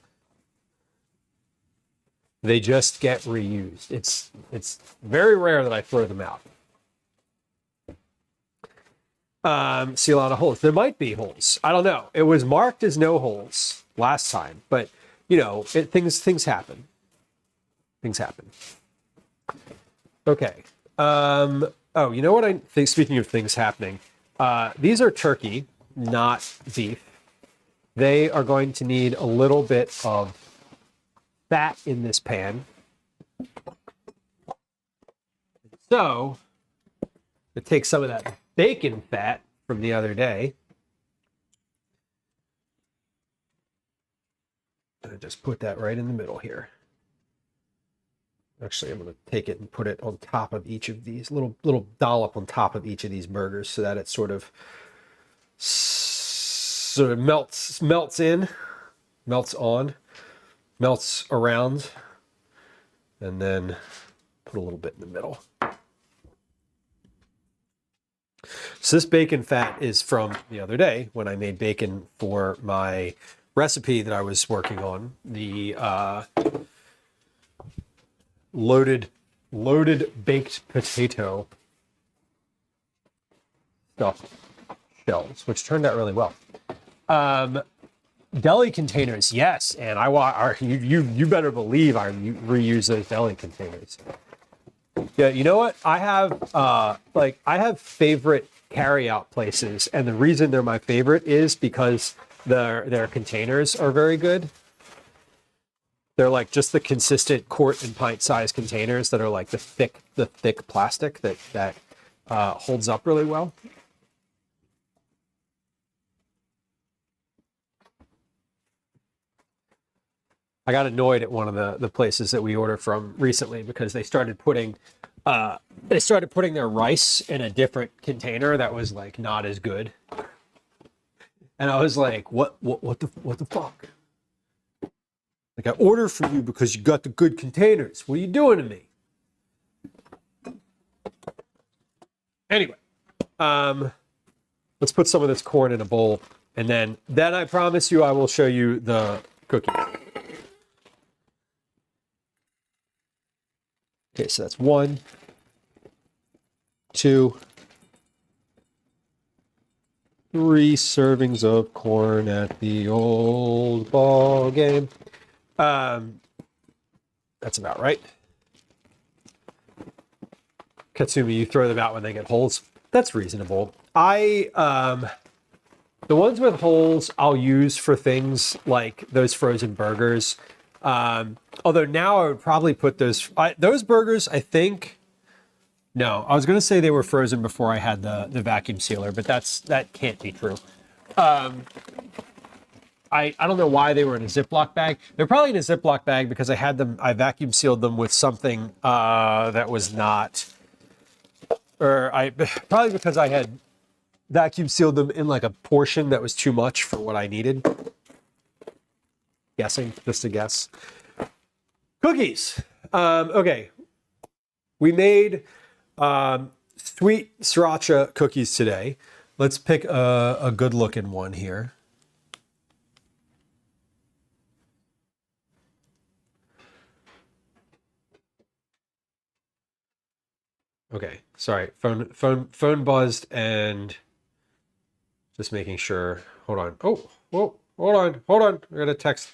They just get reused. It's very rare that I throw them out. See a lot of holes. There might be holes. I don't know. It was marked as no holes last time, but you know, things happen. Things happen. Okay. Oh, you know what I think? Speaking of things happening, these are turkey, not beef. They are going to need a little bit of fat in this pan. So, to take some of that bacon fat from the other day, and just put that right in the middle here. Actually, I'm going to take it and put it on top of each of these, little dollop on top of each of these burgers, so that it sort of melts in, melts on, melts around, and then put a little bit in the middle. So this bacon fat is from the other day when I made bacon for my recipe that I was working on, the loaded baked potato stuffed shells, which turned out really well. Deli containers, yes, and you better believe I reuse those deli containers. Yeah, you know what? I have favorite carryout places, and the reason they're my favorite is because their containers are very good. They're like just the consistent quart and pint size containers that are like the thick plastic that holds up really well. I got annoyed at one of the places that we order from recently because they started putting their rice in a different container that was like not as good. And I was like, what the fuck? Like, I order from you because you got the good containers. What are you doing to me? Anyway, let's put some of this corn in a bowl, and then I promise you I will show you the cookies. Okay, so that's one. 2, 3 servings of corn at the old ball game. That's about right. Katsumi, you throw them out when they get holes. That's reasonable. The ones with holes I'll use for things like those frozen burgers. Although now I would probably put those burgers, I think. No, I was going to say they were frozen before I had the vacuum sealer, but that can't be true. I don't know why they were in a Ziploc bag. They're probably in a Ziploc bag because I vacuum sealed them with something that was not, probably because I had vacuum sealed them in like a portion that was too much for what I needed. Guessing, just a guess. Cookies. Okay. We made sweet sriracha cookies today. Let's pick a good looking one here. Okay, sorry. Phone buzzed and just making sure. Hold on. Oh, whoa, hold on. I got a text.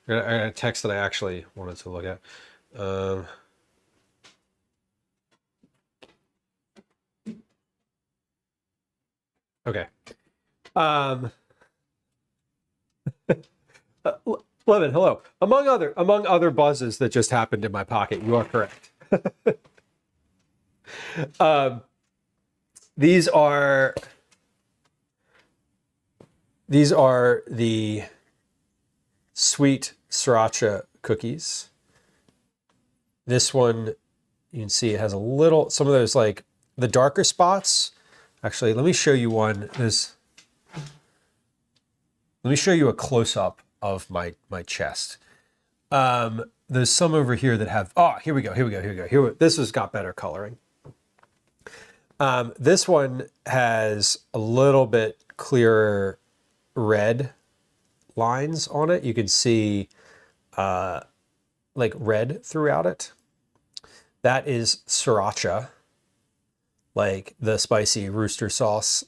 I got a text that I actually wanted to look at. Okay. Levin, hello. Among other buzzes that just happened in my pocket, you are correct. These are the sweet sriracha cookies. This one, you can see it has some of those like the darker spots. Actually, let me show you one. Let me show you a close-up of my chest. There's some over here that have, here we go. This has got better coloring. This one has a little bit clearer red lines on it. You can see like red throughout it. That is sriracha, like the spicy rooster sauce.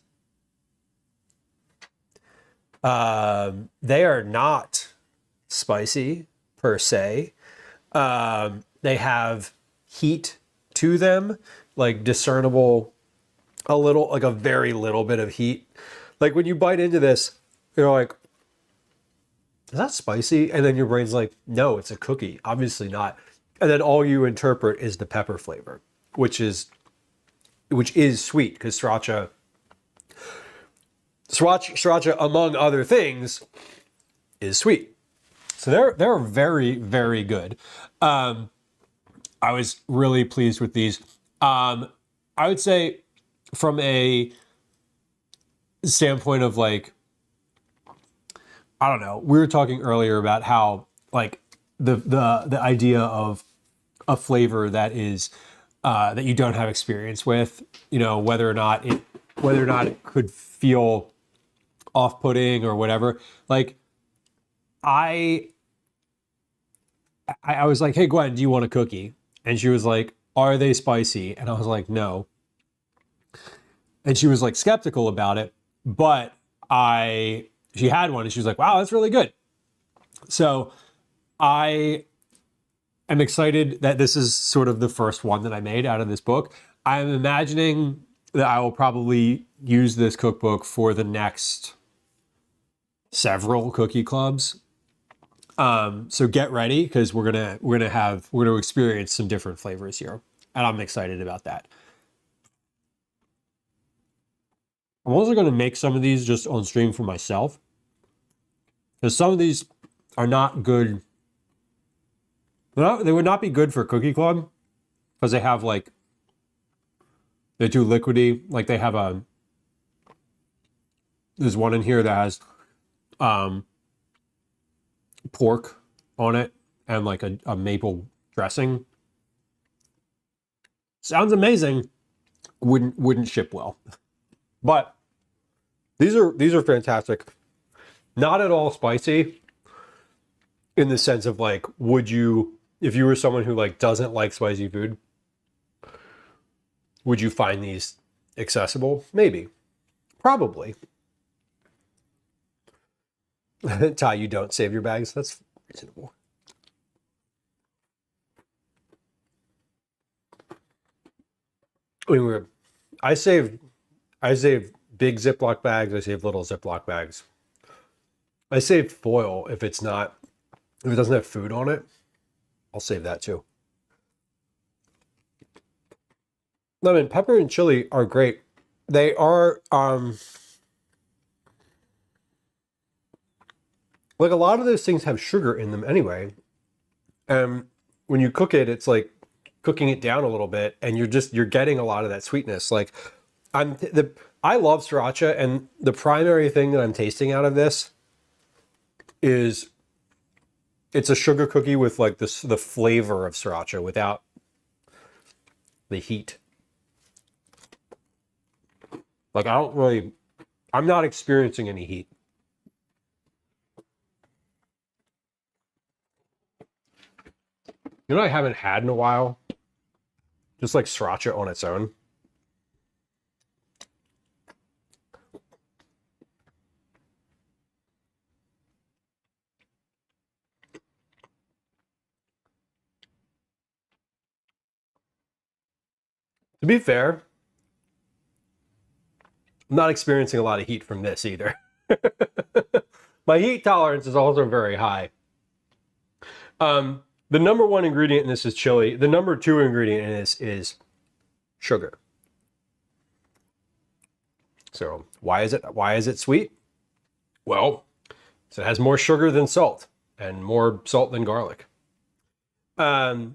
They are not spicy per se. They have heat to them, like discernible, a very little bit of heat. Like when you bite into this, you're like, is that spicy? And then your brain's like, no, it's a cookie. Obviously not. And then all you interpret is the pepper flavor, which is sweet because sriracha, among other things, is sweet. So they're very, very good. I was really pleased with these. I would say from a standpoint of like, I don't know, we were talking earlier about how like the idea of a flavor that is that you don't have experience with, you know, whether or not it could feel off-putting or whatever. Like I was like, hey Gwen, do you want a cookie? And she was like, are they spicy? And I was like, no. And she was like skeptical about it, but she had one and she was like, wow, that's really good. So I am excited that this is sort of the first one that I made out of this book. I'm imagining that I will probably use this cookbook for the next several cookie clubs. So get ready because we're gonna experience some different flavors here, and I'm excited about that. I'm also gonna make some of these just on stream for myself because some of these are not good. They would not be good for cookie club because they have like they're too liquidy. Like they have there's one in here that has pork on it and like a maple dressing. Sounds amazing. Wouldn't ship well. But these are fantastic. Not at all spicy in the sense of like, would you, if you were someone who like doesn't like spicy food, Would you find these accessible? Maybe. Probably. Ty, you don't save your bags? That's reasonable. I mean, I save big Ziploc bags. I save little Ziploc bags. I save foil if it doesn't have food on it. I'll save that too. Lemon, pepper, and chili are great. They are like a lot of those things have sugar in them anyway. And when you cook it, it's like cooking it down a little bit, and you're getting a lot of that sweetness. Like I love Sriracha, and the primary thing that I'm tasting out of this is it's a sugar cookie with like the flavor of Sriracha without the heat. Like I'm not experiencing any heat. You know what I haven't had in a while? Just like Sriracha on its own. To be fair, I'm not experiencing a lot of heat from this either. My heat tolerance is also very high. The number one ingredient in this is chili. The number two ingredient in this is sugar. So why is it sweet? Well, so it has more sugar than salt and more salt than garlic. I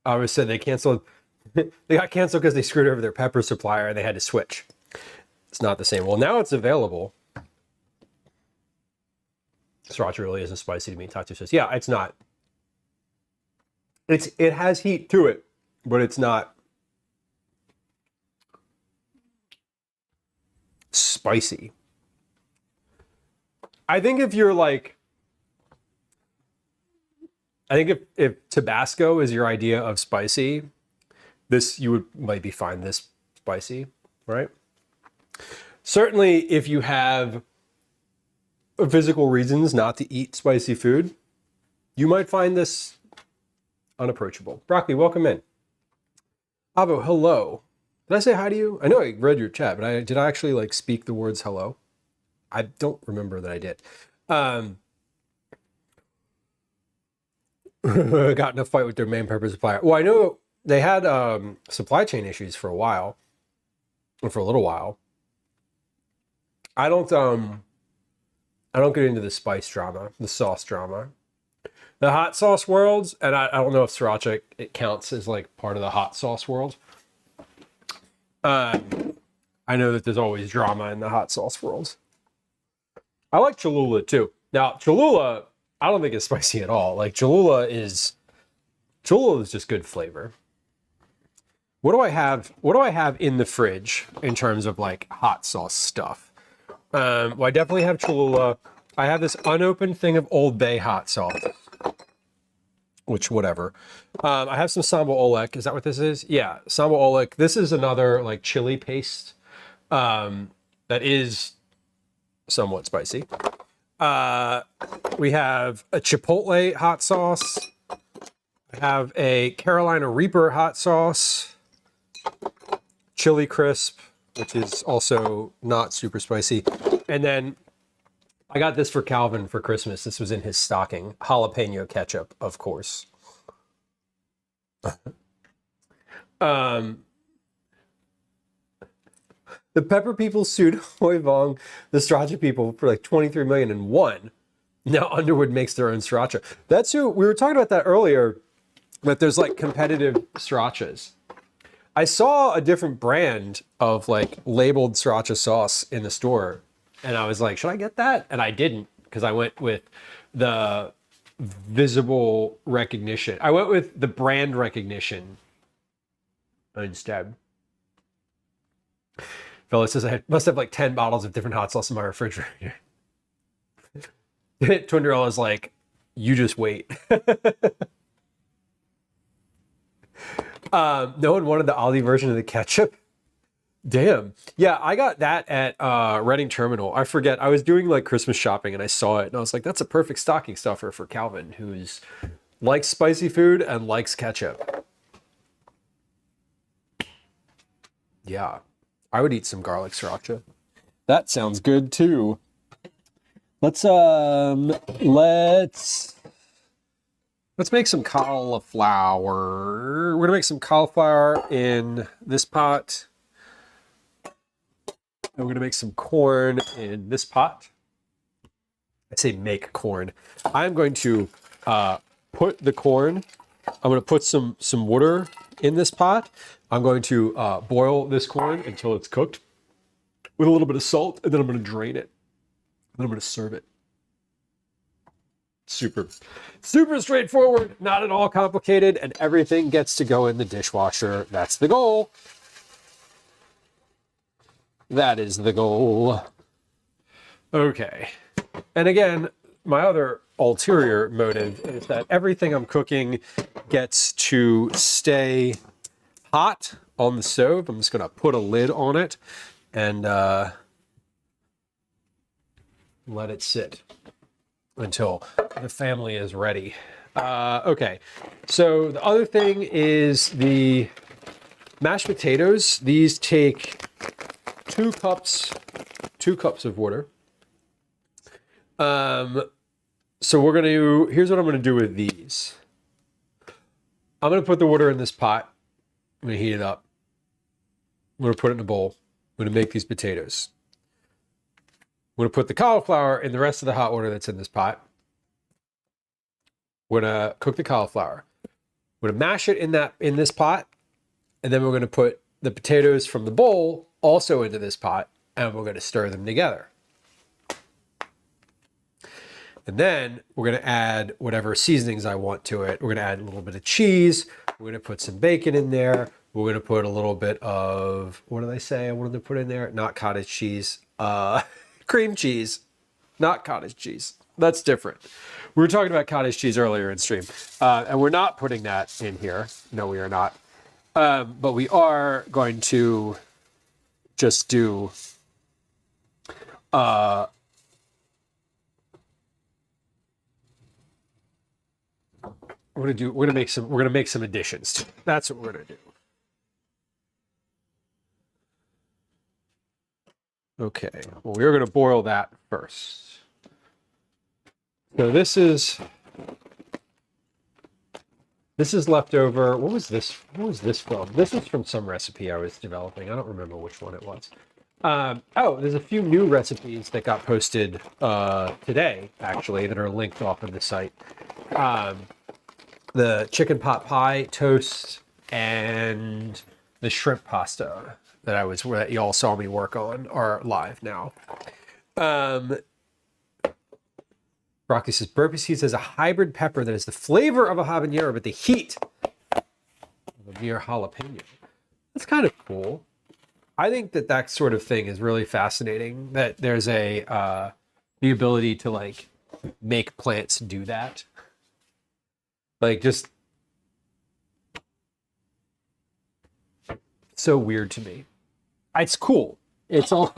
always said they got canceled because they screwed over their pepper supplier and they had to switch. It's not the same. Well, now it's available. Sriracha really isn't spicy to me. Tatu says, yeah, it's not. It has heat to it, but it's not spicy. I think if you're like, if Tabasco is your idea of spicy, you might be fine this spicy, right? Certainly if you have physical reasons not to eat spicy food, you might find this unapproachable. Broccoli, welcome in. Avo, hello. Did I say hi to you? I know I read your chat, but did I actually like speak the words hello? I don't remember that I did. Got in a fight with their main pepper supplier. Well, I know they had supply chain issues for a while, or for a little while. I don't get into the spice drama, the sauce drama. The hot sauce worlds, and I don't know if Sriracha it counts as like part of the hot sauce world. I know that there's always drama in the hot sauce world. I like Cholula too. Now Cholula, I don't think it's spicy at all. Like Cholula is just good flavor. What do I have in the fridge in terms of like hot sauce stuff? Well, I definitely have Cholula. I have this unopened thing of Old Bay hot sauce, which whatever. I have some Sambal Oelek. Is that what this is? Yeah, Sambal Oelek. This is another like chili paste that is somewhat spicy. We have a Chipotle hot sauce. I have a Carolina Reaper hot sauce. Chili Crisp, which is also not super spicy. And then I got this for Calvin for Christmas. This was in his stocking. Jalapeno ketchup, of course. The pepper people sued Hoi Vong, the Sriracha people, for like 23 million and won. Now Underwood makes their own Sriracha. That's who we were talking about that earlier, that there's like competitive Srirachas. I saw a different brand of like labeled Sriracha sauce in the store, and I was like, should I get that? And I didn't, because I went with the visible recognition. I went with the brand recognition instead. Fella says I must have like 10 bottles of different hot sauce in my refrigerator. $200 is like, you just wait. No one wanted the Aldi version of the ketchup. Damn. Yeah, I got that at Reading Terminal. I forget. I was doing like Christmas shopping and I saw it and I was like, that's a perfect stocking stuffer for Calvin, who's likes spicy food and likes ketchup. Yeah. I would eat some garlic sriracha. That sounds good too. Let's make some cauliflower. We're gonna make some cauliflower in this pot. And we're gonna make some corn in this pot. I say make corn. I'm going to put the corn. I'm gonna put some water in this pot. I'm going to boil this corn until it's cooked with a little bit of salt, and then I'm gonna drain it. Then I'm gonna serve it. Super straightforward, not at all complicated, and everything gets to go in the dishwasher. That's the goal. That is the goal. Okay. And again, my other ulterior motive is that everything I'm cooking gets to stay hot on the stove. I'm just going to put a lid on it and let it sit until the family is ready. Okay. So the other thing is the mashed potatoes. These take 2 cups of water. So here's what I'm gonna do with these. I'm gonna put the water in this pot. I'm gonna heat it up. I'm gonna put it in a bowl. I'm gonna make these potatoes. I'm gonna put the cauliflower in the rest of the hot water that's in this pot. We're gonna cook the cauliflower. We're gonna mash it in this pot, and then we're gonna put the potatoes from the bowl also into this pot, and we're gonna stir them together. And then we're gonna add whatever seasonings I want to it. We're gonna add a little bit of cheese. We're gonna put some bacon in there. We're gonna put a little bit of, what did I say I wanted to put in there? Not cottage cheese, cream cheese, not cottage cheese. That's different. We were talking about cottage cheese earlier in stream, and we're not putting that in here. No, we are not. But we are going to just do we're gonna make some additions. That's what we're gonna do. Okay. Well, we're gonna boil that first. So this is leftover. What was this from? This is from some recipe I was developing. I don't remember which one it was. Oh, there's a few new recipes that got posted today, actually, that are linked off of the site. The chicken pot pie toast and the shrimp pasta that you all saw me work on are live now. Broccoli says, burpee seeds has a hybrid pepper that has the flavor of a habanero, but the heat of a mere jalapeno. That's kind of cool. I think that sort of thing is really fascinating, that there's the ability to like make plants do that. Like, just so weird to me. It's cool. It's so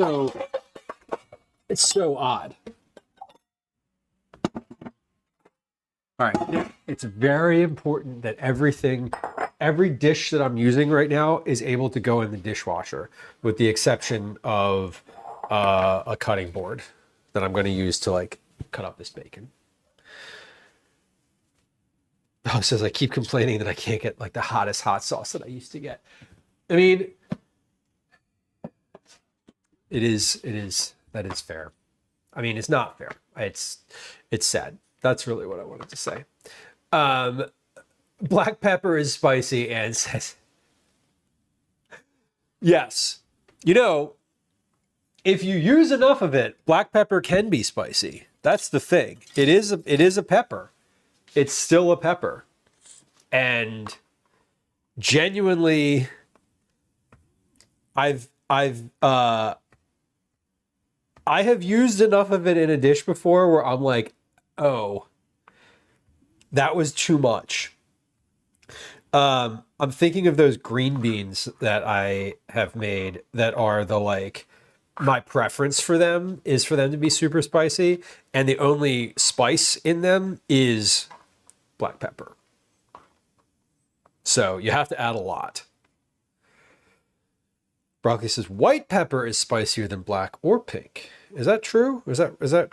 odd. All right, it's very important that every dish that I'm using right now is able to go in the dishwasher, with the exception of a cutting board that I'm going to use to like cut up this bacon. Oh, it says I keep complaining that I can't get like the hottest hot sauce that I used to get. I mean, that is fair. I mean, it's not fair. It's sad. That's really what I wanted to say. Black pepper is spicy, and says, yes. You know, if you use enough of it, black pepper can be spicy. That's the thing. It is a pepper. It's still a pepper. And genuinely, I have used enough of it in a dish before where I'm like, oh, that was too much. I'm thinking of those green beans that I have made that are the like, my preference for them is for them to be super spicy, and the only spice in them is black pepper. So you have to add a lot. Broccoli says white pepper is spicier than black or pink. Is that true? Is that?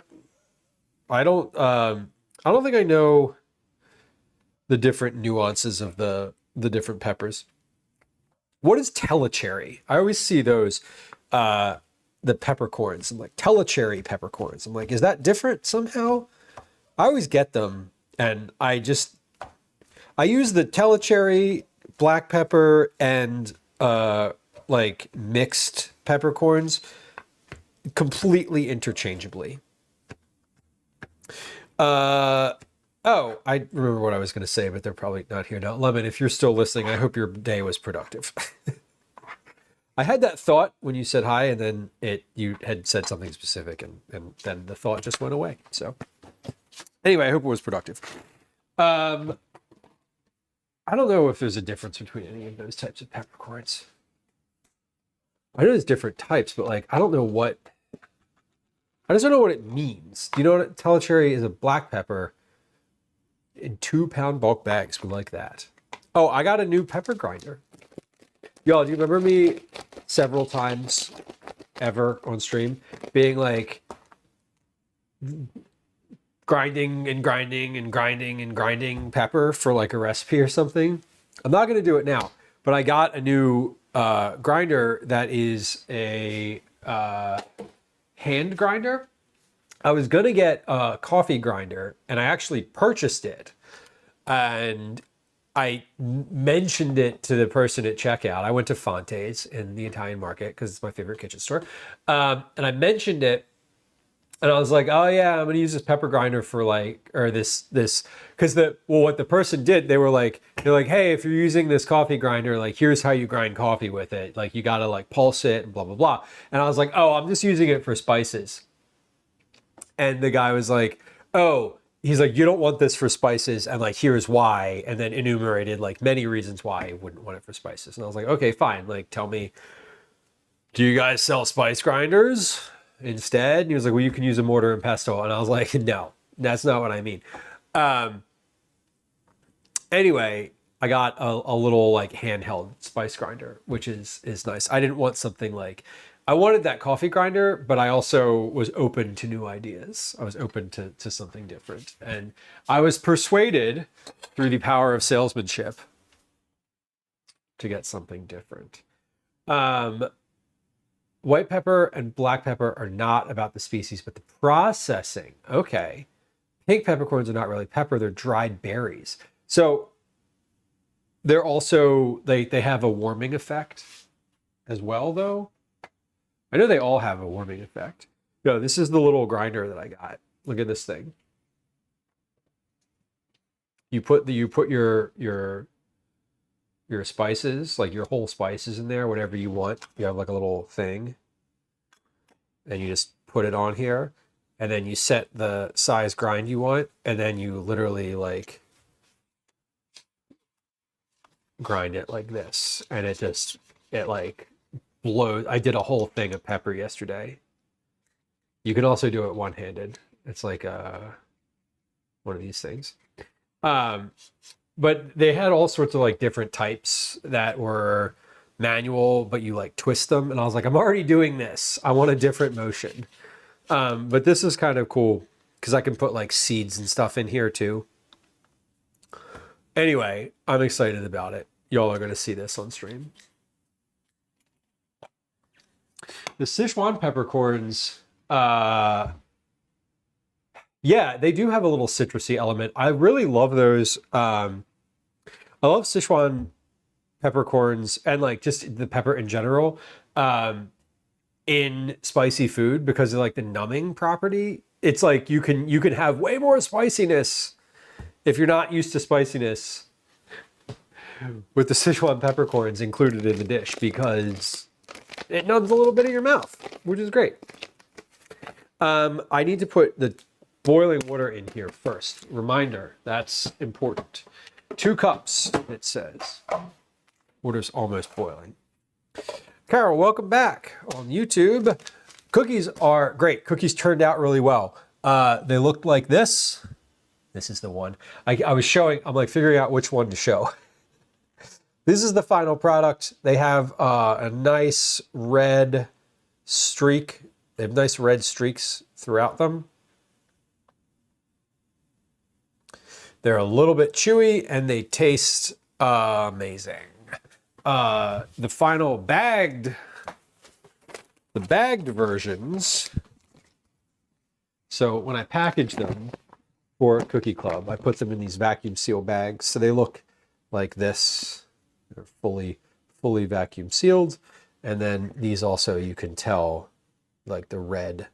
I don't think I know the different nuances of the different peppers. What is telecherry? I always see those the peppercorns. I'm like, telecherry peppercorns. I'm like, is that different somehow? I always get them, and I use the telecherry, black pepper, and like mixed peppercorns completely interchangeably. Oh, I remember what I was going to say, but they're probably not here now. Lemon, if you're still listening, I hope your day was productive. I had that thought when you said hi, and then you had said something specific, and then the thought just went away. So anyway, I hope it was productive. I don't know if there's a difference between any of those types of peppercorns. I know there's different types, but like, I just don't know what it means. Do you know what telecherry is? A black pepper in 2-pound bulk bags. We like that. Oh, I got a new pepper grinder. Y'all, do you remember me several times ever on stream being like grinding and grinding and grinding and grinding pepper for like a recipe or something? I'm not going to do it now, but I got a new grinder that is a hand grinder. I was going to get a coffee grinder, and I actually purchased it, and I mentioned it to the person at checkout. I went to Fonte's in the Italian market because it's my favorite kitchen store. And I mentioned it, and I was like, oh yeah, I'm going to use this pepper grinder for like, or this, because what the person did, they're like, hey, if you're using this coffee grinder, like, here's how you grind coffee with it. Like, you got to like pulse it and blah, blah, blah. And I was like, oh, I'm just using it for spices. And the guy was like, oh, he's like, you don't want this for spices, and like, here's why, and then enumerated like many reasons why he wouldn't want it for spices. And I was like, okay, fine. Like, tell me, do you guys sell spice grinders instead? And he was like, well, you can use a mortar and pestle. And I was like, no, that's not what I mean. Anyway, I got a little like handheld spice grinder, which is nice. I didn't want something like, I wanted that coffee grinder, but I also was open to new ideas. I was open to something different. And I was persuaded through the power of salesmanship to get something different. White pepper and black pepper are not about the species, but the processing. Okay. Pink peppercorns are not really pepper, they're dried berries. So they're also, they have a warming effect as well, though. I know they all have a warming effect. No, this is the little grinder that I got. Look at this thing. You put your spices, like your whole spices in there, whatever you want. You have like a little thing, and you just put it on here, and then you set the size grind you want, and then you literally like grind it like this, and it like blows. I did a whole thing of pepper yesterday. You can also do it one-handed. It's like one of these things. But they had all sorts of like different types that were manual, but you like twist them. And I was like, I'm already doing this. I want a different motion. But this is kind of cool because I can put like seeds and stuff in here too. Anyway, I'm excited about it. Y'all are going to see this on stream. The Sichuan peppercorns, yeah, they do have a little citrusy element. I really love those. I love Sichuan peppercorns and like just the pepper in general in spicy food because of like the numbing property. It's like you can have way more spiciness if you're not used to spiciness with the Sichuan peppercorns included in the dish because it numbs a little bit in your mouth, which is great. I need to put the boiling water in here first. Reminder, that's important. 2 cups, it says. Water's almost boiling. Carol, welcome back on YouTube. Cookies are great. Cookies turned out really well. They looked like this. This is the one. I was showing, I'm like figuring out which one to show. This is the final product. They have a nice red streak. They have nice red streaks throughout them. They're a little bit chewy and they taste amazing. The final bagged versions. So when I package them for Cookie Club, I put them in these vacuum seal bags. So they look like this. They're fully vacuum sealed. And then these also, you can tell like the red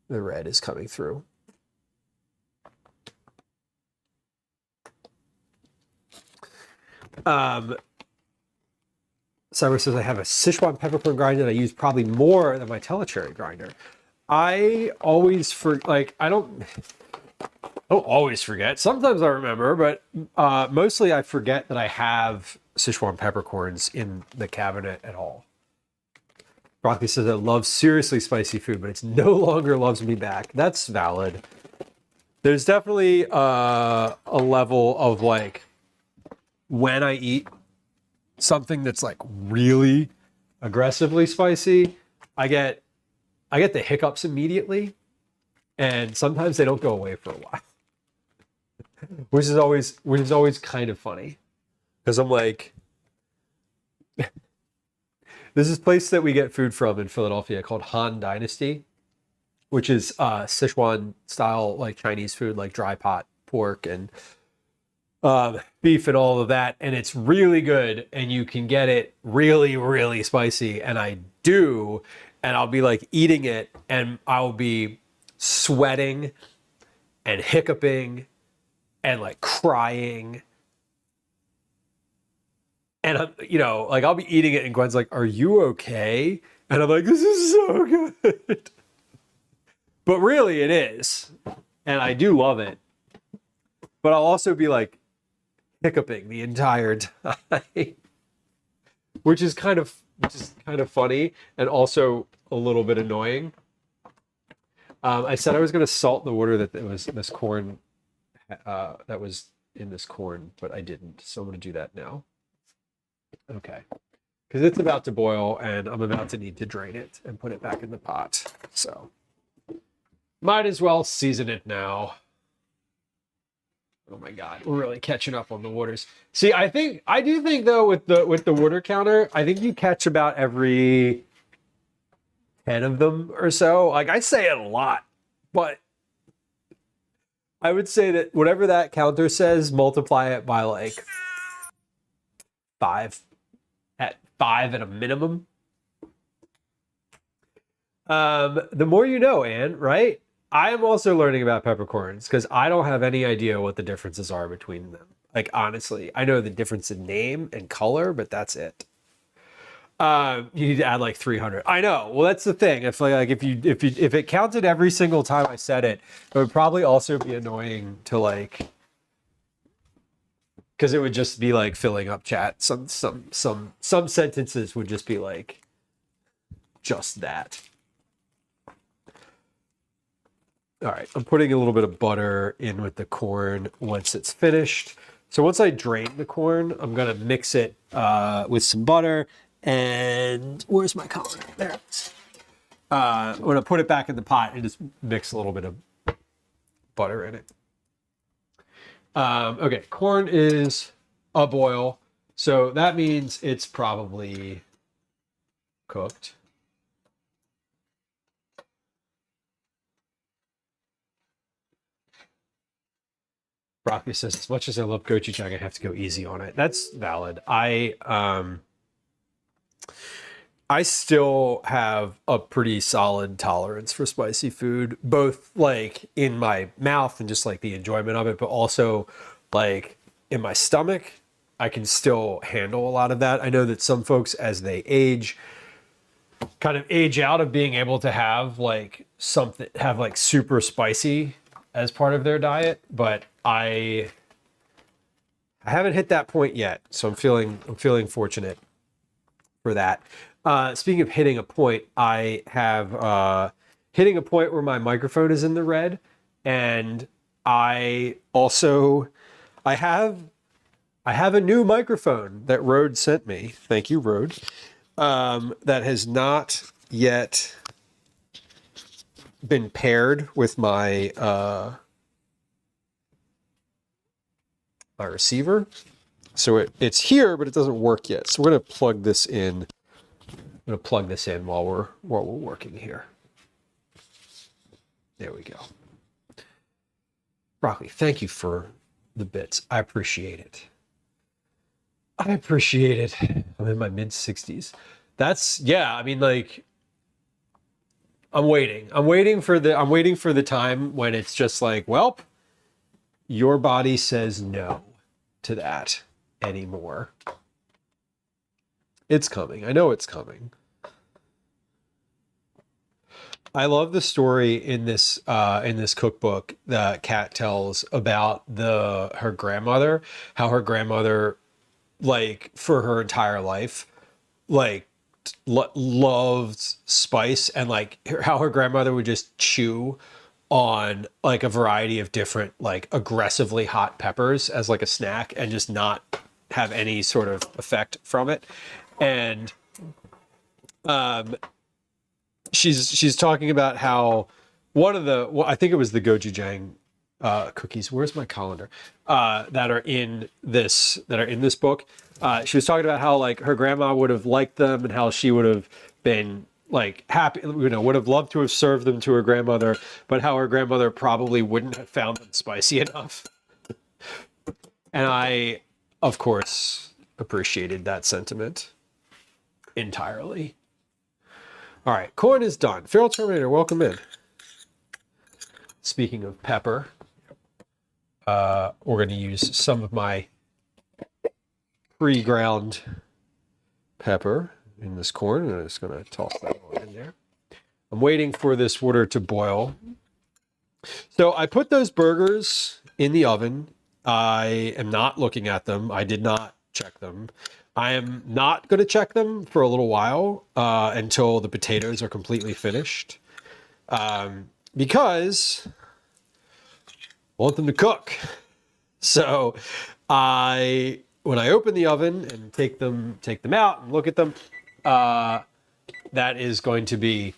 is coming through. Cyber says I have a Sichuan peppercorn grinder that I use probably more than my telecherry grinder. I always I don't always forget. Sometimes I remember, but mostly I forget that I have Sichuan peppercorns in the cabinet at all. Broccoli says I love seriously spicy food, but it's no longer loves me back. That's valid. There's definitely a level of like when I eat something that's like really aggressively spicy, I get the hiccups immediately, and sometimes they don't go away for a while, which is always kind of funny, because I'm like, there's this place that we get food from in Philadelphia called Han Dynasty, which is Sichuan style like Chinese food, like dry pot pork and beef and all of that, and it's really good, and you can get it really spicy, and I do, and I'll be like eating it and I'll be sweating and hiccuping and like crying, and I'm, like I'll be eating it and Gwen's like, are you okay? And I'm like, this is so good. But really it is, and I do love it, but I'll also be like hiccuping the entire time, which is kind of funny and also a little bit annoying. I said I was going to salt the water that was this corn that was in this corn, but I didn't, so I'm going to do that now. Okay, because it's about to boil and I'm about to need to drain it and put it back in the pot, so might as well season it now. Oh my God, we're really catching up on the waters. See, I do think though with the water counter, I think you catch about every 10 of them or so. Like I say it a lot, but I would say that whatever that counter says, multiply it by like 5 at a minimum. The more you know, Anne, right? I am also learning about peppercorns because I don't have any idea what the differences are between them. Like, honestly, I know the difference in name and color, but that's it. You need to add like 300. I know. Well, that's the thing. If it counted every single time I said it, it would probably also be annoying to like, because it would just be like filling up chat. Some sentences would just be like, just that. All right, I'm putting a little bit of butter in with the corn once it's finished. So once I drain the corn, I'm gonna mix it with some butter. And where's my colander? There it is. I'm gonna put it back in the pot and just mix a little bit of butter in it. Okay, corn is a boil, so that means it's probably cooked. Broccoli says, as much as I love gochujang, I have to go easy on it. That's valid. I still have a pretty solid tolerance for spicy food, both like in my mouth and just like the enjoyment of it, but also like in my stomach, I can still handle a lot of that. I know that some folks, as they age, kind of age out of being able to have like super spicy as part of their diet, but I I haven't hit that point yet, so I'm feeling fortunate for that. Speaking of hitting a point, I have hitting a point where my microphone is in the red, and I have a new microphone that Rode sent me. Thank you, Rode. That has not yet been paired with my my receiver. So it's here, but it doesn't work yet. So we're gonna plug this in. I'm gonna plug this in while we're working here. There we go. Broccoli, thank you for the bits. I appreciate it. I appreciate it. I'm in my mid 60s. That's, yeah, I mean, like, I'm waiting for the time when it's just like, well, your body says no to that anymore. It's coming. I know it's coming. I love the story in this cookbook that Kat tells about her grandmother, how her grandmother, like, for her entire life, like, loved spice, and like how her grandmother would just chew on like a variety of different like aggressively hot peppers as like a snack and just not have any sort of effect from it. And she's talking about how one of the, I think it was the gochujang cookies. Where's my colander? That are in this book. She was talking about how like her grandma would have liked them and how she would have been like happy, would have loved to have served them to her grandmother, but how her grandmother probably wouldn't have found them spicy enough. And I, of course, appreciated that sentiment entirely. All right, corn is done. Feral Terminator, welcome in. Speaking of pepper, we're going to use some of my pre-ground pepper in this corn, and I'm just going to toss that one in there. I'm waiting for this water to boil. So I put those burgers in the oven. I am not looking at them. I did not check them. I am not going to check them for a little while until the potatoes are completely finished, because I want them to cook. So when I open the oven and take them out and look at them, that is going to be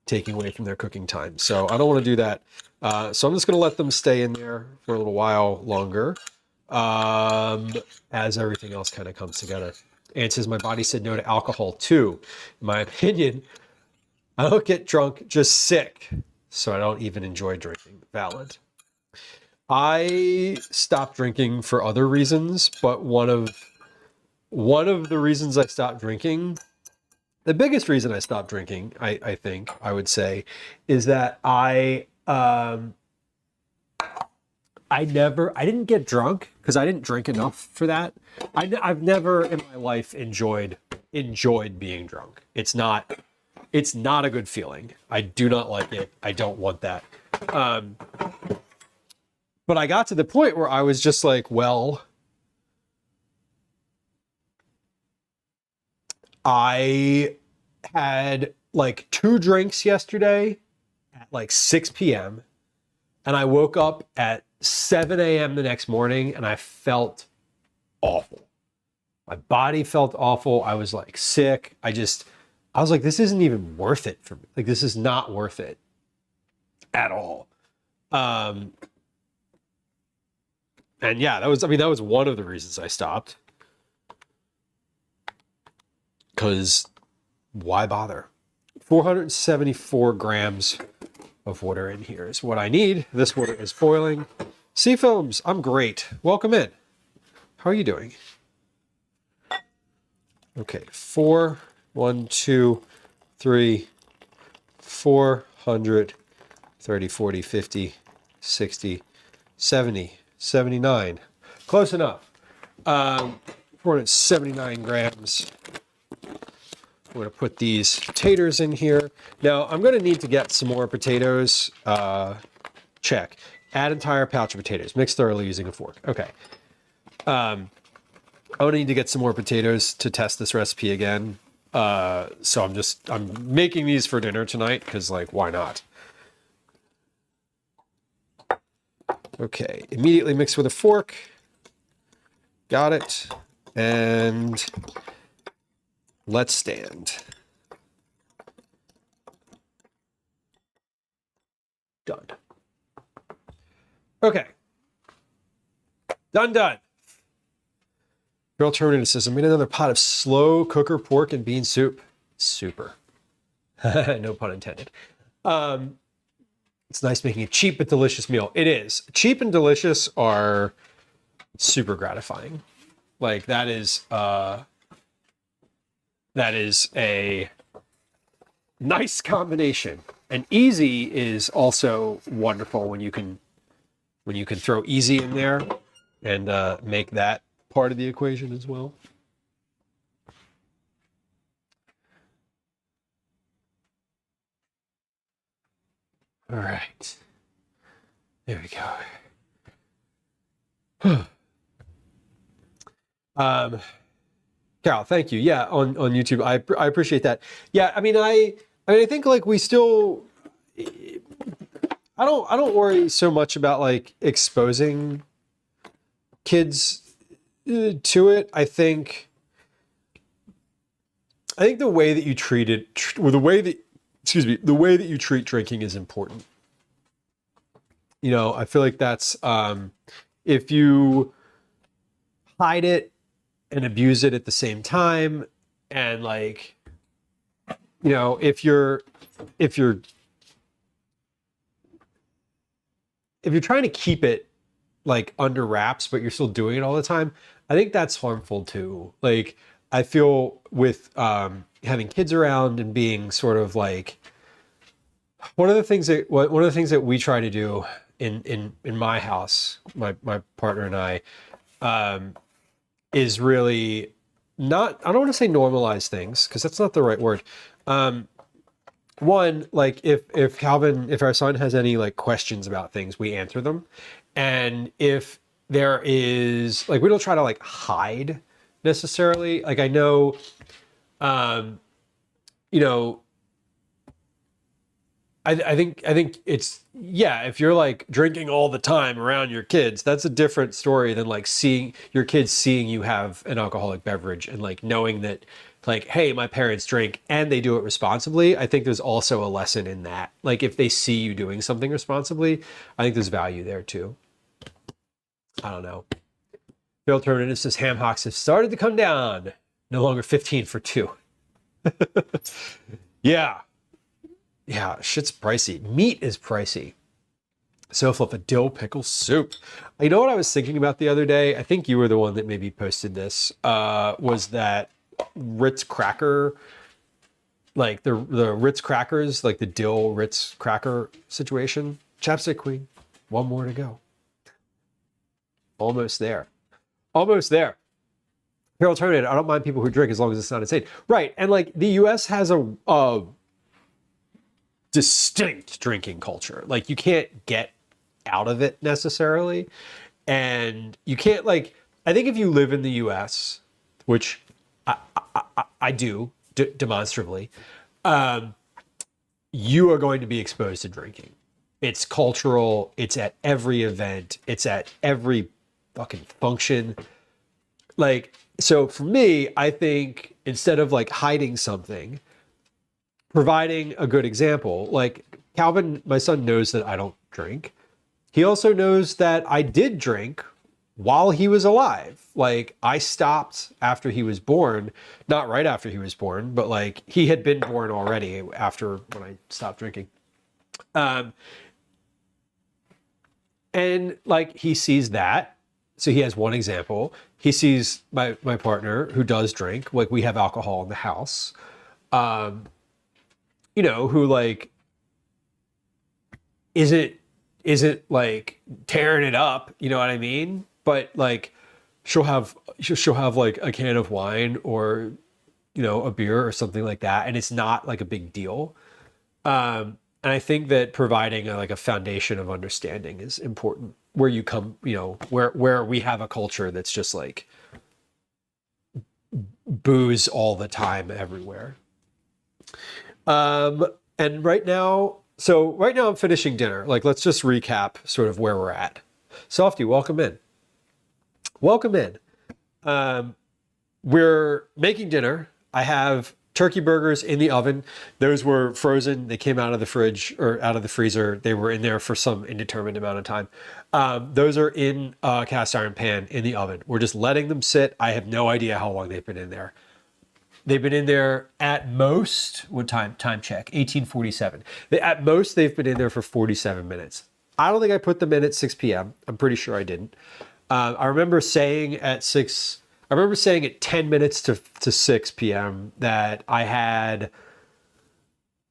taking away from their cooking time. So I don't want to do that. So I'm just going to let them stay in there for a little while longer, as everything else kind of comes together. And says, my body said no to alcohol too. In my opinion, I don't get drunk, just sick. So I don't even enjoy drinking. Valid. I stopped drinking for other reasons, but one of the reasons I stopped drinking, the biggest reason I stopped drinking, I think I would say, is that I didn't get drunk because I didn't drink enough for that. I've never in my life enjoyed being drunk. It's not a good feeling. I do not like it. I don't want that. But I got to the point where I was just like, well, I had like 2 drinks yesterday at like 6 p.m. and I woke up at 7 a.m. the next morning and I felt awful. My body felt awful. I was like sick. I was like, this isn't even worth it for me. Like, this is not worth it at all. And yeah, that was one of the reasons I stopped. Because why bother? 474 grams of water in here is what I need. This water is boiling. Sea Films, I'm great. Welcome in. How are you doing? Okay, 4, 1, 2, 3, 400, 30, 40, 50, 60, 70, 79. Close enough. 479 grams. I'm going to put these potatoes in here. Now, I'm going to need to get some more potatoes. Check. Add entire pouch of potatoes. Mix thoroughly using a fork. Okay. I'm gonna need to get some more potatoes to test this recipe again. So I'm making these for dinner tonight because, like, why not? Okay, immediately mix with a fork. Got it. And let's stand. Done. Okay. Done. Girl Terminator says, I made another pot of slow cooker pork and bean soup. Super. No pun intended. It's nice making a cheap but delicious meal. It is. Cheap and delicious are super gratifying. Like, that is a nice combination. And easy is also wonderful when you can throw easy in there and make that part of the equation as well. All right. There we go. Carol, thank you. Yeah, on YouTube. I appreciate that. Yeah, I mean I think, like, we still, I don't worry so much about, like, exposing kids to it. I think the way that you treat it, or the way that you treat drinking is important. You know, I feel like that's, if you hide it and abuse it at the same time, and, like, you know, if you're trying to keep it, like, under wraps, but you're still doing it all the time, I think that's harmful too. Like, I feel with having kids around and being sort of like, one of the things that we try to do in my house, my partner and I, is really not, I don't want to say normalize things, because that's not the right word. One, like, if our son has any, like, questions about things, we answer them. And if there is, like, we don't try to, like, hide necessarily. Like, I know, you know, I think it's, yeah, if you're, like, drinking all the time around your kids, that's a different story than, like, seeing your kids seeing you have an alcoholic beverage and, like, knowing that, like, hey, my parents drink and they do it responsibly. I think there's also a lesson in that. Like, if they see you doing something responsibly, I think there's value there too. I don't know. Bill Terminator says ham hocks have started to come down. No longer 15 for 2. Yeah. Yeah, shit's pricey. Meat is pricey. So flip a dill pickle soup. You know what I was thinking about the other day? I think you were the one that maybe posted this. Was that Ritz cracker, like the Ritz crackers, like the dill Ritz cracker situation. Chapstick Queen, one more to go. Almost there. Almost there. Carol Terminator, I don't mind people who drink as long as it's not insane. Right, and, like, the US has a distinct drinking culture. Like, you can't get out of it necessarily. And you can't, like, I think if you live in the US, which I do demonstrably, you are going to be exposed to drinking. It's cultural. It's at every event. It's at every fucking function. Like, so for me, I think instead of, like, hiding something, providing a good example. Like, Calvin, my son, knows that I don't drink. He also knows that I did drink while he was alive. Like, I stopped after he was born, not right after he was born, but, like, he had been born already after when I stopped drinking. And, like, he sees that. So he has one example. He sees my partner who does drink. Like, we have alcohol in the house. You know, who, like, isn't like tearing it up, you know what I mean? But, like, she'll have like a can of wine or, you know, a beer or something like that, and it's not, like, a big deal. And I think that providing a foundation of understanding is important. where you come, you know, where we have a culture that's just like booze all the time everywhere. And right now I'm finishing dinner. Like, let's just recap sort of where we're at. Softy, welcome in. Welcome in. We're making dinner. I have turkey burgers in the oven. Those were frozen. They came out of the fridge or out of the freezer. They were in there for some indeterminate amount of time. Those are in a cast iron pan in the oven. We're just letting them sit. I have no idea how long they've been in there. They've been in there at most, what time? Time check, 1847. At most, they've been in there for 47 minutes. I don't think I put them in at 6 p.m. I'm pretty sure I didn't. I remember saying at 10 minutes to 6 p.m. that I had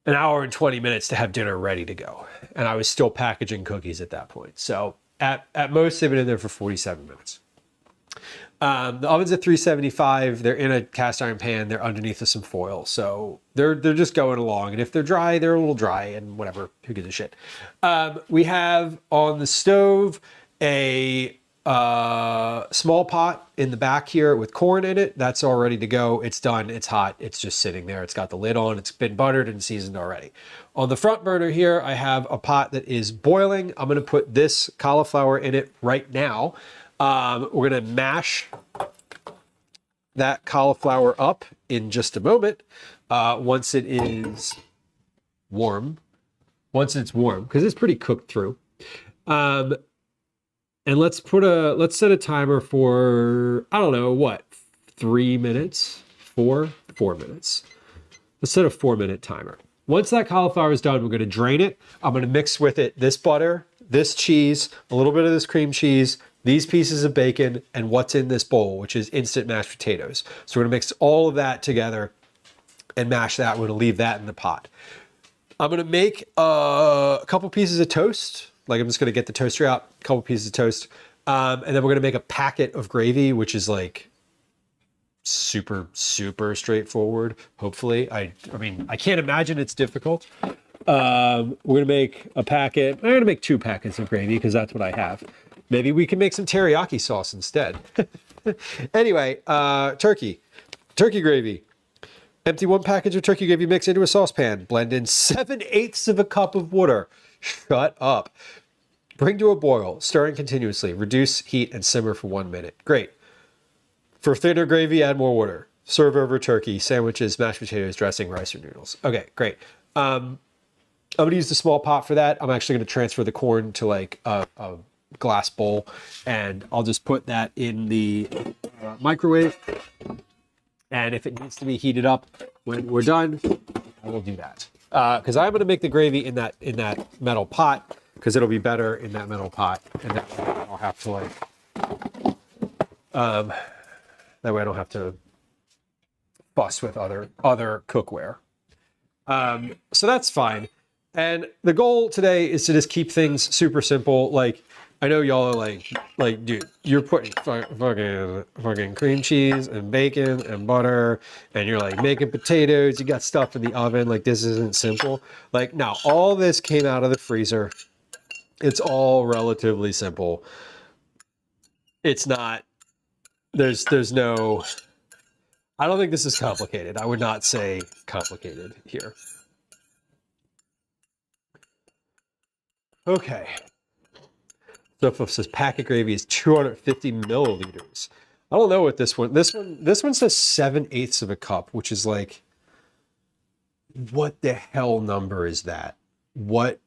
an hour and 20 minutes to have dinner ready to go. And I was still packaging cookies at that point. So at most, they've been in there for 47 minutes. The oven's at 375. They're in a cast iron pan. They're underneath of some foil. So they're just going along. And if they're dry, they're a little dry and whatever. Who gives a shit? We have on the stove a small pot in the back here with corn in it. That's all ready to go. It's done. It's hot. It's just sitting there. It's got the lid on. It's been buttered and seasoned already. On the front burner here, I have a pot that is boiling. I'm going to put this cauliflower in it right now. We're going to mash that cauliflower up in just a moment. Once it is warm, because it's pretty cooked through. And let's set a timer for, I don't know, what, 3 minutes? 4 minutes. Let's set a 4-minute timer. Once that cauliflower is done, we're going to drain it. I'm going to mix with it this butter, this cheese, a little bit of this cream cheese, these pieces of bacon, and what's in this bowl, which is instant mashed potatoes. So we're going to mix all of that together and mash that. We're going to leave that in the pot. I'm going to make a couple pieces of toast. Like, I'm just going to get the toaster out, a couple pieces of toast. And then we're going to make a packet of gravy, which is like super, super straightforward, hopefully. I mean, I can't imagine it's difficult. We're going to make a packet. I'm going to make 2 packets of gravy because that's what I have. Maybe we can make some teriyaki sauce instead. Anyway, turkey gravy. Empty 1 package of turkey gravy mix into a saucepan. Blend in 7/8 of a cup of water. Shut up. Bring to a boil, stirring continuously. Reduce heat and simmer for 1 minute. Great. For thinner gravy, add more water. Serve over turkey, sandwiches, mashed potatoes, dressing, rice, or noodles. Okay, great. I'm going to use the small pot for that. I'm actually going to transfer the corn to like a glass bowl, and I'll just put that in the microwave. And if it needs to be heated up when we're done, I will do that. Because I'm going to make the gravy in that metal pot, because it'll be better in that metal pot, and that way I don't have to that way I don't have to fuss with other cookware. So that's fine. And the goal today is to just keep things super simple. Like, I know y'all are like, dude, you're putting fucking cream cheese and bacon and butter, and you're like making potatoes. You got stuff in the oven. Like, this isn't simple. Like, now all this came out of the freezer. It's all relatively simple. It's not. There's no. I don't think this is complicated. I would not say complicated here. Okay. So if says packet gravy is 250 milliliters. I don't know what this one says 7/8 of a cup, which is like, what the hell number is that? What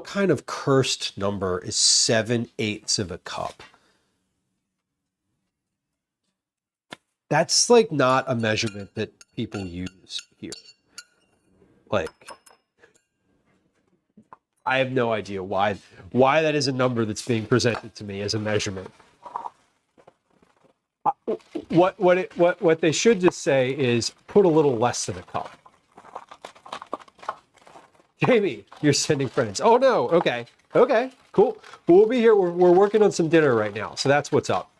kind of cursed number is 7/8 of a cup? That's like not a measurement that people use here. Like, I have no idea why that is a number that's being presented to me as a measurement. What they should just say is put a little less than a cup. Jamie, you're sending friends. Oh no, okay, cool. We'll be here. We're working on some dinner right now, so that's what's up.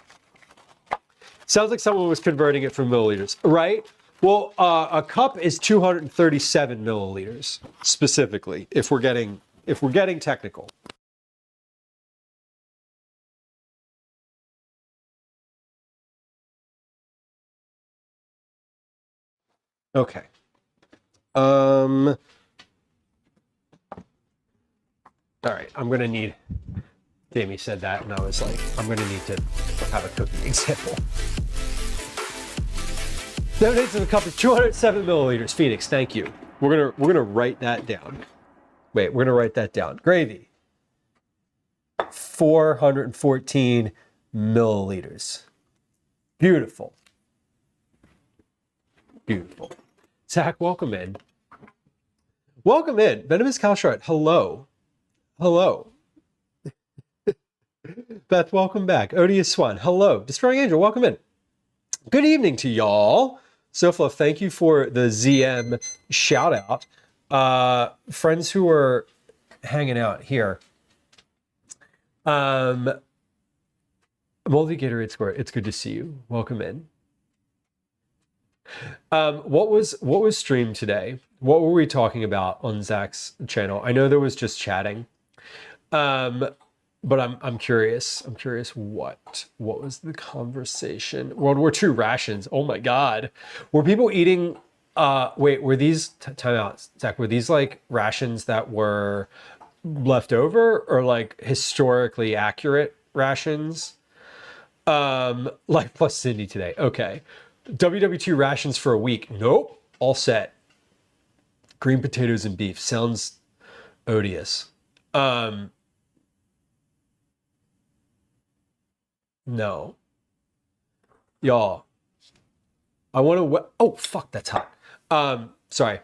Sounds like someone was converting it from milliliters, right? Well, a cup is 237 milliliters specifically, if we're getting technical. Okay. All right, I'm gonna need. Jamie said that, and I was like, I'm gonna need to have a cooking example. Donate to the cup of 207 milliliters. Phoenix, thank you. We're gonna write that down. Wait, we're gonna write that down. Gravy. 414 milliliters. Beautiful. Beautiful. Zach, welcome in. Welcome in. Venomous Calshart, hello. Hello. Beth, welcome back. Odious Swan, hello. Destroying Angel, welcome in. Good evening to y'all. Sofla, thank you for the ZM shout out. Friends who are hanging out here. Moldy Gatorade Square, it's good to see you. Welcome in. What was streamed today? What were we talking about on Zach's channel? I know there was just chatting. But I'm curious. I'm curious what was the conversation? World War II rations. Oh my God. Were people eating wait, were these time out, Zach, were these like rations that were left over or like historically accurate rations? Like plus Cindy today. Okay. WW2 rations for a week. Nope. All set. Green potatoes and beef. Sounds odious. No. Y'all. I want to oh fuck, that's hot. Sorry.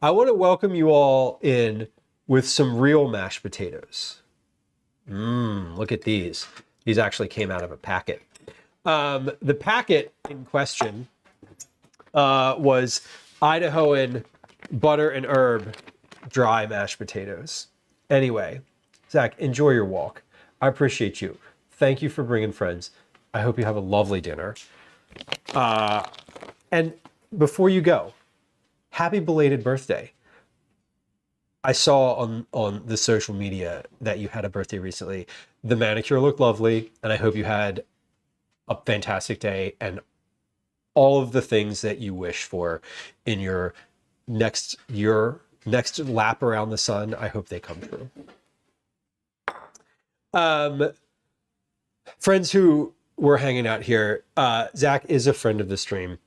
I want to welcome you all in with some real mashed potatoes. Look at these. These actually came out of a packet. The packet in question was Idahoan butter and herb dry mashed potatoes. Anyway, Zach, enjoy your walk. I appreciate you. Thank you for bringing friends. I hope you have a lovely dinner. And before you go, happy belated birthday. I saw on the social media that you had a birthday recently. The manicure looked lovely, and I hope you had a fantastic day and all of the things that you wish for in your next lap around the sun. I hope they come true. Friends who were hanging out here, Zach is a friend of the stream.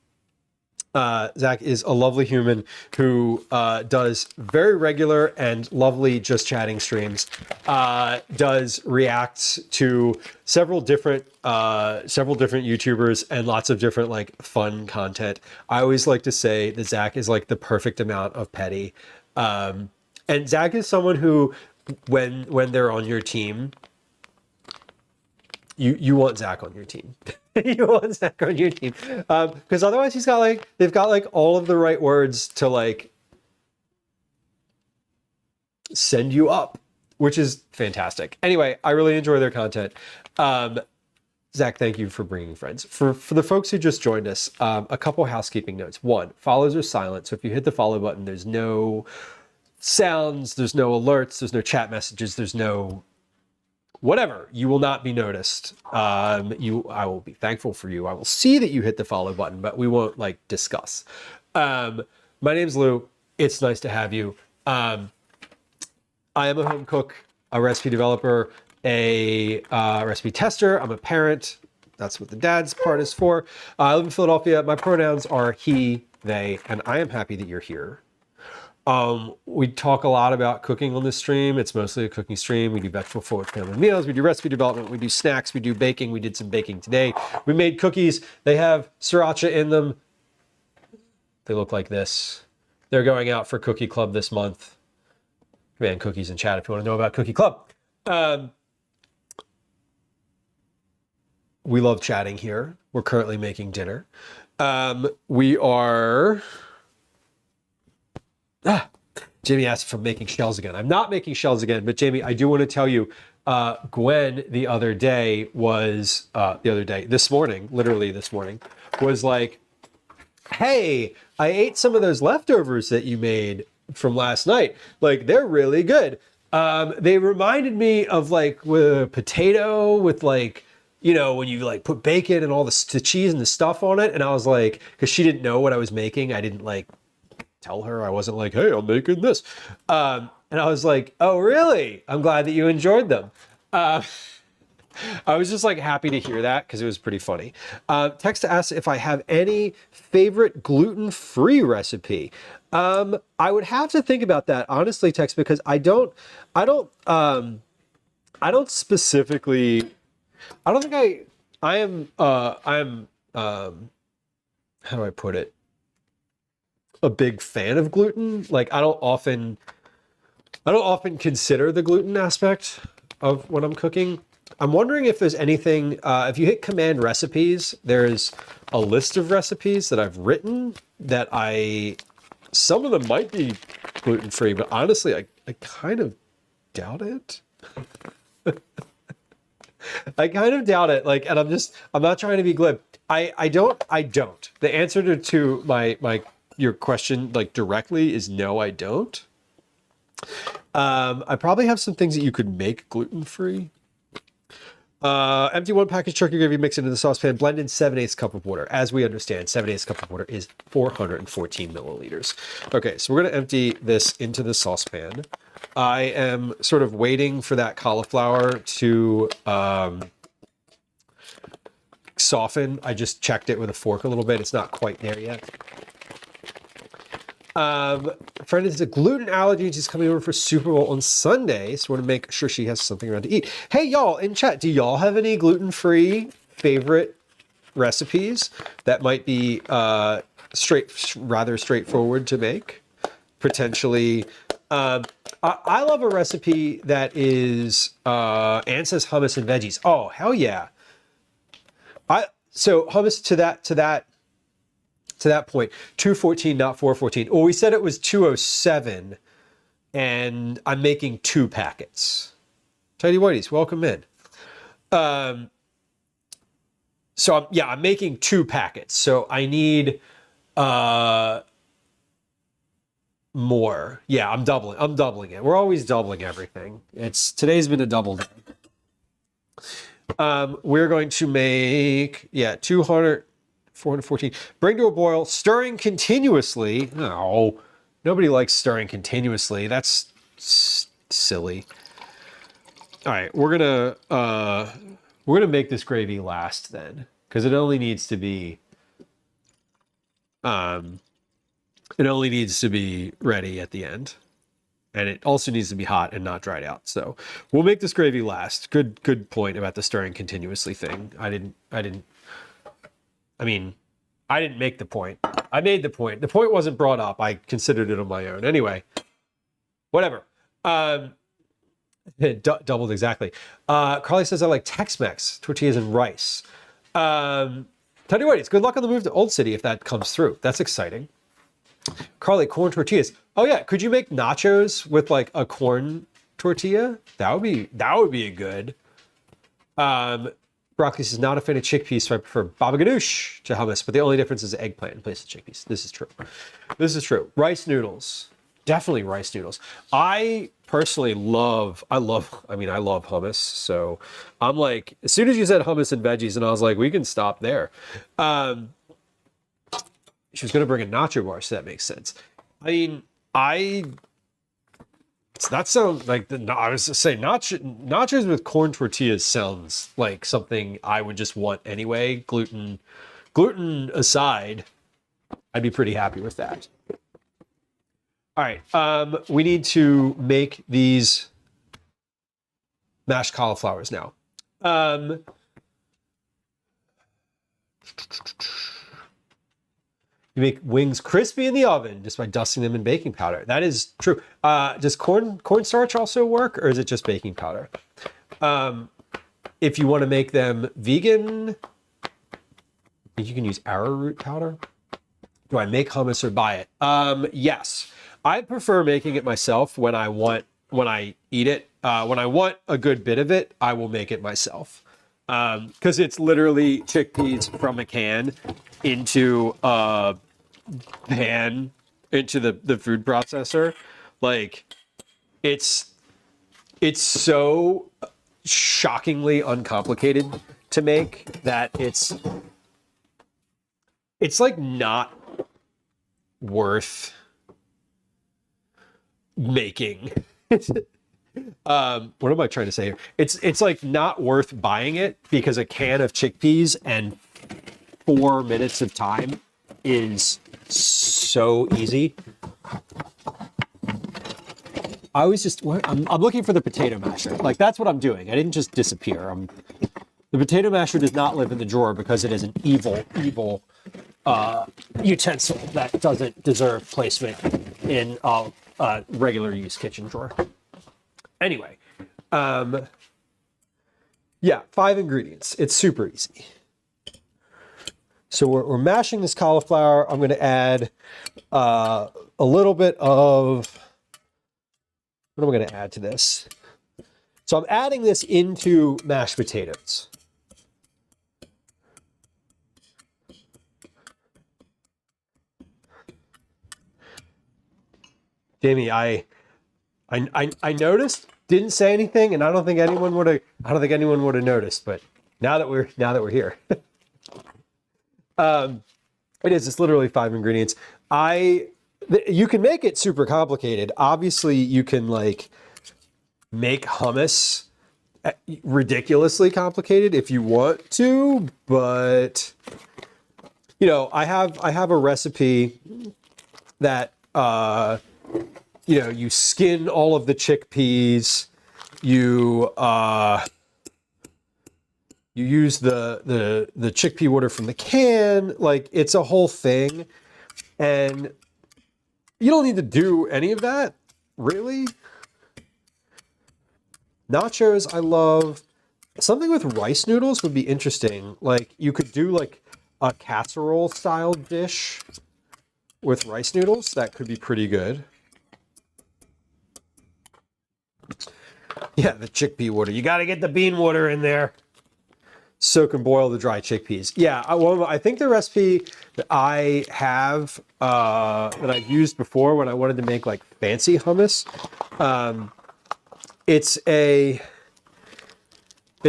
Zach is a lovely human who does very regular and lovely just chatting streams. Does reacts to several different YouTubers and lots of different like fun content. I always like to say that Zach is like the perfect amount of petty. And Zach is someone who, when they're on your team, you want Zach on your team. You want Zach on your team. Because otherwise they've got like all of the right words to like send you up, which is fantastic. Anyway, I really enjoy their content. Zach, thank you for bringing friends. For the folks who just joined us, a couple housekeeping notes. One, follows are silent. So if you hit the follow button, there's no sounds, there's no alerts, there's no chat messages, there's no whatever. You will not be noticed. I will be thankful for you. I will see that you hit the follow button, but we won't like discuss. My name's Lieu. It's nice to have you. I am a home cook, a recipe developer, a recipe tester. I'm a parent. That's what the dad's part is for. I live in Philadelphia. My pronouns are he, they, and I am happy that you're here. We talk a lot about cooking on this stream. It's mostly a cooking stream. We do vegetable forward family meals. We do recipe development. We do snacks. We do baking. We did some baking today. We made cookies. They have Sriracha in them. They look like this. They're going out for Cookie Club this month. Man, cookies in chat if you want to know about Cookie Club. We love chatting here. We're currently making dinner. We are... Jamie asked if I'm making shells again. I'm not making shells again, but Jamie, I do want to tell you, Gwen this morning, literally this morning, was like, hey, I ate some of those leftovers that you made from last night. Like, they're really good. They reminded me of like with a potato with like you know, when you like put bacon and all the cheese and the stuff on it. And I was like, because she didn't know what I was making. I didn't like tell her. I wasn't like, hey, I'm making this. And I was like, oh, really? I'm glad that you enjoyed them. I was just like happy to hear that because it was pretty funny. Text to ask if I have any favorite gluten-free recipe. I would have to think about that honestly, Text, because I don't specifically. I don't think I am. How do I put it? A big fan of gluten. Like I don't often consider the gluten aspect of when I'm cooking. I'm wondering if there's anything, if you hit command recipes, there's a list of recipes that I've written that some of them might be gluten-free, but honestly, I kind of doubt it. I kind of doubt it. Like, and I'm not trying to be glib. I don't. The answer to your question, like directly, is no, I don't. I probably have some things that you could make gluten-free. Empty 1 package turkey gravy, mix it into the saucepan, blend in 7/8 cup of water. As we understand, 7/8 cup of water is 414 milliliters. Okay, so we're going to empty this into the saucepan. I am sort of waiting for that cauliflower to soften. I just checked it with a fork a little bit. It's not quite there yet. Friend is a gluten allergy. She's coming over for Super Bowl on Sunday, so I want to make sure she has something around to eat. Hey, y'all in chat, do y'all have any gluten-free favorite recipes that might be rather straightforward to make? Potentially, I love a recipe that is Ansa's hummus and veggies. Oh, hell yeah! So hummus to that point, 214, not 414. Well, we said it was 207, and I'm making 2 packets. Tidy Whiteys, welcome in. So I'm making 2 packets. So I need more. Yeah, I'm doubling it. We're always doubling everything. Today's been a double day. We're going to make 414. Bring to a boil, stirring continuously. No, nobody likes stirring continuously. That's silly. All right, we're gonna make this gravy last then, because it only needs to be ready at the end, and it also needs to be hot and not dried out. So we'll make this gravy last. Good point about the stirring continuously thing. I didn't make the point. I made the point. The point wasn't brought up. I considered it on my own. Anyway, whatever. Doubled exactly. Carly says I like Tex-Mex, tortillas and rice. Tony Whitey, good luck on the move to Old City if that comes through. That's exciting. Carly, corn tortillas. Oh yeah, could you make nachos with like a corn tortilla? That would be a good. Broccoli says, not a fan of chickpeas, so I prefer baba ganoush to hummus, but the only difference is eggplant in place of chickpeas. This is true. Rice noodles. Definitely rice noodles. I personally love hummus, so I'm like, as soon as you said hummus and veggies, and I was like, we can stop there. She was going to bring a nacho bar, so that makes sense. I mean, that sounds like I was to say nachos with corn tortillas sounds like something I would just want anyway. Gluten aside, I'd be pretty happy with that. All right, we need to make these mashed cauliflowers now. You make wings crispy in the oven just by dusting them in baking powder. That is true. Does cornstarch also work, or is it just baking powder? If you want to make them vegan, I think you can use arrowroot powder. Do I make hummus or buy it? Yes. I prefer making it myself when I eat it. When I want a good bit of it, I will make it myself. Because it's literally chickpeas from a can into a pan, into the food processor. Like, it's so shockingly uncomplicated to make that it's like not worth making. What am I trying to say here? It's like not worth buying it because a can of chickpeas and 4 minutes of time is so easy. I always just, I'm looking for the potato masher. Like, that's what I'm doing. I didn't just disappear. The potato masher does not live in the drawer because it is an evil utensil that doesn't deserve placement in a regular use kitchen drawer. Anyway, yeah, 5 ingredients. It's super easy. So we're mashing this cauliflower. I'm going to add a little bit of, what am I going to add to this? So I'm adding this into mashed potatoes. Jamie, I noticed, didn't say anything, and I don't think anyone would have noticed, but now that we're here. It's literally 5 ingredients. You can make it super complicated. Obviously, you can like make hummus ridiculously complicated if you want to, but you know, I have a recipe that you know, you skin all of the chickpeas, you use the chickpea water from the can, like it's a whole thing. And you don't need to do any of that, really. Nachos, I love. Something with rice noodles would be interesting. Like you could do like a casserole style dish with rice noodles. That could be pretty good. Yeah, the chickpea water. You got to get the bean water in there. Soak and boil the dry chickpeas. Yeah, I think the recipe that I have that I've used before when I wanted to make like fancy hummus, it's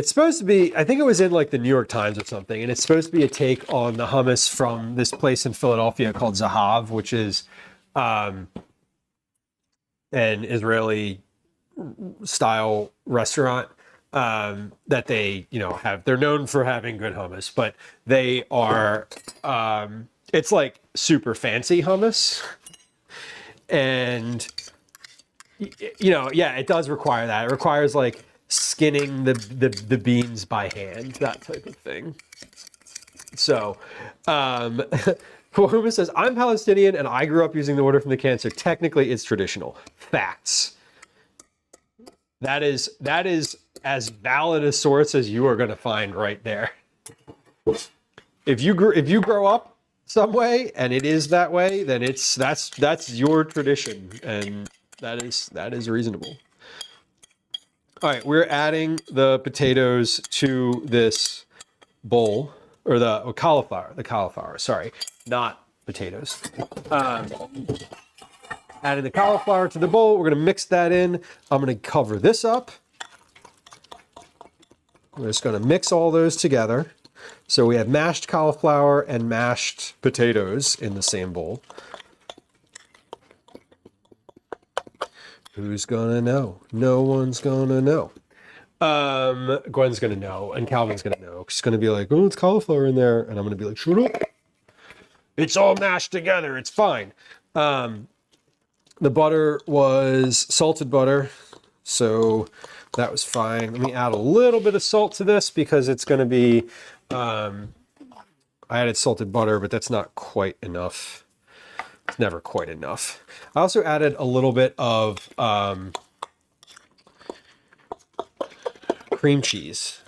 supposed to be, I think it was in like the New York Times or something, and it's supposed to be a take on the hummus from this place in Philadelphia called Zahav, which is an Israeli style restaurant. That they, you know, they're known for having good hummus, but they are, it's like super fancy hummus. And, you know, yeah, it does require that. It requires like skinning the beans by hand, that type of thing. So, hummus says, I'm Palestinian and I grew up using the water from the can, so technically it's traditional. Facts. That is as valid a source as you are going to find right there. If you grow up some way and it is that way, then that's your tradition, and that is reasonable. All right, we're adding the potatoes to this bowl, or the cauliflower. Sorry, not potatoes. Adding the cauliflower to the bowl. We're going to mix that in. I'm going to cover this up. We're just going to mix all those together. So we have mashed cauliflower and mashed potatoes in the same bowl. Who's going to know? No one's going to know. Gwen's going to know, and Calvin's going to know. She's going to be like, oh, it's cauliflower in there. And I'm going to be like, shut up. It's all mashed together. It's fine. The butter was salted butter, so that was fine. Let me add a little bit of salt to this because it's going to be, I added salted butter, but that's not quite enough. It's never quite enough. I also added a little bit of cream cheese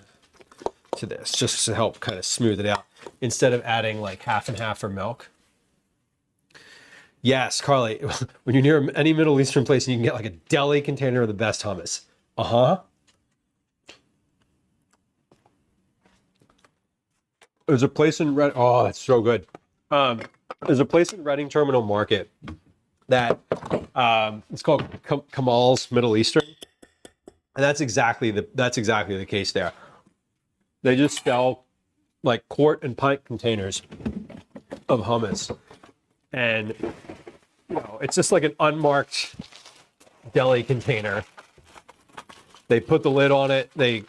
to this, just to help kind of smooth it out, instead of adding like half and half for milk. Yes, Carly, when you're near any Middle Eastern place and you can get like a deli container of the best hummus. Uh-huh. There's a place in oh, that's so good. There's a place in Reading Terminal Market that it's called Kamal's Middle Eastern. And that's exactly the case there. They just sell like quart and pint containers of hummus. And, you know, it's just like an unmarked deli container. They put the lid on it. They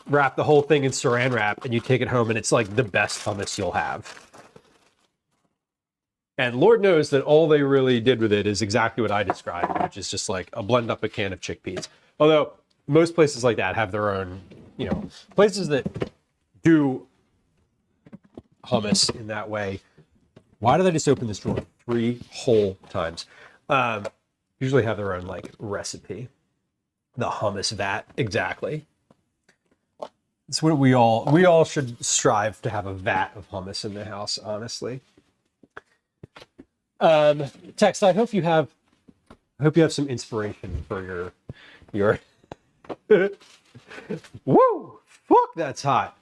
wrap the whole thing in saran wrap, and you take it home, and it's like the best hummus you'll have. And Lord knows that all they really did with it is exactly what I described, which is just like a blend up a can of chickpeas. Although most places like that have their own, you know, places that do hummus in that way. Why did I just open this drawer 3 whole times? Usually have their own like recipe. The hummus vat, exactly. It's what we all should strive to have, a vat of hummus in the house, honestly. Tex, I hope you have some inspiration for your woo! Fuck, that's hot.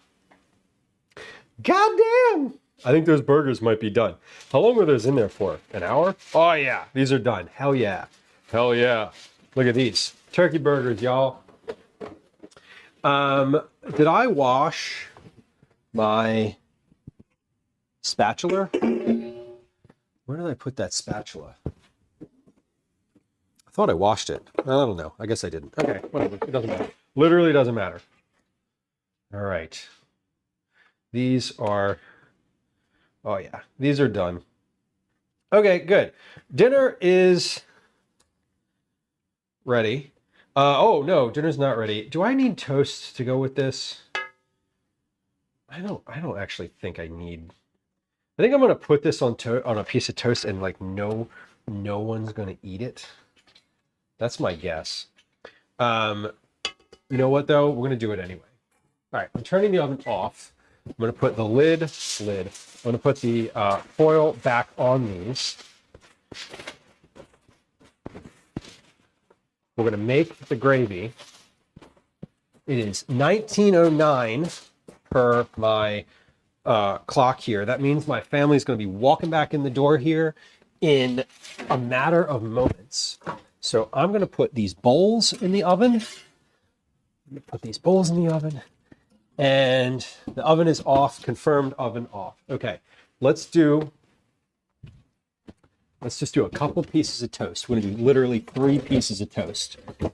Goddamn! I think those burgers might be done. How long were those in there for? An hour? Oh yeah, these are done. Hell yeah. Hell yeah. Look at these. Turkey burgers, y'all. Did I wash my spatula? Where did I put that spatula? I thought I washed it. I don't know. I guess I didn't. Okay, whatever. It doesn't matter. Literally doesn't matter. All right. These are... Oh, yeah. These are done. Okay, good. Dinner is ready. Oh, no. Dinner's not ready. Do I need toast to go with this? I don't actually think I need... I think I'm going to put this on a piece of toast and, like, no one's going to eat it. That's my guess. You know what, though? We're going to do it anyway. All right. I'm turning the oven off. I'm going to put the lid. I'm going to put the foil back on these. We're going to make the gravy. It is 19:09 per my clock here. That means my family's going to be walking back in the door here in a matter of moments. So I'm going to put these bowls in the oven. And the oven is off, confirmed oven off. Okay, let's just do a couple pieces of toast. We're gonna do literally 3 pieces of toast. I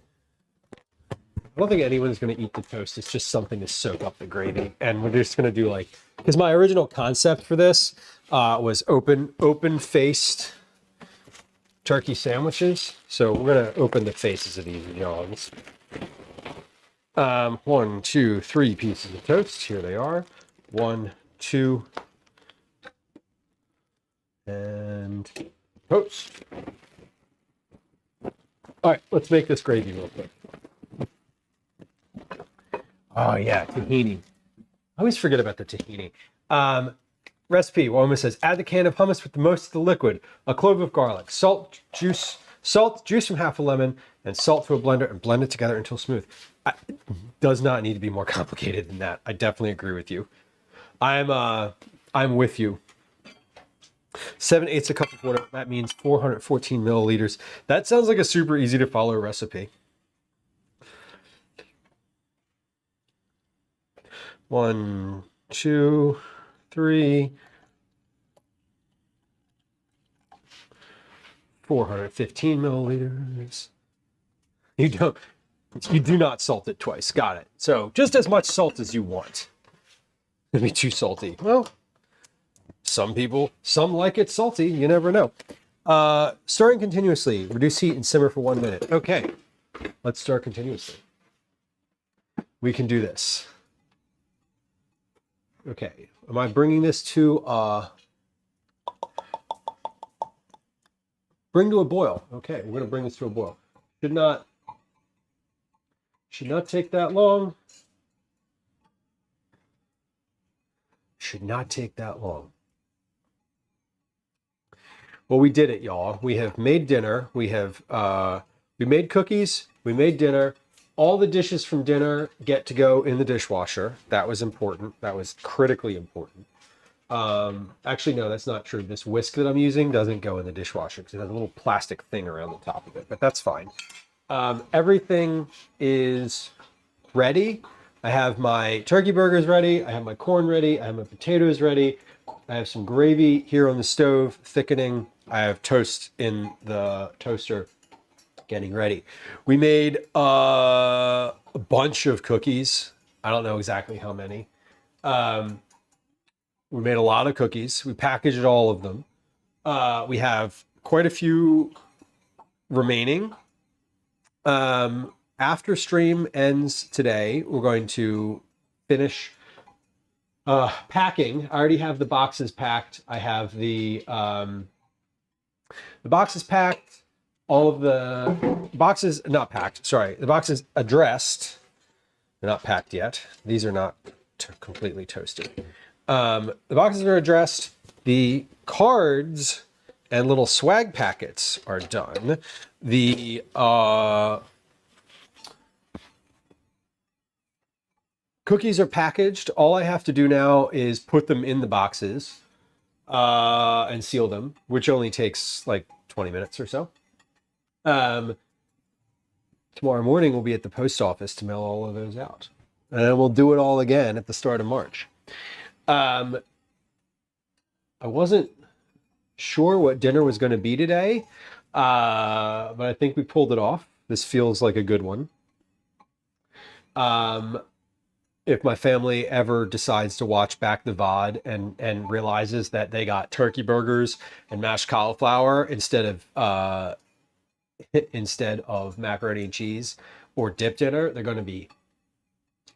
don't think anyone's gonna eat the toast. It's just something to soak up the gravy. And we're just gonna do like, because my original concept for this was open-faced turkey sandwiches. So we're gonna open the faces of these yawns. 1, 2, 3 pieces of toast. Here they are. 1, 2, and toast. All right, let's make this gravy real quick. Oh yeah, tahini. I always forget about the tahini. Recipe, Woman says, add the can of hummus with the most of the liquid, a clove of garlic, salt, juice from half a lemon, and salt to a blender, and blend it together until smooth. It does not need to be more complicated than that. I definitely agree with you. I'm with you. 7/8 a cup of water. That means 414 milliliters. That sounds like a super easy to follow recipe. 1, 2, 3, 415 milliliters. You do not salt it twice. Got it. So just as much salt as you want. It'd be too salty. Well, some like it salty. You never know. Stirring continuously. Reduce heat and simmer for 1 minute. Okay. Let's stir continuously. We can do this. Okay. Am I bringing this to bring to a boil? Okay. We're going to bring this to a boil. Should not take that long. Should not take that long. Well, we did it, y'all. We have made dinner. We made cookies. We made dinner. All the dishes from dinner get to go in the dishwasher. That was important. That was critically important. Actually, no, that's not true. This whisk that I'm using doesn't go in the dishwasher because it has a little plastic thing around the top of it, but that's fine. Everything is ready. I have my turkey burgers ready. I have my corn ready. I have my potatoes ready. I have some gravy here on the stove, thickening. I have toast in the toaster, getting ready. We made a bunch of cookies. I don't know exactly how many. We made a lot of cookies. We packaged all of them. We have quite a few remaining. After stream ends today, we're going to finish packing. I already have the boxes packed. I have the boxes packed. All of the boxes not packed. Sorry, the boxes addressed. They're not packed yet. These are not completely toasted. The boxes are addressed. The cards and little swag packets are done. The cookies are packaged. All I have to do now is put them in the boxes and seal them, which only takes like 20 minutes or so. Tomorrow morning we'll be at the post office to mail all of those out. And then we'll do it all again at the start of March. I wasn't sure what dinner was going to be today, but I think we pulled it off. This feels like a good one. If my family ever decides to watch back the VOD and realizes that they got turkey burgers and mashed cauliflower instead of macaroni and cheese or dip dinner, they're going to be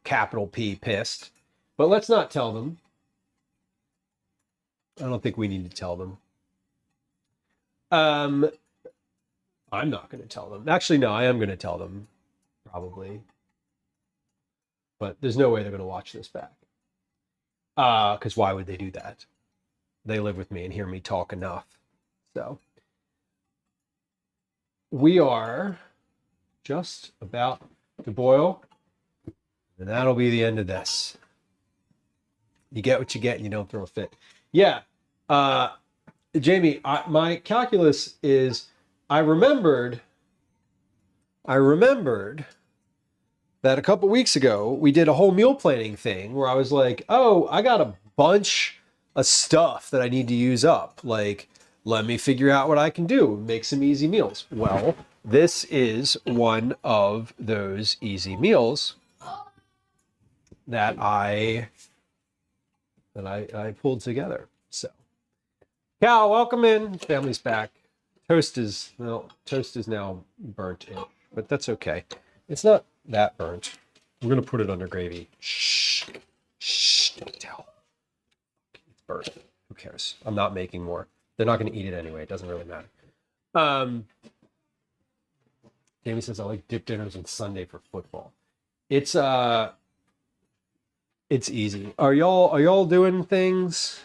capital P pissed. But let's not tell them. I don't think we need to tell them. I'm not going to tell them. Actually, no, I am going to tell them, probably. But there's no way they're going to watch this back. Because why would they do that? They live with me and hear me talk enough. So we are just about to boil. And that'll be the end of this. You get what you get and you don't throw a fit. Yeah. Jamie, my calculus is I remembered that a couple weeks ago we did a whole meal planning thing where I was like, oh, I got a bunch of stuff that I need to use up. Like, let me figure out what I can do, make some easy meals. Well, this is one of those easy meals that I pulled together. So, Cal, welcome in. Family's back. Toast is now burnt in, but that's okay. It's not that burnt. We're gonna put it under gravy. Shh, don't tell. It's burnt. Who cares? I'm not making more. They're not gonna eat it anyway. It doesn't really matter. Jamie says I like dip dinners on Sunday for football. It's easy. Are y'all doing things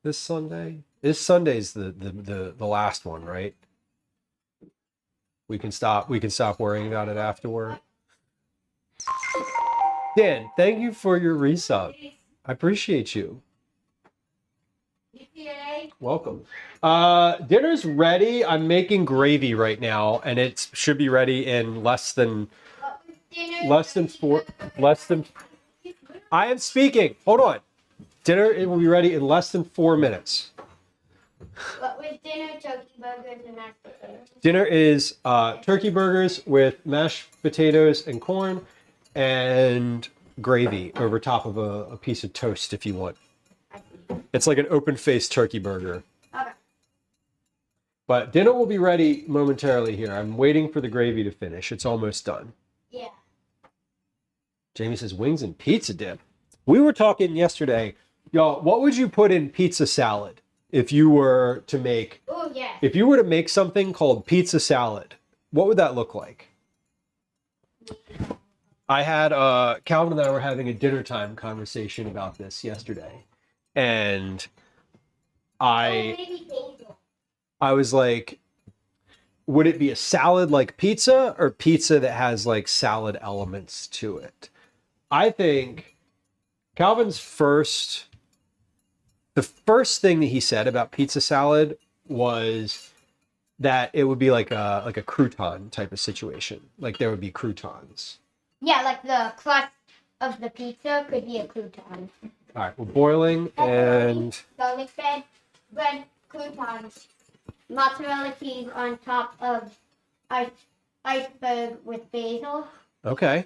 this Sunday? This Sunday's the last one, right? We can stop worrying about it afterward. Dan, thank you for your resub. I appreciate you. Welcome. Dinner's ready. I'm making gravy right now, and it should be ready in less than. I am speaking. Hold on. Dinner, it will be ready in less than 4 minutes. What was dinner? Turkey burgers and mashed potatoes. Dinner is turkey burgers with mashed potatoes and corn and gravy over top of a piece of toast if you want. It's like an open-faced turkey burger. Okay. But dinner will be ready momentarily here. I'm waiting for the gravy to finish. It's almost done. Yeah. Jamie says wings and pizza dip. We were talking yesterday, y'all, what would you put in pizza salad if you were to make Oh yeah. if you were to make something called pizza salad? What would that look like? I had Calvin and I were having a dinner time conversation about this yesterday. And Maybe basil. I was like, would it be a salad like pizza or pizza that has like salad elements to it? I think Calvin's the first thing that he said about pizza salad was that it would be like a crouton type of situation. Like there would be croutons. Yeah, like the crust of the pizza could be a crouton. All right, we're boiling and Garlic bread, croutons, mozzarella cheese on top of iceberg with basil. okay.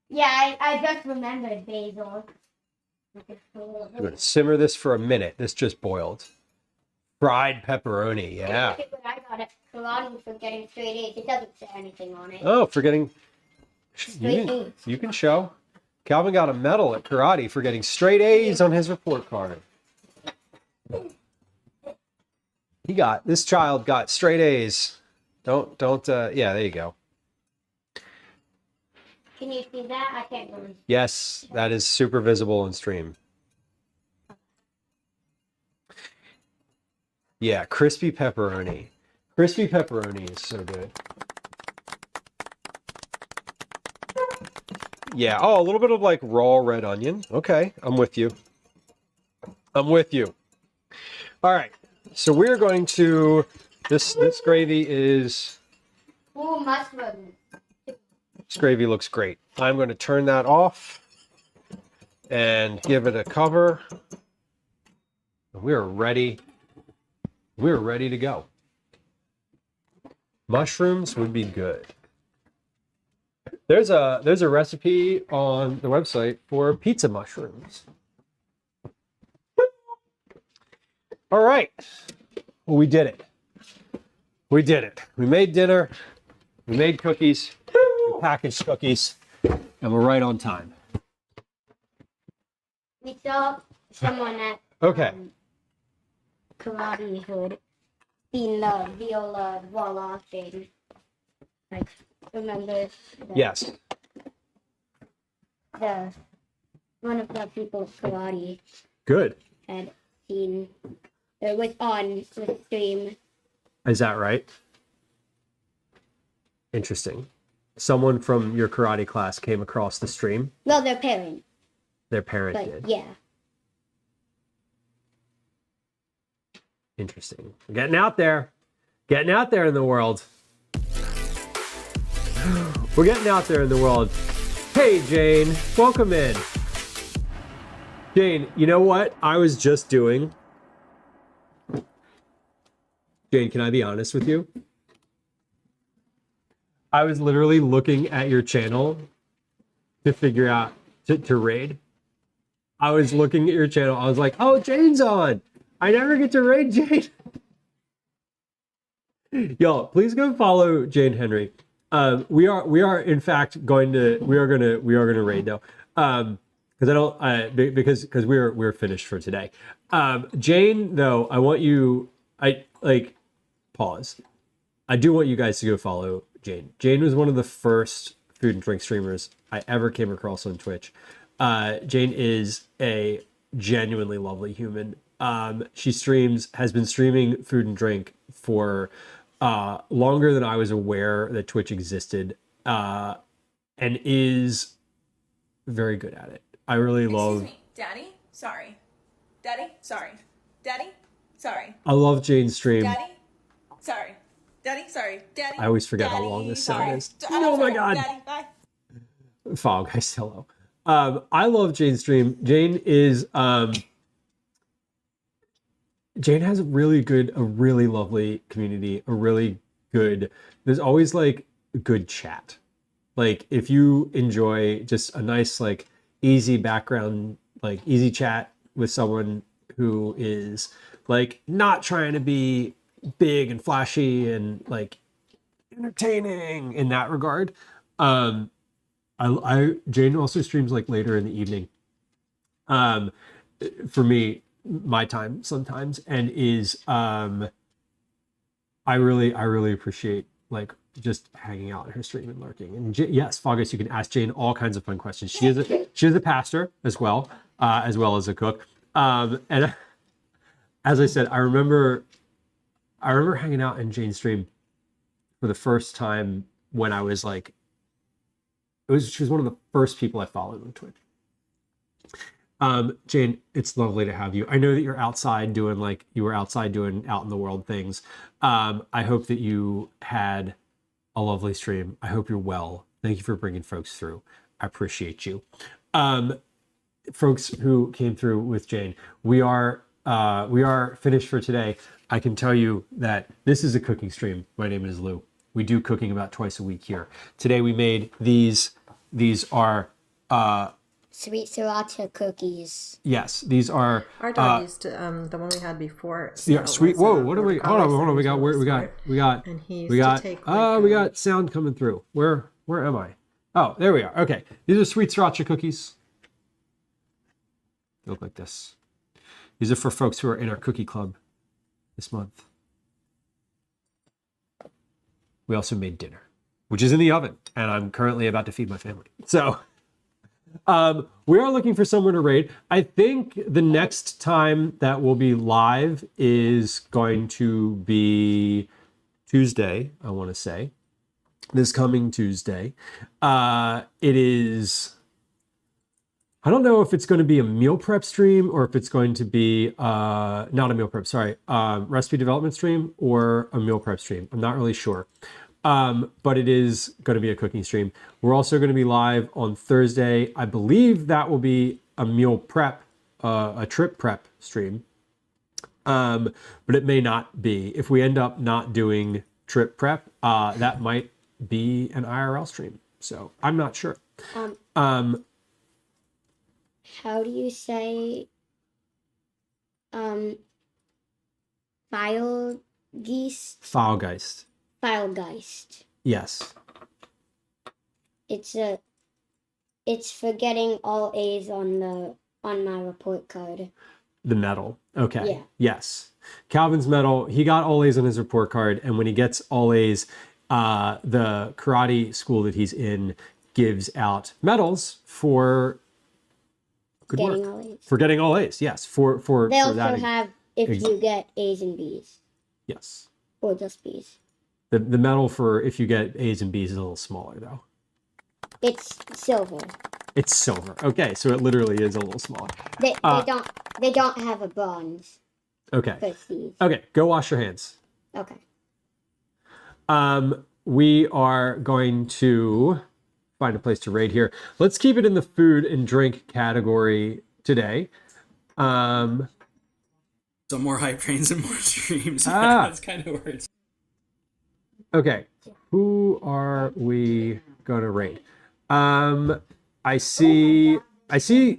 Yeah, I just remembered basil. I'm gonna simmer this for a minute. This just boiled. Fried pepperoni, yeah. Look at what I got at karate for getting straight A's. It doesn't say anything on it. Oh, for getting Straight A's. you can show. Calvin got a medal at karate for getting straight A's on his report card. This child got straight A's. Yeah, there you go. Can you see that? I can't really. Yes, that is super visible on stream. Yeah, crispy pepperoni. Crispy pepperoni is so good. Yeah, oh, a little bit of like raw red onion. Okay, I'm with you. I'm with you. All right, so we're going to, this gravy is, Ooh, mushrooms. this gravy looks great. I'm going to turn that off and give it a cover. We're ready. We're ready to go. Mushrooms would be good. There's a recipe on the website for pizza mushrooms. All right. Well, we did it. We did it. We made dinner. We made cookies. We packaged cookies. And we're right on time. We saw someone at Okay. Karate Hood seen the viola voila thing. Like, remember? Yes. One of the people at karate Good. had seen. It was on the stream. Is that right? Interesting. Someone from your karate class came across the stream. Well, their parents, Their parent but did. yeah. Interesting. We're getting out there. Getting out there in the world. We're getting out there in the world. Hey, Jane. Welcome in. Jane, you know what I was just doing? Jane, can I be honest with you? I was literally looking at your channel to figure out, to raid. I was looking at your channel. I was like, oh, Jane's on. I never get to raid Jane. Y'all, please go follow Jane Henry. We are in fact going to raid though. Because we're finished for today. Jane though, pause. I do want you guys to go follow Jane. Jane was one of the first food and drink streamers I ever came across on Twitch. Jane is a genuinely lovely human. She has been streaming food and drink for longer than I was aware that Twitch existed, and is very good at it. I really love. Excuse me, Daddy. Sorry, Daddy. Sorry, Daddy. Sorry. I love Jane's stream. Daddy. Sorry, Daddy. Sorry, Daddy. I always forget how Daddy, long this sorry. sound is. I'm Oh my sorry. god. Daddy, bye. Fog, guys, hello. I love Jane's stream. Jane has a really lovely community, there's always like good chat. Like if you enjoy just a nice, like easy background, like easy chat with someone who is like not trying to be big and flashy and like entertaining in that regard. Jane also streams like later in the evening. For me, my time sometimes, and is I really appreciate like just hanging out in her stream and lurking. And yes, Fogus, you can ask Jane all kinds of fun questions. She is a pastor as well as a cook. And as I said, I remember hanging out in Jane's stream for the first time when I was like, she was one of the first people I followed on Twitch. Jane, it's lovely to have you. I know that you were outside doing out in the world things. I hope that you had a lovely stream. I hope you're well. Thank you for bringing folks through. I appreciate you. Folks who came through with Jane, we are finished for today. I can tell you that this is a cooking stream. My name is Lieu. We do cooking about twice a week here. Today we made these. These are Sweet sriracha cookies. yes. These are Our dog used to the one we had before. yeah. Sweet. Whoa. What do we? Hold on. We got. And he used We got. to take. We got sound coming through. Where am I? Oh, there we are. Okay. These are sweet sriracha cookies. They look like this. These are for folks who are in our cookie club this month. We also made dinner, which is in the oven, and I'm currently about to feed my family. So we are looking for someone to raid. I think the next time that we'll be live is going to be Tuesday, I want to say. This coming Tuesday. It is... I don't know if it's going to be a meal prep stream or if it's going to be not a meal prep, sorry, recipe development stream or a meal prep stream. I'm not really sure. But it is going to be a cooking stream. We're also going to be live on Thursday. I believe that will be a meal prep, a trip prep stream. But it may not be. If we end up not doing trip prep, that might be an IRL stream. So I'm not sure. How do you say Filegeist? Filegeist. Yes. It's for getting all A's on my report card. The medal. Okay. Yeah. Yes. Calvin's medal, he got all A's on his report card, and when he gets all A's, the karate school that he's in gives out medals for good Getting work. all A's. For getting all A's, yes. They For also that. have if you get A's and B's. Yes. Or just B's. The medal for if you get A's and B's is a little smaller, though. It's silver. It's silver. Okay, so it literally is a little smaller. They don't have a bronze Okay. for C's. Okay, go wash your hands. Okay. We are going to find a place to raid here. Let's keep it in the food and drink category today. Some more hype trains and more streams. That's kind of where it's. Okay, who are we gonna raid? I see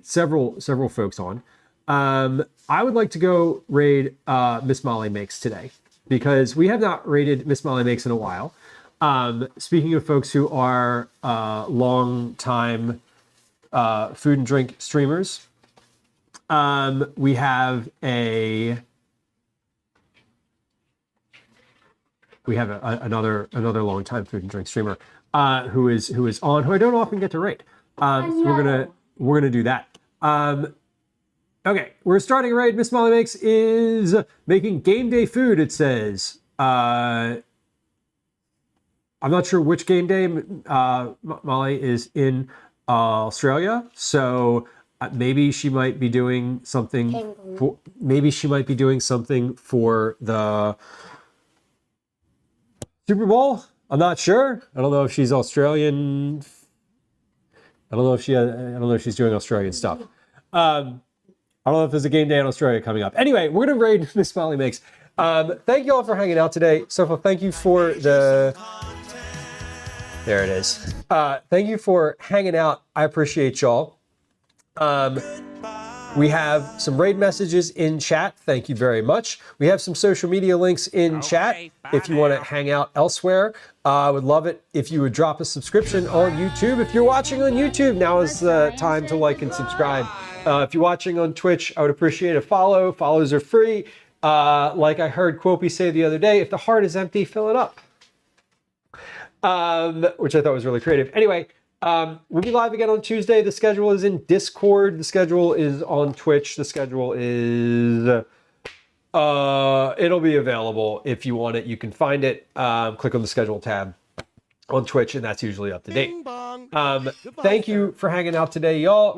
several folks on. I would like to go raid Miss Molly Makes today because we have not raided Miss Molly Makes in a while. Speaking of folks who are long time food and drink streamers, we have another long time food and drink streamer who is on, who I don't often get to rate. So we're gonna do that. Okay, we're starting a raid. Miss Molly Makes is making game day food. It says. I'm not sure which game day. Molly is in Australia, so maybe she might be doing something. Maybe she might be doing something for the Super Bowl. I'm not sure. I don't know if she's Australian. I don't know if she's doing Australian stuff. I don't know if there's a game day in Australia coming up. Anyway, we're gonna raid Miss Molly Makes. Thank you all for hanging out today. Sofa, thank you for the. There it is. Thank you for hanging out. I appreciate y'all. We have some raid messages in chat. Thank you very much. We have some social media links in chat if you want to hang out elsewhere. I would love it if you would drop a subscription on YouTube. If you're watching on YouTube, now is the time to like and subscribe. If you're watching on Twitch, I would appreciate a follow. Follows are free. Like I heard Quopie say the other day, if the heart is empty, fill it up. Which I thought was really creative. Anyway, we'll be live again on Tuesday. The schedule is in Discord. The schedule is on Twitch. The schedule is, it'll be available if you want it. You can find it. Click on the schedule tab on Twitch, and that's usually up to date. Thank you for hanging out today, y'all.